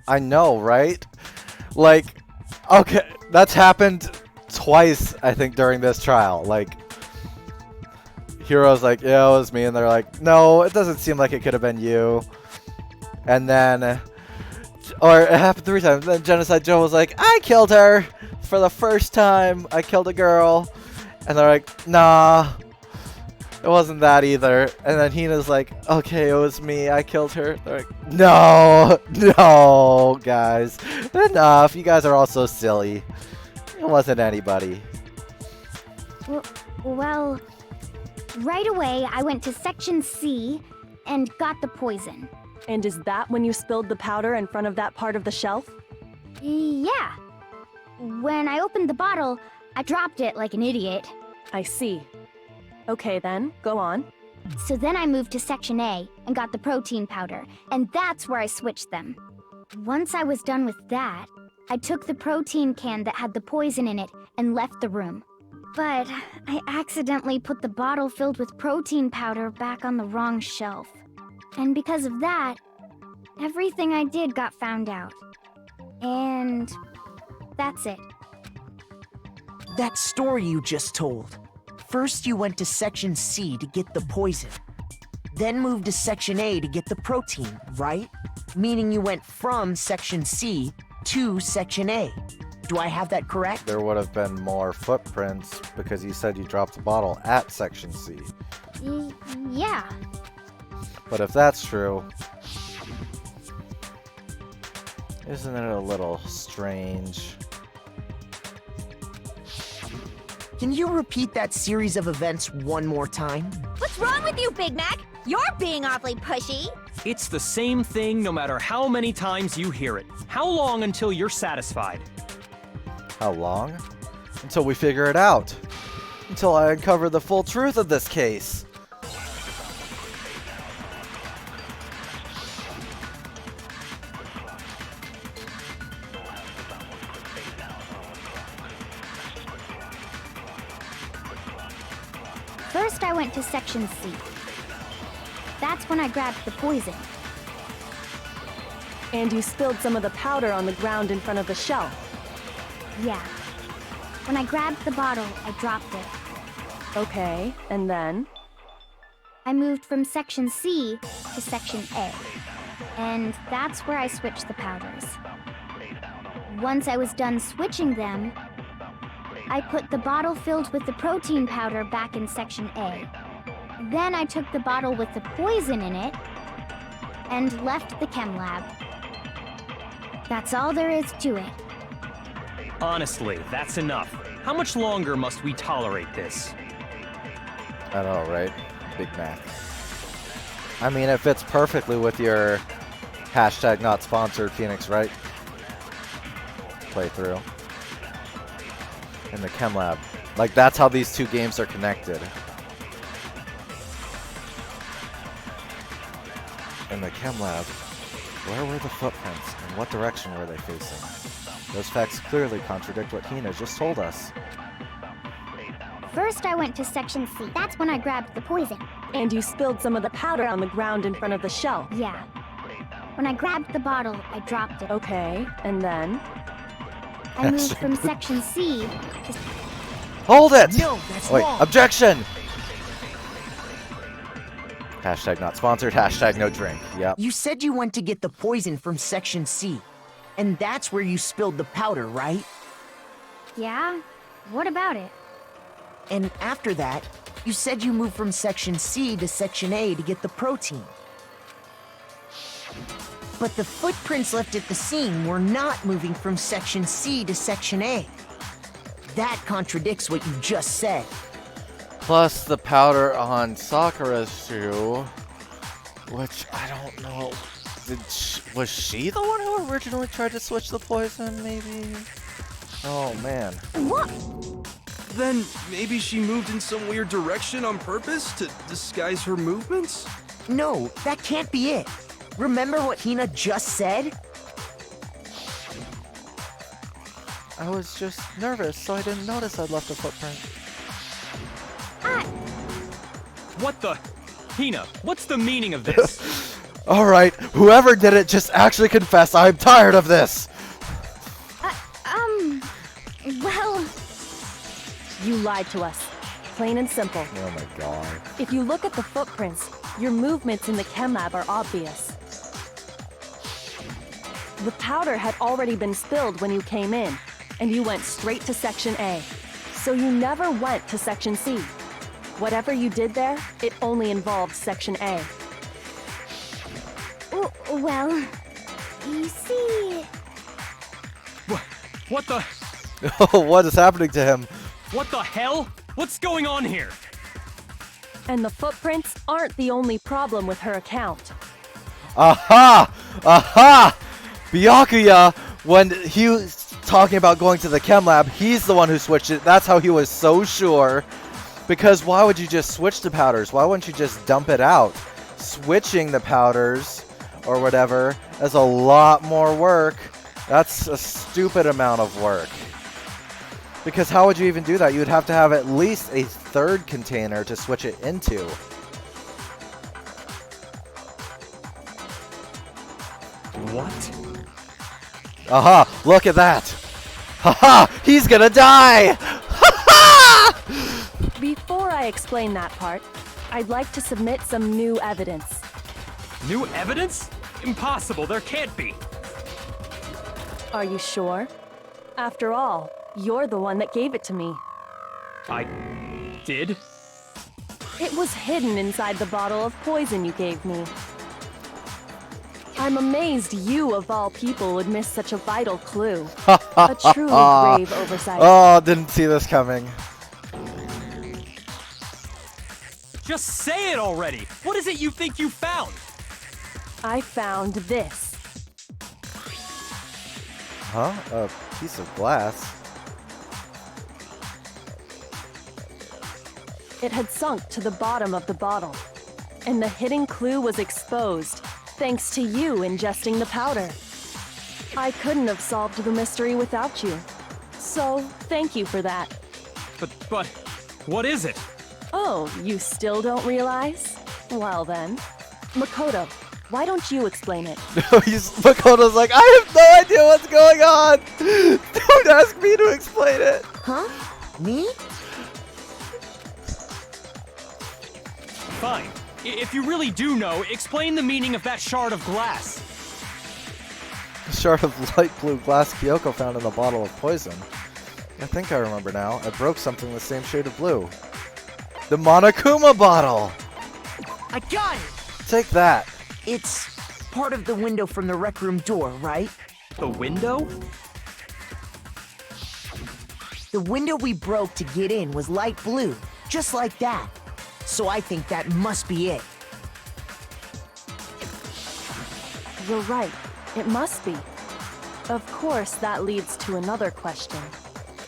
I know, right? Like, okay, that's happened twice, I think, during this trial. Like, Hero's like, yeah, it was me, and they're like, no, it doesn't seem like it could have been you. And then, or it happened 3 times. Then Genocide Joe was like, I killed her for the first time. I killed a girl. And they're like, nah, it wasn't that either. And then Hina's like, okay, it was me. I killed her. They're like, no, no, guys, enough. You guys are all so silly. It wasn't anybody. Well, right away I went to Section C and got the poison. And is that when you spilled the powder in front of that part of the shelf? Yeah. When I opened the bottle, I dropped it like an idiot. I see. Okay then, go on. So then I moved to Section A and got the protein powder, and that's where I switched them. Once I was done with that, I took the protein can that had the poison in it and left the room. But I accidentally put the bottle filled with protein powder back on the wrong shelf. And because of that, everything I did got found out. And that's it. That story you just told. First you went to Section C to get the poison. Then moved to Section A to get the protein, right? Meaning you went from Section C to Section A. Do I have that correct? There would have been more footprints because you said you dropped the bottle at Section C. Yeah. But if that's true, isn't it a little strange? Can you repeat that series of events one more time? What's wrong with you, Big Mac? You're being awfully pushy. It's the same thing no matter how many times you hear it. How long until you're satisfied? How long? Until we figure it out. Until I uncover the full truth of this case. First I went to Section C. That's when I grabbed the poison. And you spilled some of the powder on the ground in front of the shelf. Yeah. When I grabbed the bottle, I dropped it. Okay, and then? I moved from Section C to Section A. And that's where I switched the powders. Once I was done switching them, I put the bottle filled with the protein powder back in Section A. Then I took the bottle with the poison in it and left the chem lab. That's all there is to it. Honestly, that's enough. How much longer must we tolerate this? I know, right? Big Mac. I mean, it fits perfectly with your hashtag not sponsored Phoenix Wright playthrough in the chem lab. Like, that's how these two games are connected. In the chem lab, where were the footprints and what direction were they facing? Those facts clearly contradict what Hina just told us. First, I went to Section C. That's when I grabbed the poison. And you spilled some of the powder on the ground in front of the shelf. Yeah. When I grabbed the bottle, I dropped it. Okay, and then? I moved from Section C to... Hold it! No, that's Wait, wrong. objection! Hashtag not sponsored, hashtag no drink. Yep. You said you went to get the poison from Section C. And that's where you spilled the powder, right? Yeah? What about it? And after that, you said you moved from Section C to Section A to get the protein. But the footprints left at the scene were not moving from Section C to Section A. That contradicts what you just said. Plus the powder on Sakura's shoe, which I don't know. Was she the one who originally tried to switch the poison, maybe? Oh, man. What? Then maybe she moved in some weird direction on purpose to disguise her movements? No, that can't be it. Remember what Hina just said? I was just nervous, so I didn't notice I'd left a footprint. What the? Hina, what's the meaning of this? Alright, whoever did it, just actually confess. I'm tired of this! Well... You lied to us. Plain and simple. Oh my god. If you look at the footprints, your movements in the chem lab are obvious. The powder had already been spilled when you came in, and you went straight to Section A. So you never went to Section C. Whatever you did there, it only involved Section A. Well, you see... What the? What is happening to him? What the hell? What's going on here? And the footprints aren't the only problem with her account. Aha! Aha! Byakuya, when he was talking about going to the chem lab, he's the one who switched it. That's how he was so sure. Because why would you just switch the powders? Why wouldn't you just dump it out? Switching the powders or whatever is a lot more work. That's a stupid amount of work. Because how would you even do that? You would have to have at least a third container to switch it into. What? Aha! Look at that! Haha! He's gonna die! Before I explain that part, I'd like to submit some new evidence. New evidence? Impossible, there can't be. Are you sure? After all, you're the one that gave it to me. I did? It was hidden inside the bottle of poison you gave me. I'm amazed you, of all people, would miss such a vital clue. A truly grave oversight. Oh, didn't see this coming. Just say it already! What is it you think you found? I found this. Huh? A piece of glass? It had sunk to the bottom of the bottle, and the hidden clue was exposed, thanks to you ingesting the powder. I couldn't have solved the mystery without you. So, thank you for that. But, what is it? Oh, you still don't realize? Well then. Makoto, why don't you explain it? Makoto's like, I have no idea what's going on! Don't ask me to explain it! Huh? Me? Fine. If you really do know, explain the meaning of that shard of glass. The shard of light blue glass Kyoko found in the bottle of poison. I think I remember now. I broke something the same shade of blue. The Monokuma bottle! I got it! Take that. It's part of the window from the rec room door, right? The window? The window we broke to get in was light blue, just like that. So I think that must be it. You're right. It must be. Of course, that leads to another question.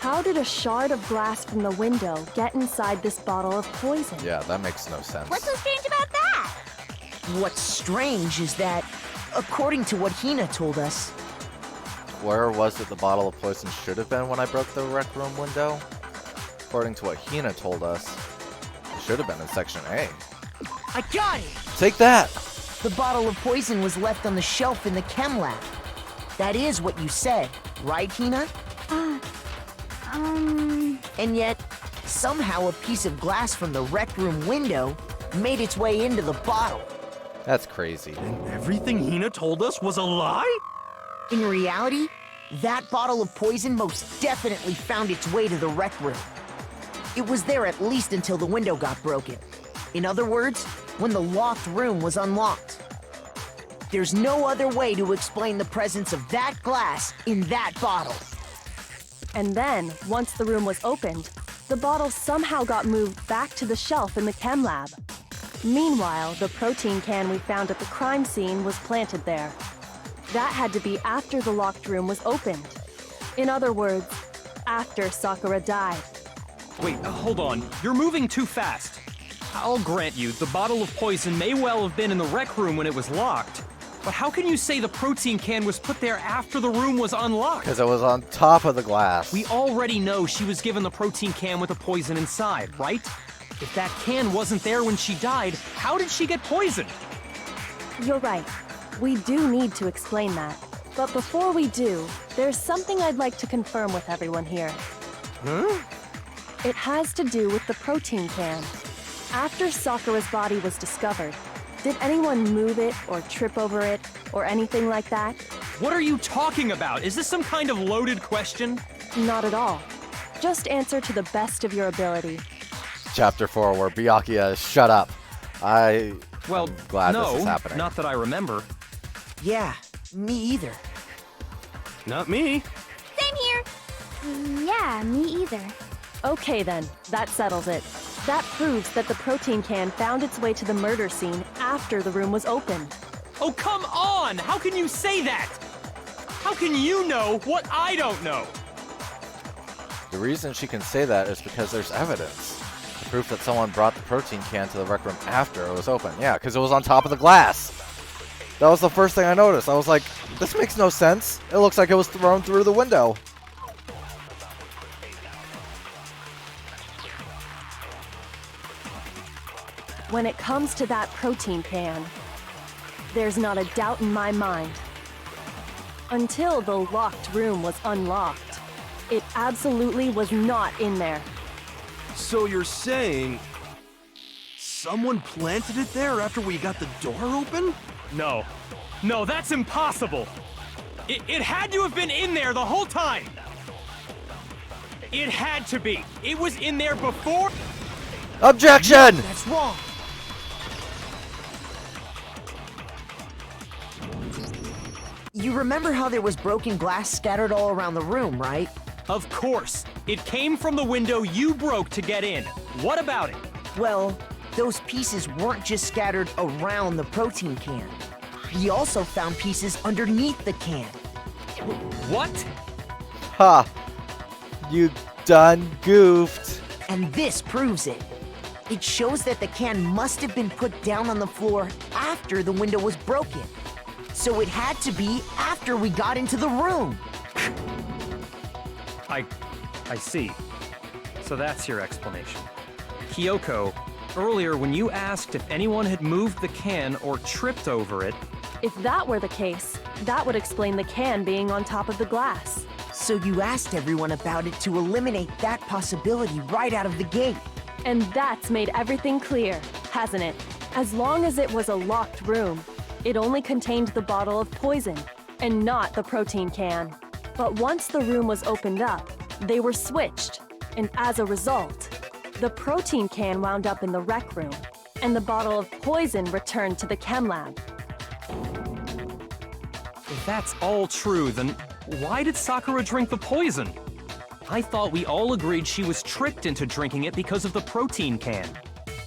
How did a shard of glass from the window get inside this bottle of poison? Yeah, that makes no sense. What's so strange about that? What's strange is that, according to what Hina told us, Where was it the bottle of poison should have been when I broke the rec room window? According to what Hina told us, it should have been in Section A. I got it! Take that! The bottle of poison was left on the shelf in the chem lab. That is what you said, right, Hina? And yet, somehow a piece of glass from the rec room window made its way into the bottle. That's crazy. And everything Hina told us was a lie? In reality, that bottle of poison most definitely found its way to the rec room. It was there at least until the window got broken. In other words, when the locked room was unlocked. There's no other way to explain the presence of that glass in that bottle. And then, once the room was opened, the bottle somehow got moved back to the shelf in the chem lab. Meanwhile, the protein can we found at the crime scene was planted there. That had to be after the locked room was opened. In other words, after Sakura died. Wait, hold on. You're moving too fast. I'll grant you, the bottle of poison may well have been in the rec room when it was locked. But how can you say the protein can was put there after the room was unlocked? Because it was on top of the glass. We already know she was given the protein can with the poison inside, right? If that can wasn't there when she died, how did she get poisoned? You're right. We do need to explain that. But before we do, there's something I'd like to confirm with everyone here. Huh? It has to do with the protein can. After Sakura's body was discovered, did anyone move it or trip over it or anything like that? What are you talking about? Is this some kind of loaded question? Not at all. Just answer to the best of your ability. Chapter 4, where Byakuya shut up. I'm glad no, this is happening. Not that I remember. Yeah, me either. Not me. Same here. Yeah, me either. Okay then, that settles it. That proves that the protein can found its way to the murder scene after the room was opened. Oh, come on! How can you say that? How can you know what I don't know? The reason she can say that is because there's evidence. Proof that someone brought the protein can to the rec room after it was open. Yeah, because it was on top of the glass. That was the first thing I noticed. I was like, this makes no sense. It looks like it was thrown through the window. When it comes to that protein can, there's not a doubt in my mind. Until the locked room was unlocked, it absolutely was not in there. So you're saying someone planted it there after we got the door open? No. No, that's impossible. It had to have been in there the whole time. It had to be. It was in there before. Objection! That's wrong. You remember how there was broken glass scattered all around the room, right? Of course. It came from the window you broke to get in. What about it? Well, those pieces weren't just scattered around the protein can. We also found pieces underneath the can. What? Ha! You done goofed. And this proves it. It shows that the can must have been put down on the floor after the window was broken. So it had to be after we got into the room. I see. So that's your explanation. Kyoko, earlier when you asked if anyone had moved the can or tripped over it... If that were the case, that would explain the can being on top of the glass. So you asked everyone about it to eliminate that possibility right out of the gate. And that's made everything clear, hasn't it? As long as it was a locked room, it only contained the bottle of poison, and not the protein can. But once the room was opened up, they were switched, and as a result, the protein can wound up in the rec room, and the bottle of poison returned to the chem lab. If that's all true, then why did Sakura drink the poison? I thought we all agreed she was tricked into drinking it because of the protein can.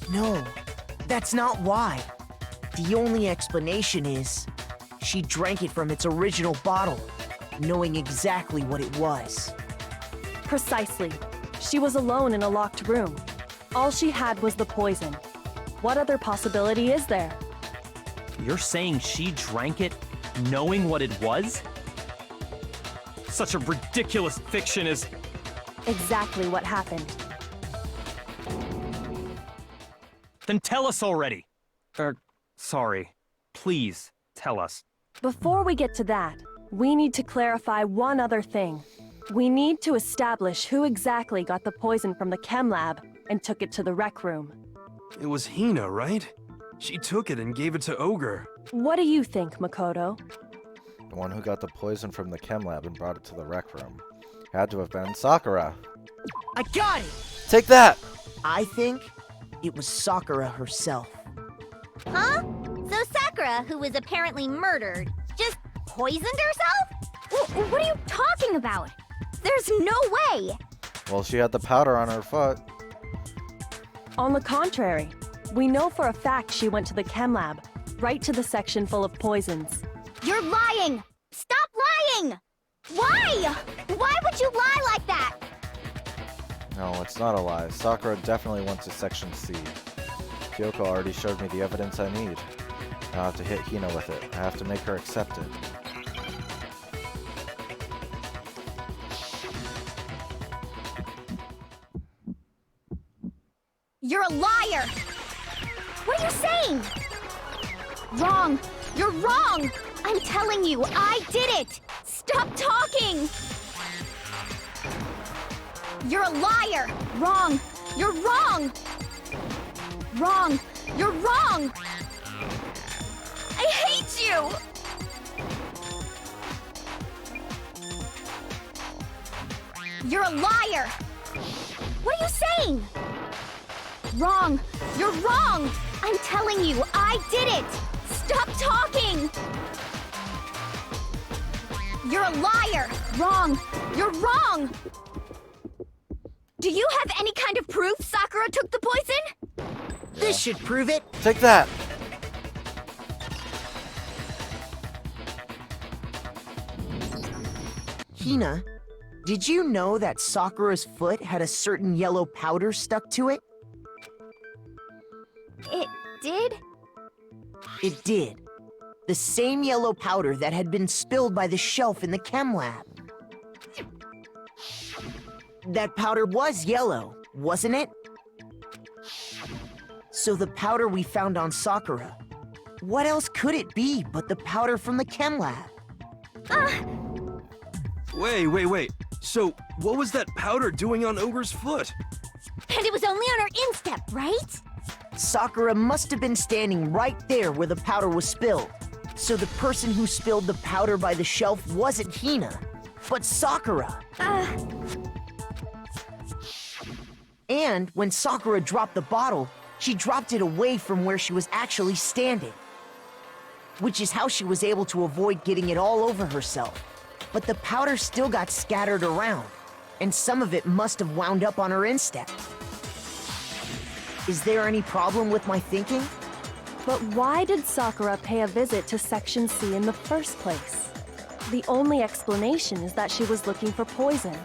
No, that's not why. The only explanation is she drank it from its original bottle, knowing exactly what it was. Precisely. She was alone in a locked room. All she had was the poison. What other possibility is there? You're saying she drank it knowing what it was? Such a ridiculous fiction is... Exactly what happened. Then tell us already! Sorry. Please, tell us. Before we get to that, we need to clarify one other thing. We need to establish who exactly got the poison from the chem lab and took it to the rec room. It was Hina, right? She took it and gave it to Ogre. What do you think, Makoto? The one who got the poison from the chem lab and brought it to the rec room had to have been Sakura. I got it! Take that! I think it was Sakura herself. Huh? So Sakura, who was apparently murdered, just poisoned herself? What are you talking about? There's no way! Well, she had the powder on her foot. On the contrary, we know for a fact she went to the chem lab, right to the section full of poisons. You're lying! Stop lying! Why? Why would you lie like that? No, it's not a lie. Sakura definitely went to Section C. Kyoko already showed me the evidence I need. Now I have to hit Hina with it. I have to make her accept it. You're a liar! What are you saying? Wrong! You're wrong! I'm telling you, I did it! Stop talking! You're a liar! Wrong! You're wrong! Wrong! You're wrong! I hate you! You're a liar! What are you saying? Wrong! You're wrong! I'm telling you, I did it! Stop talking! You're a liar! Wrong! You're wrong! Do you have any kind of proof Sakura took the poison? This should prove it. Take that! Hina, did you know that Sakura's foot had a certain yellow powder stuck to it? It did? It did. The same yellow powder that had been spilled by the shelf in the chem lab. That powder was yellow, wasn't it? So the powder we found on Sakura, what else could it be but the powder from the chem lab? Wait. So, what was that powder doing on Ogre's foot? And it was only on her instep, right? Sakura must have been standing right there where the powder was spilled. So the person who spilled the powder by the shelf wasn't Hina, but Sakura. And when Sakura dropped the bottle, she dropped it away from where she was actually standing. Which is how she was able to avoid getting it all over herself. But the powder still got scattered around, and some of it must have wound up on her instep. Is there any problem with my thinking? But why did Sakura pay a visit to Section C in the first place? The only explanation is that she was looking for poison.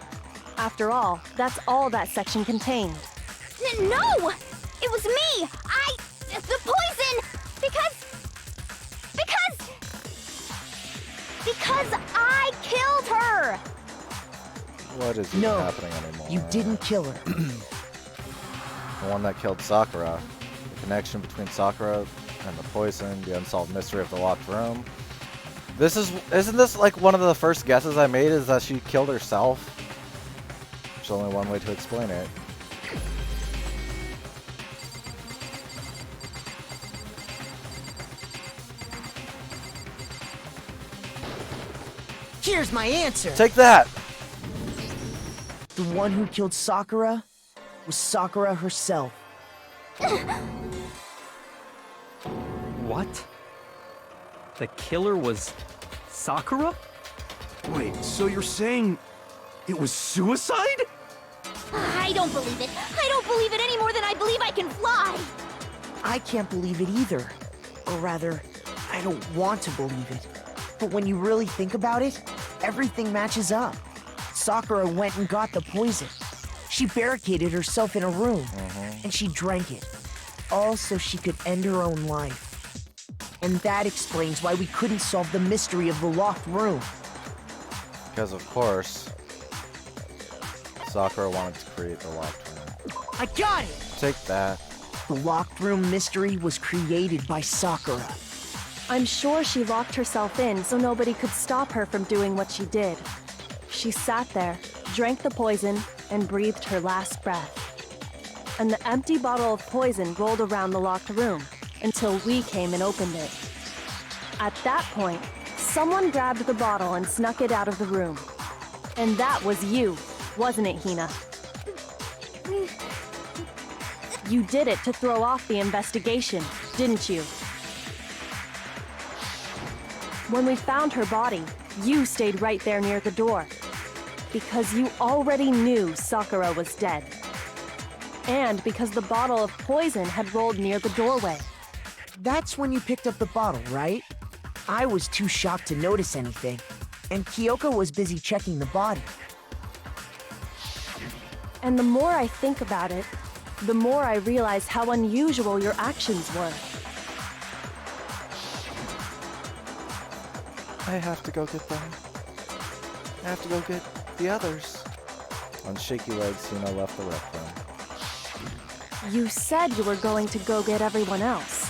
After all, that's all that section contained. No! It was me! The poison! Because I killed her! What is even happening anymore? You didn't kill her. The one that killed Sakura. The connection between Sakura and the poison, the unsolved mystery of the locked room. Isn't this like one of the first guesses I made is that she killed herself? There's only one way to explain it. Here's my answer. Take that! The one who killed Sakura was Sakura herself. What? The killer was Sakura? Wait, so you're saying it was suicide? I don't believe it. I don't believe it any more than I believe I can fly. I can't believe it either. Or rather, I don't want to believe it. But when you really think about it, everything matches up. Sakura went and got the poison. She barricaded herself in a room, and she drank it. All so she could end her own life. And that explains why we couldn't solve the mystery of the locked room. Because of course, Sakura wanted to create the locked room. I got it! Take that. The locked room mystery was created by Sakura. I'm sure she locked herself in so nobody could stop her from doing what she did. She sat there, drank the poison, and breathed her last breath. And the empty bottle of poison rolled around the locked room until we came and opened it. At that point, someone grabbed the bottle and snuck it out of the room. And that was you, wasn't it, Hina? You did it to throw off the investigation, didn't you? When we found her body, you stayed right there near the door. Because you already knew Sakura was dead. And because the bottle of poison had rolled near the doorway. That's when you picked up the bottle, right? I was too shocked to notice anything, and Kyoko was busy checking the body. And the more I think about it, the more I realize how unusual your actions were. I have to go get them. I have to go get the others. On shaky legs, Hina left the rec room. You said you were going to go get everyone else.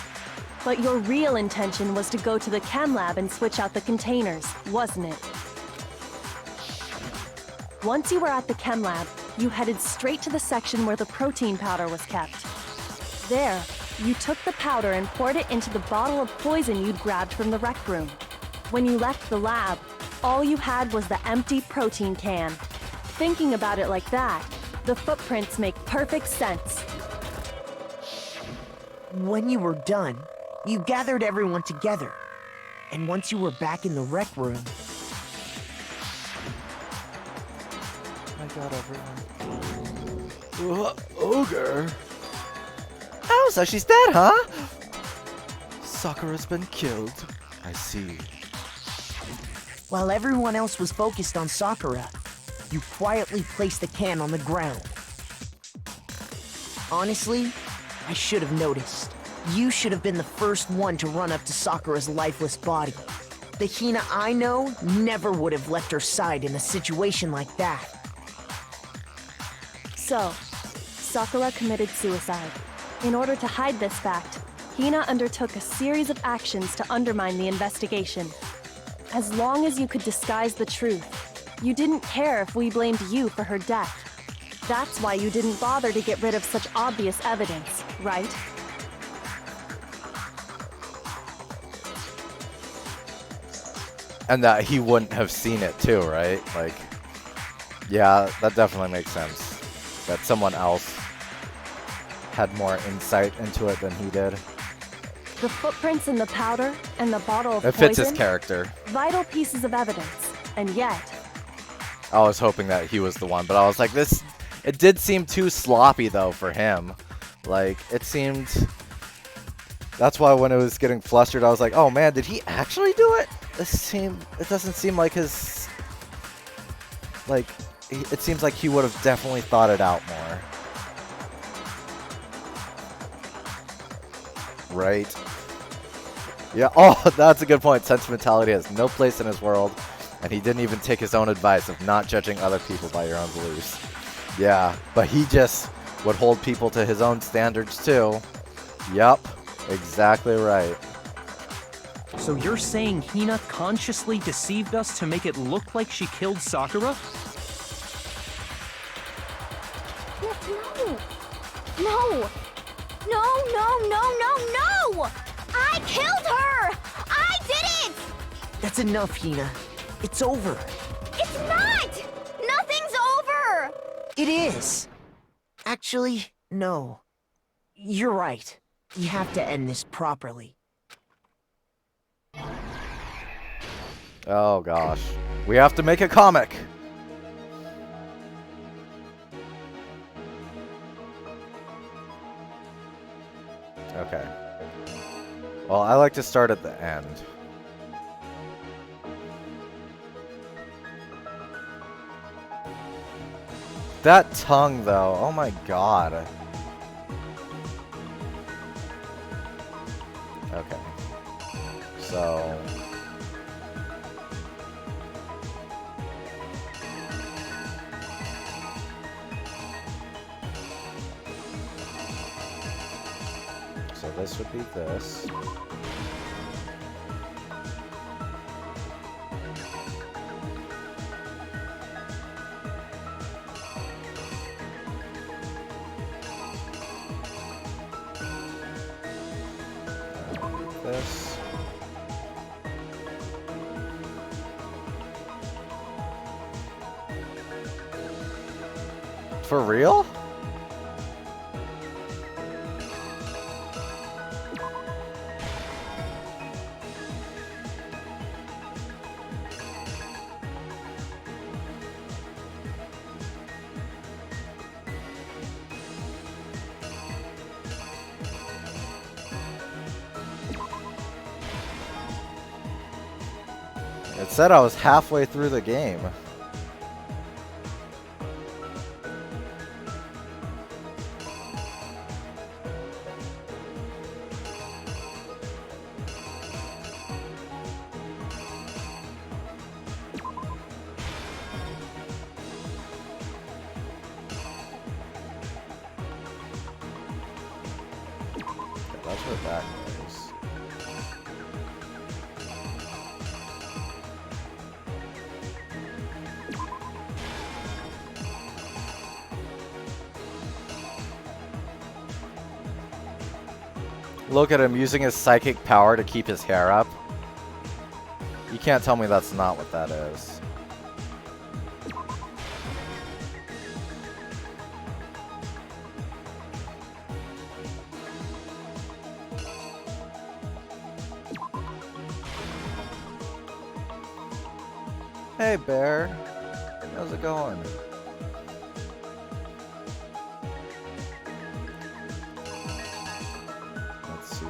But your real intention was to go to the chem lab and switch out the containers, wasn't it? Once you were at the chem lab, you headed straight to the section where the protein powder was kept. There, you took the powder and poured it into the bottle of poison you'd grabbed from the rec room. When you left the lab, all you had was the empty protein can. Thinking about it like that, the footprints make perfect sense. When you were done, you gathered everyone together. And once you were back in the rec room... I got everyone. Ogre? Oh, so she's dead, huh? Sakura's been killed. I see. While everyone else was focused on Sakura, you quietly placed the can on the ground. Honestly, I should have noticed. You should have been the first one to run up to Sakura's lifeless body. The Hina I know never would have left her side in a situation like that. So, Sakura committed suicide. In order to hide this fact, Hina undertook a series of actions to undermine the investigation. As long as you could disguise the truth, you didn't care if we blamed you for her death. That's why you didn't bother to get rid of such obvious evidence, right? And that he wouldn't have seen it too, right? Like, yeah, that definitely makes sense. That someone else had more insight into it than he did. The footprints in the powder and the bottle of It poison, fits his character. vital pieces of evidence, and yet... I was hoping that he was the one, but I was like, this... It did seem too sloppy, though, for him. Like, it seemed... That's why when it was getting flustered, I was like, oh man, did he actually do it? It doesn't seem like his... Like, it seems like he would have definitely thought it out more. Right? Yeah, oh, that's a good point. Sentimentality has no place in his world, and he didn't even take his own advice of not judging other people by your own beliefs. Yeah, but he just would hold people to his own standards too. Yup, exactly right. So you're saying Hina consciously deceived us to make it look like she killed Sakura? No! No! I killed her! I did it! That's enough, Hina. It's over. It's not! Nothing's over! It is. Actually, no. You're right. We have to end this properly. Oh gosh. We have to make a comic! Okay. Well, I like to start at the end. That tongue, though. Oh my god. Okay. So... So this would be this. This. For real? It said I was halfway through the game. Okay, that's where that goes. Look at him using his psychic power to keep his hair up. You can't tell me that's not what that is. Hey, Bear. How's it going? Let's see.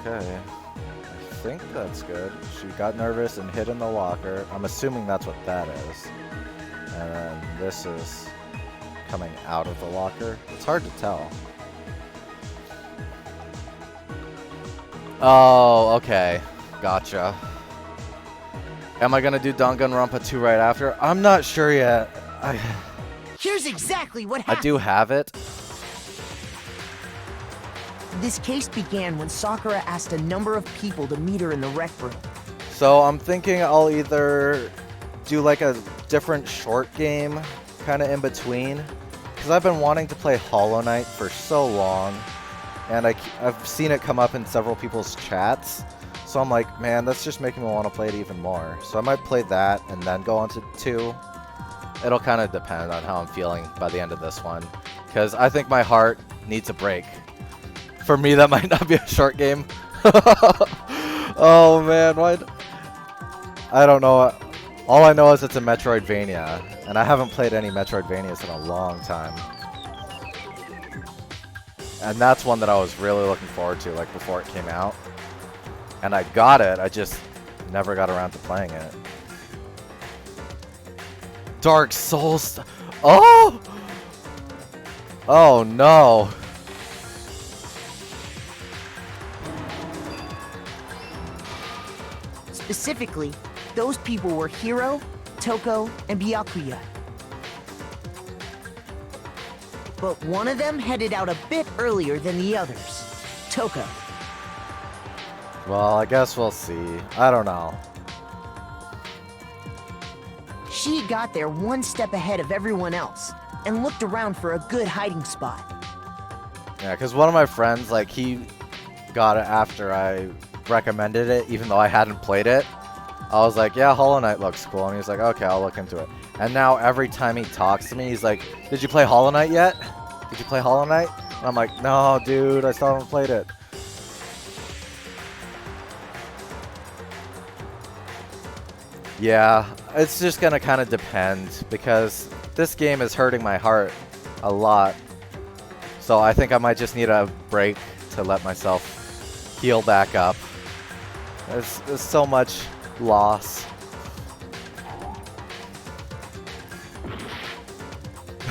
Okay. I think that's good. She got nervous and hid in the locker. I'm assuming that's what that is. And then this is coming out of the locker. It's hard to tell. Oh, okay. Gotcha. Am I gonna do Danganronpa 2 right after? I'm not sure yet. Here's exactly what happened. I do have it. This case began when Sakura asked a number of people to meet her in the rec room. So I'm thinking I'll either do like a different short game kind of in between. Because I've been wanting to play Hollow Knight for so long. And I've seen it come up in several people's chats. So I'm like, man, that's just making me want to play it even more. So I might play that and then go on to 2. It'll kind of depend on how I'm feeling by the end of this one. Because I think my heart needs a break. For me, that might not be a short game. Oh, man. What? I don't know. All I know is it's a Metroidvania. And I haven't played any Metroidvanias in a long time. And that's one that I was really looking forward to, like, before it came out. And I got it, I just never got around to playing it. Dark Souls... Oh! Oh, no. Specifically, those people were Hiro, Toko, and Byakuya. But one of them headed out a bit earlier than the others. Toko. Well, I guess we'll see. I don't know. She got there one step ahead of everyone else and looked around for a good hiding spot. Yeah, because one of my friends, like, he got it after I recommended it, even though I hadn't played it. I was like, yeah, Hollow Knight looks cool. And he's like, okay, I'll look into it. And now every time he talks to me, he's like, did you play Hollow Knight yet? Did you play Hollow Knight? And I'm like, no, dude, I still haven't played it. Yeah, it's just gonna kind of depend, because this game is hurting my heart a lot. So I think I might just need a break to let myself heal back up. There's so much loss.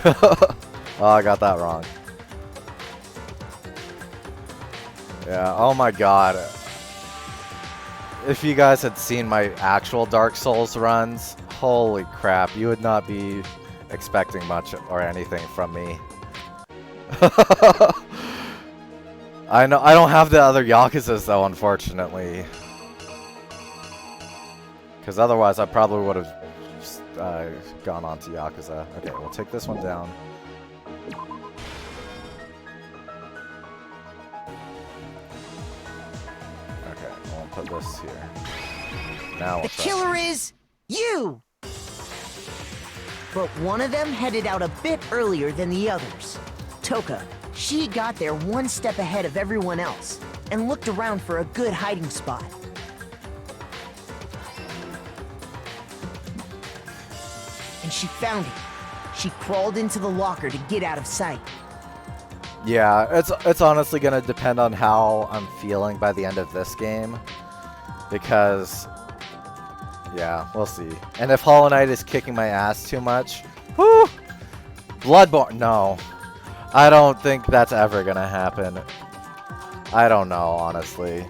Oh, I got that wrong. Yeah, oh my god. If you guys had seen my actual Dark Souls runs, holy crap, you would not be expecting much or anything from me. I know I don't have the other Yakuzas though, unfortunately. Because otherwise I probably would have gone on to Yakuza. Okay, we'll take this one down. Okay, we'll put this here. Now The killer is you! But one of them headed out a bit earlier than the others. Toka. She got there one step ahead of everyone else and looked around for a good hiding spot. And she found it. She crawled into the locker to get out of sight. Yeah, it's honestly gonna depend on how I'm feeling by the end of this game. Because, yeah, we'll see. And if Hollow Knight is kicking my ass too much, whoo! Bloodborne, no. I don't think that's ever gonna happen. I don't know, honestly.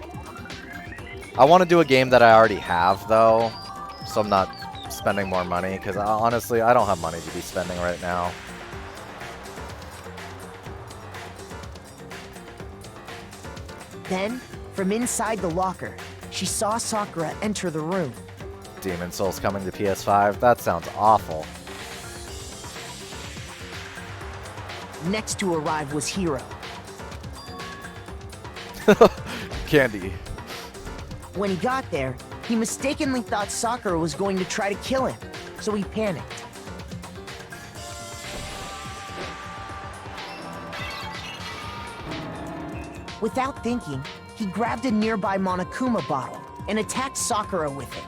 I want to do a game that I already have, though, so I'm not spending more money, because honestly, I don't have money to be spending right now. Then, from inside the locker, she saw Sakura enter the room. Demon Souls coming to PS5? That sounds awful. Next to arrive was Hiro. Candy. When he got there, he mistakenly thought Sakura was going to try to kill him, so he panicked. Without thinking, he grabbed a nearby Monokuma bottle and attacked Sakura with it.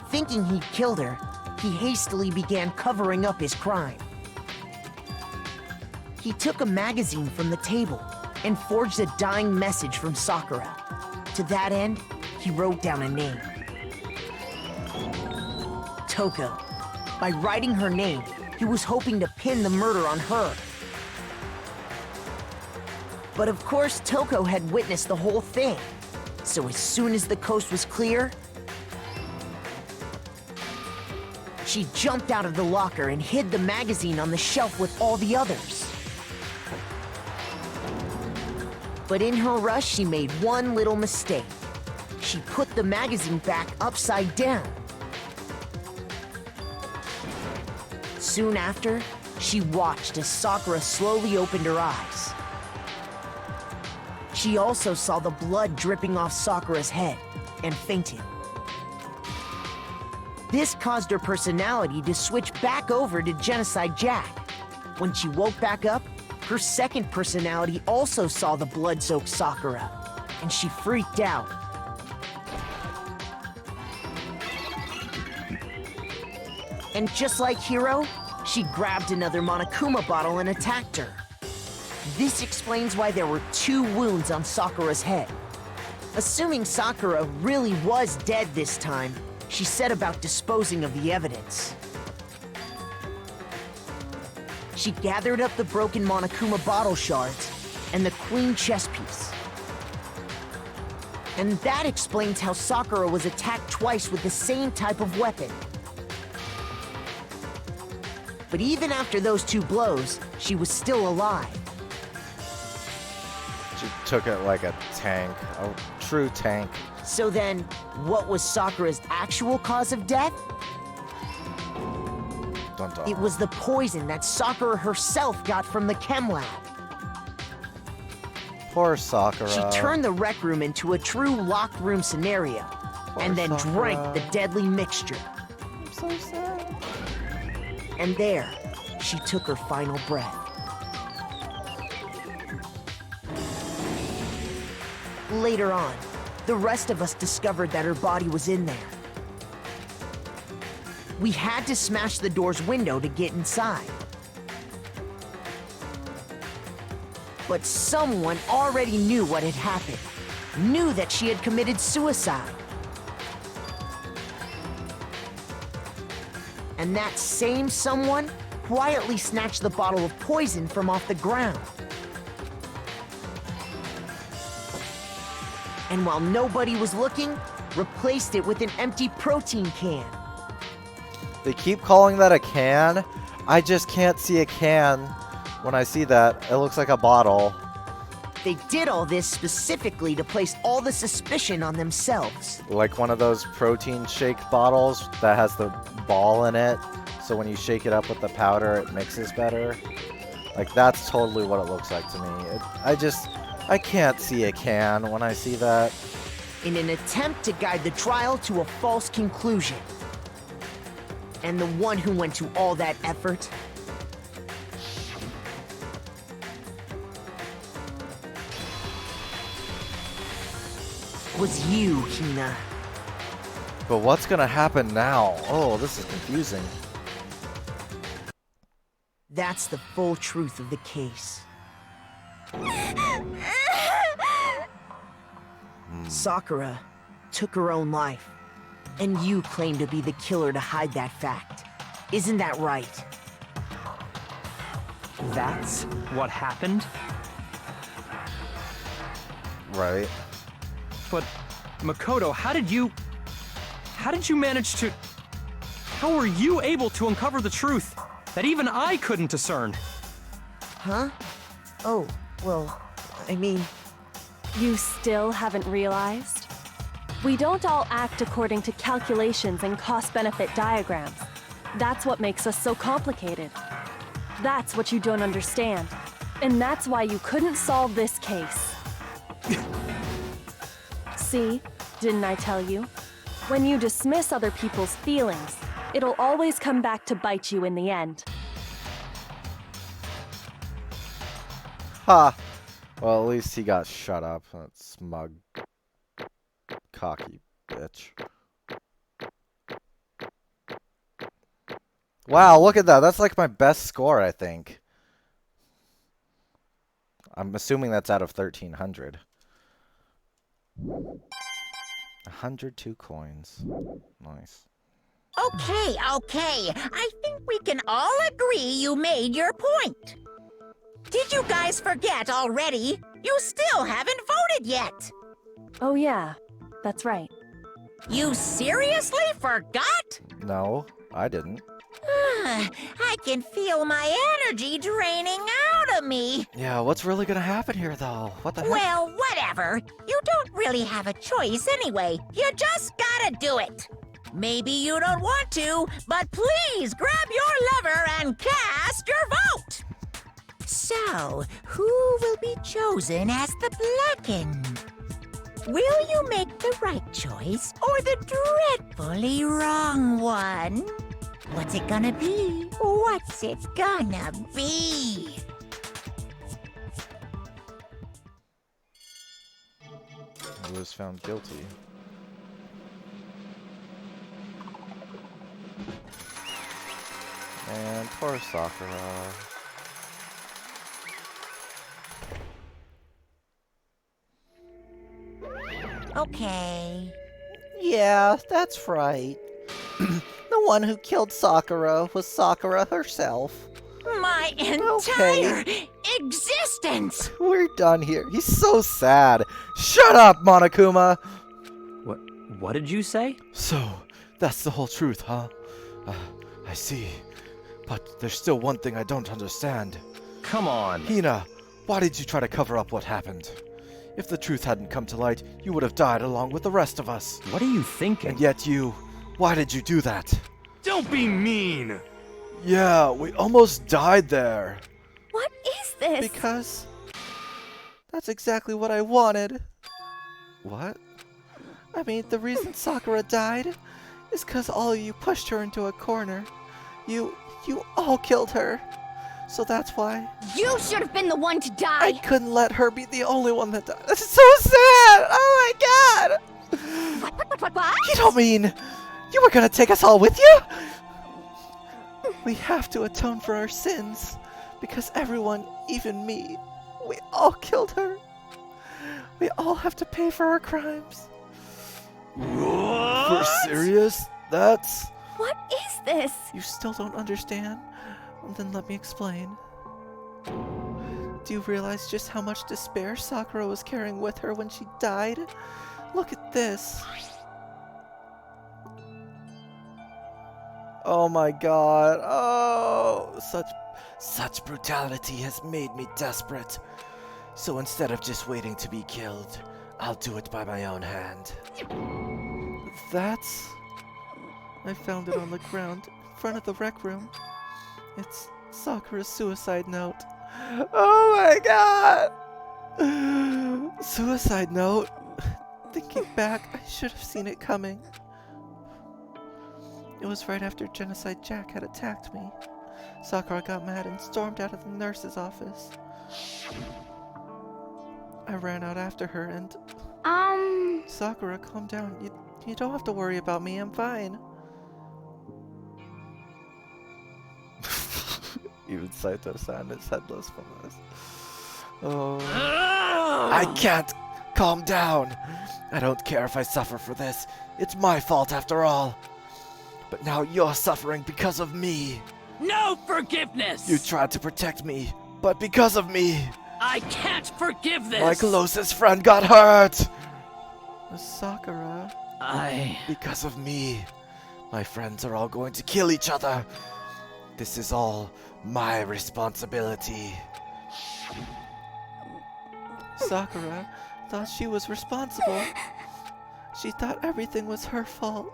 Thinking he'd killed her, he hastily began covering up his crime. He took a magazine from the table and forged a dying message from Sakura. To that end, he wrote down a name. Toko. By writing her name, he was hoping to pin the murder on her. But of course, Toko had witnessed the whole thing. So as soon as the coast was clear, she jumped out of the locker and hid the magazine on the shelf with all the others. But in her rush, she made one little mistake. She put the magazine back upside down. Soon after, she watched as Sakura slowly opened her eyes. She also saw the blood dripping off Sakura's head and fainted. This caused her personality to switch back over to Genocide Jack. When she woke back up, her second personality also saw the blood-soaked Sakura, and she freaked out. And just like Hiro, she grabbed another Monokuma bottle and attacked her. This explains why there were 2 wounds on Sakura's head. Assuming Sakura really was dead this time, she set about disposing of the evidence. She gathered up the broken Monokuma bottle shards and the queen chess piece. And that explains how Sakura was attacked twice with the same type of weapon. But even after those 2 blows, she was still alive. She took it like a tank, a true tank. So then, what was Sakura's actual cause of death? Dun dun. It was the poison that Sakura herself got from the chem lab. Poor Sakura. She turned the rec room into a true locked room scenario, and then Sakura. drank the deadly mixture. I'm so sad. And there, she took her final breath. Later on, the rest of us discovered that her body was in there. We had to smash the door's window to get inside. But someone already knew what had happened, knew that she had committed suicide. And that same someone quietly snatched the bottle of poison from off the ground. And while nobody was looking, replaced it with an empty protein can. They keep calling that a can. I just can't see a can when I see that. It looks like a bottle. They did all this specifically to place all the suspicion on themselves. Like one of those protein shake bottles that has the ball in it. So when you shake it up with the powder, it mixes better. Like that's totally what it looks like to me. I can't see a can when I see that. In an attempt to guide the trial to a false conclusion. And the one who went to all that effort was you, Hina. But what's gonna happen now? Oh, this is confusing. That's the full truth of the case. Sakura took her own life, and you claim to be the killer to hide that fact. Isn't that right? That's what happened? Right. But, Makoto, how did you manage to... How were you able to uncover the truth that even I couldn't discern? Huh? Oh, well, I mean... You still haven't realized? We don't all act according to calculations and cost-benefit diagrams. That's what makes us so complicated. That's what you don't understand. And that's why you couldn't solve this case. See? Didn't I tell you? When you dismiss other people's feelings, it'll always come back to bite you in the end. Ha! Well, at least he got shut up. That smug, cocky bitch. Wow, look at that. That's like my best score, I think. I'm assuming that's out of 1,300. 102 coins. Nice. Okay. I think we can all agree you made your point. Did you guys forget already? You still haven't voted yet. Oh yeah, that's right. You seriously forgot? No, I didn't. I can feel my energy draining out of me. Yeah, what's really gonna happen here, though? What the heck? Well, whatever. You don't really have a choice anyway. You just gotta do it. Maybe you don't want to, but please grab your lever and cast your vote. So, who will be chosen as the blackened? Will you make the right choice or the dreadfully wrong one? What's it gonna be? What's it gonna be? He was found guilty. And poor Sakura. Okay. Yeah, that's right. The one who killed Sakura was Sakura herself. My entire existence! We're done here. He's so sad. Shut up, Monokuma! What did you say? So, that's the whole truth, huh? I see. But there's still one thing I don't understand. Come on. Hina, why did you try to cover up what happened? If the truth hadn't come to light, you would have died along with the rest of us. What are you thinking? And yet why did you do that? Don't be mean! Yeah, we almost died there. What is this? Because that's exactly what I wanted. What? I mean, the reason Sakura died is because all of you pushed her into a corner. You all killed her. So that's why. You should have been the one to die! I couldn't let her be the only one that died. That's so sad! Oh my god! What? You don't mean you were gonna take us all with you? We have to atone for our sins. Because everyone, even me, we all killed her. We all have to pay for our crimes. What? For serious? That's... What is this? You still don't understand? Well, then let me explain. Do you realize just how much despair Sakura was carrying with her when she died? Look at this. Oh my god. Oh, such brutality has made me desperate. So instead of just waiting to be killed, I'll do it by my own hand. That's... I found it on the ground in front of the rec room. It's Sakura's suicide note. Oh my god! Suicide note? Thinking back, I should have seen it coming. It was right after Genocide Jack had attacked me. Sakura got mad and stormed out of the nurse's office. I ran out after her and... Sakura, calm down. You don't have to worry about me, I'm fine. Even Saito-san is headless from this. Oh. I can't! Calm down! I don't care if I suffer for this. It's my fault after all. But now you're suffering because of me. No forgiveness! You tried to protect me, but because of me. I can't forgive this! My closest friend got hurt! Sakura. Because of me. My friends are all going to kill each other. This is all my responsibility. Sakura thought she was responsible. She thought everything was her fault.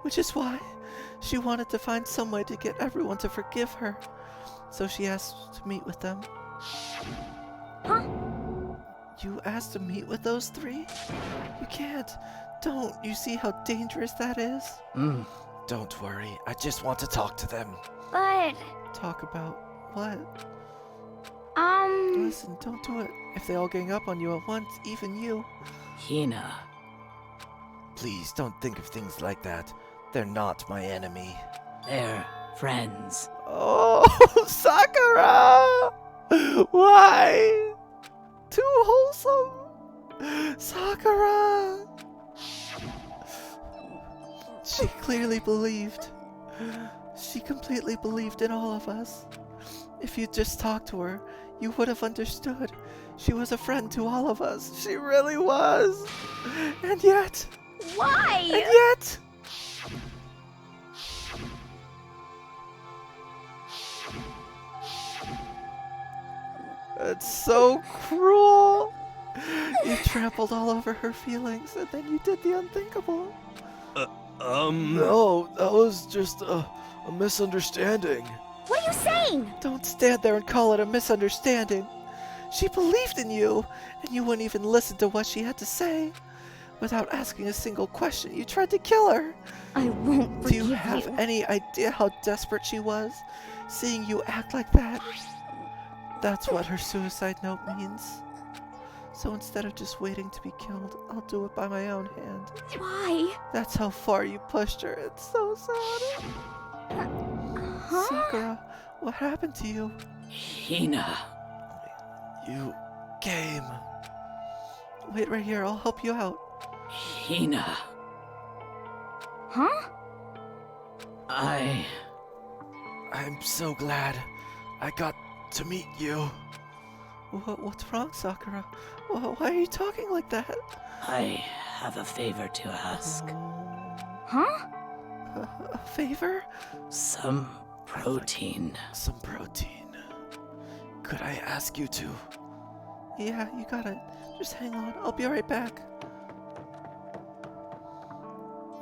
Which is why she wanted to find some way to get everyone to forgive her. So she asked to meet with them. Huh? You asked to meet with those three? You can't. Don't. You see how dangerous that is? Don't worry. I just want to talk to them. But... Talk about what? Um... Listen, don't do it. If they all gang up on you at once, even you. Hina. Please don't think of things like that. They're not my enemy. They're friends. Oh, Sakura! Why? Too wholesome. Sakura! She clearly believed. She completely believed in all of us. If you'd just talked to her, you would have understood. She was a friend to all of us. She really was. And yet... Why? And yet... It's so cruel. You trampled all over her feelings, and then you did the unthinkable. No, that was just a misunderstanding. What are you saying? Don't stand there and call it a misunderstanding. She believed in you, and you wouldn't even listen to what she had to say. Without asking a single question, you tried to kill her. I won't forgive you. Do you have any idea how desperate she was, seeing you act like that? That's what her suicide note means. So instead of just waiting to be killed, I'll do it by my own hand. Why? That's how far you pushed her. It's so sad. Huh? Sakura, what happened to you? Hina. You came. Wait right here, I'll help you out. Hina. Huh? I'm so glad I got to meet you. What's wrong, Sakura? Why are you talking like that? I have a favor to ask. Huh? A favor? Some protein. Some protein. Could I ask you to? Yeah, you got it. Just hang on. I'll be right back.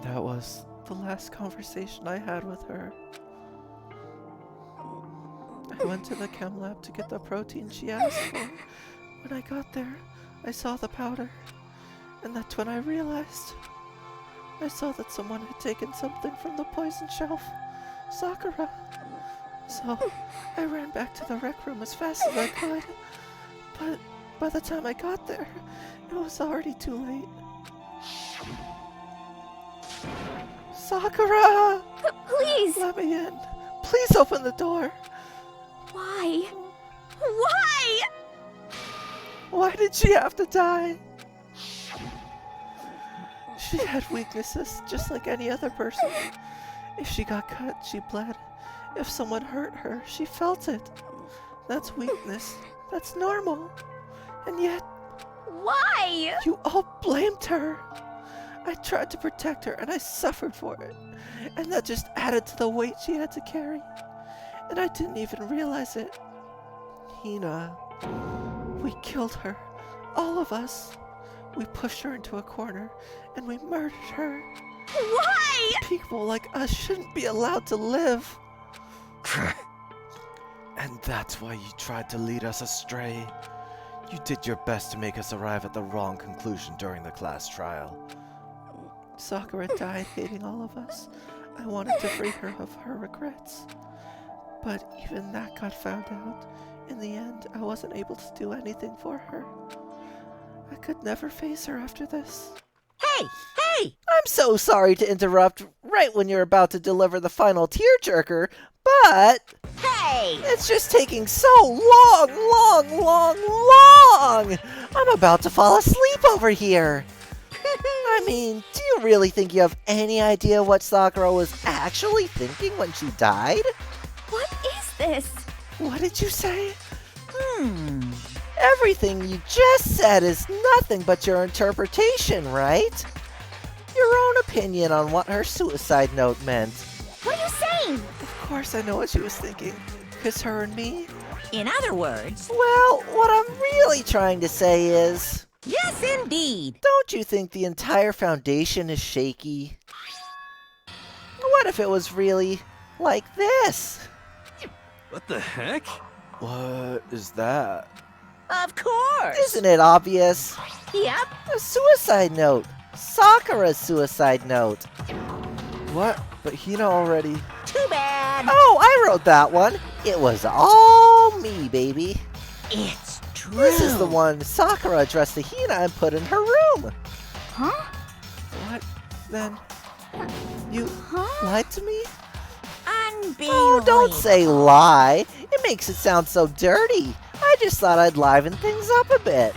That was the last conversation I had with her. I went to the chem lab to get the protein she asked for. When I got there, I saw the powder. And that's when I realized. I saw that someone had taken something from the poison shelf. Sakura. So, I ran back to the rec room as fast as I could. But by the time I got there, it was already too late. Sakura! Please! Let me in. Please open the door. Why? Why? Why did she have to die? She had weaknesses, just like any other person. If she got cut, she bled. If someone hurt her, she felt it. That's weakness. That's normal. And yet... Why? You all blamed her. I tried to protect her, and I suffered for it. And that just added to the weight she had to carry. And I didn't even realize it. Hina... We killed her. All of us. We pushed her into a corner, and we murdered her. Why? People like us shouldn't be allowed to live. And that's why you tried to lead us astray. You did your best to make us arrive at the wrong conclusion during the class trial. Sakura died hating all of us. I wanted to free her of her regrets. But even that got found out. In the end, I wasn't able to do anything for her. I could never face her after this. Hey! Hey! I'm so sorry to interrupt right when you're about to deliver the final tearjerker, but... Hey! It's just taking so long! I'm about to fall asleep over here. I mean, do you really think you have any idea what Sakura was actually thinking when she died? What is this? What did you say? Everything you just said is nothing but your interpretation, right? Your own opinion on what her suicide note meant. What are you saying? Of course I know what she was thinking. 'Cause her and me. In other words... Well, what I'm really trying to say is... Yes, indeed. Don't you think the entire foundation is shaky? What if it was really like this? What the heck? What is that? Of course. Isn't it obvious? Yep. A suicide note. Sakura's suicide note. What? But Hina already... Too bad. Oh, I wrote that one. It was all me, baby. It's true. This is the one Sakura addressed to Hina and put in her room. Huh? What? Then... You lied to me? Unbelievable. Oh, don't say lie. It makes it sound so dirty. I just thought I'd liven things up a bit.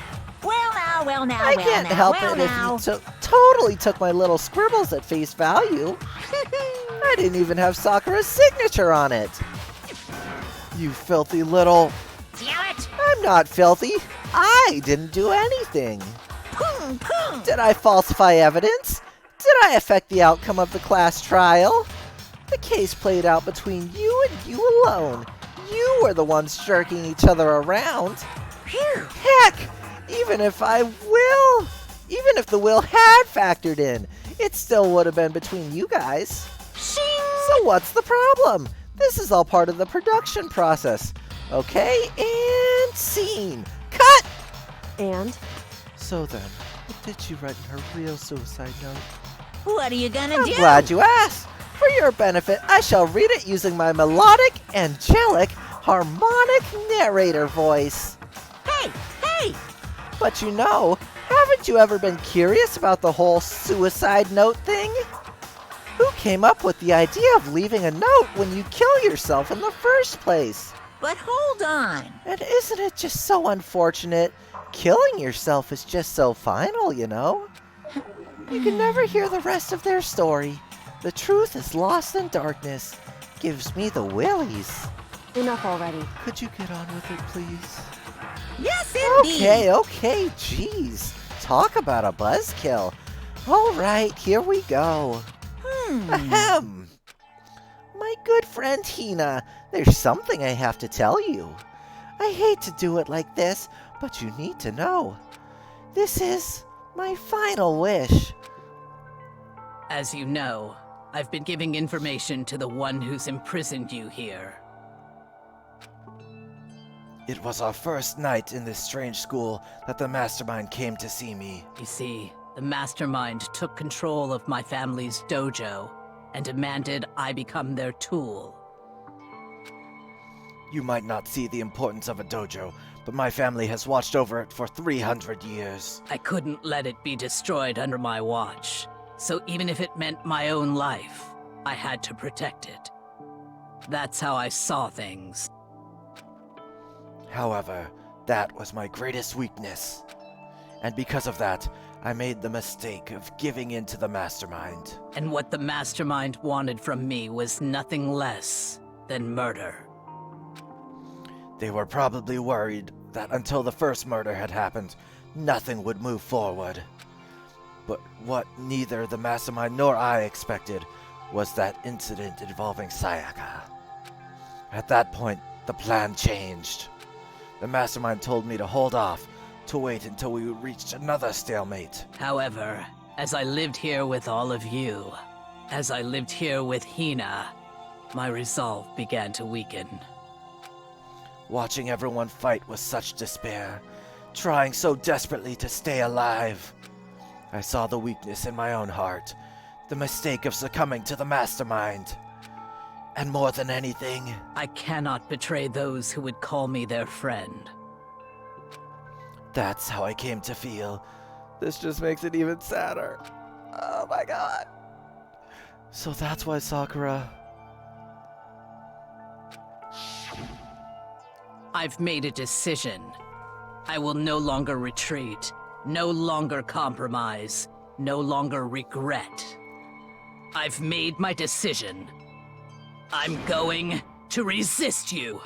Well now, I can't help it if you totally took my little scribbles at face value. I didn't even have Sakura's signature on it. You filthy little... Damn it! I'm not filthy. I didn't do anything. Pum, pum. Did I falsify evidence? Did I affect the outcome of the class trial? The case played out between you and you alone. You were the ones jerking each other around. Phew. Heck, even if the will had factored in, it still would have been between you guys. Shing. So what's the problem? This is all part of the production process. Okay, and scene. Cut! And? So then, what did she write in her real suicide note? What are you gonna I'm do? glad you asked. For your benefit, I shall read it using my melodic, angelic, harmonic narrator voice. Hey! Hey! But you know, haven't you ever been curious about the whole suicide note thing? Who came up with the idea of leaving a note when you kill yourself in the first place? But hold on. And isn't it just so unfortunate? Killing yourself is just so final, you know? You can never hear the rest of their story. The truth is lost in darkness. Gives me the willies. Enough already. Could you get on with it, please? Yes, indeed. Okay, jeez. Talk about a buzzkill. All right, here we go. Ahem. My Good friend Hina, there's something I have to tell you. I hate to do it like this, but you need to know. This is my final wish. As you know, I've been giving information to the one who's imprisoned you here. It was our first night in this strange school that the mastermind came to see me. You see, the mastermind took control of my family's dojo and demanded I become their tool. You might not see the importance of a dojo, but my family has watched over it for 300 years. I couldn't let it be destroyed under my watch, so even if it meant my own life, I had to protect it. That's how I saw things. However, that was my greatest weakness. And because of that, I made the mistake of giving in to the mastermind. And what the mastermind wanted from me was nothing less than murder. They were probably worried that until the first murder had happened, nothing would move forward. But what neither the mastermind nor I expected was that incident involving Sayaka. At that point, the plan changed. The mastermind told me to hold off, to wait until we reached another stalemate. However, as I lived here with all of you, as I lived here with Hina, my resolve began to weaken. Watching everyone fight with such despair, trying so desperately to stay alive, I saw the weakness in my own heart, the mistake of succumbing to the mastermind. And more than anything, I cannot betray those who would call me their friend. That's how I came to feel. This just makes it even sadder. Oh my god. So that's why Sakura... I've made a decision. I will no longer retreat, no longer compromise, no longer regret. I've made my decision. I'm going to resist you.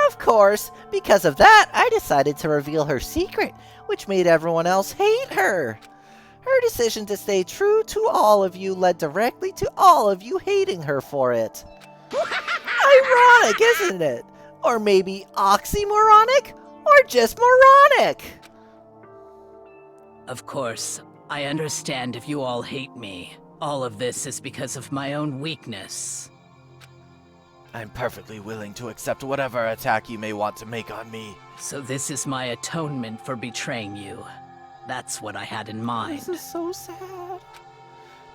Of course, because of that, I decided to reveal her secret, which made everyone else hate her. Her decision to stay true to all of you led directly to all of you hating her for it. Ironic, isn't it? Or maybe oxymoronic? Or just moronic? Of course, I understand if you all hate me. All of this is because of my own weakness. I'm perfectly willing to accept whatever attack you may want to make on me. So this is my atonement for betraying you. That's what I had in mind. This is so sad.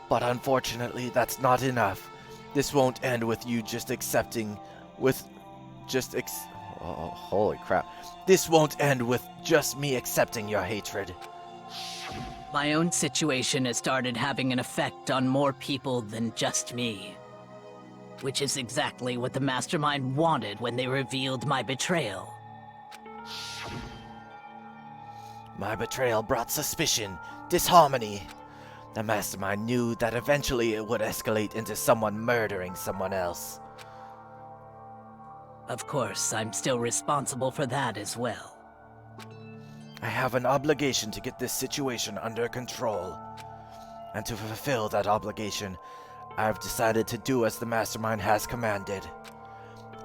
But unfortunately, that's not enough. This won't end with you just accepting... Oh, holy crap. This won't end with just me accepting your hatred. My own situation has started having an effect on more people than just me. Which is exactly what the Mastermind wanted when they revealed my betrayal. My betrayal brought suspicion, disharmony. The Mastermind knew that eventually it would escalate into someone murdering someone else. Of course, I'm still responsible for that as well. I have an obligation to get this situation under control. And to fulfill that obligation, I've decided to do as the Mastermind has commanded.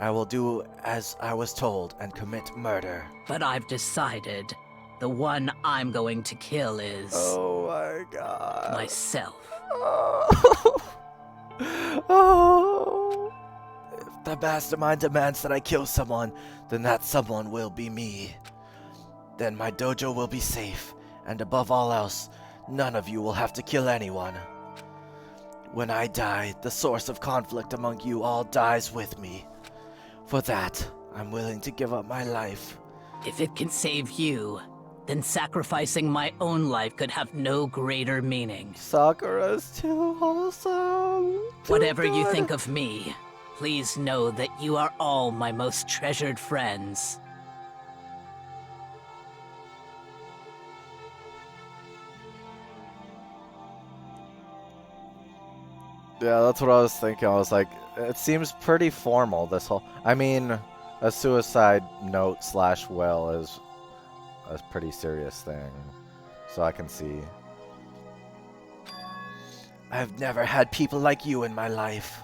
I will do as I was told and commit murder. But I've decided the one I'm going to kill is... Oh my god. myself. Oh. If the Mastermind demands that I kill someone, then that someone will be me. Then my dojo will be safe, and above all else, none of you will have to kill anyone. When I die, the source of conflict among you all dies with me. For that, I'm willing to give up my life. If it can save you, then sacrificing my own life could have no greater meaning. Sakura's too wholesome. Whatever you think of me, please know that you are all my most treasured friends. Yeah, that's what I was thinking. I was like, it seems pretty formal, this whole... I mean, a suicide note / will is a pretty serious thing. So I can see. I've never had people like you in my life.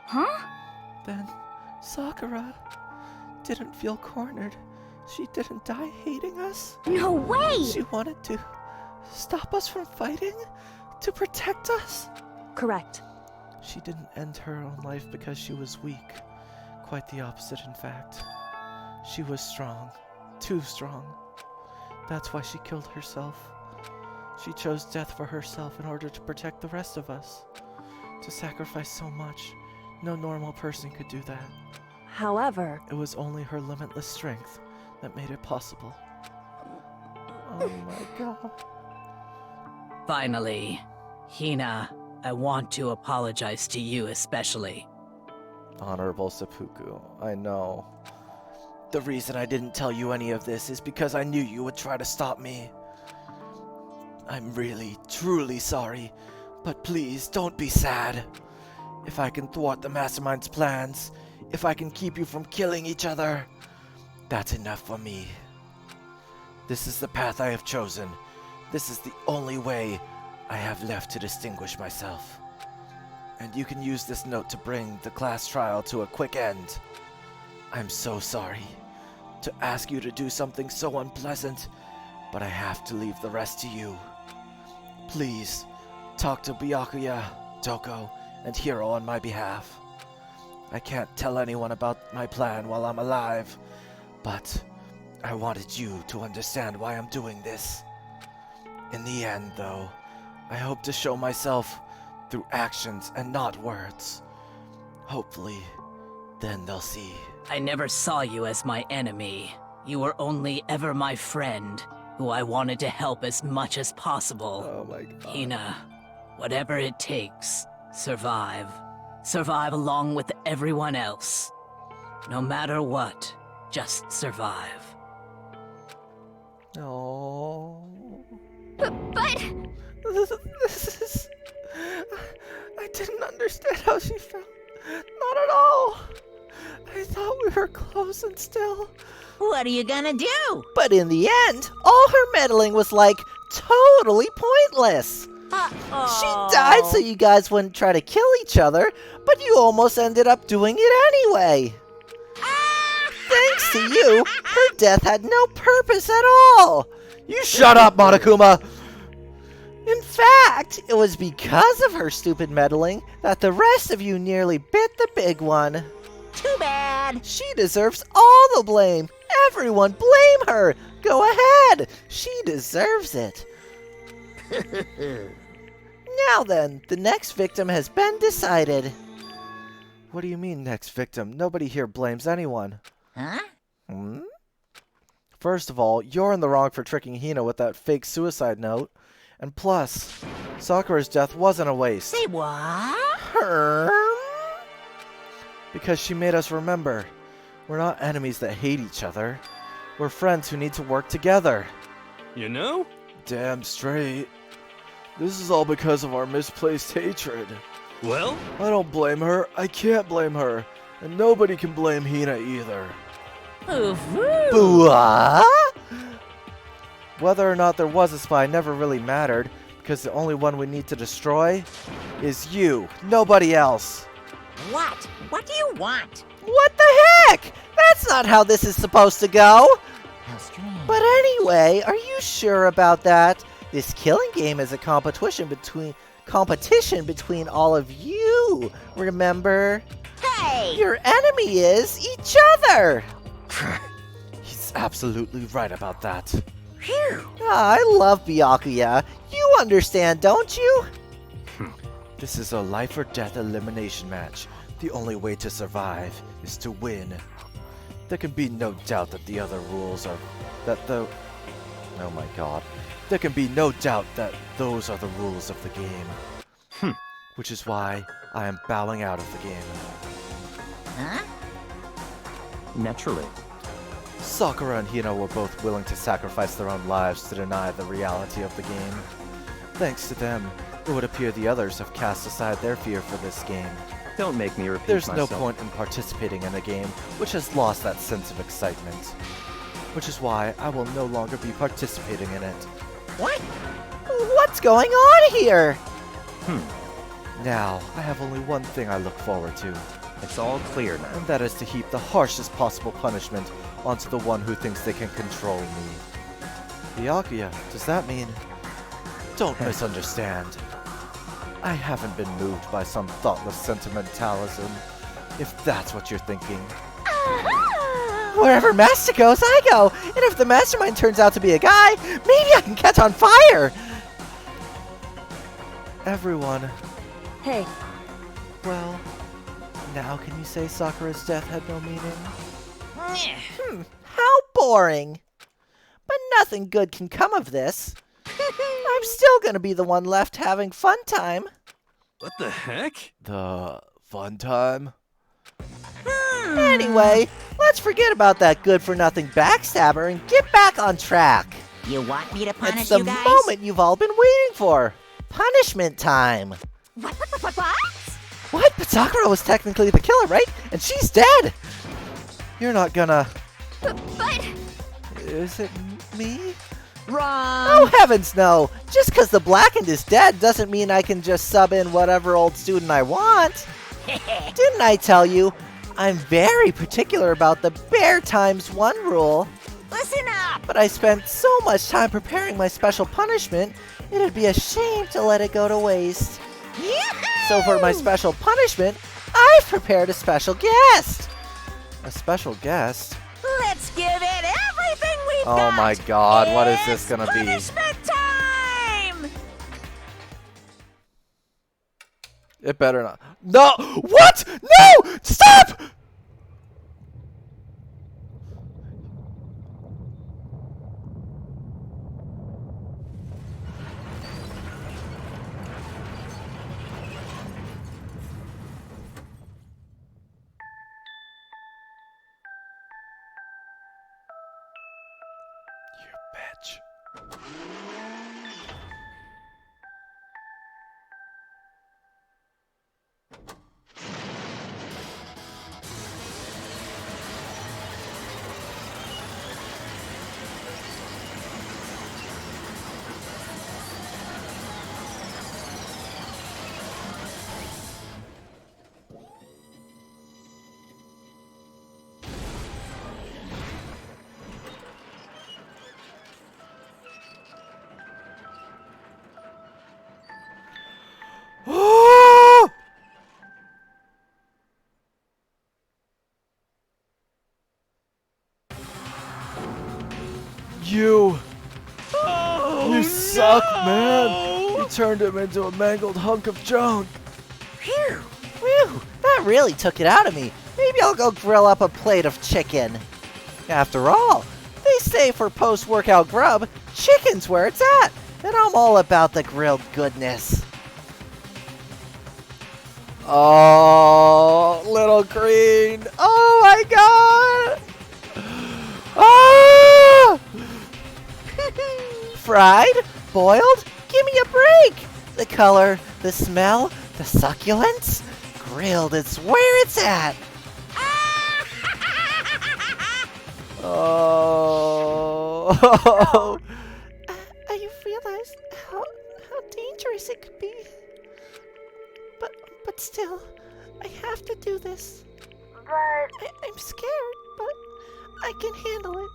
Huh? Then Sakura didn't feel cornered. She didn't die hating us. No way! She wanted to stop us from fighting, to protect us. Correct. She didn't end her own life because she was weak. Quite the opposite, in fact. She was strong. Too strong. That's why she killed herself. She chose death for herself in order to protect the rest of us. To sacrifice so much, no normal person could do that. However, It was only her limitless strength that made it possible. Oh my god. Finally, Hina, I want to apologize to you especially. Honorable Seppuku, I know. The reason I didn't tell you any of this is because I knew you would try to stop me. I'm really, truly sorry, but please don't be sad. If I can thwart the Mastermind's plans, if I can keep you from killing each other, that's enough for me. This is the path I have chosen. This is the only way I have left to distinguish myself. And you can use this note to bring the class trial to a quick end. I'm so sorry to ask you to do something so unpleasant, but I have to leave the rest to you. Please, talk to Byakuya, Toko, and Hiro on my behalf. I can't tell anyone about my plan while I'm alive, but I wanted you to understand why I'm doing this. In the end, though, I hope to show myself through actions and not words. Hopefully, then they'll see. I never saw you as my enemy. You were only ever my friend, who I wanted to help as much as possible. Oh my god. Hina, whatever it takes, survive. Survive along with everyone else. No matter what, just survive. Oh. But... This is... I didn't understand how she felt. Not at all. I thought we were close and still. What are you gonna do? But in the end, all her meddling was like totally pointless. She died so you guys wouldn't try to kill each other, but you almost ended up doing it anyway. Thanks to you, her death had no purpose at all. You shut up, Monokuma! In fact, it was because of her stupid meddling that the rest of you nearly bit the big one. Too bad. She deserves all the blame. Everyone blame her. Go ahead. She deserves it. Now then, the next victim has been decided. What do you mean, next victim? Nobody here blames anyone. Huh? First of all, you're in the wrong for tricking Hina with that fake suicide note. And plus, Sakura's death wasn't a waste. Say what? Because she made us remember. We're not enemies that hate each other. We're friends who need to work together. You know? Damn straight. This is all because of our misplaced hatred. Well? I don't blame her. I can't blame her. And nobody can blame Hina either. What? Whether or not there was a spy never really mattered, because the only one we need to destroy is you, nobody else. What? What do you want? What the heck? That's not how this is supposed to go. How strange. But anyway, are you sure about that? This killing game is a competition between all of you, remember? Hey! Your enemy is each other. He's absolutely right about that. Phew. I love Byakuya. You understand, don't you? This is a life or death elimination match. The only way to survive is to win. There can be no doubt that the other rules are... Oh my god. There can be no doubt that those are the rules of the game. Which is why I am bowing out of the game. Huh? Naturally. Sakura and Hina were both willing to sacrifice their own lives to deny the reality of the game. Thanks to them, it would appear the others have cast aside their fear for this game. Don't make me repeat There's myself. no point in participating in a game which has lost that sense of excitement. Which is why I will no longer be participating in it. What? What's going on here? Now, I have only one thing I look forward to, It's all clear now. and that is to heap the harshest possible punishment onto the one who thinks they can control me. Byakuya, does that mean... Don't misunderstand. I haven't been moved by some thoughtless sentimentalism, if that's what you're thinking. Wherever Master goes, I go. And if the mastermind turns out to be a guy, maybe I can catch on fire. Everyone, Hey, well, now can you say Sakura's death had no meaning? How boring. But nothing good can come of this. I'm still gonna be the one left having fun time. What the heck? The fun time? Anyway, let's forget about that good-for-nothing backstabber and get back on track. You want me to punish It's the you guys? moment you've all been waiting for. Punishment time. What? What? But Sakura was technically the killer, right? And she's dead. You're not gonna... But Is it me? Wrong! Oh, heavens no. Just because the Blackened is dead doesn't mean I can just sub in whatever old student I want. Didn't I tell you? I'm very particular about the bare times one rule. Listen up! But I spent so much time preparing my special punishment, it'd be a shame to let it go to waste. So for my special punishment, I've prepared a special guest. A special guest? Let's give it everything we've got! Oh my god, what is this gonna be? Punishment time! It better not. No! What? No! Stop! You bitch. You suck, man. You turned him into a mangled hunk of junk. Phew, that really took it out of me. Maybe I'll go grill up a plate of chicken. After all, they say for post-workout grub, chicken's where it's at. And I'm all about the grilled goodness. Oh, little green. Oh my god. Ah! Fried? Boiled? Give me a break! The color, the smell, the succulence? Grilled, it's where it's at! Oh. I realize how dangerous it could be. But still, I have to do this. But I'm scared, but I can handle it.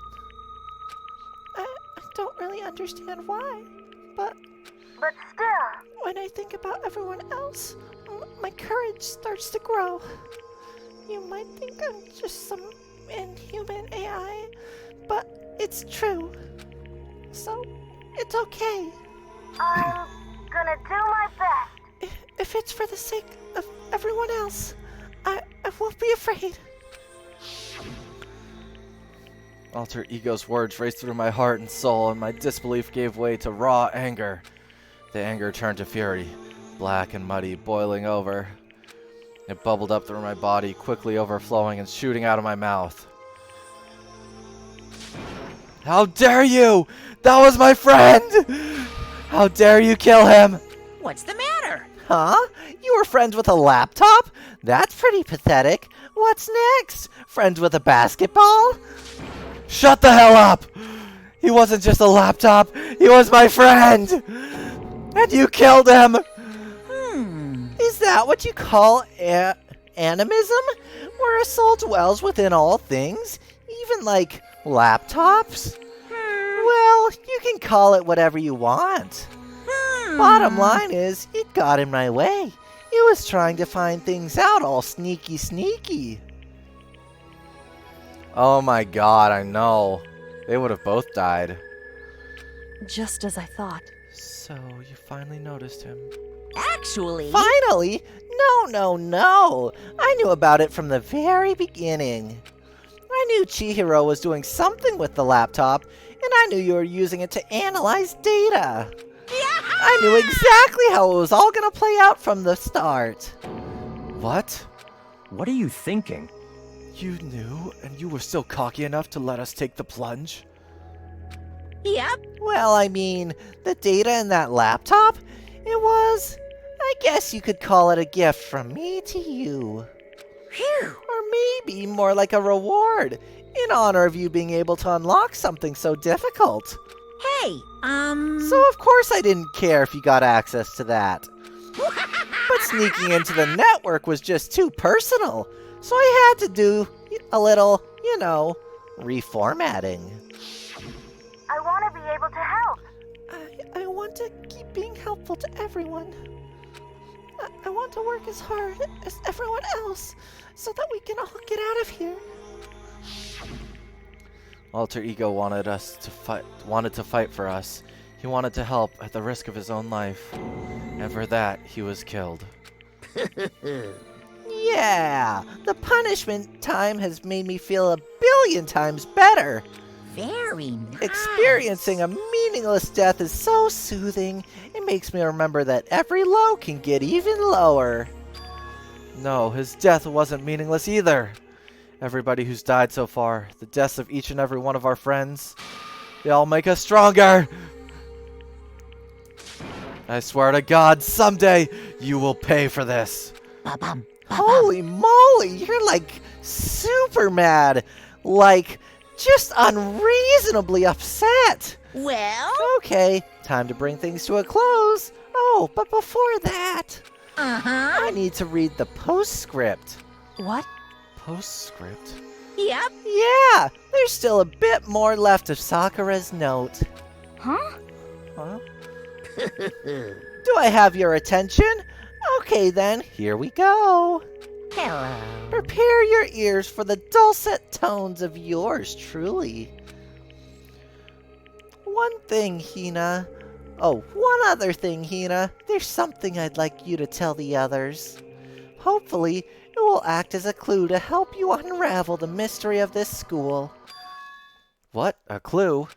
I don't really understand why, but still, when I think about everyone else, my courage starts to grow. You might think I'm just some inhuman AI, but it's true. So, it's okay. I'm gonna do my best. If it's for the sake of everyone else, I won't be afraid. Alter Ego's words raced through my heart and soul, and my disbelief gave way to raw anger. The anger turned to fury, black and muddy, boiling over. It bubbled up through my body, quickly overflowing and shooting out of my mouth. How dare you! That was my friend! How dare you kill him! What's the matter? Huh? You were friends with a laptop? That's pretty pathetic. What's next? Friends with a basketball? Shut the hell up! He wasn't just a laptop, he was my friend! And you killed him! Is that what you call animism? Where a soul dwells within all things? Even like laptops? Well, you can call it whatever you want. Bottom line is, it got in my way. It was trying to find things out all sneaky. Oh my god, I know. They would have both died. Just as I thought. So, you finally noticed him. Actually... Finally? No. I knew about it from the very beginning. I knew Chihiro was doing something with the laptop, and I knew you were using it to analyze data. I knew exactly how it was all gonna play out from the start. What? What are you thinking? You knew, and you were still cocky enough to let us take the plunge? Yep. Well, I mean, the data in that laptop, it was, I guess you could call it a gift from me to you. Phew. Or maybe more like a reward, in honor of you being able to unlock something so difficult. Hey, So of course I didn't care if you got access to that. But sneaking into the network was just too personal, so I had to do a little, reformatting. I want to be able to help. I want to keep being helpful to everyone. I want to work as hard as everyone else so that we can all get out of here. Alter Ego wanted to fight for us. He wanted to help at the risk of his own life. And for that, he was killed. Yeah, the punishment time has made me feel 1,000,000,000 times better. Very nice. Experiencing a meaningless death is so soothing. It makes me remember that every low can get even lower. No, his death wasn't meaningless either. Everybody who's died so far, the deaths of each and every one of our friends, they all make us stronger. I swear to God, someday you will pay for this. Ba-bum. Holy moly, you're like super mad. Like, just unreasonably upset. Well? Okay, time to bring things to a close. Oh, but before that, Uh-huh. I need to read the postscript. What? Postscript? Yep. Yeah, there's still a bit more left of Sakura's note. Huh? Huh? Do I have your attention? Okay then, here we go. Hello. Prepare your ears for the dulcet tones of yours truly. One other thing, Hina. There's something I'd like you to tell the others. Hopefully, it will act as a clue to help you unravel the mystery of this school. What? A clue?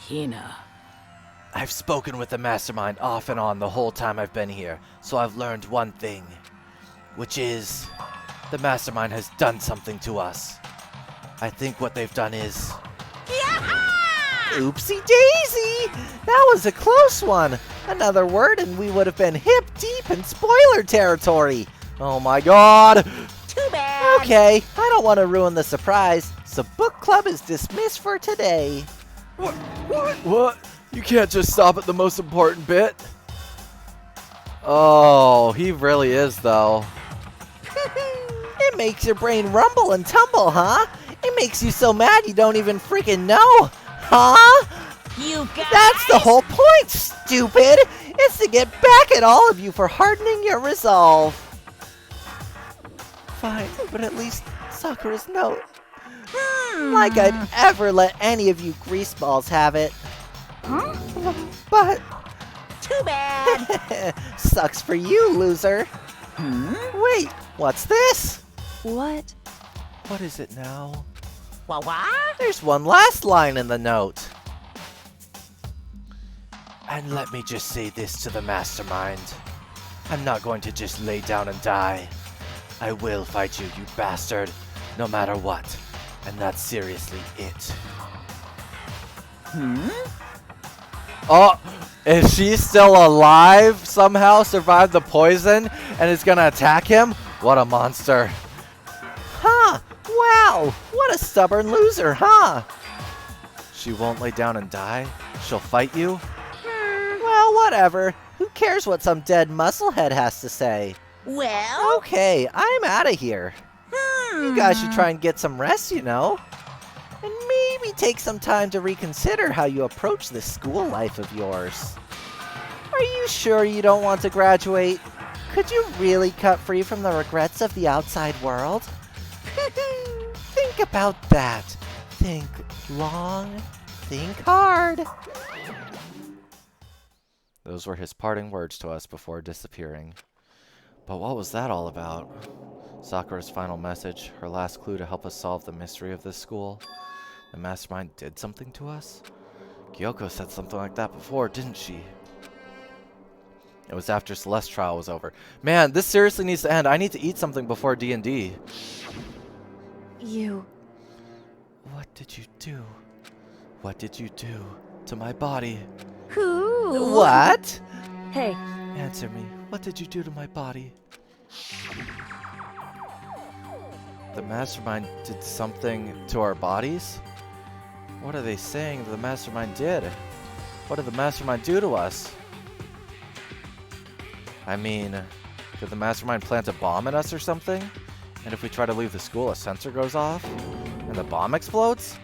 Hina. I've spoken with the mastermind off and on the whole time I've been here, so I've learned one thing. Which is, the mastermind has done something to us. I think what they've done is... Oopsie daisy! That was a close one. Another word and we would have been hip deep in spoiler territory. Oh my god! Too bad. Okay, I don't want to ruin the surprise, so book club is dismissed for today. What? You can't just stop at the most important bit. Oh, he really is, though. It makes your brain rumble and tumble, huh? It makes you so mad you don't even freaking know, huh? You guys. That's the whole point, stupid! It's to get back at all of you for hardening your resolve. Fine, but at least Sakura's note. Like I'd ever let any of you greaseballs have it. Huh? But... Too bad. Sucks for you, loser. Wait, what's this? What? What is it now? What? There's one last line in the note. And let me just say this to the mastermind. I'm not going to just lay down and die. I will fight you, you bastard, no matter what. And that's seriously it. Oh, is she still alive? Somehow survived the poison and is gonna attack him? What a monster. Huh, wow, what a stubborn loser, huh? She won't lay down and die? She'll fight you? Well, whatever. Who cares what some dead musclehead has to say? Well? Okay, I'm out of here. You guys should try and get some rest, you know? And maybe take some time to reconsider how you approach this school life of yours. Are you sure you don't want to graduate? Could you really cut free from the regrets of the outside world? Think about that. Think long, think hard. Those were his parting words to us before disappearing. But what was that all about? Sakura's final message, her last clue to help us solve the mystery of this school? The mastermind did something to us? Kyoko said something like that before, didn't she? It was after Celeste's trial was over. Man, this seriously needs to end. I need to eat something before D&D. You... What did you do? What did you do to my body? Who? What? Hey. Answer me. What did you do to my body? The mastermind did something to our bodies? What are they saying the mastermind did? What did the mastermind do to us? I mean, did the mastermind plant a bomb in us or something? And if we try to leave the school, a sensor goes off? And the bomb explodes?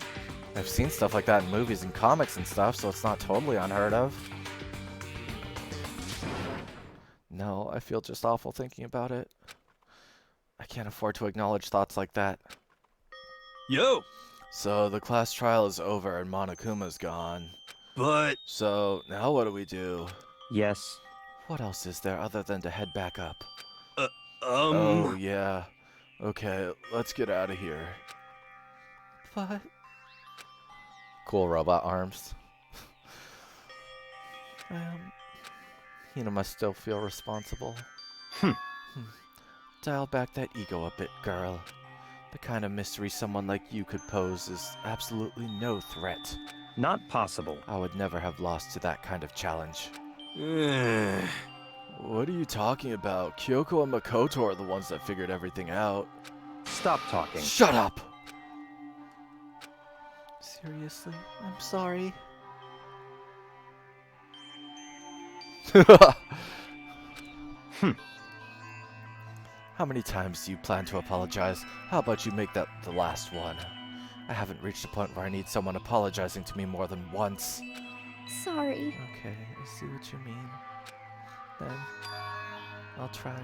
I've seen stuff like that in movies and comics and stuff, so it's not totally unheard of. No, I feel just awful thinking about it. I can't afford to acknowledge thoughts like that. Yo! So the class trial is over and Monokuma's gone. But... So now what do we do? Yes. What else is there other than to head back up? Oh, yeah. Okay, let's get out of here. What? Cool robot arms. Hina must still feel responsible. Dial back that ego a bit, girl. The kind of mystery someone like you could pose is absolutely no threat. Not possible. I would never have lost to that kind of challenge. What are you talking about? Kyoko and Makoto are the ones that figured everything out. Stop talking. Shut up! Seriously? I'm sorry. How many times do you plan to apologize? How about you make that the last one? I haven't reached a point where I need someone apologizing to me more than once. Sorry. Okay, I see what you mean. Then, I'll try.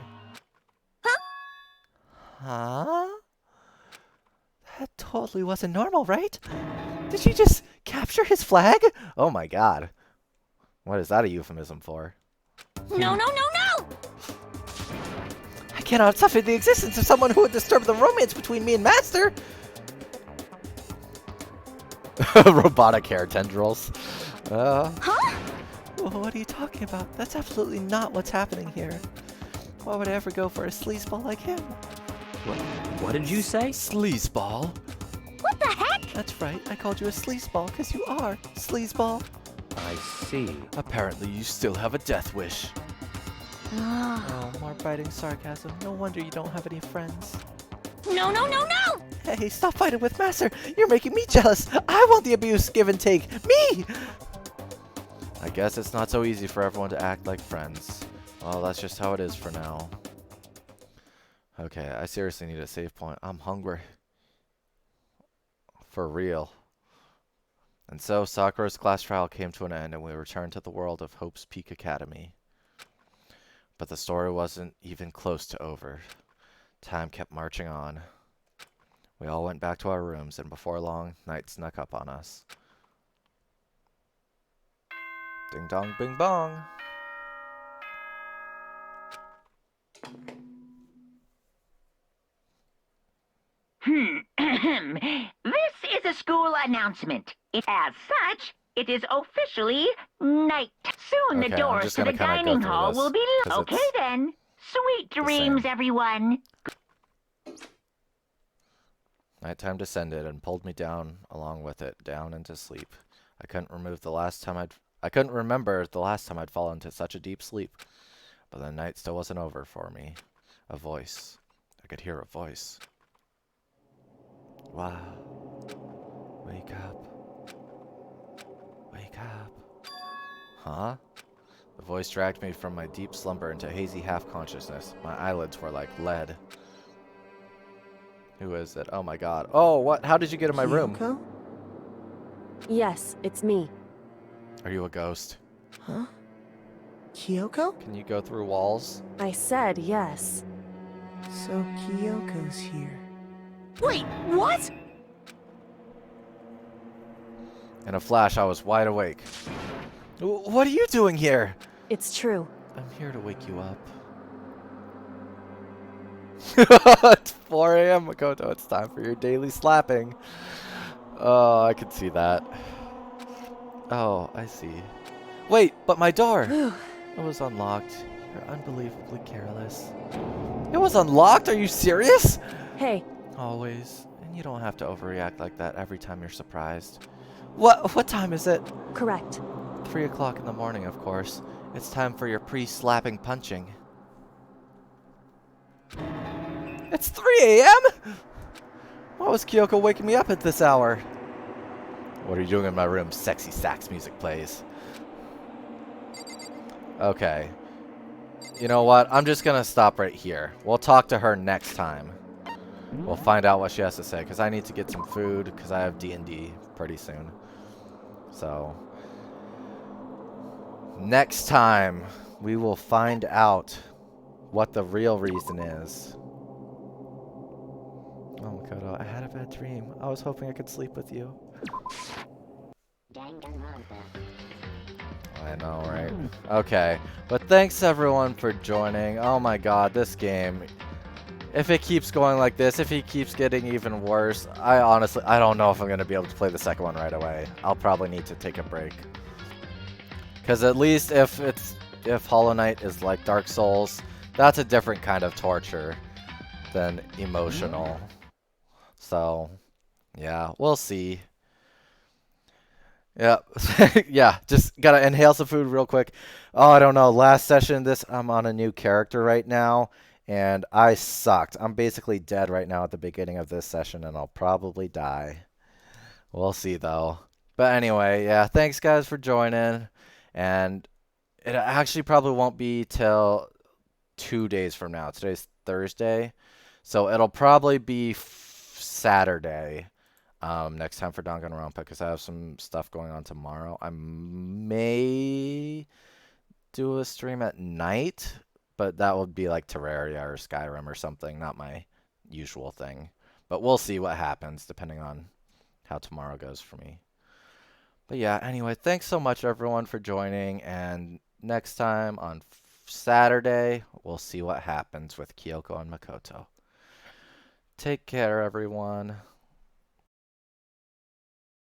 Huh? That totally wasn't normal, right? Did you just capture his flag? Oh my god. What is that a euphemism for? No, no, no, no! I cannot suffer the existence of someone who would disturb the romance between me and Master! Robotic hair tendrils. Huh? What are you talking about? That's absolutely not what's happening here. Why would I ever go for a sleazeball like him? What did you say? Sleazeball? What the heck? That's right, I called you a sleazeball because you are sleazeball. I see. Apparently you still have a death wish. Oh, more biting sarcasm. No wonder you don't have any friends. No, no, no, no! Hey, stop fighting with Master! You're making me jealous! I want the abuse, give and take! Me! I guess it's not so easy for everyone to act like friends. Well, that's just how it is for now. Okay, I seriously need a save point. I'm hungry. For real. And so, Sakura's class trial came to an end, and we returned to the world of Hope's Peak Academy. But the story wasn't even close to over. Time kept marching on. We all went back to our rooms, and before long, night snuck up on us. Ding dong, bing bong. This is a school announcement. As such, it is officially night. Soon Okay, the I'm doors just to the gonna kinda go dining through hall this, will be 'cause okay it's then. Sweet the dreams, same. everyone. Nighttime descended and pulled me down along with it, down into sleep. I couldn't remember the last time I'd fallen into such a deep sleep. But the night still wasn't over for me. A voice. I could hear a voice. Wow. Wake up. Huh? The voice dragged me from my deep slumber into hazy half-consciousness. My eyelids were like lead. Who is it? Oh my god. Oh, what? How did you get in my room? Kyoko? Yes, it's me. Are you a ghost? Huh? Kyoko? Can you go through walls? I said yes. So Kyoko's here. Wait, what? In a flash, I was wide awake. What are you doing here? It's true. I'm here to wake you up. It's 4 a.m., Makoto. It's time for your daily slapping. Oh, I can see that. Oh, I see. Wait, but my door! It was unlocked. You're unbelievably careless. It was unlocked? Are you serious? Hey. Always. And you don't have to overreact like that every time you're surprised. What time is it? Correct. 3 o'clock in the morning, of course. It's time for your pre-slapping punching. It's 3 a.m.? Why was Kyoko waking me up at this hour? What are you doing in my room? Sexy sax music plays. Okay. You know what? I'm just gonna stop right here. We'll talk to her next time. We'll find out what she has to say, because I need to get some food, because I have D&D pretty soon. So, next time, we will find out what the real reason is. Oh, Makoto, I had a bad dream. I was hoping I could sleep with you. Danganronpa. I know, right? Okay, but thanks everyone for joining. Oh my god, this game. If it keeps going like this, if he keeps getting even worse, I don't know if I'm going to be able to play the second one right away. I'll probably need to take a break. Because at least if Hollow Knight is like Dark Souls, that's a different kind of torture than emotional. So, yeah, we'll see. Yeah, yeah, just gotta inhale some food real quick. Oh, I don't know, last session, I'm on a new character right now, and I sucked. I'm basically dead right now at the beginning of this session, and I'll probably die. We'll see, though. But anyway, yeah, thanks, guys, for joining, and it actually probably won't be till 2 days from now. Today's Thursday, so it'll probably be Saturday. Next time for Danganronpa, because I have some stuff going on tomorrow. I may do a stream at night, but that would be like Terraria or Skyrim or something, not my usual thing. But we'll see what happens depending on how tomorrow goes for me. But yeah, anyway, thanks so much everyone for joining, and next time on Saturday, we'll see what happens with Kyoko and Makoto. Take care, everyone.